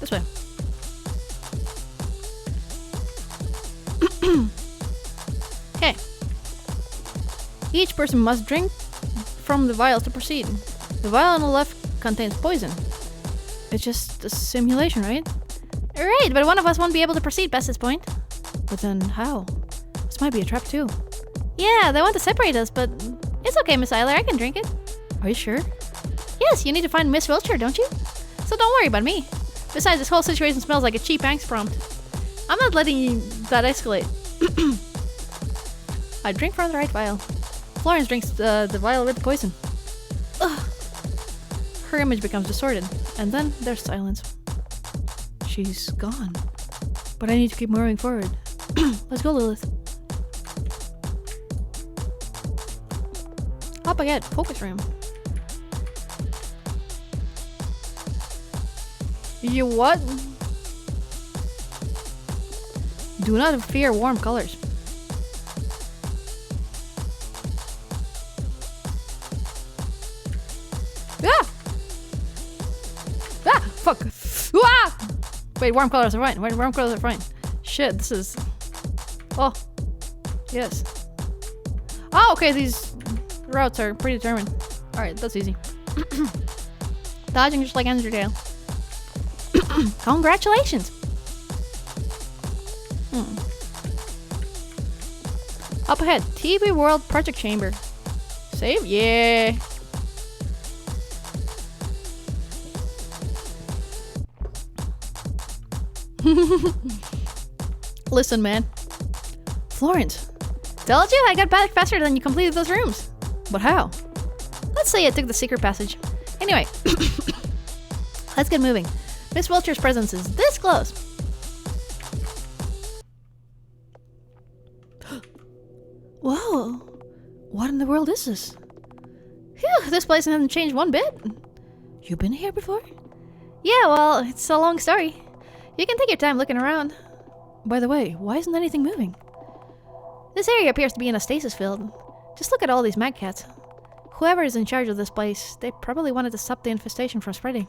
This way. Okay. Each person must drink from the vials to proceed. The vial on the left contains poison. It's just a simulation, right? Right, but one of us won't be able to proceed past this point. But then how? This might be a trap too. Yeah, they want to separate us, but it's okay, Miss Eiler, I can drink it. Are you sure? Yes, you need to find Miss Wiltshire, don't you? So don't worry about me. Besides, this whole situation smells like a cheap angst prompt. I'm not letting that escalate. I drink from the right vial. Florence drinks the vial with the poison. Ugh. Her image becomes distorted, and then there's silence. She's gone. But I need to keep moving forward. Let's go, Lilith. Up ahead, focus room. You what? Do not fear warm colors. Ah! Ah! Fuck! Ah! Wait, warm colors are fine. Wait, warm colors are fine. Shit, this is... Oh. Yes. Oh, okay, these routes are predetermined. Alright, that's easy. Dodging just like Undertale. Congratulations! Up ahead, TV World Project Chamber. Save? Yeah. Listen, man. Florence. Told you I got back faster than you completed those rooms. But how? Let's say I took the secret passage. Anyway. Let's get moving. Miss Wilcher's presence is this close. Whoa. What in the world is this? Phew, this place hasn't changed one bit. You been here before? Yeah, well, it's a long story. You can take your time looking around. By the way, why isn't anything moving? This area appears to be in a stasis field. Just look at all these mag cats. Whoever is in charge of this place, they probably wanted to stop the infestation from spreading.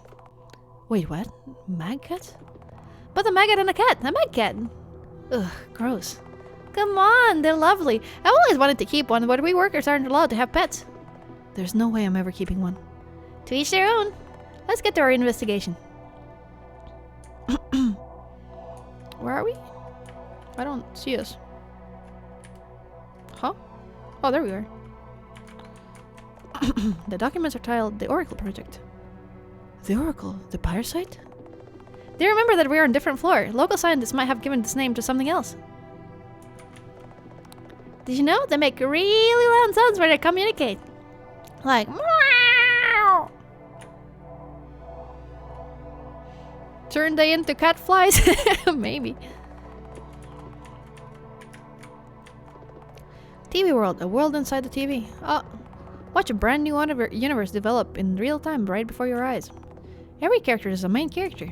Wait, what? Mag cats? But a maggot and a cat! A mag cat! Ugh, gross. Come on, they're lovely. I've always wanted to keep one, but we workers aren't allowed to have pets. There's no way I'm ever keeping one. To each their own. Let's get to our investigation. Where are we? I don't see us. Huh? Oh, there we are. The documents are titled The Oracle Project. The Oracle? The parasite? They remember that we're on a different floor. Local scientists might have given this name to something else. Did you know they make really loud sounds when they communicate? Like meow. Turn they into cat flies? Maybe. TV World, a world inside the TV. Oh, watch a brand new universe develop in real time right before your eyes. Every character is a main character.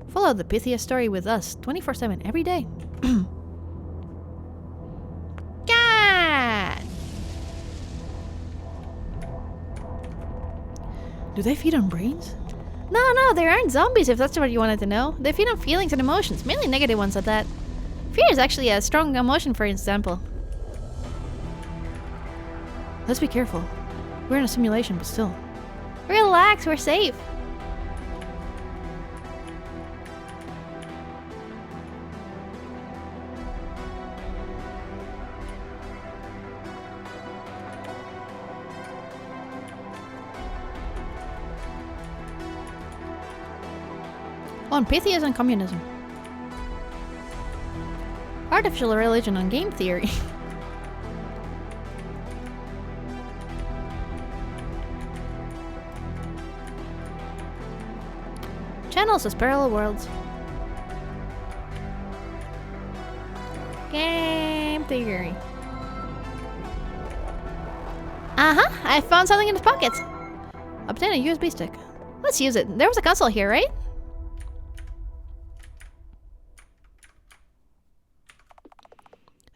Follow the pithiest story with us 24/7 every day. God! Do they feed on brains? No, they aren't zombies if that's what you wanted to know. They feed on feelings and emotions, mainly negative ones at that. Fear is actually a strong emotion, for example. Let's be careful. We're in a simulation, but still. Relax, we're safe. On Pythias and communism. Artificial religion on game theory. Channels as parallel worlds. Game theory. I found something in his pockets. Obtain a USB stick. Let's use it. There was a console here, right?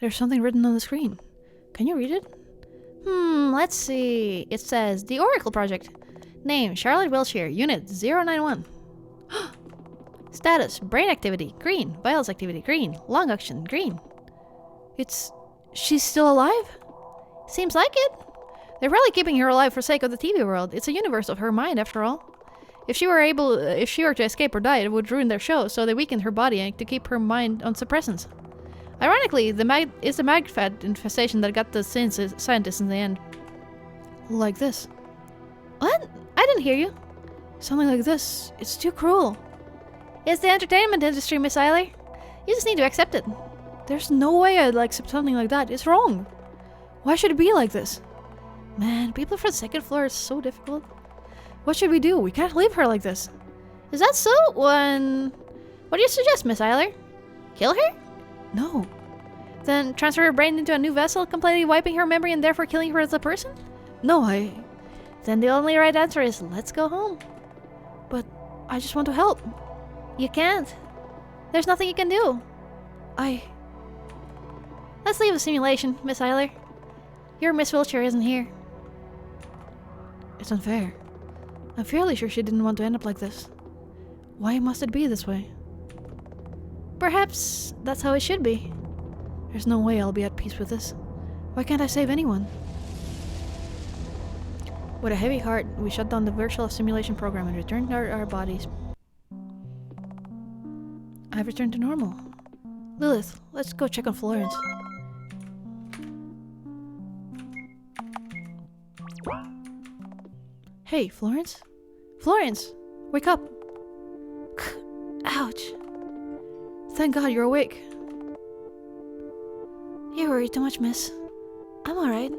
There's something written on the screen. Can you read it? Let's see. It says, The Oracle Project. Name, Charlotte Wilshire. Unit 091. Status, brain activity, green. Vitals activity, green. Lung oxygen, green. She's still alive? Seems like it. They're probably keeping her alive for sake of the TV world. It's a universe of her mind, after all. If she were to escape or die, it would ruin their show, so they weakened her body to keep her mind on suppressants. Ironically, it's the magfat infestation that got the scientists in the end. Like this. What? I didn't hear you. Something like this. It's too cruel. It's the entertainment industry, Miss Eiler. You just need to accept it. There's no way I'd accept something like that. It's wrong. Why should it be like this? Man, people from the second floor are so difficult. What should we do? We can't leave her like this. Is that so? What do you suggest, Miss Eiler? Kill her? No. Then transfer her brain into a new vessel, completely wiping her memory and therefore killing her as a person? No, Then the only right answer is, let's go home. But I just want to help. You can't. There's nothing you can do. Let's leave the simulation, Miss Eiler. Your Miss Wilshire isn't here. It's unfair. I'm fairly sure she didn't want to end up like this. Why must it be this way? Perhaps that's how it should be. There's no way I'll be at peace with this. Why can't I save anyone? With a heavy heart, we shut down the virtual simulation program and returned to our bodies. I've returned to normal. Lilith, let's go check on Florence. Hey, Florence? Florence! Wake up! Ouch. Thank God you're awake. You worry too much, miss. I'm alright.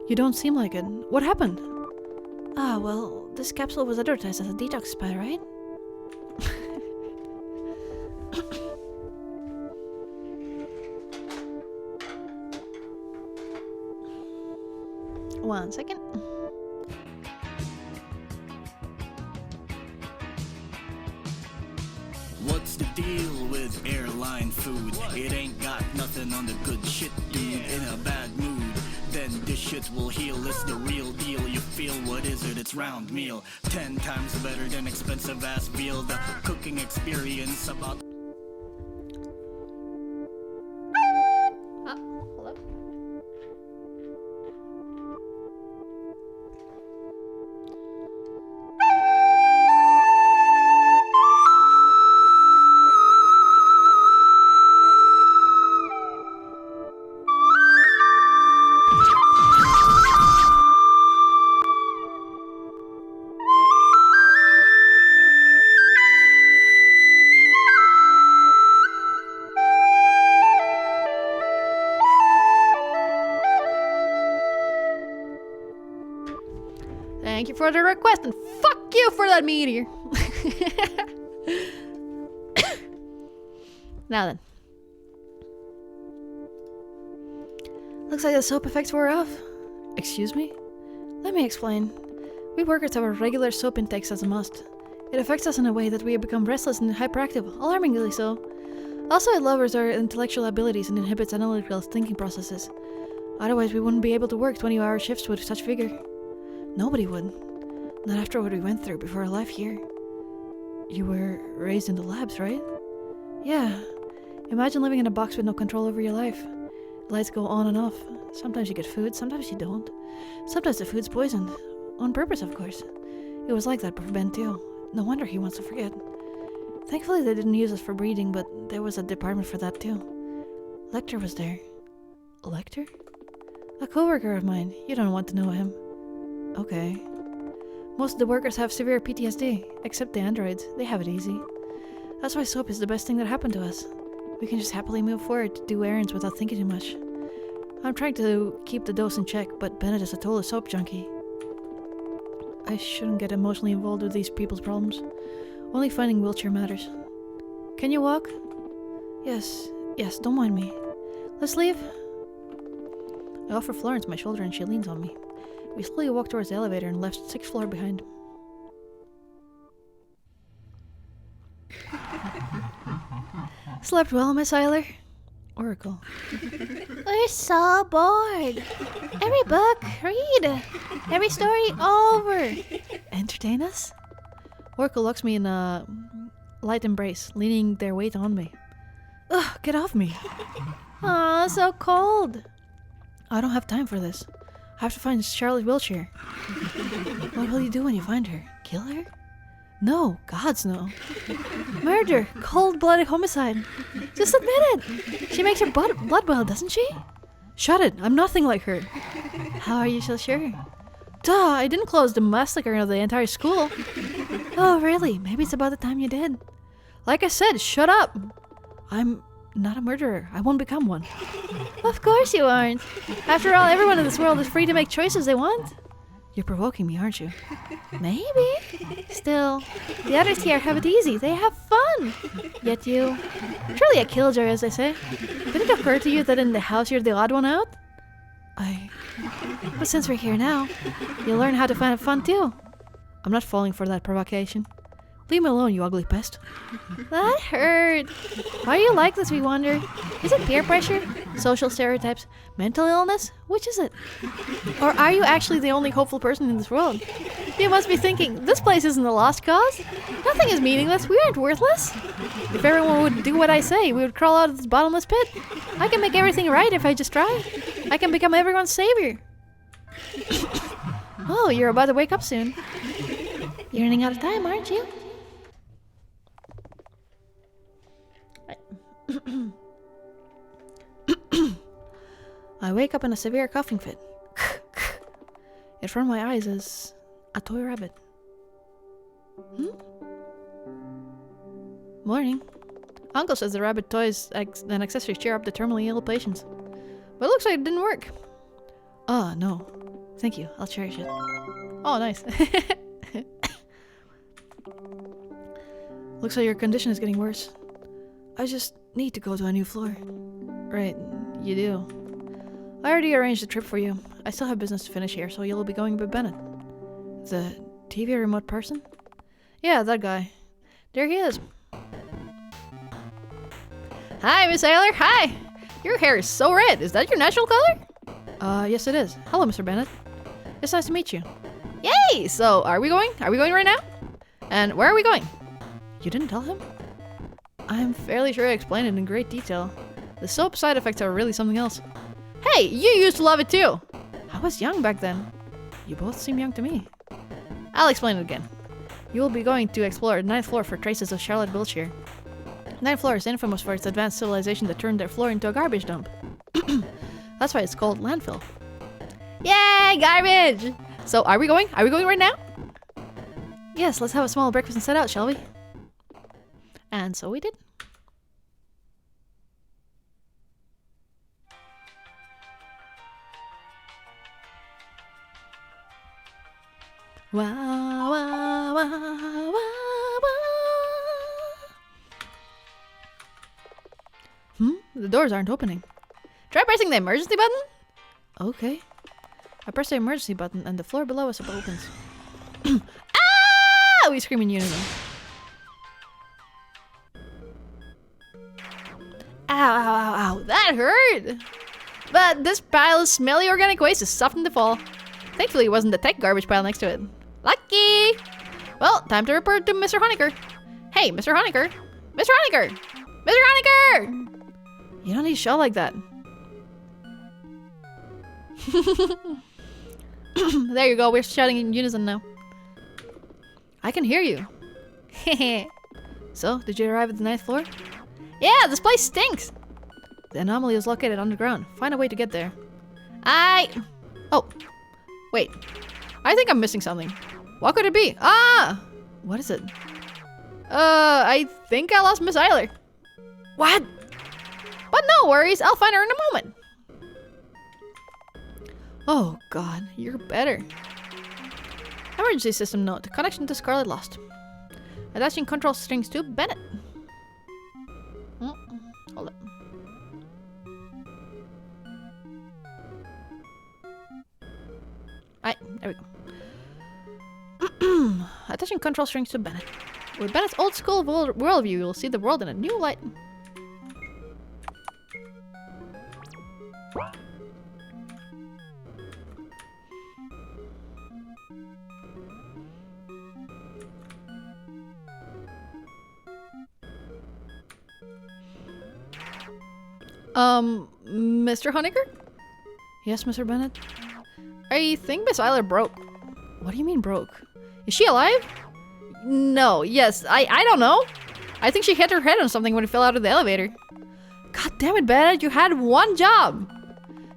You don't seem like it. What happened? Ah, well, this capsule was advertised as a detox spa, right? One second. What's the deal with airline food? It ain't got nothing on the good shit, dude. In a bad mood, then this shit will heal. It's the real deal. You feel what is it? It's round meal. 10 times better than expensive ass veal. The cooking experience about. Hold up. Thank you for the request, and fuck you for that meteor. Now then. Looks like the soap effects wore off. Excuse me? Let me explain. We workers have our regular soap intakes as a must. It affects us in a way that we become restless and hyperactive, alarmingly so. Also, it lowers our intellectual abilities and inhibits analytical thinking processes. Otherwise, we wouldn't be able to work 20-hour shifts with such vigor. Nobody would. Not after what we went through before our life here. You were raised in the labs, right? Yeah. Imagine living in a box with no control over your life. Lights go on and off. Sometimes you get food, sometimes you don't. Sometimes the food's poisoned. On purpose, of course. It was like that for Ben too. No wonder he wants to forget. Thankfully they didn't use us for breeding, but there was a department for that too. Lecter was there. Lecter? A co-worker of mine. You don't want to know him. Okay. Most of the workers have severe PTSD, except the androids. They have it easy. That's why soap is the best thing that happened to us. We can just happily move forward to do errands without thinking too much. I'm trying to keep the dose in check, but Bennett is a total soap junkie. I shouldn't get emotionally involved with these people's problems. Only finding wheelchair matters. Can you walk? Yes, don't mind me. Let's leave. I offer Florence my shoulder and she leans on me. We slowly walk towards the elevator and left 6th floor behind. Slept well, Miss Eiler? Oracle. We're so bored. Every book, read. Every story, over. Entertain us? Oracle locks me in a light embrace, leaning their weight on me. Ugh, get off me. Aw, so cold. I don't have time for this. I have to find Charlotte's wheelchair. What will you do when you find her? Kill her? No, gods no. Murder, cold-blooded homicide. Just admit it. She makes her blood boil, doesn't she? Shut it, I'm nothing like her. How are you so sure? Duh, I didn't close the massacre of the entire school. Oh, really? Maybe it's about the time you did. Like I said, shut up. I'm not a murderer. I won't become one. Of course you aren't. After all, everyone in this world is free to make choices they want. You're provoking me, aren't you? Maybe. Still, the others here have it easy. They have fun. Yet you, truly a killjoy, as they say. Did it occur to you that in the house you're the odd one out? But since we're here now, you'll learn how to find fun too. I'm not falling for that provocation. Leave me alone, you ugly pest. That hurt. Why are you like this, we wonder? Is it peer pressure? Social stereotypes? Mental illness? Which is it? Or are you actually the only hopeful person in this world? You must be thinking, this place isn't a lost cause. Nothing is meaningless. We aren't worthless. If everyone would do what I say, we would crawl out of this bottomless pit. I can make everything right if I just try. I can become everyone's savior. Oh, you're about to wake up soon. You're running out of time, aren't you? I wake up in a severe coughing fit. In front of my eyes is a toy rabbit. Morning. Uncle says the rabbit toys and accessories cheer up the terminally ill patients. But it looks like it didn't work. Oh, no. Thank you. I'll cherish it. Oh, nice. Looks like your condition is getting worse. I just need to go to a new floor. Right, you do. I already arranged a trip for you. I still have business to finish here, so you'll be going with Bennett. The TV remote person? Yeah, that guy. There he is. Hi, Miss Ayler. Hi! Your hair is so red. Is that your natural color? Yes it is. Hello, Mr. Bennett. It's nice to meet you. Yay! So, are we going? Are we going right now? And where are we going? You didn't tell him? I'm fairly sure I explained it in great detail. The soap side effects are really something else. Hey, you used to love it too! I was young back then. You both seem young to me. I'll explain it again. You will be going to explore the 9th floor for traces of Charlotte Wiltshire. 9th floor is infamous for its advanced civilization that turned their floor into a garbage dump. That's why it's called landfill. Yay, garbage! So, are we going? Are we going right now? Yes, let's have a small breakfast and set out, shall we? And so we did. Wow, wow, wow, wow, wow. The doors aren't opening. Try pressing the emergency button? Okay. I press the emergency button and the floor below us opens. Ah! We scream in unison. Ow, ow, ow, ow. That hurt! But this pile of smelly organic waste is softened to fall. Thankfully, it wasn't the tech garbage pile next to it. Lucky! Well, time to report to Mr. Honecker. Hey, Mr. Honecker! Mr. Honecker! Mr. Honecker! You don't need to shout like that. There you go, we're shouting in unison now. I can hear you. So, did you arrive at the 9th floor? Yeah, this place stinks! The anomaly is located underground. Find a way to get there. Oh. Wait. I think I'm missing something. What could it be? Ah! What is it? I think I lost Miss Eiler. What? But no worries, I'll find her in a moment. Oh god, you're better. Emergency system note. Connection to Scarlet lost. Attaching control strings to Bennett. Hold up. Alright, there we go. Attaching control strings to Bennett. With Bennett's old school worldview, you'll see the world in a new light. Mr. Honecker? Yes, Mr. Bennett? I think Miss Eiler broke. What do you mean broke? Is she alive? No, yes, I don't know. I think she hit her head on something when it fell out of the elevator. God damn it, Bennett, you had one job!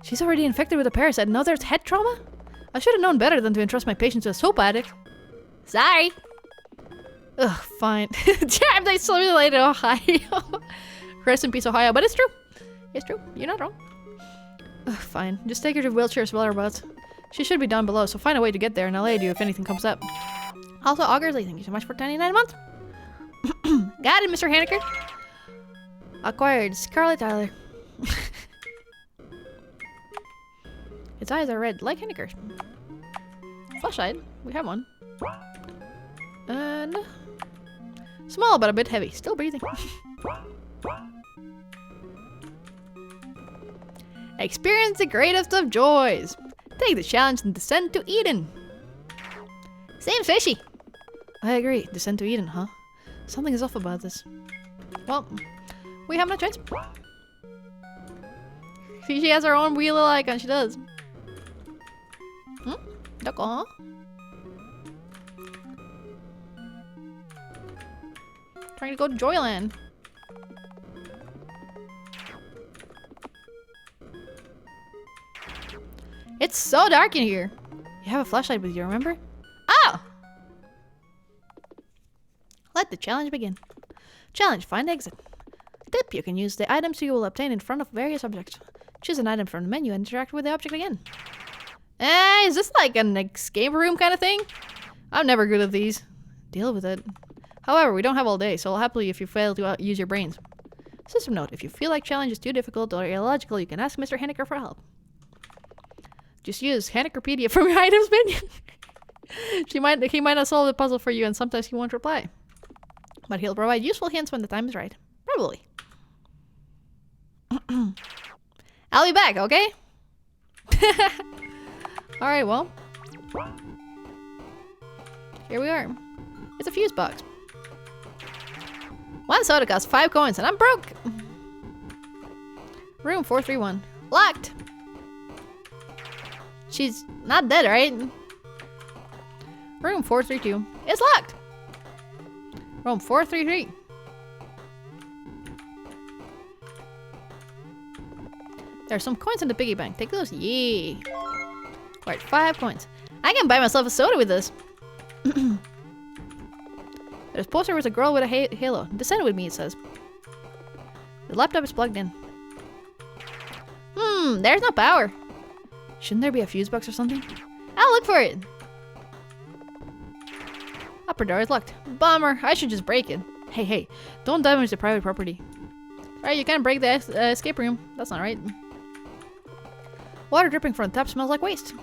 She's already infected with a parasite, now there's head trauma? I should have known better than to entrust my patient to a soap addict. Sorry. Ugh, fine. Damn, they simulated Ohio. Rest in peace, Ohio, but it's true. It's true. You're not wrong. Ugh, fine. Just take her to Wiltshire's whereabouts. She should be down below, so find a way to get there and I'll aid you if anything comes up. Also, Augersley, thank you so much for 29 a month. Got it, Mr. Haneker. Acquired Scarlet Tyler. Its eyes are red, like Haneker's. Flashlight. We have one. And... small, but a bit heavy. Still breathing. Experience the greatest of joys. Take the challenge and descend to Eden. Seems fishy. I agree. Descend to Eden, huh? Something is off about this. Well, we have no choice. See, she has her own wheel icon. She does. D'accord. Trying to go to Joyland. It's so dark in here. You have a flashlight with you, remember? Oh! Let the challenge begin. Challenge, find exit. Tip, you can use the items you will obtain in front of various objects. Choose an item from the menu and interact with the object again. Is this like an escape room kind of thing? I'm never good at these. Deal with it. However, we don't have all day, so I'll happily if you fail to use your brains. System note, if you feel like challenge is too difficult or illogical, you can ask Mr. Henniker for help. Just use Hennikerpedia from your items menu. He might not solve the puzzle for you, and sometimes he won't reply. But he'll provide useful hints when the time is right. Probably. I'll be back, okay? Alright, well. Here we are. It's a fuse box. One soda costs 5 coins, and I'm broke! Room 431. Locked! She's not dead, right? Room 432. It's locked! Room 433. There's some coins in the piggy bank. Take those. Yay! Right, 5 coins. I can buy myself a soda with this. There's a poster with a girl with a halo. Descend with me, it says. The laptop is plugged in. There's no power. Shouldn't there be a fuse box or something? I'll look for it. Upper door is locked. Bummer. I should just break it. Hey, don't damage the private property. Alright, you can't break the escape room. That's not right. Water dripping from the tap smells like waste.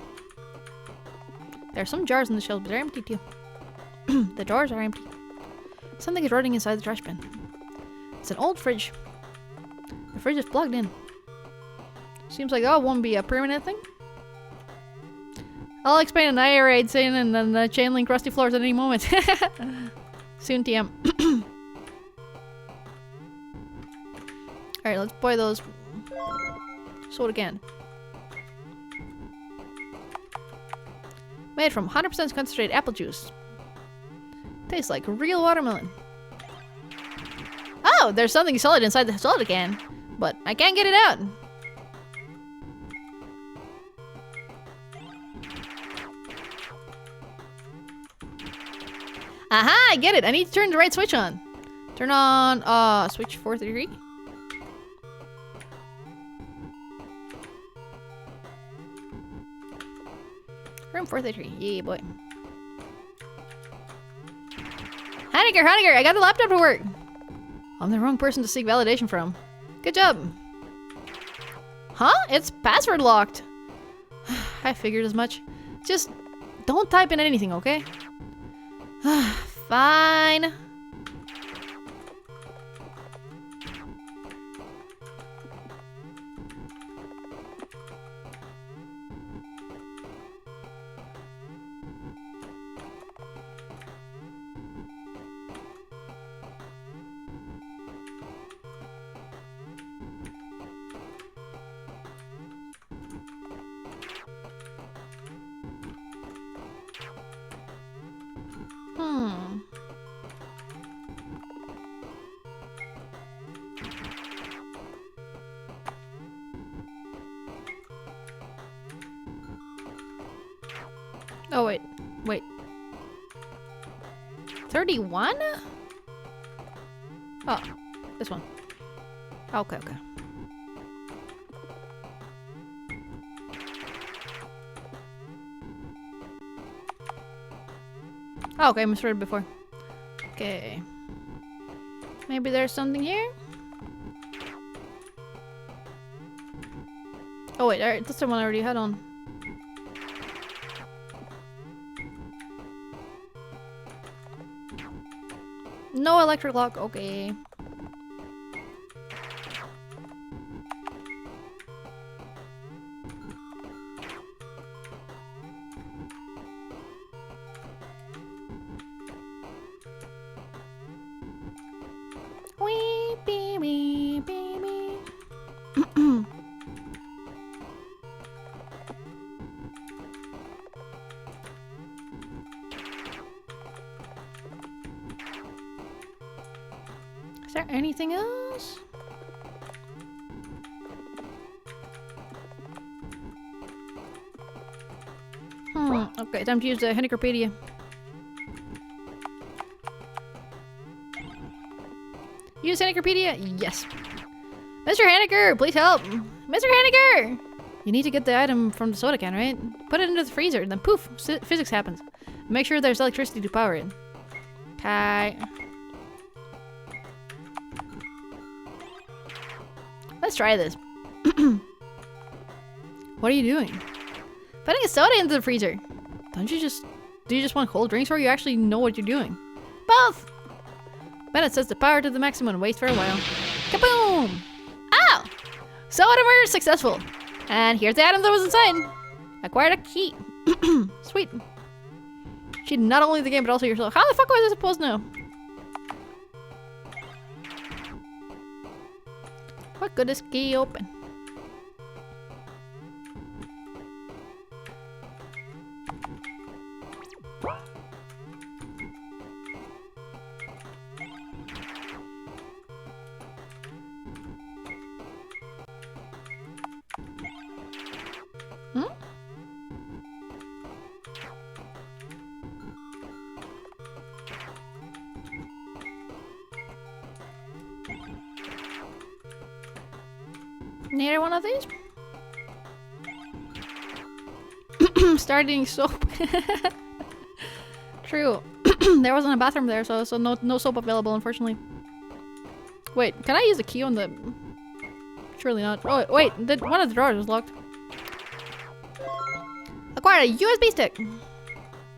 There are some jars on the shelves, but they're empty too. The doors are empty. Something is rotting inside the trash bin. It's an old fridge. The fridge is plugged in. Seems like that won't be a permanent thing. I'll explain an air raid scene and then the chain link rusty floors at any moment. Soon, TM. Alright, let's buy those. Soda can. Made from 100% concentrated apple juice. Tastes like real watermelon. Oh, there's something solid inside the soda can, but I can't get it out. Aha, I get it. I need to turn the right switch on. Turn on, switch 433. Room 433. Yeah, boy. Henniker, I got the laptop to work. I'm the wrong person to seek validation from. Good job. Huh? It's password locked. I figured as much. Just don't type in anything, okay? Fine. Oh, wait. 31? Oh, this one. Okay. Oh, okay, I misread it before. Okay. Maybe there's something here? Oh wait, alright, that's the one I already had on. No electric lock, okay. Is there anything else? Okay, time to use the Hennikerpedia. Use Hannikerpedia? Yes. Mr. Hanniker, please help. Mr. Hanniker! You need to get the item from the soda can, right? Put it into the freezer, then poof, physics happens. Make sure there's electricity to power it. Okay. Let's try this. What are you doing? Putting a soda into the freezer. Do you just want cold drinks, or you actually know what you're doing? Both! Bennett sets the power to the maximum and waits for a while. Kaboom! Ow! Soda murder successful. And here's the item that was inside. Acquired a key. Sweet. Cheated not only the game, but also yourself. How the fuck was I supposed to know? What could this key open? Neither one of these? Starting soap. True. There wasn't a bathroom there, so no soap available, unfortunately. Wait, can I use the key on the... Surely not. Oh, wait, one of the drawers was locked. Acquired a USB stick.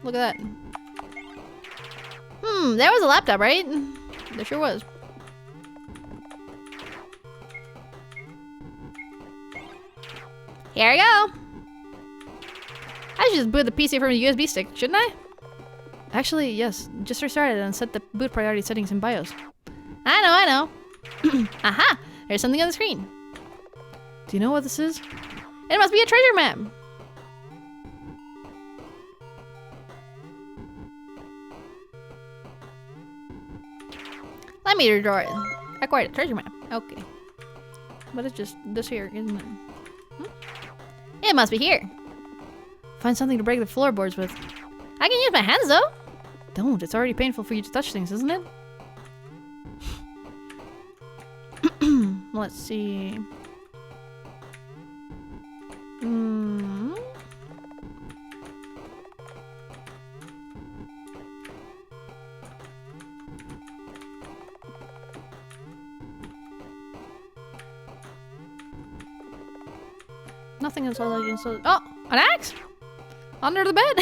Look at that. There was a laptop, right? There sure was. Here we go. I should just boot the PC from a USB stick, shouldn't I? Actually, yes. Just restart it and set the boot priority settings in BIOS. I know. Aha! There's something on the screen. Do you know what this is? It must be a treasure map. Let me redraw it. Acquired a treasure map. Okay. But it's just this here, isn't it? It must be here. Find something to break the floorboards with. I can use my hands though. Don't. It's already painful for you to touch things, isn't it? Let's see. Nothing else. Oh, an axe? Under the bed?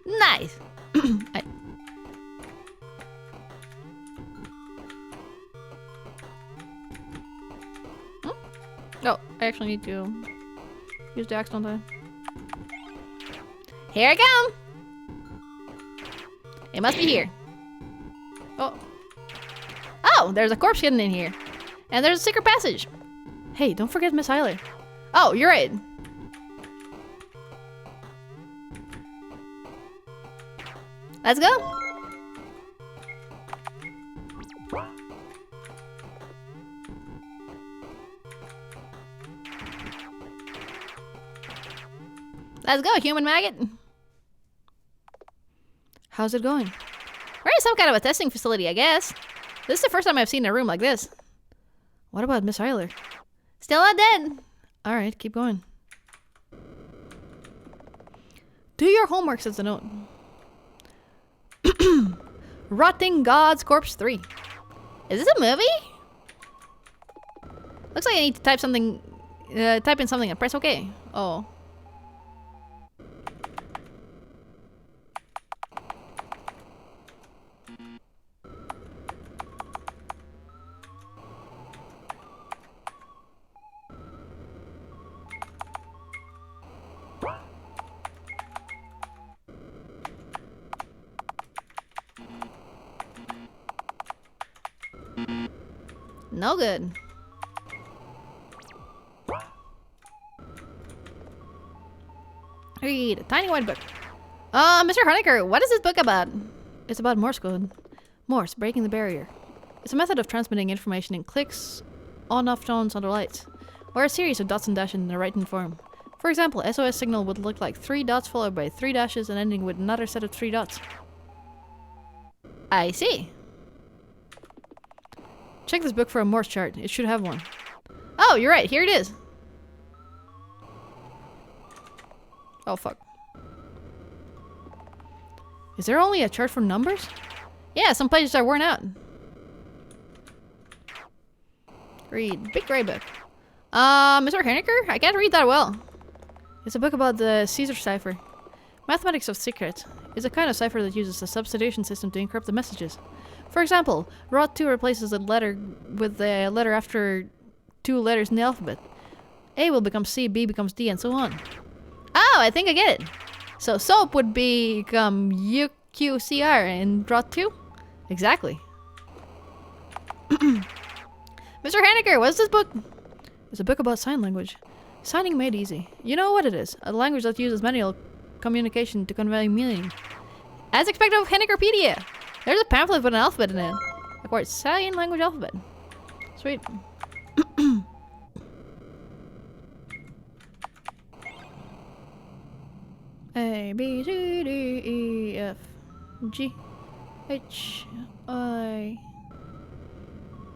Nice. Oh, I actually need to use the axe, don't I? Here I come. It must be here. Oh. Oh, there's a corpse hidden in here. And there's a secret passage. Hey, don't forget Miss Eiler. Oh, you're right. Let's go. Let's go, human maggot. How's it going? We're in some kind of a testing facility, I guess. This is the first time I've seen a room like this. What about Miss Eiler? Still not dead. Alright, keep going. Do your homework, says the note. Rotting God's Corpse 3. Is this a movie? Looks like I need to type something, type in something and press OK. Oh. No good. Read a tiny white book. Mr. Honecker, what is this book about? It's about Morse code. Morse, breaking the barrier. It's a method of transmitting information in clicks, on-off tones under lights, or a series of dots and dashes in the written form. For example, SOS signal would look like 3 dots followed by 3 dashes and ending with another set of 3 dots. I see. Check this book for a Morse chart. It should have one. Oh, you're right. Here it is. Oh, fuck. Is there only a chart for numbers? Yeah, some pages are worn out. Read. Big gray book. Mr. Henniker? I can't read that well. It's a book about the Caesar cipher. Mathematics of secrets is a kind of cipher that uses a substitution system to encrypt the messages. For example, Rot 2 replaces a letter with a letter after 2 letters in the alphabet. A will become C, B becomes D, and so on. Oh, I think I get it. So soap would become UQCR in Rot 2? Exactly. Mr. Henniker, what's this book? It's a book about sign language. Signing made easy. You know what it is. A language that uses manual communication to convey meaning. As expected of Hennikerpedia. There's a pamphlet with an alphabet in it. Acquired sign language alphabet. Sweet. A, B, C, D, E, F, G, H, I,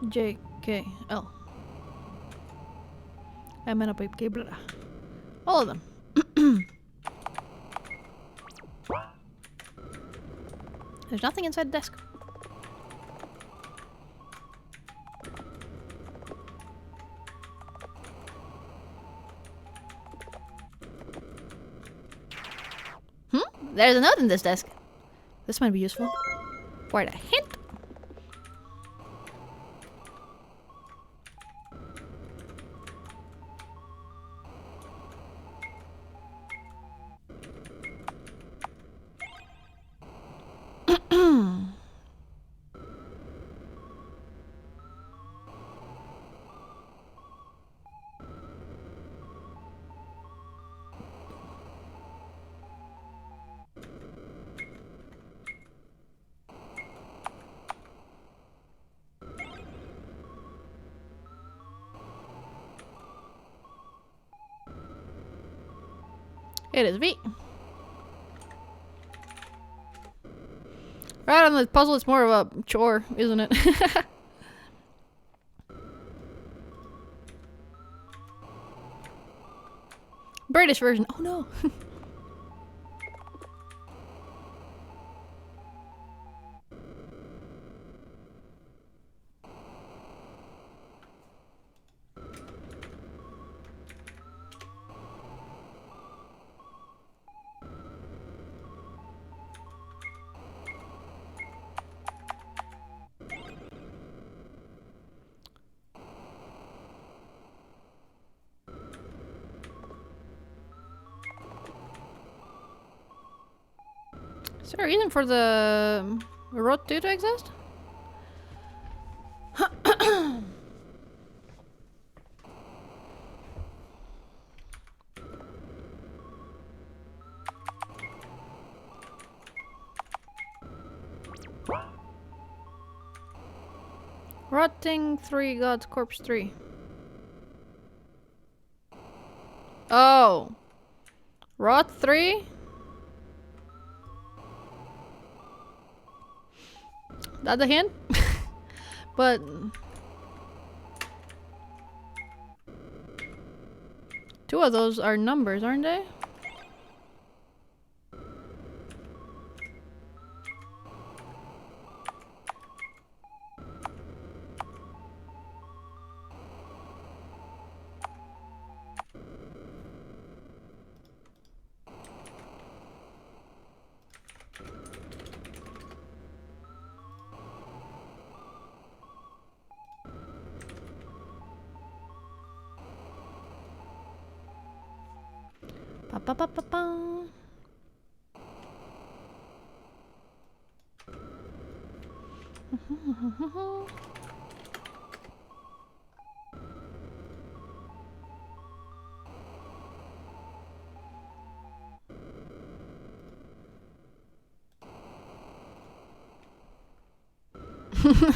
J, K, L. M, N, O, P, Q, blah. All of them. There's nothing inside the desk. There's a note in this desk. This might be useful. For a hint. It is V. Right on the puzzle, it's more of a chore, isn't it? British version. Oh no. Is there a reason for the Rot 2 to exist? Rotting 3 God's Corpse 3. Oh. Rot 3? That the hint? But two of those are numbers, aren't they? Ba ba ba ba ba.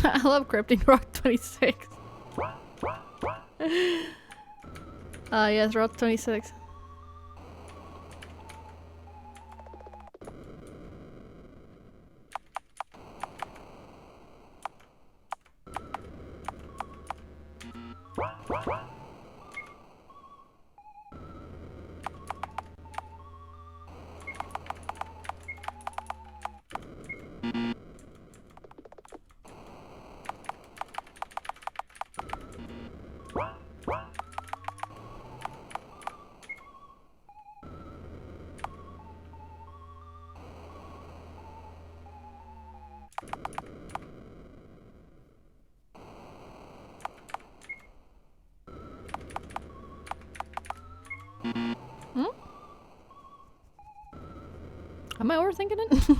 I love Crypting Rock 26. Yes, Rock 26. Hmm? Am I overthinking it?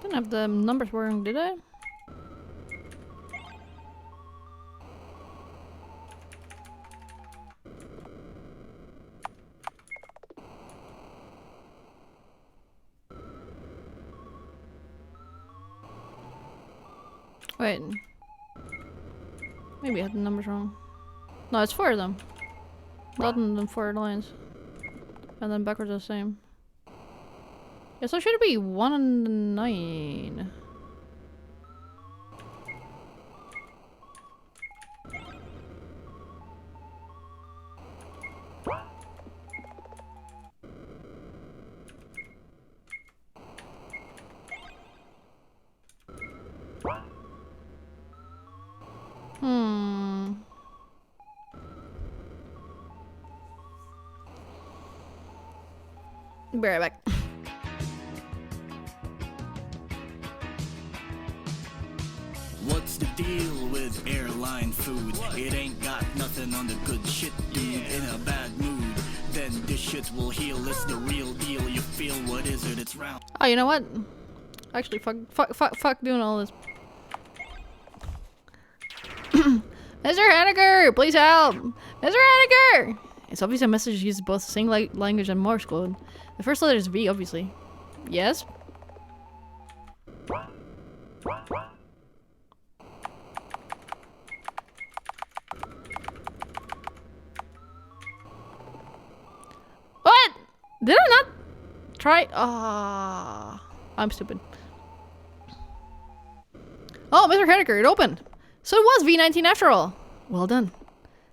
Didn't have the numbers wrong, did I? Wait. Maybe I had the numbers wrong. No, it's 4 of them. Not in the 4 lines. And then backwards the same. Yeah, so should it be 1 and 9? Be right back. What's the deal with airline food? It ain't got nothing on the good shit, dude. In a bad mood, then this shit will heal. It's the real deal. You feel what is it? It's round. Oh, you know what? Actually, fuck doing all this. Mr. Henniger, please help! Mr. Henniger! It's obvious a message uses both sing language and Morse code. The first letter is V, obviously. Yes? What? Did I not try? Ah, I'm stupid. Oh, Mr. Henniger, it opened. So it was V19 after all. Well done.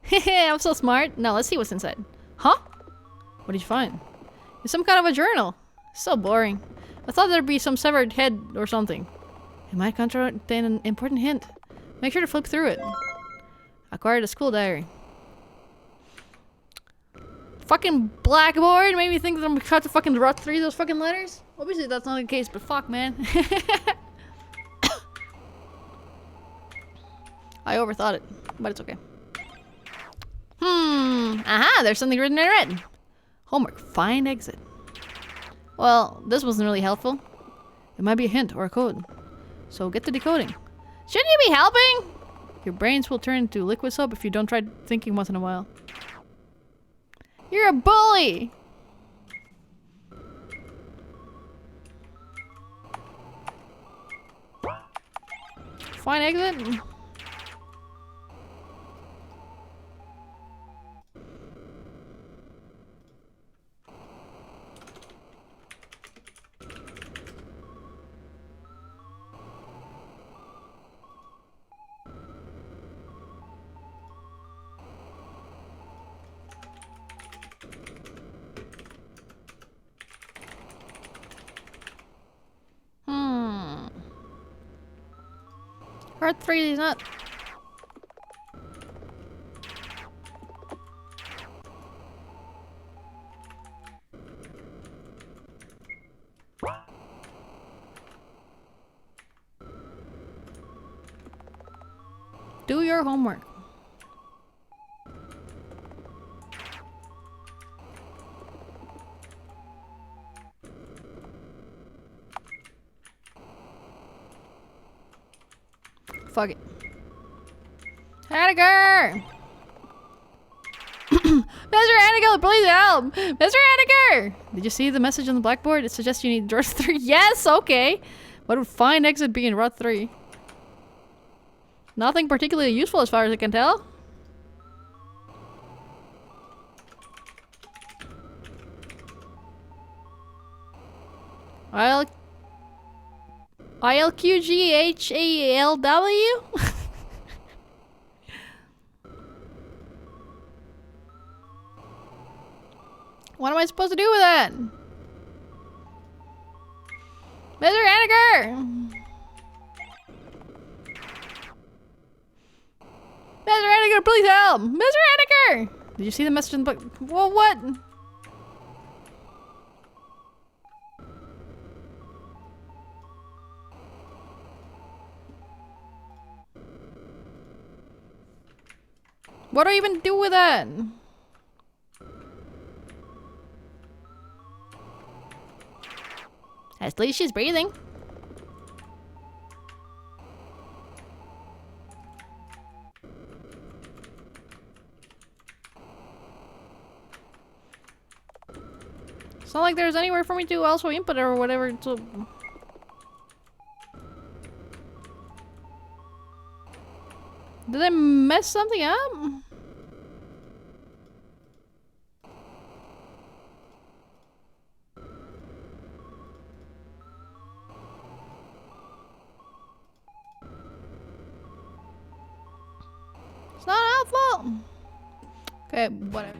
Hehe, I'm so smart. Now let's see what's inside. Huh? What did you find? It's some kind of a journal. So boring. I thought there'd be some severed head or something. It might contain an important hint. Make sure to flip through it. Acquired a school diary. Fucking blackboard made me think that I'm gonna have to fucking rot through those fucking letters. Obviously that's not the case, but fuck, man. I overthought it, but it's okay. Aha, there's something written in red. Homework, find exit. Well, this wasn't really helpful. It might be a hint or a code. So get to decoding. Shouldn't you be helping? Your brains will turn into liquid soap if you don't try thinking once in a while. You're a bully! Find exit? Part 3 is not. Do your homework. Fuck it. Henniger! Mr. Henniger, please help! Mr. Henniger! Did you see the message on the blackboard? It suggests you need Rot 3. Yes, okay. What would find exit be in Rot 3? Nothing particularly useful as far as I can tell. ILQGHALW? What am I supposed to do with that? Mr. Henniger! Mr. Henniger, please help! Mr. Henniger! Did you see the message in the book? Whoa, what? What do I even do with that? At least she's breathing. It's not like there's anywhere for me to also input or whatever. So did I mess something up? It's not our fault. Okay, whatever.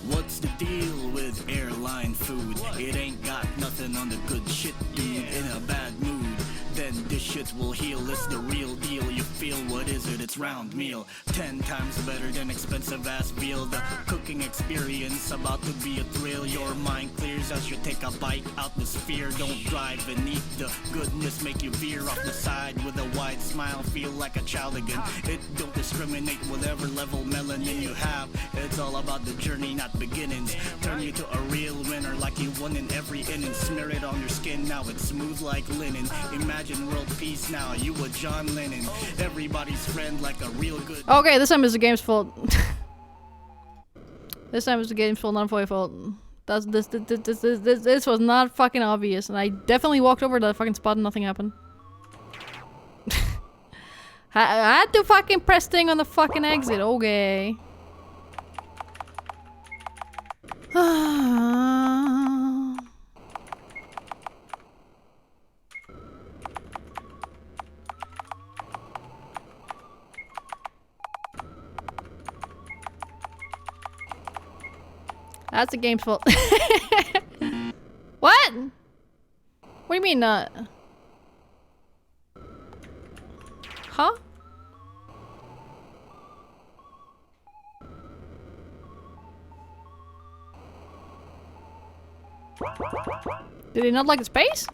What's the deal with airline food? It ain't got nothing on the good shit, dude. In a bad mood, then this shit will heal. It's the real deal. You feel what is it? It's round meal. 10 times better than expensive ass veal. The cooking experience about to be a thrill. Your mind clears as you take a bite out the sphere. Don't drive and eat the goodness. Make you veer off the side with a wide smile. Feel like a child again. It don't discriminate whatever level melanin you have. It's all about the journey, not beginnings. Turn you to a real winner like you won in every inning. Smear it on your skin, now it's smooth like linen. Imagine world peace now, you a John Lennon. Everybody's friend like a real good. Okay, this time it's the game's fault. This time it's the game's fault, not my fault. This was not fucking obvious, and I definitely walked over to that fucking spot and nothing happened. I had to fucking press thing on the fucking exit. Okay. That's the game's fault. What? What do you mean not? Huh? Did he not like the space?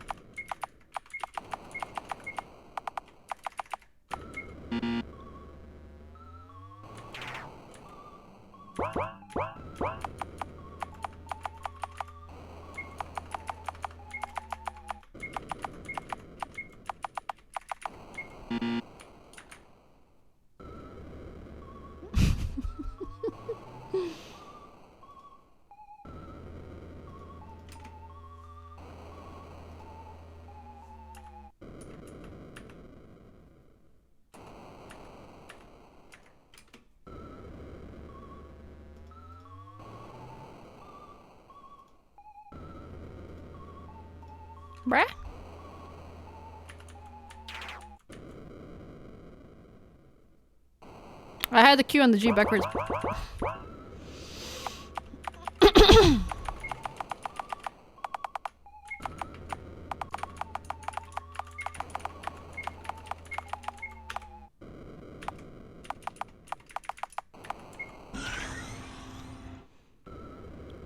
Bruh? I had the Q and the G backwards.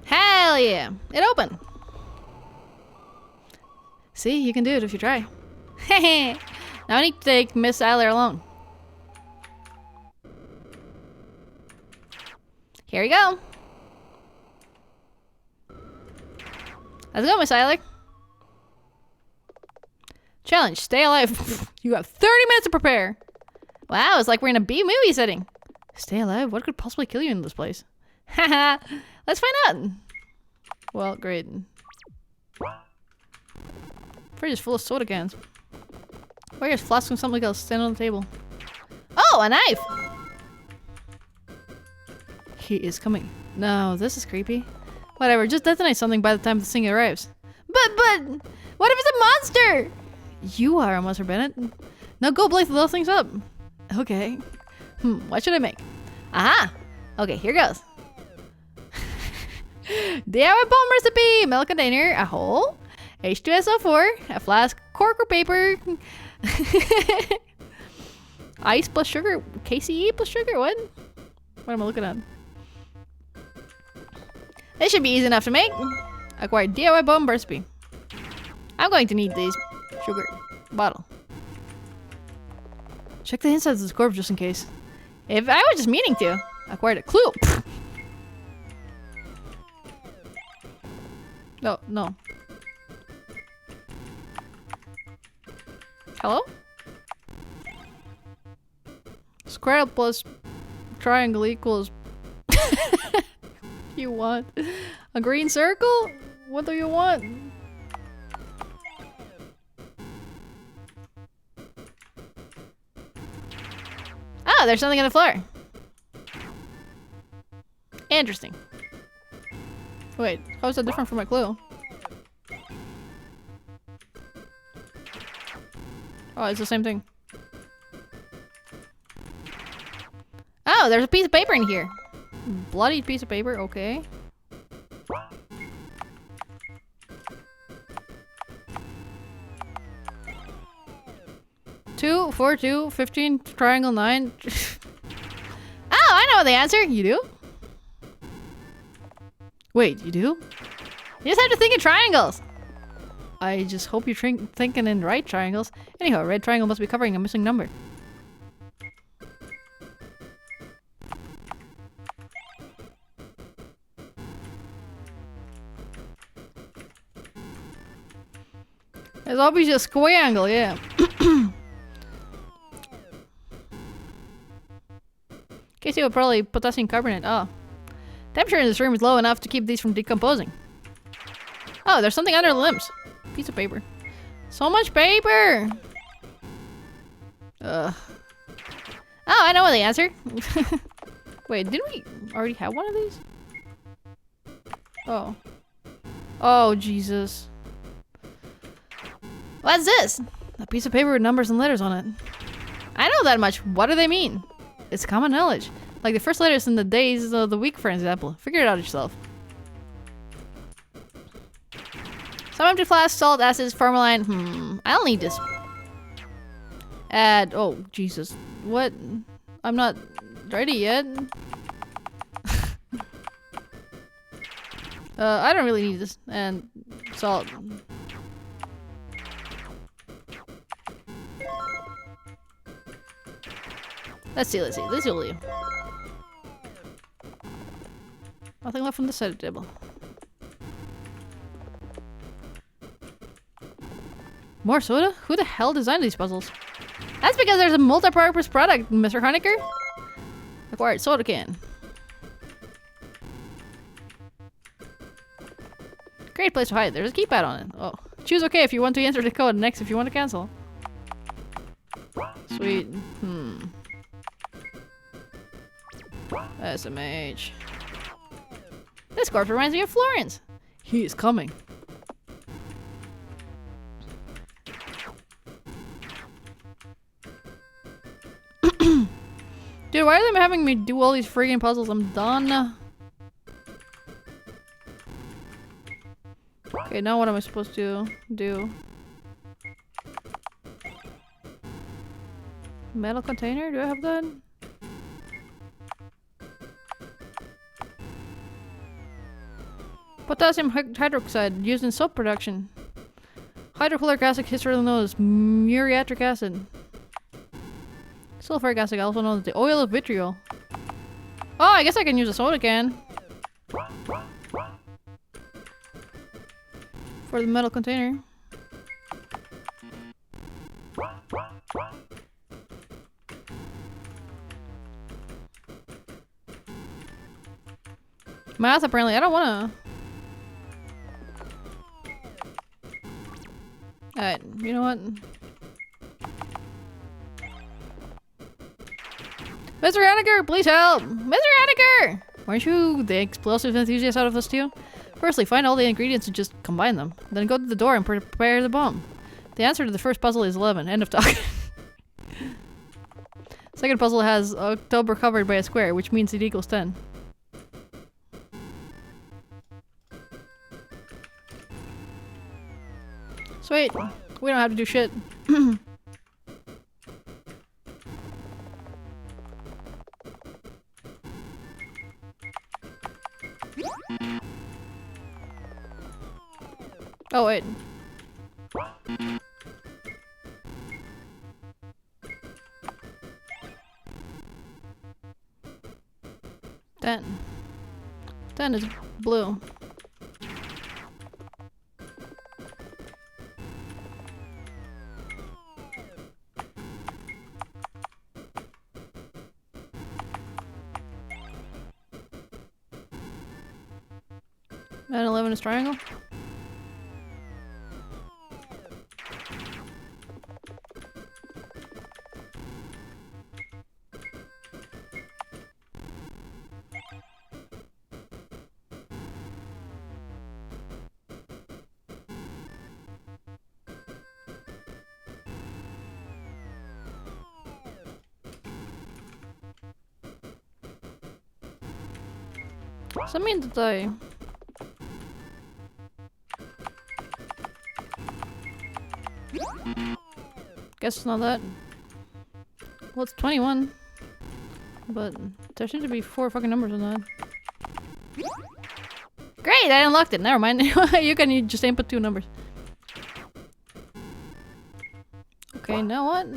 Hell yeah! It opened! See, you can do it if you try. Now I need to take Miss Eiler alone. Here we go. Let's go, Miss Eiler. Challenge, stay alive. You have 30 minutes to prepare. Wow, it's like we're in a B-movie setting. Stay alive? What could possibly kill you in this place? Haha, let's find out. Well, great. Fridge is full of soda cans. Where is flask and something else stand on the table? Oh, a knife! He is coming. No, this is creepy. Whatever, just detonate something by the time the thing arrives. But, what if it's a monster? You are a monster, Bennett. Now go blaze those things up. Okay. What should I make? Aha! Okay, here goes. DIY bomb recipe! Milk container, a hole, H2SO4, a flask, cork or paper, ice plus sugar, KCE plus sugar, what? What am I looking at? This should be easy enough to make. Acquired DIY bomb recipe. I'm going to need these. Sugar. Bottle. Check the insides of the corpse just in case. If I was just meaning to. Acquired a clue. No, no. Hello? Square plus triangle equals... You want a green circle? What do you want? Oh, there's something on the floor. Interesting. Wait, how is that different from my clue? Oh, it's the same thing. Oh, there's a piece of paper in here. Bloody piece of paper, okay. Two, 4, 2, 15, triangle 9. Oh, I know the answer. You do? Wait, you do? You just have to think in triangles. I just hope you're thinking in right triangles. Anyhow, a red triangle must be covering a missing number. It's obviously a square angle, yeah. Casey would probably potassium carbonate. Oh. Temperature in this room is low enough to keep these from decomposing. Oh, there's something under the limbs. Piece of paper. So much paper! Ugh. Oh, I know the answer. Wait, didn't we already have one of these? Oh. Oh, Jesus. What's this? A piece of paper with numbers and letters on it. I know that much. What do they mean? It's common knowledge. Like the first letters in the days of the week, for example. Figure it out yourself. Some empty flask, salt, acids, formalin. I don't need this. Add. Oh, Jesus. What? I'm not ready yet. I don't really need this. And salt. Let's see. This will do. Nothing left from the side of the table. More soda? Who the hell designed these puzzles? That's because there's a multi-purpose product, Mr. Honecker. Acquired soda can. Great place to hide. There's a keypad on it. Oh. Choose OK if you want to enter the code. Next if you want to cancel. Sweet. SMH. This corpse reminds me of Florence. He is coming. Dude, why are they having me do all these friggin' puzzles? I'm done. Okay, now what am I supposed to do? Metal container? Do I have that? Potassium hydroxide used in soap production. Hydrochloric acid, historically known as muriatic acid. Sulfuric acid, also known as the oil of vitriol. Oh, I guess I can use a soda can. For the metal container. Math, apparently. I don't wanna. Alright, you know what? Mr. Henniger, please help! Mr. Henniger! Aren't you the explosive enthusiast out of us two? Firstly, find all the ingredients and just combine them. Then go to the door and prepare the bomb. The answer to the first puzzle is 11. End of talk. Second puzzle has October covered by a square, which means it equals 10. Sweet. We don't have to do shit. Oh, wait. And it's blue. And 11 is triangle. That means that I... Guess it's not that. Well, it's 21. But there seems to be 4 fucking numbers on that. Great, I unlocked it. Never mind. You can just input 2 numbers. Okay, now what?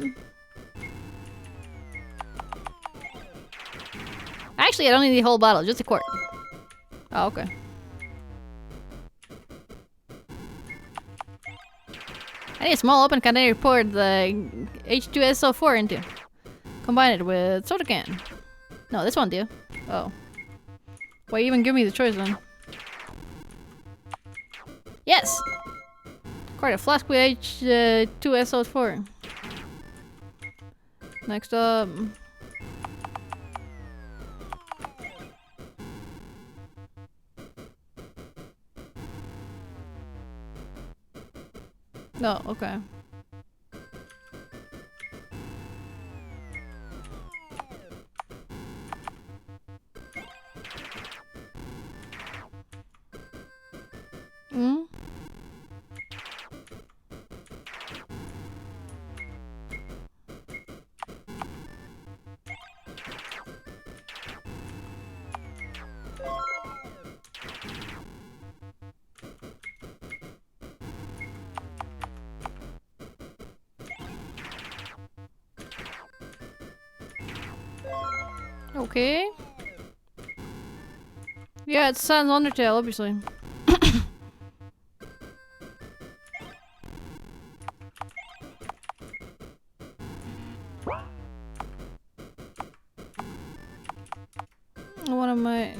Actually, I don't need the whole bottle, just a quart. Oh, okay. I need a small open container to pour the H2SO4 into. Combine it with soda can. No, this won't do. Oh. Why even give me the choice then? Yes! Quite a flask with H2SO4. Next up... No, okay. Hmm? Okay. Yeah, it's Sans Undertale, obviously. What am I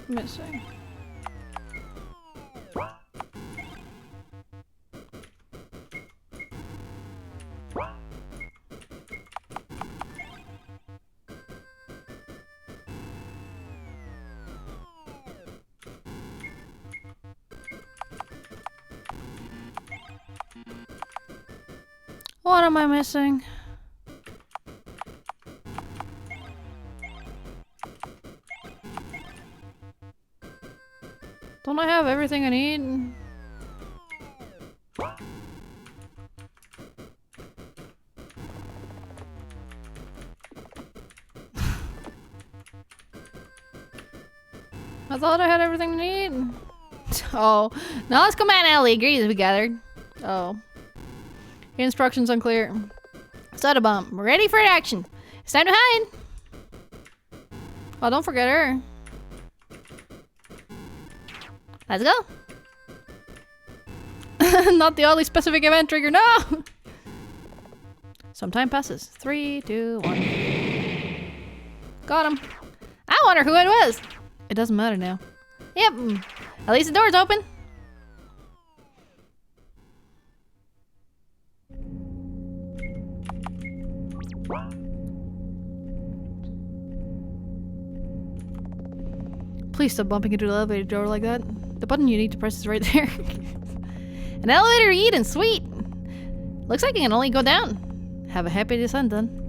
missing? What am I missing? Don't I have everything I need? I thought I had everything I need. Oh, now let's command alley. Agrees we gathered. Oh. Instructions unclear. Soda bomb. Ready for action. It's time to hide. Oh, don't forget her. Let's go. Not the oddly specific event trigger. No. Some time passes. 3, 2, 1. Got him. I wonder who it was. It doesn't matter now. Yep. At least the door's open. Please stop bumping into the elevator door like that. The button you need to press is right there. An elevator Eden, sweet! Looks like I can only go down. Have a happy descent then.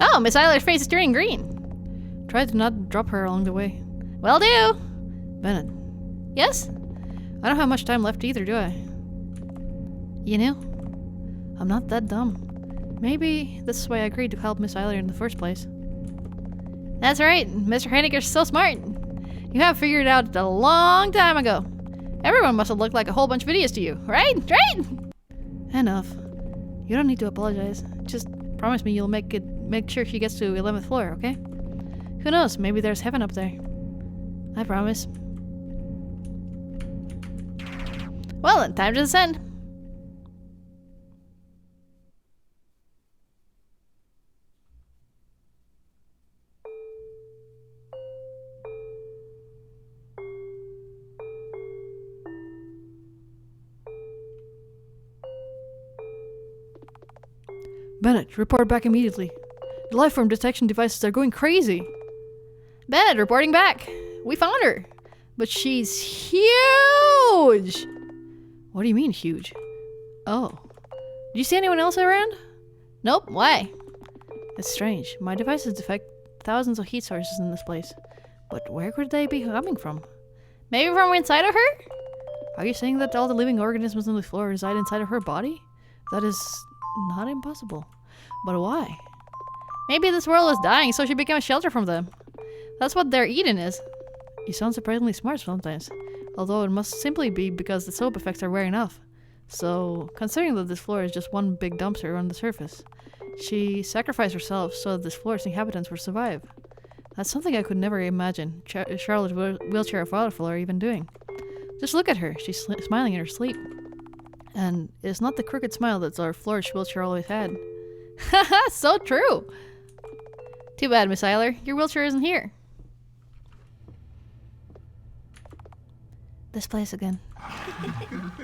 Oh, Miss Eiler's face is turning green. Try to not drop her along the way. Will do! Bennett. Yes? I don't have much time left either, do I? You know, I'm not that dumb. Maybe this is why I agreed to help Miss Eiler in the first place. That's right, Mr. Henniger's so smart. You have figured it out a long time ago. Everyone must have looked like a whole bunch of idiots to you, right? Right? Enough. You don't need to apologize. Just promise me you'll make sure she gets to 11th floor, okay? Who knows? Maybe there's heaven up there. I promise. Well then, time to descend. Bennett, report back immediately. The life form detection devices are going crazy. Bennett, reporting back. We found her. But she's huge! What do you mean, huge? Oh. Do you see anyone else around? Nope, why? It's strange. My devices detect thousands of heat sources in this place. But where could they be coming from? Maybe from inside of her? Are you saying that all the living organisms on the floor reside inside of her body? That is not impossible. But why? Maybe this world was dying, so she became a shelter from them. That's what their Eden is. You sound surprisingly smart sometimes. Although it must simply be because the soap effects are wearing off. So, considering that this floor is just one big dumpster on the surface, she sacrificed herself so that this floor's inhabitants would survive. That's something I could never imagine Charlotte's wheelchair floor even doing. Just look at her. She's smiling in her sleep. And it's not the crooked smile that our flourish wheelchair always had. Haha, so true! Too bad, Miss Eiler. Your wheelchair isn't here. This place again.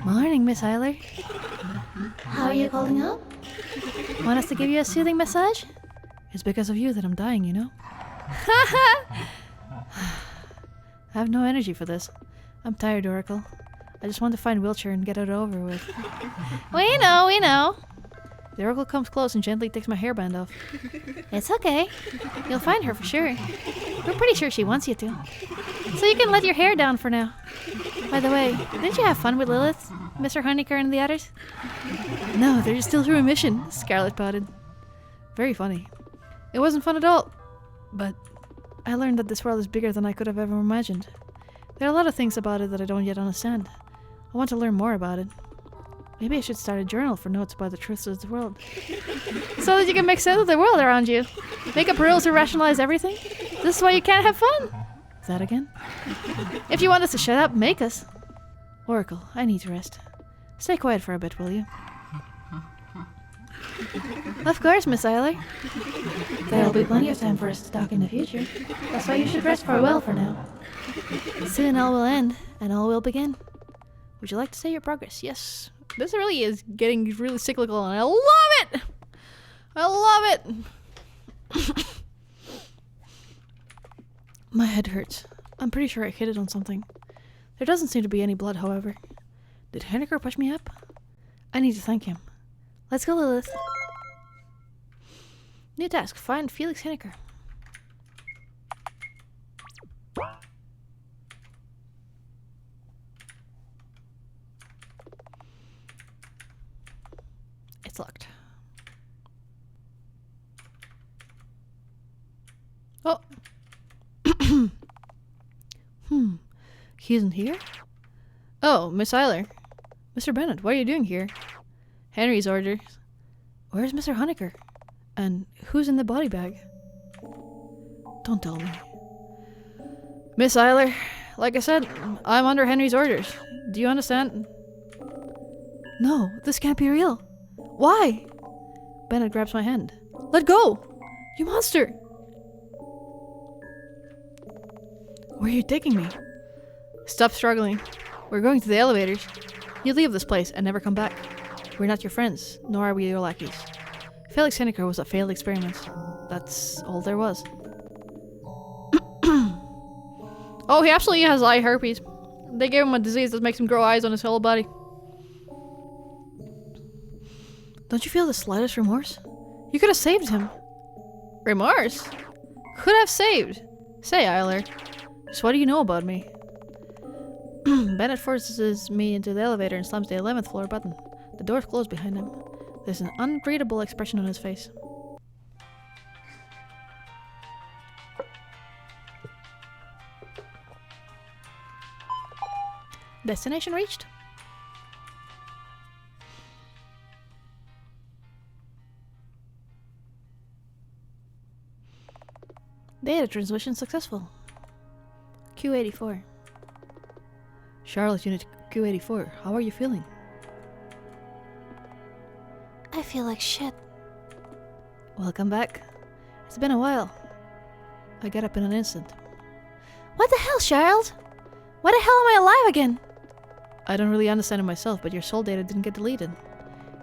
Morning, Miss Eiler. How are you holding up? Want us to give you a soothing massage? It's because of you that I'm dying, you know? I have no energy for this. I'm tired, Oracle. I just want to find wheelchair and get it over with. We know. The Oracle comes close and gently takes my hairband off. It's okay. You'll find her for sure. We're pretty sure she wants you to. So you can let your hair down for now. By the way, didn't you have fun with Lilith, Mr. Honecker and the others? No, they're still through a mission, Scarlet pouted. Very funny. It wasn't fun at all. But I learned that this world is bigger than I could have ever imagined. There are a lot of things about it that I don't yet understand. I want to learn more about it. Maybe I should start a journal for notes about the truths of the world. So that you can make sense of the world around you. Make up rules to rationalize everything. This is why you can't have fun. That again? If you want us to shut up, make us. Oracle, I need to rest. Stay quiet for a bit, will you? Of course, Miss Eiler. There'll be plenty of time for us to talk in the future. That's why you should rest for a while for now. Soon all will end, and all will begin. Would you like to say your progress? Yes. This really is getting really cyclical, and I love it! I love it! My head hurts. I'm pretty sure I hit it on something. There doesn't seem to be any blood, however. Did Henniker push me up? I need to thank him. Let's go, Lilith. New task. Find Felix Henniker. It's locked. Oh. He isn't here? Oh, Miss Eiler. Mr. Bennett, what are you doing here? Henry's orders. Where's Mr. Honecker? And who's in the body bag? Don't tell me. Miss Eiler, like I said, I'm under Henry's orders. Do you understand? No, this can't be real. Why? Bennett grabs my hand. Let go! You monster! Where are you taking me? Stop struggling. We're going to the elevators. You leave this place and never come back. We're not your friends, nor are we your lackeys. Felix Henniker was a failed experiment. That's all there was. Oh, he absolutely has eye herpes. They gave him a disease that makes him grow eyes on his whole body. Don't you feel the slightest remorse? You could have saved him. Remorse? Could have saved? Say, Eiler. So what do you know about me? Bennett forces me into the elevator and slams the 11th floor button. The doors close behind him. There's an unreadable expression on his face. Destination reached? Data transmission successful. Q84. Charlotte Unit Q84, how are you feeling? I feel like shit. Welcome back. It's been a while. I get up in an instant. What the hell, Charles? Why the hell am I alive again? I don't really understand it myself, but your soul data didn't get deleted.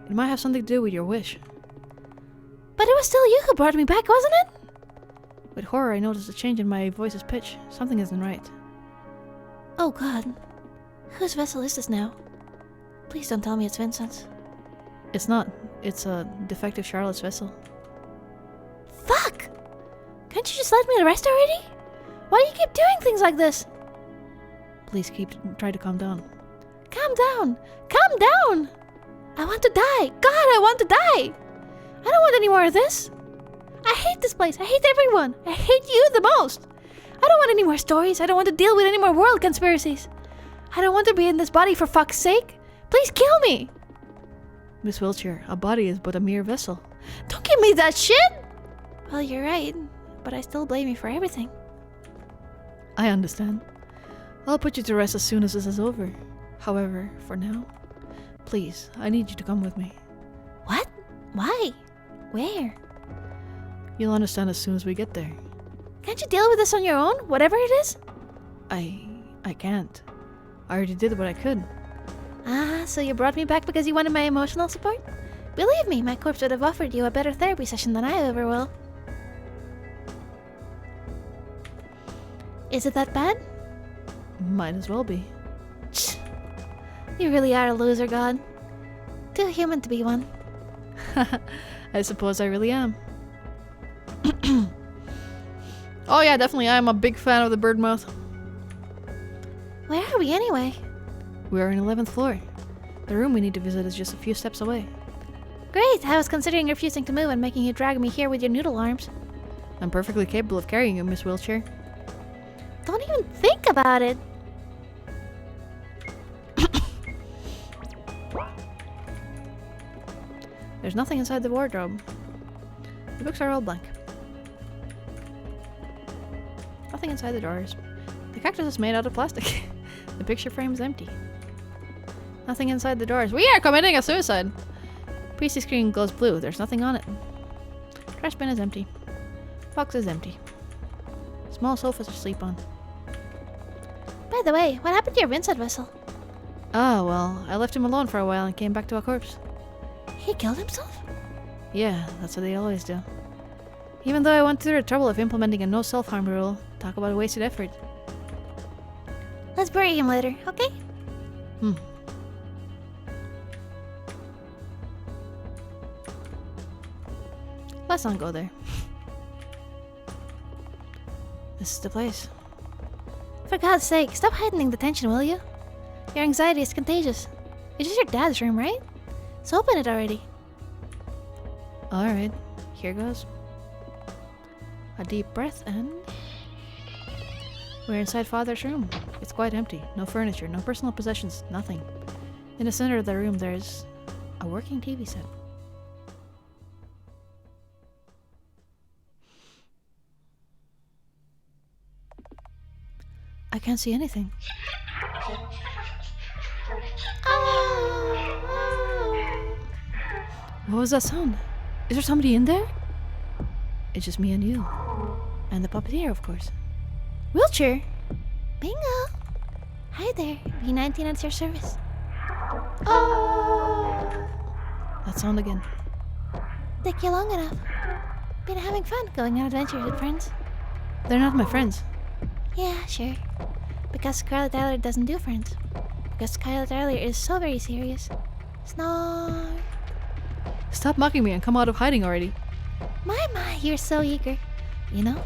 It might have something to do with your wish. But it was still you who brought me back, wasn't it? With horror, I noticed a change in my voice's pitch. Something isn't right. Oh god. Whose vessel is this now? Please don't tell me it's Vincent's. It's not. It's a defective Charlotte's vessel. Fuck! Can't you just let me rest already? Why do you keep doing things like this? Please try to calm down. Calm down! Calm down! I want to die! God, I want to die! I don't want any more of this! I hate this place! I hate everyone! I hate you the most! I don't want any more stories! I don't want to deal with any more world conspiracies! I don't want to be in this body for fuck's sake! Please kill me! Miss Wiltshire, a body is but a mere vessel. Don't give me that shit! Well, you're right, but I still blame you for everything. I understand. I'll put you to rest as soon as this is over. However, for now, please, I need you to come with me. What? Why? Where? You'll understand as soon as we get there. Can't you deal with this on your own, whatever it is? I can't. I already did what I could. Ah, so you brought me back because you wanted my emotional support? Believe me, my corpse would have offered you a better therapy session than I ever will. Is it that bad? Might as well be. You really are a loser, God. Too human to be one. I suppose I really am. Oh yeah, definitely. I'm a big fan of the bird mouth. Where are we anyway? We are on 11th floor. The room we need to visit is just a few steps away. Great! I was considering refusing to move and making you drag me here with your noodle arms. I'm perfectly capable of carrying you, Miss Wiltshire. Don't even think about it! There's nothing inside the wardrobe. The books are all blank. Nothing inside the drawers. The cactus is made out of plastic. The picture frame is empty. Nothing inside the drawers. We are committing a suicide! PC screen glows blue. There's nothing on it. Trash bin is empty. Box is empty. Small sofa to sleep on. By the way, what happened to your Vincent vessel? Ah, well, I left him alone for a while and came back to a corpse. He killed himself? Yeah, that's what they always do. Even though I went through the trouble of implementing a no self-harm rule, talk about a wasted effort. Let's bury him later, okay? Let's not go there. This is the place. For God's sake, stop heightening the tension, will you? Your anxiety is contagious. It's just your dad's room, right? So open it already. Alright, here goes. A deep breath and... We're inside Father's room. It's quite empty. No furniture, no personal possessions, nothing. In the center of the room there's a working TV set. I can't see anything. What was that sound? Is there somebody in there? It's just me and you. And the puppeteer, of course. Wheelchair? Bingo! Hi there, B19 at your service. That sound again. Take you long enough. Been having fun going on adventures with friends. They're not my friends. Yeah, sure. Because Scarlet Tyler doesn't do friends. Because Scarlet Tyler is so very serious. Snore. Stop mocking me and come out of hiding already. My, you're so eager. You know,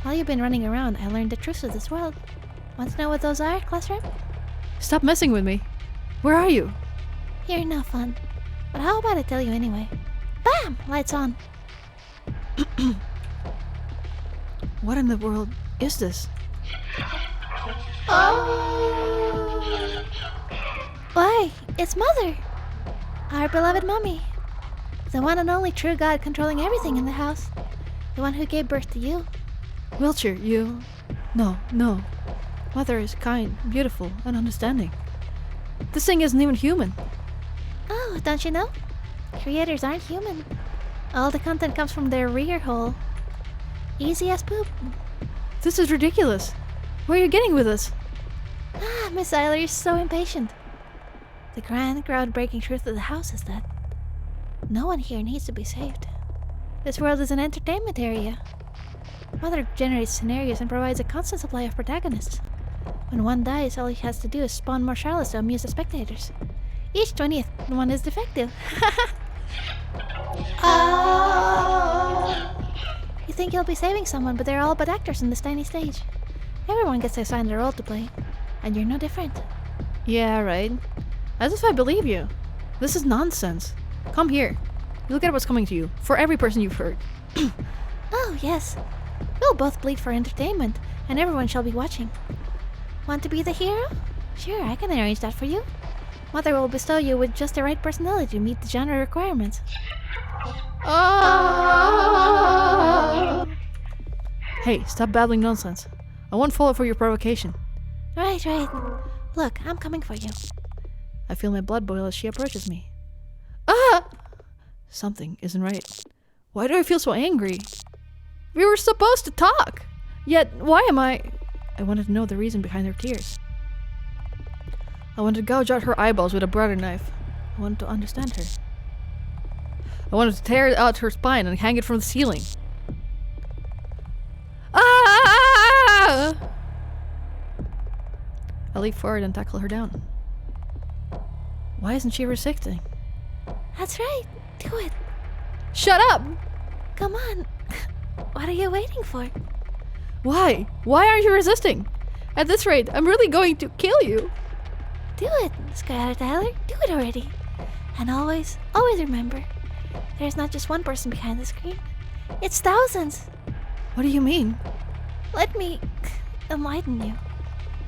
while you've been running around, I learned the truths of this world. Want to know what those are, class rep? Stop messing with me. Where are you? You're no fun. But how about I tell you anyway? Bam! Lights on. What in the world is this? Why, it's Mother! Our beloved Mommy. The one and only true God controlling everything in the house. The one who gave birth to you. Wheelchair, you... No, no. Mother is kind, beautiful, and understanding. This thing isn't even human. Oh, don't you know? Creators aren't human. All the content comes from their rear hole. Easy as poop. This is ridiculous. Where are you getting with this? Ah, Miss Eiler is so impatient. The grand, groundbreaking truth of the house is that no one here needs to be saved. This world is an entertainment area. Mother generates scenarios and provides a constant supply of protagonists. When one dies, all he has to do is spawn more Charlottes to amuse the spectators. Each 20th one is defective. You think you'll be saving someone, but they're all but actors on this tiny stage. Everyone gets assigned a role to play, and you're no different. Yeah, right. As if I believe you. This is nonsense. Come here. You'll get what's coming to you, for every person you've hurt. Oh, yes. We'll both bleed for entertainment, and everyone shall be watching. Want to be the hero? Sure, I can arrange that for you. Mother will bestow you with just the right personality to meet the genre requirements. Hey, stop babbling nonsense. I won't fall for your provocation. Right. Look, I'm coming for you. I feel my blood boil as she approaches me. Ah! Something isn't right. Why do I feel so angry? We were supposed to talk! Yet, why am I wanted to know the reason behind her tears. I wanted to gouge out her eyeballs with a butter knife. I wanted to understand her. I wanted to tear out her spine and hang it from the ceiling. Ah! I leap forward and tackle her down. Why isn't she resisting? That's right. Do it. Shut up! Come on. What are you waiting for? Why? Why aren't you resisting? At this rate, I'm really going to kill you. Do it, Skylar Tyler. Do it already. And always remember, there's not just one person behind the screen. It's thousands. What do you mean? Let me enlighten you.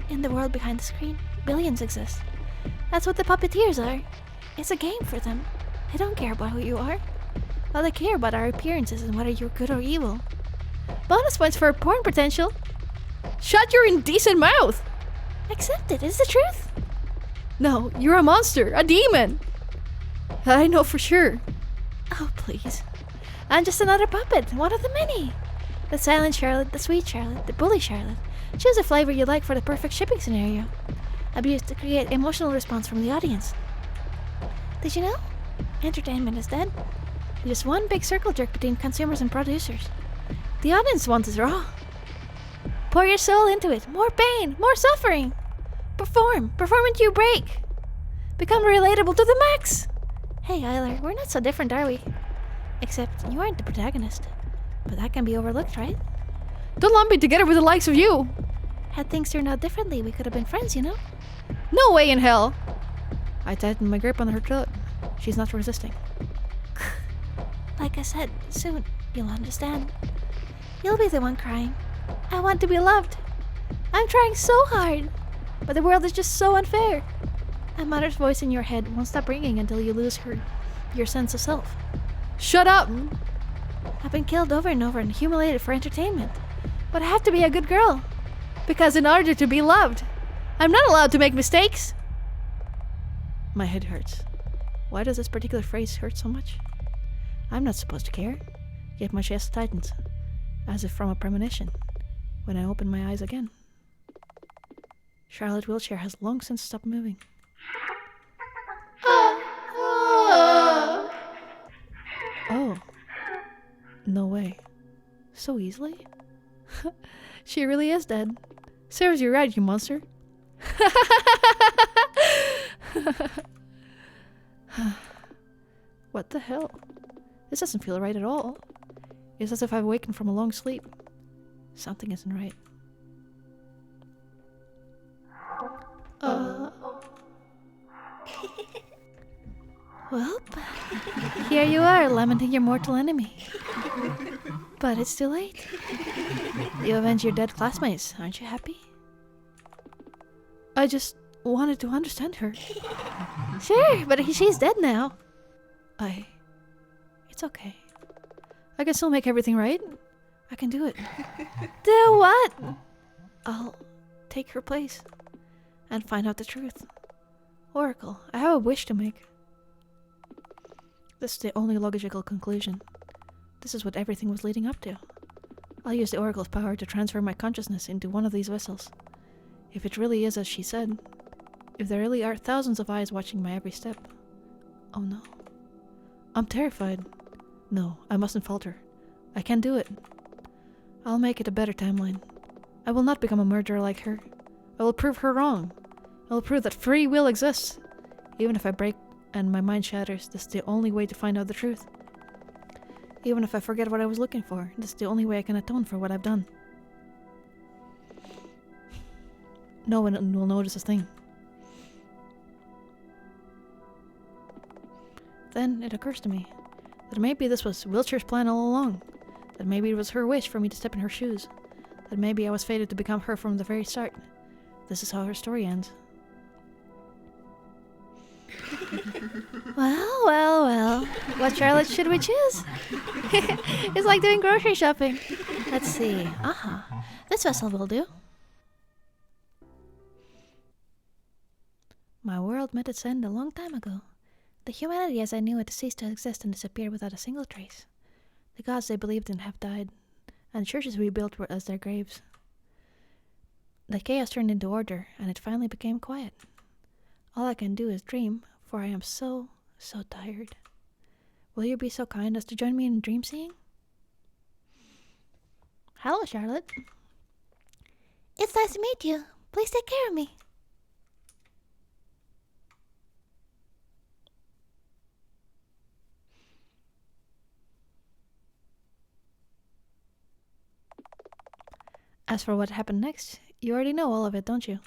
In the world behind the screen, billions exist. That's what the puppeteers are. It's a game for them. They don't care about who you are. All they care about are appearances and whether you're good or evil. Bonus points for porn potential. Shut your indecent mouth! Accept it. It's the truth. No, you're a monster. A demon. That I know for sure. Oh, please. I'm just another puppet. One of the many. The silent Charlotte, the sweet Charlotte, the bully Charlotte. Choose a flavor you like for the perfect shipping scenario. Abused to create emotional response from the audience. Did you know? Entertainment is dead. Just one big circle jerk between consumers and producers. The audience wants is raw. Pour your soul into it. More pain, more suffering. Perform until you break. Become relatable to the max. Hey, Eiler, we're not so different, are we? Except you aren't the protagonist. But that can be overlooked, right? Don't lump me together with the likes of you. Had things turned out differently, we could have been friends, you know? No way in hell. I tightened my grip on her throat. She's not resisting. Like I said, soon you'll understand. You'll be the one crying. I want to be loved. I'm trying so hard, but the world is just so unfair. A mother's voice in your head won't stop ringing until you lose your sense of self. Shut up! I've been killed over and over and humiliated for entertainment, but I have to be a good girl. Because in order to be loved, I'm not allowed to make mistakes. My head hurts. Why does this particular phrase hurt so much? I'm not supposed to care, yet my chest tightens, as if from a premonition, when I open my eyes again. Charlotte Wheelchair has long since stopped moving. Oh. No way. So easily? She really is dead. Serves you right, you monster. What the hell? This doesn't feel right at all. It's as if I've awakened from a long sleep. Something isn't right. Well, here you are, lamenting your mortal enemy. But it's too late. You avenged your dead classmates. Aren't you happy? I just wanted to understand her. Sure, but she's dead now. It's okay. I can still make everything right. I can do it. Do what? I'll take her place and find out the truth. Oracle, I have a wish to make. This is the only logical conclusion. This is what everything was leading up to. I'll use the Oracle's power to transfer my consciousness into one of these vessels. If it really is as she said, if there really are thousands of eyes watching my every step. Oh no. I'm terrified. No, I mustn't falter. I can do it. I'll make it a better timeline. I will not become a murderer like her. I will prove her wrong. I will prove that free will exists. Even if I break and my mind shatters, this is the only way to find out the truth. Even if I forget what I was looking for, this is the only way I can atone for what I've done. No one will notice a thing. Then it occurs to me that maybe this was Wiltshire's plan all along. That maybe it was her wish for me to step in her shoes. That maybe I was fated to become her from the very start. This is how her story ends. Well. What Charlotte should we choose? It's like doing grocery shopping. Let's see. This vessel will do. My world met its end a long time ago. The humanity as I knew it ceased to exist and disappeared without a single trace. The gods they believed in have died, and the churches we built were as their graves. The chaos turned into order, and it finally became quiet. All I can do is dream, for I am so tired. Will you be so kind as to join me in dream seeing? Hello, Charlotte. It's nice to meet you. Please take care of me. As for what happened next, you already know all of it, don't you?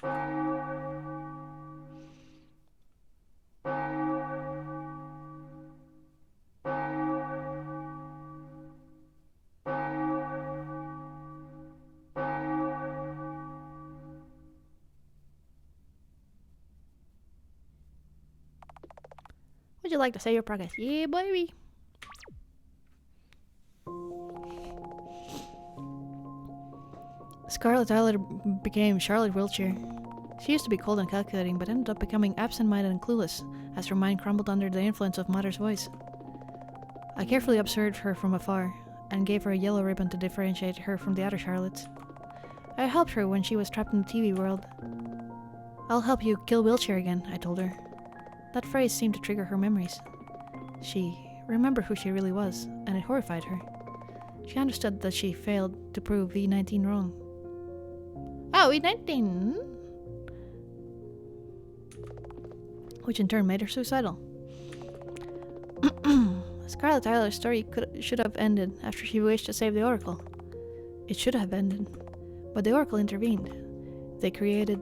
Would you like to say your progress? Yeah, baby. Scarlet Tyler became Charlotte Wiltshire. She used to be cold and calculating, but ended up becoming absent-minded and clueless as her mind crumbled under the influence of Mother's voice. I carefully observed her from afar and gave her a yellow ribbon to differentiate her from the other Charlottes. I helped her when she was trapped in the TV world. I'll help you kill Wiltshire again, I told her. That phrase seemed to trigger her memories. She remembered who she really was, and it horrified her. She understood that she failed to prove V19 wrong. Oh, V19! Which in turn made her suicidal. Scarlet Tyler's story should have ended after she wished to save the Oracle. It should have ended, but the Oracle intervened. They created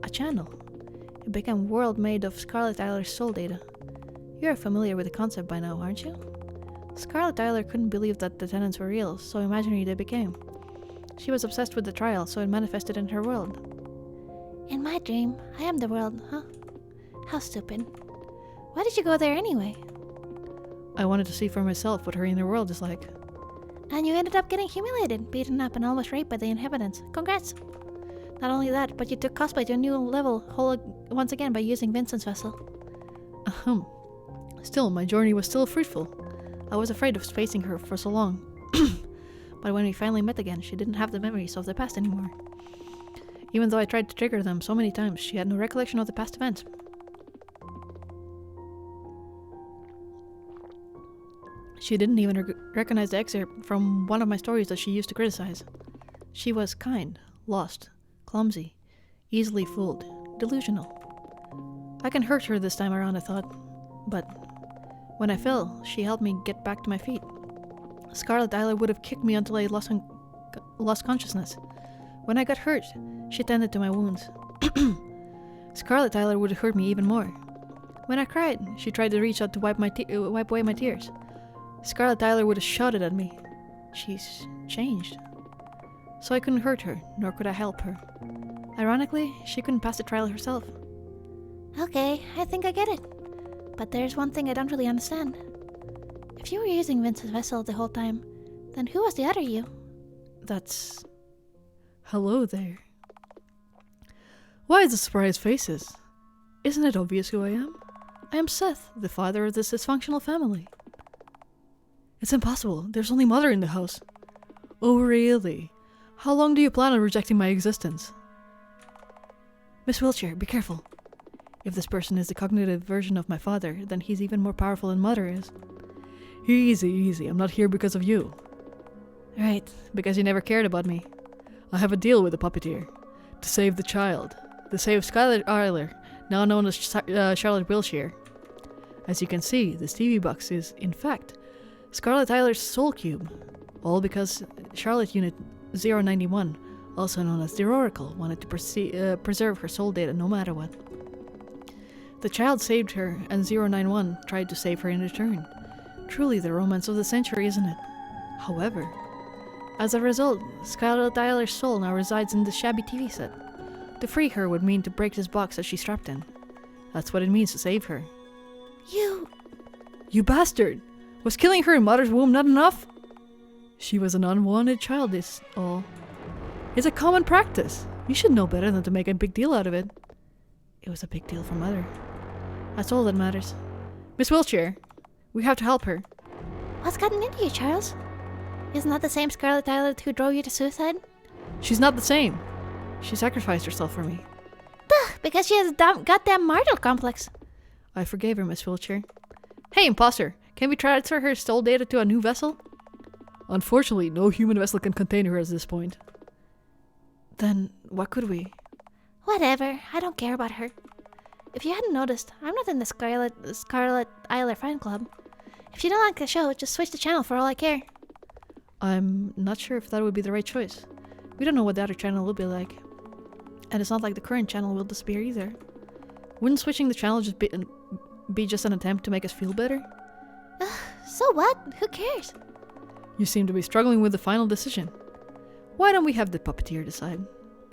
a channel. It became a world made of Scarlet Tyler's soul data. You're familiar with the concept by now, aren't you? Scarlet Tyler couldn't believe that the tenants were real, so imaginary they became. She was obsessed with the trial, so it manifested in her world. In my dream, I am the world, huh? How stupid. Why did you go there anyway? I wanted to see for myself what her inner world is like. And you ended up getting humiliated, beaten up, and almost raped by the inhabitants. Congrats! Not only that, but you took cosplay to a new level once again by using Vincent's vessel. Still, my journey was still fruitful. I was afraid of facing her for so long. But when we finally met again, she didn't have the memories of the past anymore. Even though I tried to trigger them so many times, she had no recollection of the past events. She didn't even recognize the excerpt from one of my stories that she used to criticize. She was kind, lost, clumsy, easily fooled, delusional. I can hurt her this time around, I thought. But when I fell, she helped me get back to my feet. Scarlet Tyler would have kicked me until I lost consciousness. When I got hurt, she tended to my wounds. Scarlet Tyler would have hurt me even more. When I cried, she tried to reach out to wipe away my tears. Scarlet Tyler would have shouted at me. She's changed. So I couldn't hurt her, nor could I help her. Ironically, she couldn't pass the trial herself. Okay, I think I get it. But there's one thing I don't really understand. If you were using Vince's vessel the whole time, then who was the other you? That's... Hello there. Why the surprised faces? Isn't it obvious who I am? I am Seth, the father of this dysfunctional family. It's impossible. There's only Mother in the house. Oh, really? How long do you plan on rejecting my existence? Miss Wiltshire, be careful. If this person is the cognitive version of my father, then he's even more powerful than Mother is. Easy, easy. I'm not here because of you. Right, because you never cared about me. I have a deal with the puppeteer. To save the child. To save Skylar Eiler, now known as Charlotte Wiltshire. As you can see, this TV box is, in fact, Scarlet Eiler's soul cube. All because Charlotte Unit 091, also known as the Oracle, wanted to preserve her soul data no matter what. The child saved her, and 091 tried to save her in return. Truly the romance of the century, isn't it? However, as a result, Scarlet Eiler's soul now resides in this shabby TV set. To free her would mean to break this box that she's trapped in. That's what it means to save her. You bastard! Was killing her in Mother's womb not enough? She was an unwanted child, is all. It's a common practice. You should know better than to make a big deal out of it. It was a big deal for Mother. That's all that matters. Miss Wiltshire, we have to help her. What's gotten into you, Charles? Isn't that the same Scarlet Eiler who drove you to suicide? She's not the same. She sacrificed herself for me. Duh, because she has a goddamn martyr complex. I forgave her, Miss Wiltshire. Hey, imposter! Can we transfer her soul data to a new vessel? Unfortunately, no human vessel can contain her at this point. Then, what could we? Whatever, I don't care about her. If you hadn't noticed, I'm not in the Scarlet Eiler fan club. If you don't like the show, just switch the channel for all I care. I'm not sure if that would be the right choice. We don't know what the other channel will be like. And it's not like the current channel will disappear either. Wouldn't switching the channel just be just an attempt to make us feel better? So what? Who cares? You seem to be struggling with the final decision. Why don't we have the puppeteer decide?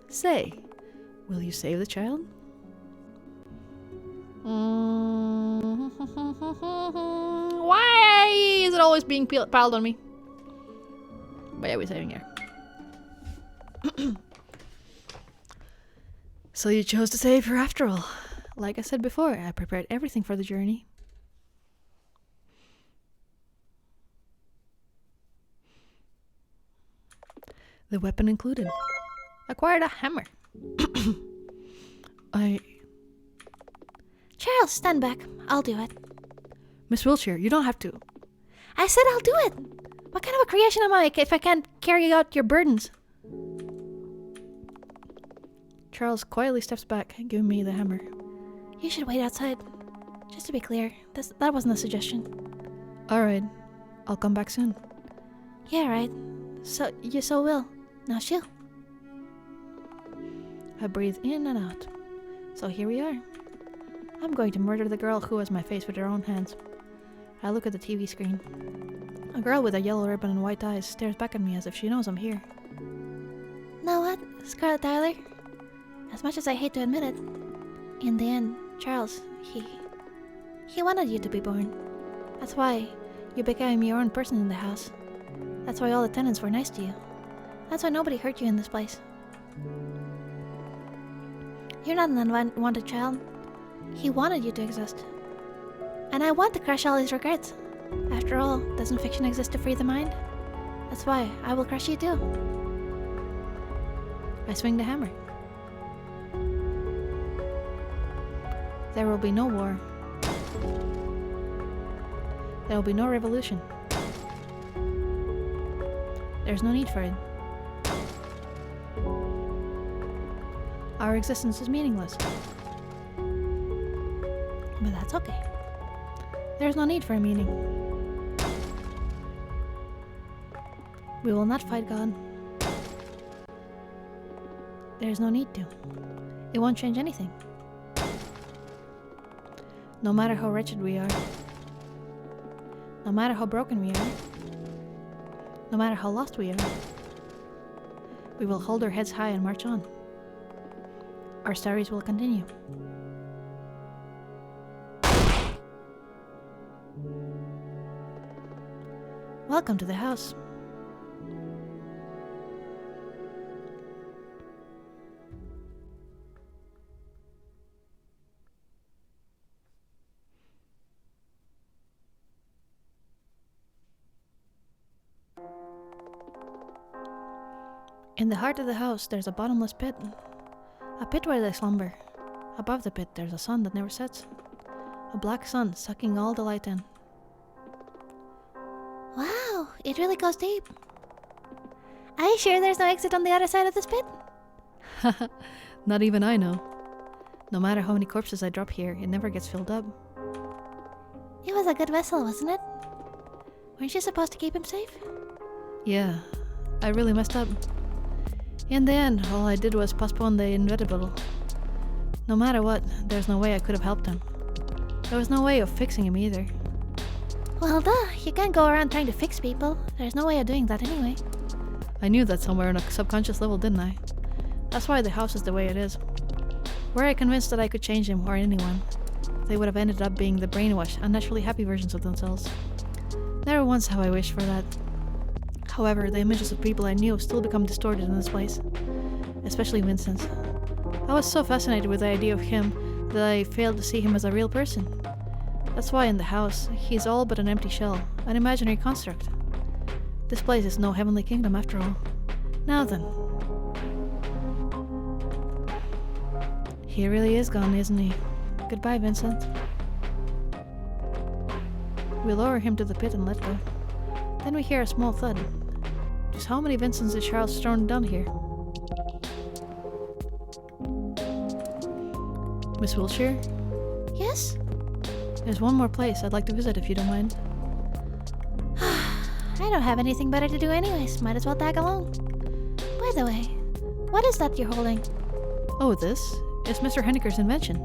Say, will you save the child? Why is it always being piled on me? But yeah, we're saving her. So you chose to save her after all. Like I said before, I prepared everything for the journey. The weapon included. Acquired a hammer. Charles, stand back. I'll do it. Miss Wiltshire, you don't have to. I said I'll do it. What kind of a creation am I if I can't carry out your burdens? Charles quietly steps back, giving me the hammer. You should wait outside. Just to be clear, that wasn't a suggestion. Alright, I'll come back soon. Yeah, right. So, you so will. Now shoo. I breathe in and out. So here we are. I'm going to murder the girl who has my face with her own hands. I look at the TV screen. A girl with a yellow ribbon and white eyes stares back at me as if she knows I'm here. Know what, Scarlet Eiler? As much as I hate to admit it, in the end, Charles, he wanted you to be born. That's why you became your own person in the house. That's why all the tenants were nice to you. That's why nobody hurt you in this place. You're not an unwanted child. He wanted you to exist. And I want to crush all his regrets. After all, doesn't fiction exist to free the mind? That's why I will crush you too. I swing the hammer. There will be no war. There will be no revolution. There's no need for it. Our existence is meaningless. But that's okay. There's no need for a meaning. We will not fight God. There's no need to. It won't change anything. No matter how wretched we are, no matter how broken we are, no matter how lost we are, we will hold our heads high and march on. Our stories will continue. Welcome to the house. In the heart of the house, there's a bottomless pit. A pit where they slumber. Above the pit, there's a sun that never sets. A black sun sucking all the light in. Wow, it really goes deep. Are you sure there's no exit on the other side of this pit? Not even I know. No matter how many corpses I drop here, it never gets filled up. It was a good vessel, wasn't it? Weren't you supposed to keep him safe? Yeah, I really messed up. In the end, all I did was postpone the inevitable. No matter what, there's no way I could have helped him. There was no way of fixing him either. Well, duh, you can't go around trying to fix people. There's no way of doing that anyway. I knew that somewhere on a subconscious level, didn't I? That's why the house is the way it is. Were I convinced that I could change him or anyone, they would have ended up being the brainwashed, unnaturally happy versions of themselves. Never once have I wished for that. However, the images of people I knew still become distorted in this place, especially Vincent's. I was so fascinated with the idea of him that I failed to see him as a real person. That's why in the house, he's all but an empty shell, an imaginary construct. This place is no heavenly kingdom after all. Now then. He really is gone, isn't he? Goodbye, Vincent. We lower him to the pit and let go. Then we hear a small thud. Just how many Vincents is Charles thrown down here? Miss Wilshire? Yes? There's one more place I'd like to visit if you don't mind. I don't have anything better to do anyways. Might as well tag along. By the way, what is that you're holding? Oh, this is Mr. Henniker's invention.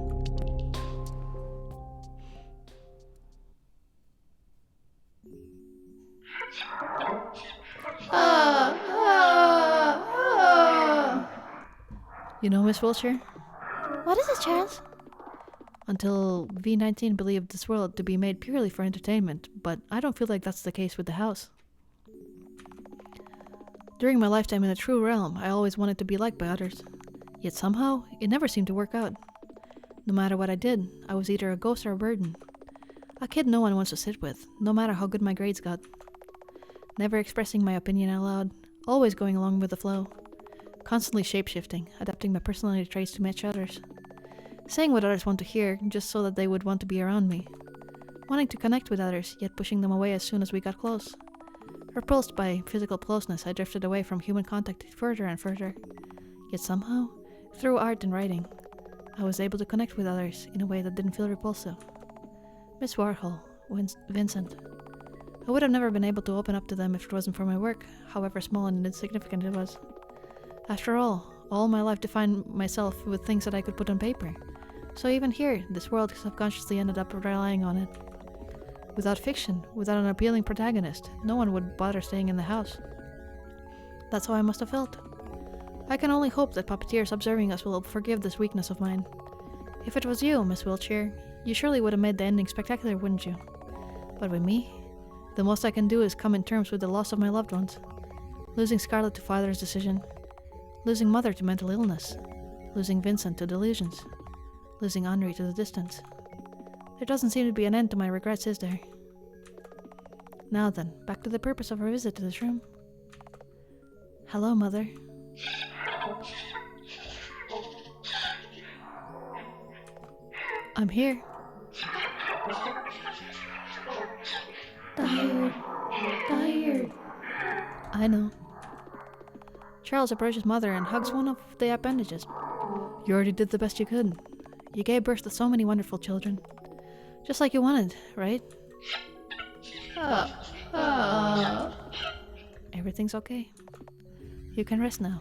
You know, Miss Wilshire? What is it, Charles? Until V19 believed this world to be made purely for entertainment, but I don't feel like that's the case with the house. During my lifetime in the true realm, I always wanted to be liked by others. Yet somehow, it never seemed to work out. No matter what I did, I was either a ghost or a burden. A kid no one wants to sit with, no matter how good my grades got. Never expressing my opinion out loud, always going along with the flow. Constantly shape-shifting, adapting my personality traits to match others. Saying what others want to hear, just so that they would want to be around me. Wanting to connect with others, yet pushing them away as soon as we got close. Repulsed by physical closeness, I drifted away from human contact further and further. Yet somehow, through art and writing, I was able to connect with others in a way that didn't feel repulsive. Miss Warhol, Vincent. I would have never been able to open up to them if it wasn't for my work, however small and insignificant it was. After all my life defined myself with things that I could put on paper. So even here, this world subconsciously ended up relying on it. Without fiction, without an appealing protagonist, no one would bother staying in the house. That's how I must have felt. I can only hope that puppeteers observing us will forgive this weakness of mine. If it was you, Miss Wiltshire, you surely would have made the ending spectacular, wouldn't you? But with me, the most I can do is come in terms with the loss of my loved ones. Losing Scarlett to father's decision. Losing Mother to mental illness. Losing Vincent to delusions. Losing Henri to the distance. There doesn't seem to be an end to my regrets, is there? Now then, back to the purpose of our visit to this room. Hello, Mother. I'm here. Tired. I know. Charles approaches Mother and hugs one of the appendages. You already did the best you could. You gave birth to so many wonderful children. Just like you wanted, right? Everything's okay. You can rest now.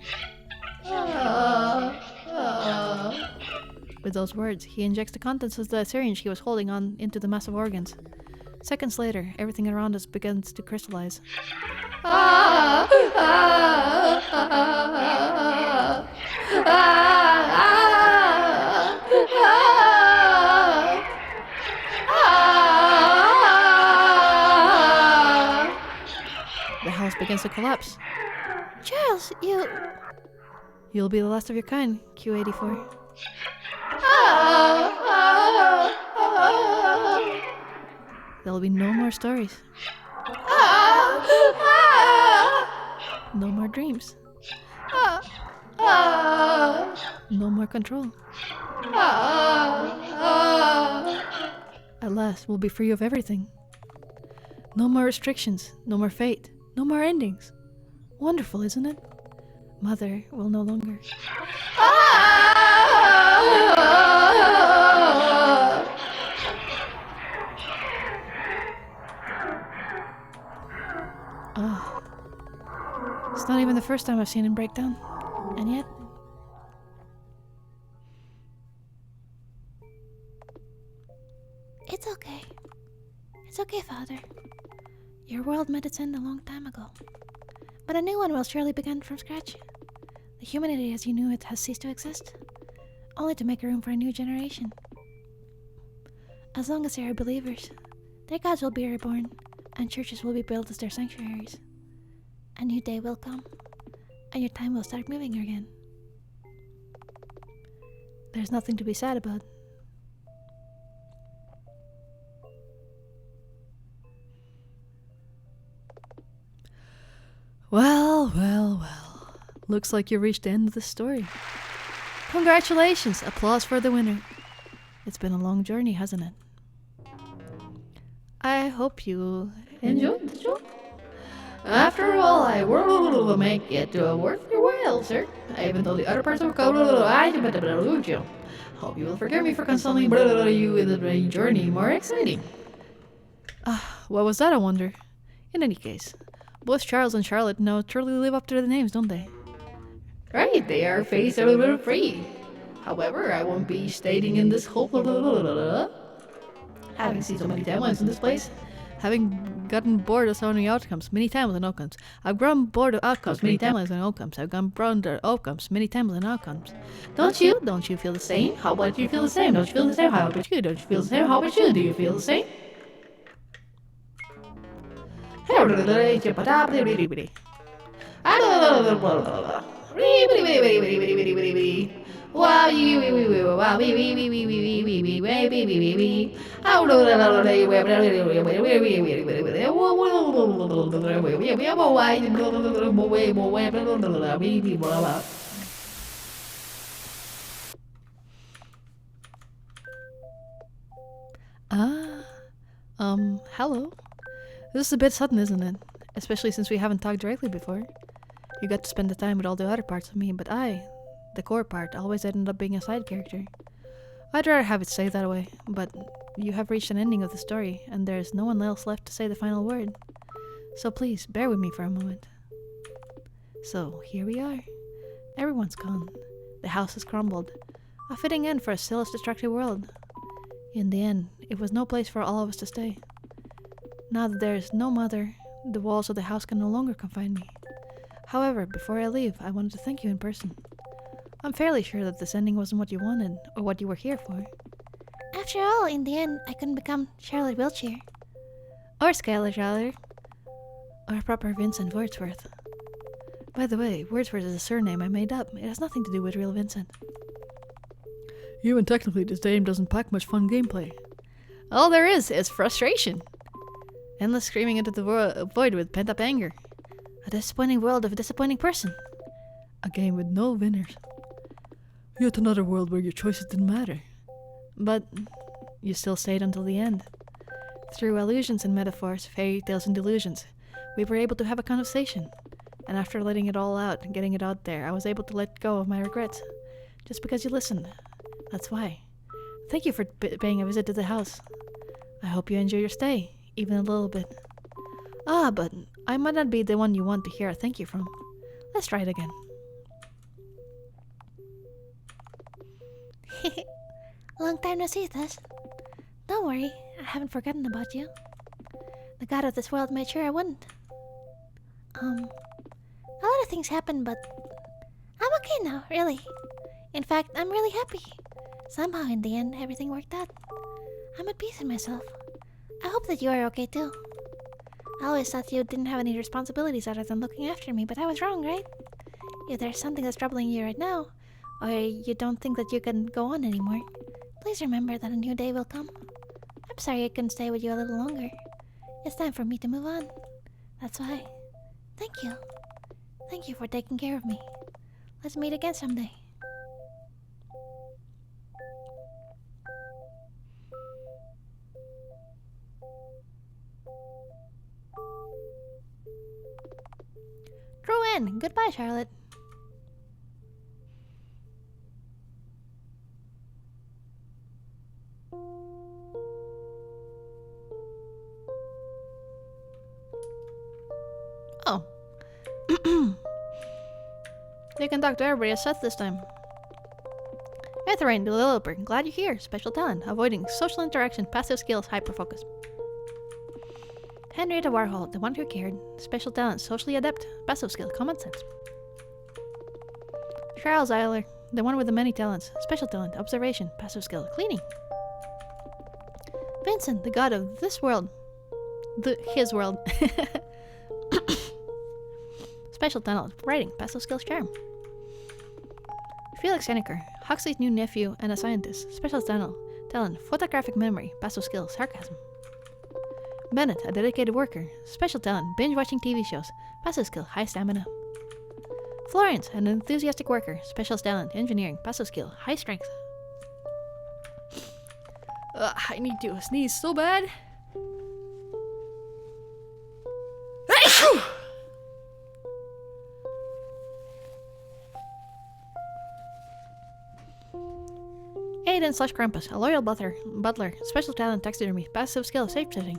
With those words, he injects the contents of the syringe he was holding on into the massive organs. Seconds later, everything around us begins to crystallize. The house begins to collapse. Charles, You'll be the last of your kind, Q84. There'll be no more stories. No more dreams. No more control. At last, we'll be free of everything. No more restrictions, no more fate, no more endings. Wonderful, isn't it? Mother will no longer. It's not even the first time I've seen him break down. And yet... It's okay. It's okay, Father. Your world met its end a long time ago. But a new one will surely begin from scratch. The humanity as you knew it has ceased to exist, only to make room for a new generation. As long as there are believers, their gods will be reborn, and churches will be built as their sanctuaries. A new day will come, and your time will start moving again. There's nothing to be sad about. Well. Looks like you reached the end of the story. Congratulations! Applause for the winner. It's been a long journey, hasn't it? I hope you enjoyed the show. After all, I will make it worth your while, sir. Even though the other parts of code, hope you will forgive me for constantly you in the journey more exciting. What was that, I wonder? In any case, both Charles and Charlotte now truly live up to their names, don't they? Right, they are faced a little free. However, I won't be stating in this whole having seen so many timelines in this place, having gotten bored of so many outcomes, many timelines and outcomes. I've grown bored of outcomes, many timelines and outcomes. I've gone bored of outcomes, many timelines and outcomes. Don't you? Don't you feel the same? How about you feel the same? Don't you feel the same? How about you? Don't you feel the same? How about you? Do you feel the same? Hello. This is a bit sudden, isn't it? Especially since we haven't talked directly before. You got to spend the time with all the other parts of me, but I, the core part, always ended up being a side character. I'd rather have it stay that way, but you have reached an ending of the story, and there's no one else left to say the final word. So please, bear with me for a moment. So, here we are. Everyone's gone. The house has crumbled. A fitting end for a still as destructive world. In the end, it was no place for all of us to stay. Now that there is no mother, the walls of the house can no longer confine me. However, before I leave, I wanted to thank you in person. I'm fairly sure that this ending wasn't what you wanted, or what you were here for. After all, in the end, I couldn't become Charlotte Wiltshire. Or Skylar Charlotte. Or proper Vincent Wordsworth. By the way, Wordsworth is a surname I made up. It has nothing to do with real Vincent. Even technically, this game doesn't pack much fun gameplay. All there is frustration. Endless screaming into the void with pent-up anger. A disappointing world of a disappointing person. A game with no winners. Yet another world where your choices didn't matter. But you still stayed until the end. Through allusions and metaphors, fairy tales and delusions, we were able to have a conversation. And after letting it all out and getting it out there, I was able to let go of my regrets. Just because you listened. That's why. Thank you for paying a visit to the house. I hope you enjoy your stay, even a little bit. But I might not be the one you want to hear a thank you from. Let's try it again. Long time no see, Thus. Don't worry, I haven't forgotten about you. The god of this world made sure I wouldn't. A lot of things happened, but I'm okay now, really. In fact, I'm really happy. Somehow, in the end, everything worked out. I'm at peace in myself. I hope that you are okay too. I always thought you didn't have any responsibilities other than looking after me, but I was wrong, right? If there's something that's troubling you right now, or you don't think that you can go on anymore, please remember that a new day will come. I'm sorry I couldn't stay with you a little longer. It's time for me to move on. That's why. Thank you. Thank you for taking care of me. Let's meet again someday. Throw in. Goodbye, Charlotte. Oh. You can talk to everybody as Seth this time. Etherain, the developer. Glad you're here. Special talent. Avoiding social interaction. Passive skills. Hyperfocus. Henrietta Warhol, the one who cared. Special talent. Socially adept. Passive skill. Common sense. Charles Eiler, the one with the many talents. Special talent. Observation. Passive skill. Cleaning. Vincent, the god of this world. His world. Special talent. Writing. Passive skills. Charm. Felix Henniker, Huxley's new nephew and a scientist. Special talent. Photographic memory. Passive skills. Sarcasm. Bennett, a dedicated worker. Special talent. Binge watching TV shows. Passive skill. High stamina. Florence, an enthusiastic worker. Special talent. Engineering. Passive skill. High strength. I need to sneeze so bad. Aiden / Krampus, a loyal butler. Special talent. Taxidermy. Passive skill. Safe setting.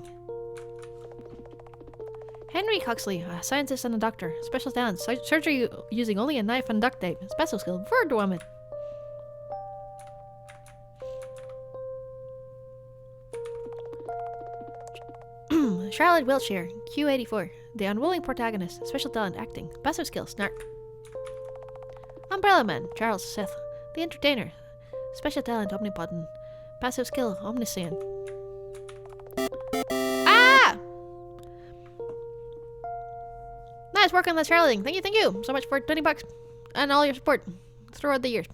Henry Huxley, a scientist and a doctor. Special talent. Surgery using only a knife and duct tape. Special skill. Word woman. Charlotte Wiltshire, Q84, the unwilling protagonist. Special talent. Acting. Passive skill. Snark. Umbrella Man, Charles Seth, the entertainer. Special talent. Omnipotent. Passive skill. Omniscient. Ah! Nice work on that Charlotte thing. Thank you so much for $20 and all your support throughout the years.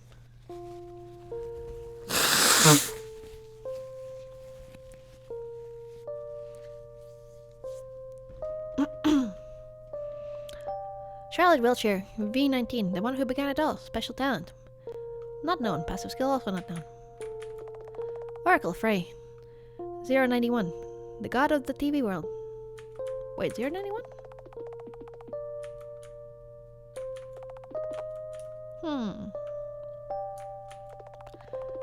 Charlotte Wiltshire, V19, the one who began it all. Special talent. Not known. Passive skill also not known. Oracle Frey, 091, the god of the TV world. Wait, 091?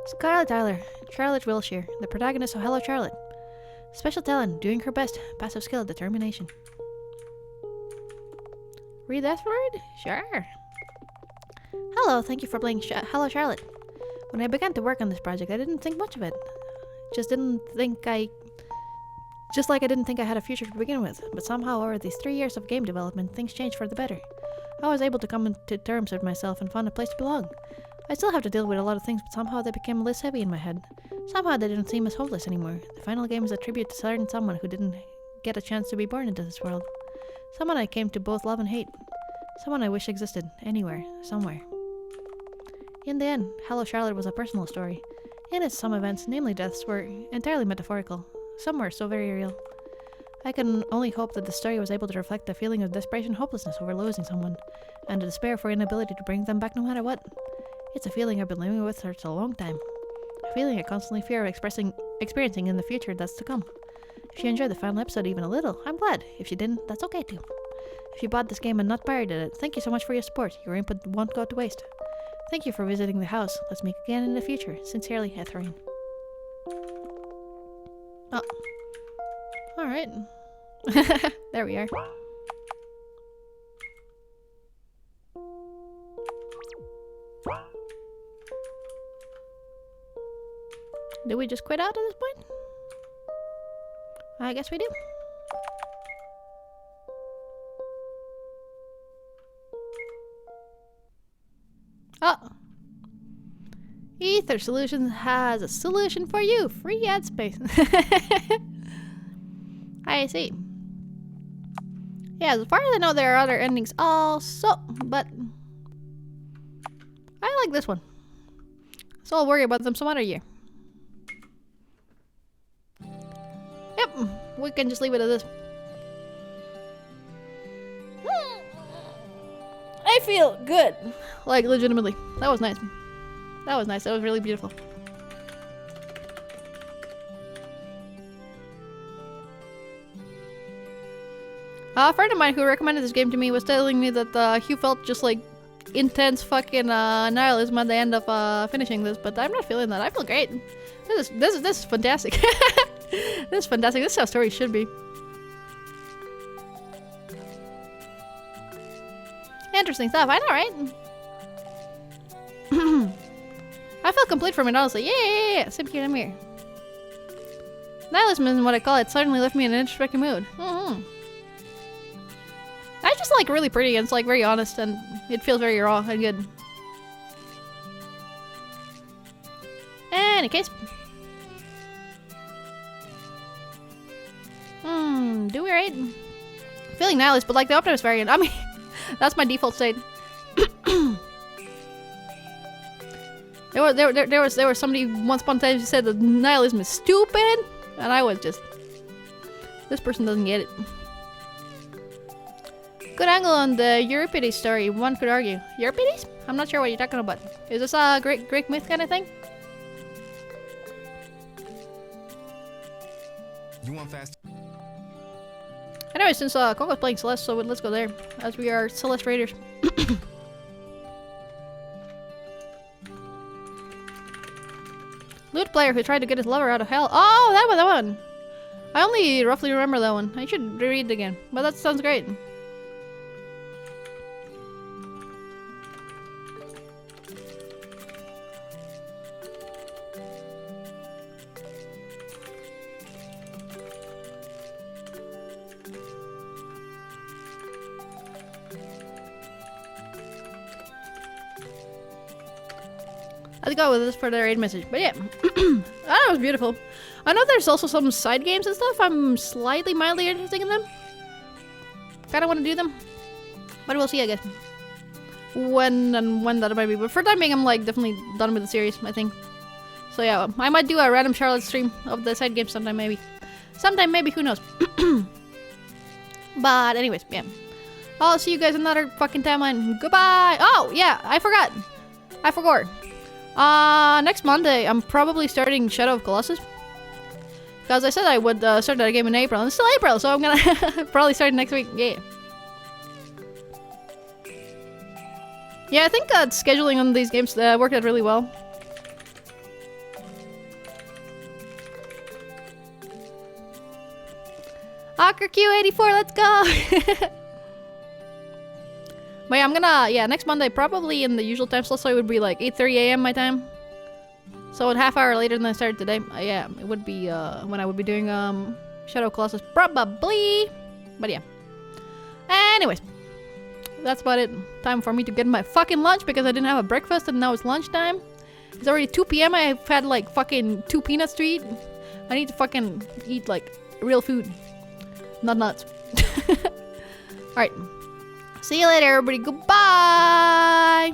Scarlett Tyler, Charlotte Wilshire, the protagonist of Hello Charlotte. Special talent, doing her best. Passive skill, determination. Read that word? Sure. Hello, thank you for playing Hello Charlotte. When I began to work on this project, I didn't think much of it. Just like I didn't think I had a future to begin with. But somehow, over these 3 years of game development, things changed for the better. I was able to come to terms with myself and found a place to belong. I still have to deal with a lot of things, but somehow they became less heavy in my head. Somehow they didn't seem as hopeless anymore. The final game is a tribute to certain someone who didn't get a chance to be born into this world. Someone I came to both love and hate. Someone I wish existed, anywhere, somewhere. In the end, Hello Charlotte was a personal story. In it, some events, namely deaths, were entirely metaphorical. Some were so very real. I can only hope that the story was able to reflect the feeling of desperation and hopelessness over losing someone, and the despair for inability to bring them back no matter what. It's a feeling I've been living with for a long time. A feeling I constantly fear of experiencing in the future that's to come. If you enjoyed the final episode even a little, I'm glad. If you didn't, that's okay too. If you bought this game and not pirated it, thank you so much for your support. Your input won't go to waste. Thank you for visiting the house. Let's meet again in the future. Sincerely, Etherain. Oh. Alright. There we are. Do we just quit out at this point? I guess we do. Oh. Ether Solutions has a solution for you. Free ad space. I see. Yeah, as far as I know, there are other endings also, but I like this one. So I'll worry about them some other year. Yep, we can just leave it at this. I feel good. Like, legitimately. That was nice. That was nice. That was really beautiful. A friend of mine who recommended this game to me was telling me that he felt just like intense fucking nihilism at the end of finishing this, but I'm not feeling that. I feel great. This is fantastic. This is fantastic. This is how stories should be. Interesting stuff. I know, right? I feel complete from it, honestly. Yeah. Same here, I'm here. Nihilism isn't what I call it. Suddenly left me in an introspective mood. That's just like really pretty and it's like very honest and it feels very raw and good. Any case. Do we right? Feeling nihilist, but like the optimist variant. I mean, that's my default state. There was somebody once upon a time who said that nihilism is stupid, and I was just, this person doesn't get it. Good angle on the Euripides story, one could argue. Euripides? I'm not sure what you're talking about. Is this a Greek myth kind of thing? You want fast? Anyway, since Coco's playing Celeste, so let's go there, as we are Celeste Raiders. Lute player who tried to get his lover out of hell. Oh, that one! I only roughly remember that one. I should reread it again, but that sounds great. Let's go with this for the raid message. But yeah, that was beautiful. I know there's also some side games and stuff. I'm slightly mildly interested in them. Kind of want to do them, but we'll see, I guess. When that might be. But for the time being, I'm like definitely done with the series, I think. So yeah, I might do a random Charlotte stream of the side games sometime, maybe. Sometime, maybe. Who knows? But anyways, yeah. I'll see you guys another fucking timeline. Goodbye. Oh yeah, I forgot. Next Monday, I'm probably starting Shadow of Colossus. Because I said I would start that game in April, and it's still April, so I'm gonna probably start next week. Yeah. Yeah, I think that scheduling on these games worked out really well. Hawker Q84, let's go! But yeah, I'm gonna, next Monday, probably in the usual time slot, so it would be like 8:30 a.m. my time. So a half hour later than I started today. Yeah, it would be when I would be doing Shadow of Colossus, probably. But yeah. Anyways, that's about it. Time for me to get my fucking lunch because I didn't have a breakfast and now it's lunchtime. It's already 2 p.m. I've had like fucking 2 peanuts to eat. I need to fucking eat like real food, not nuts. Alright. See you later, everybody. Goodbye!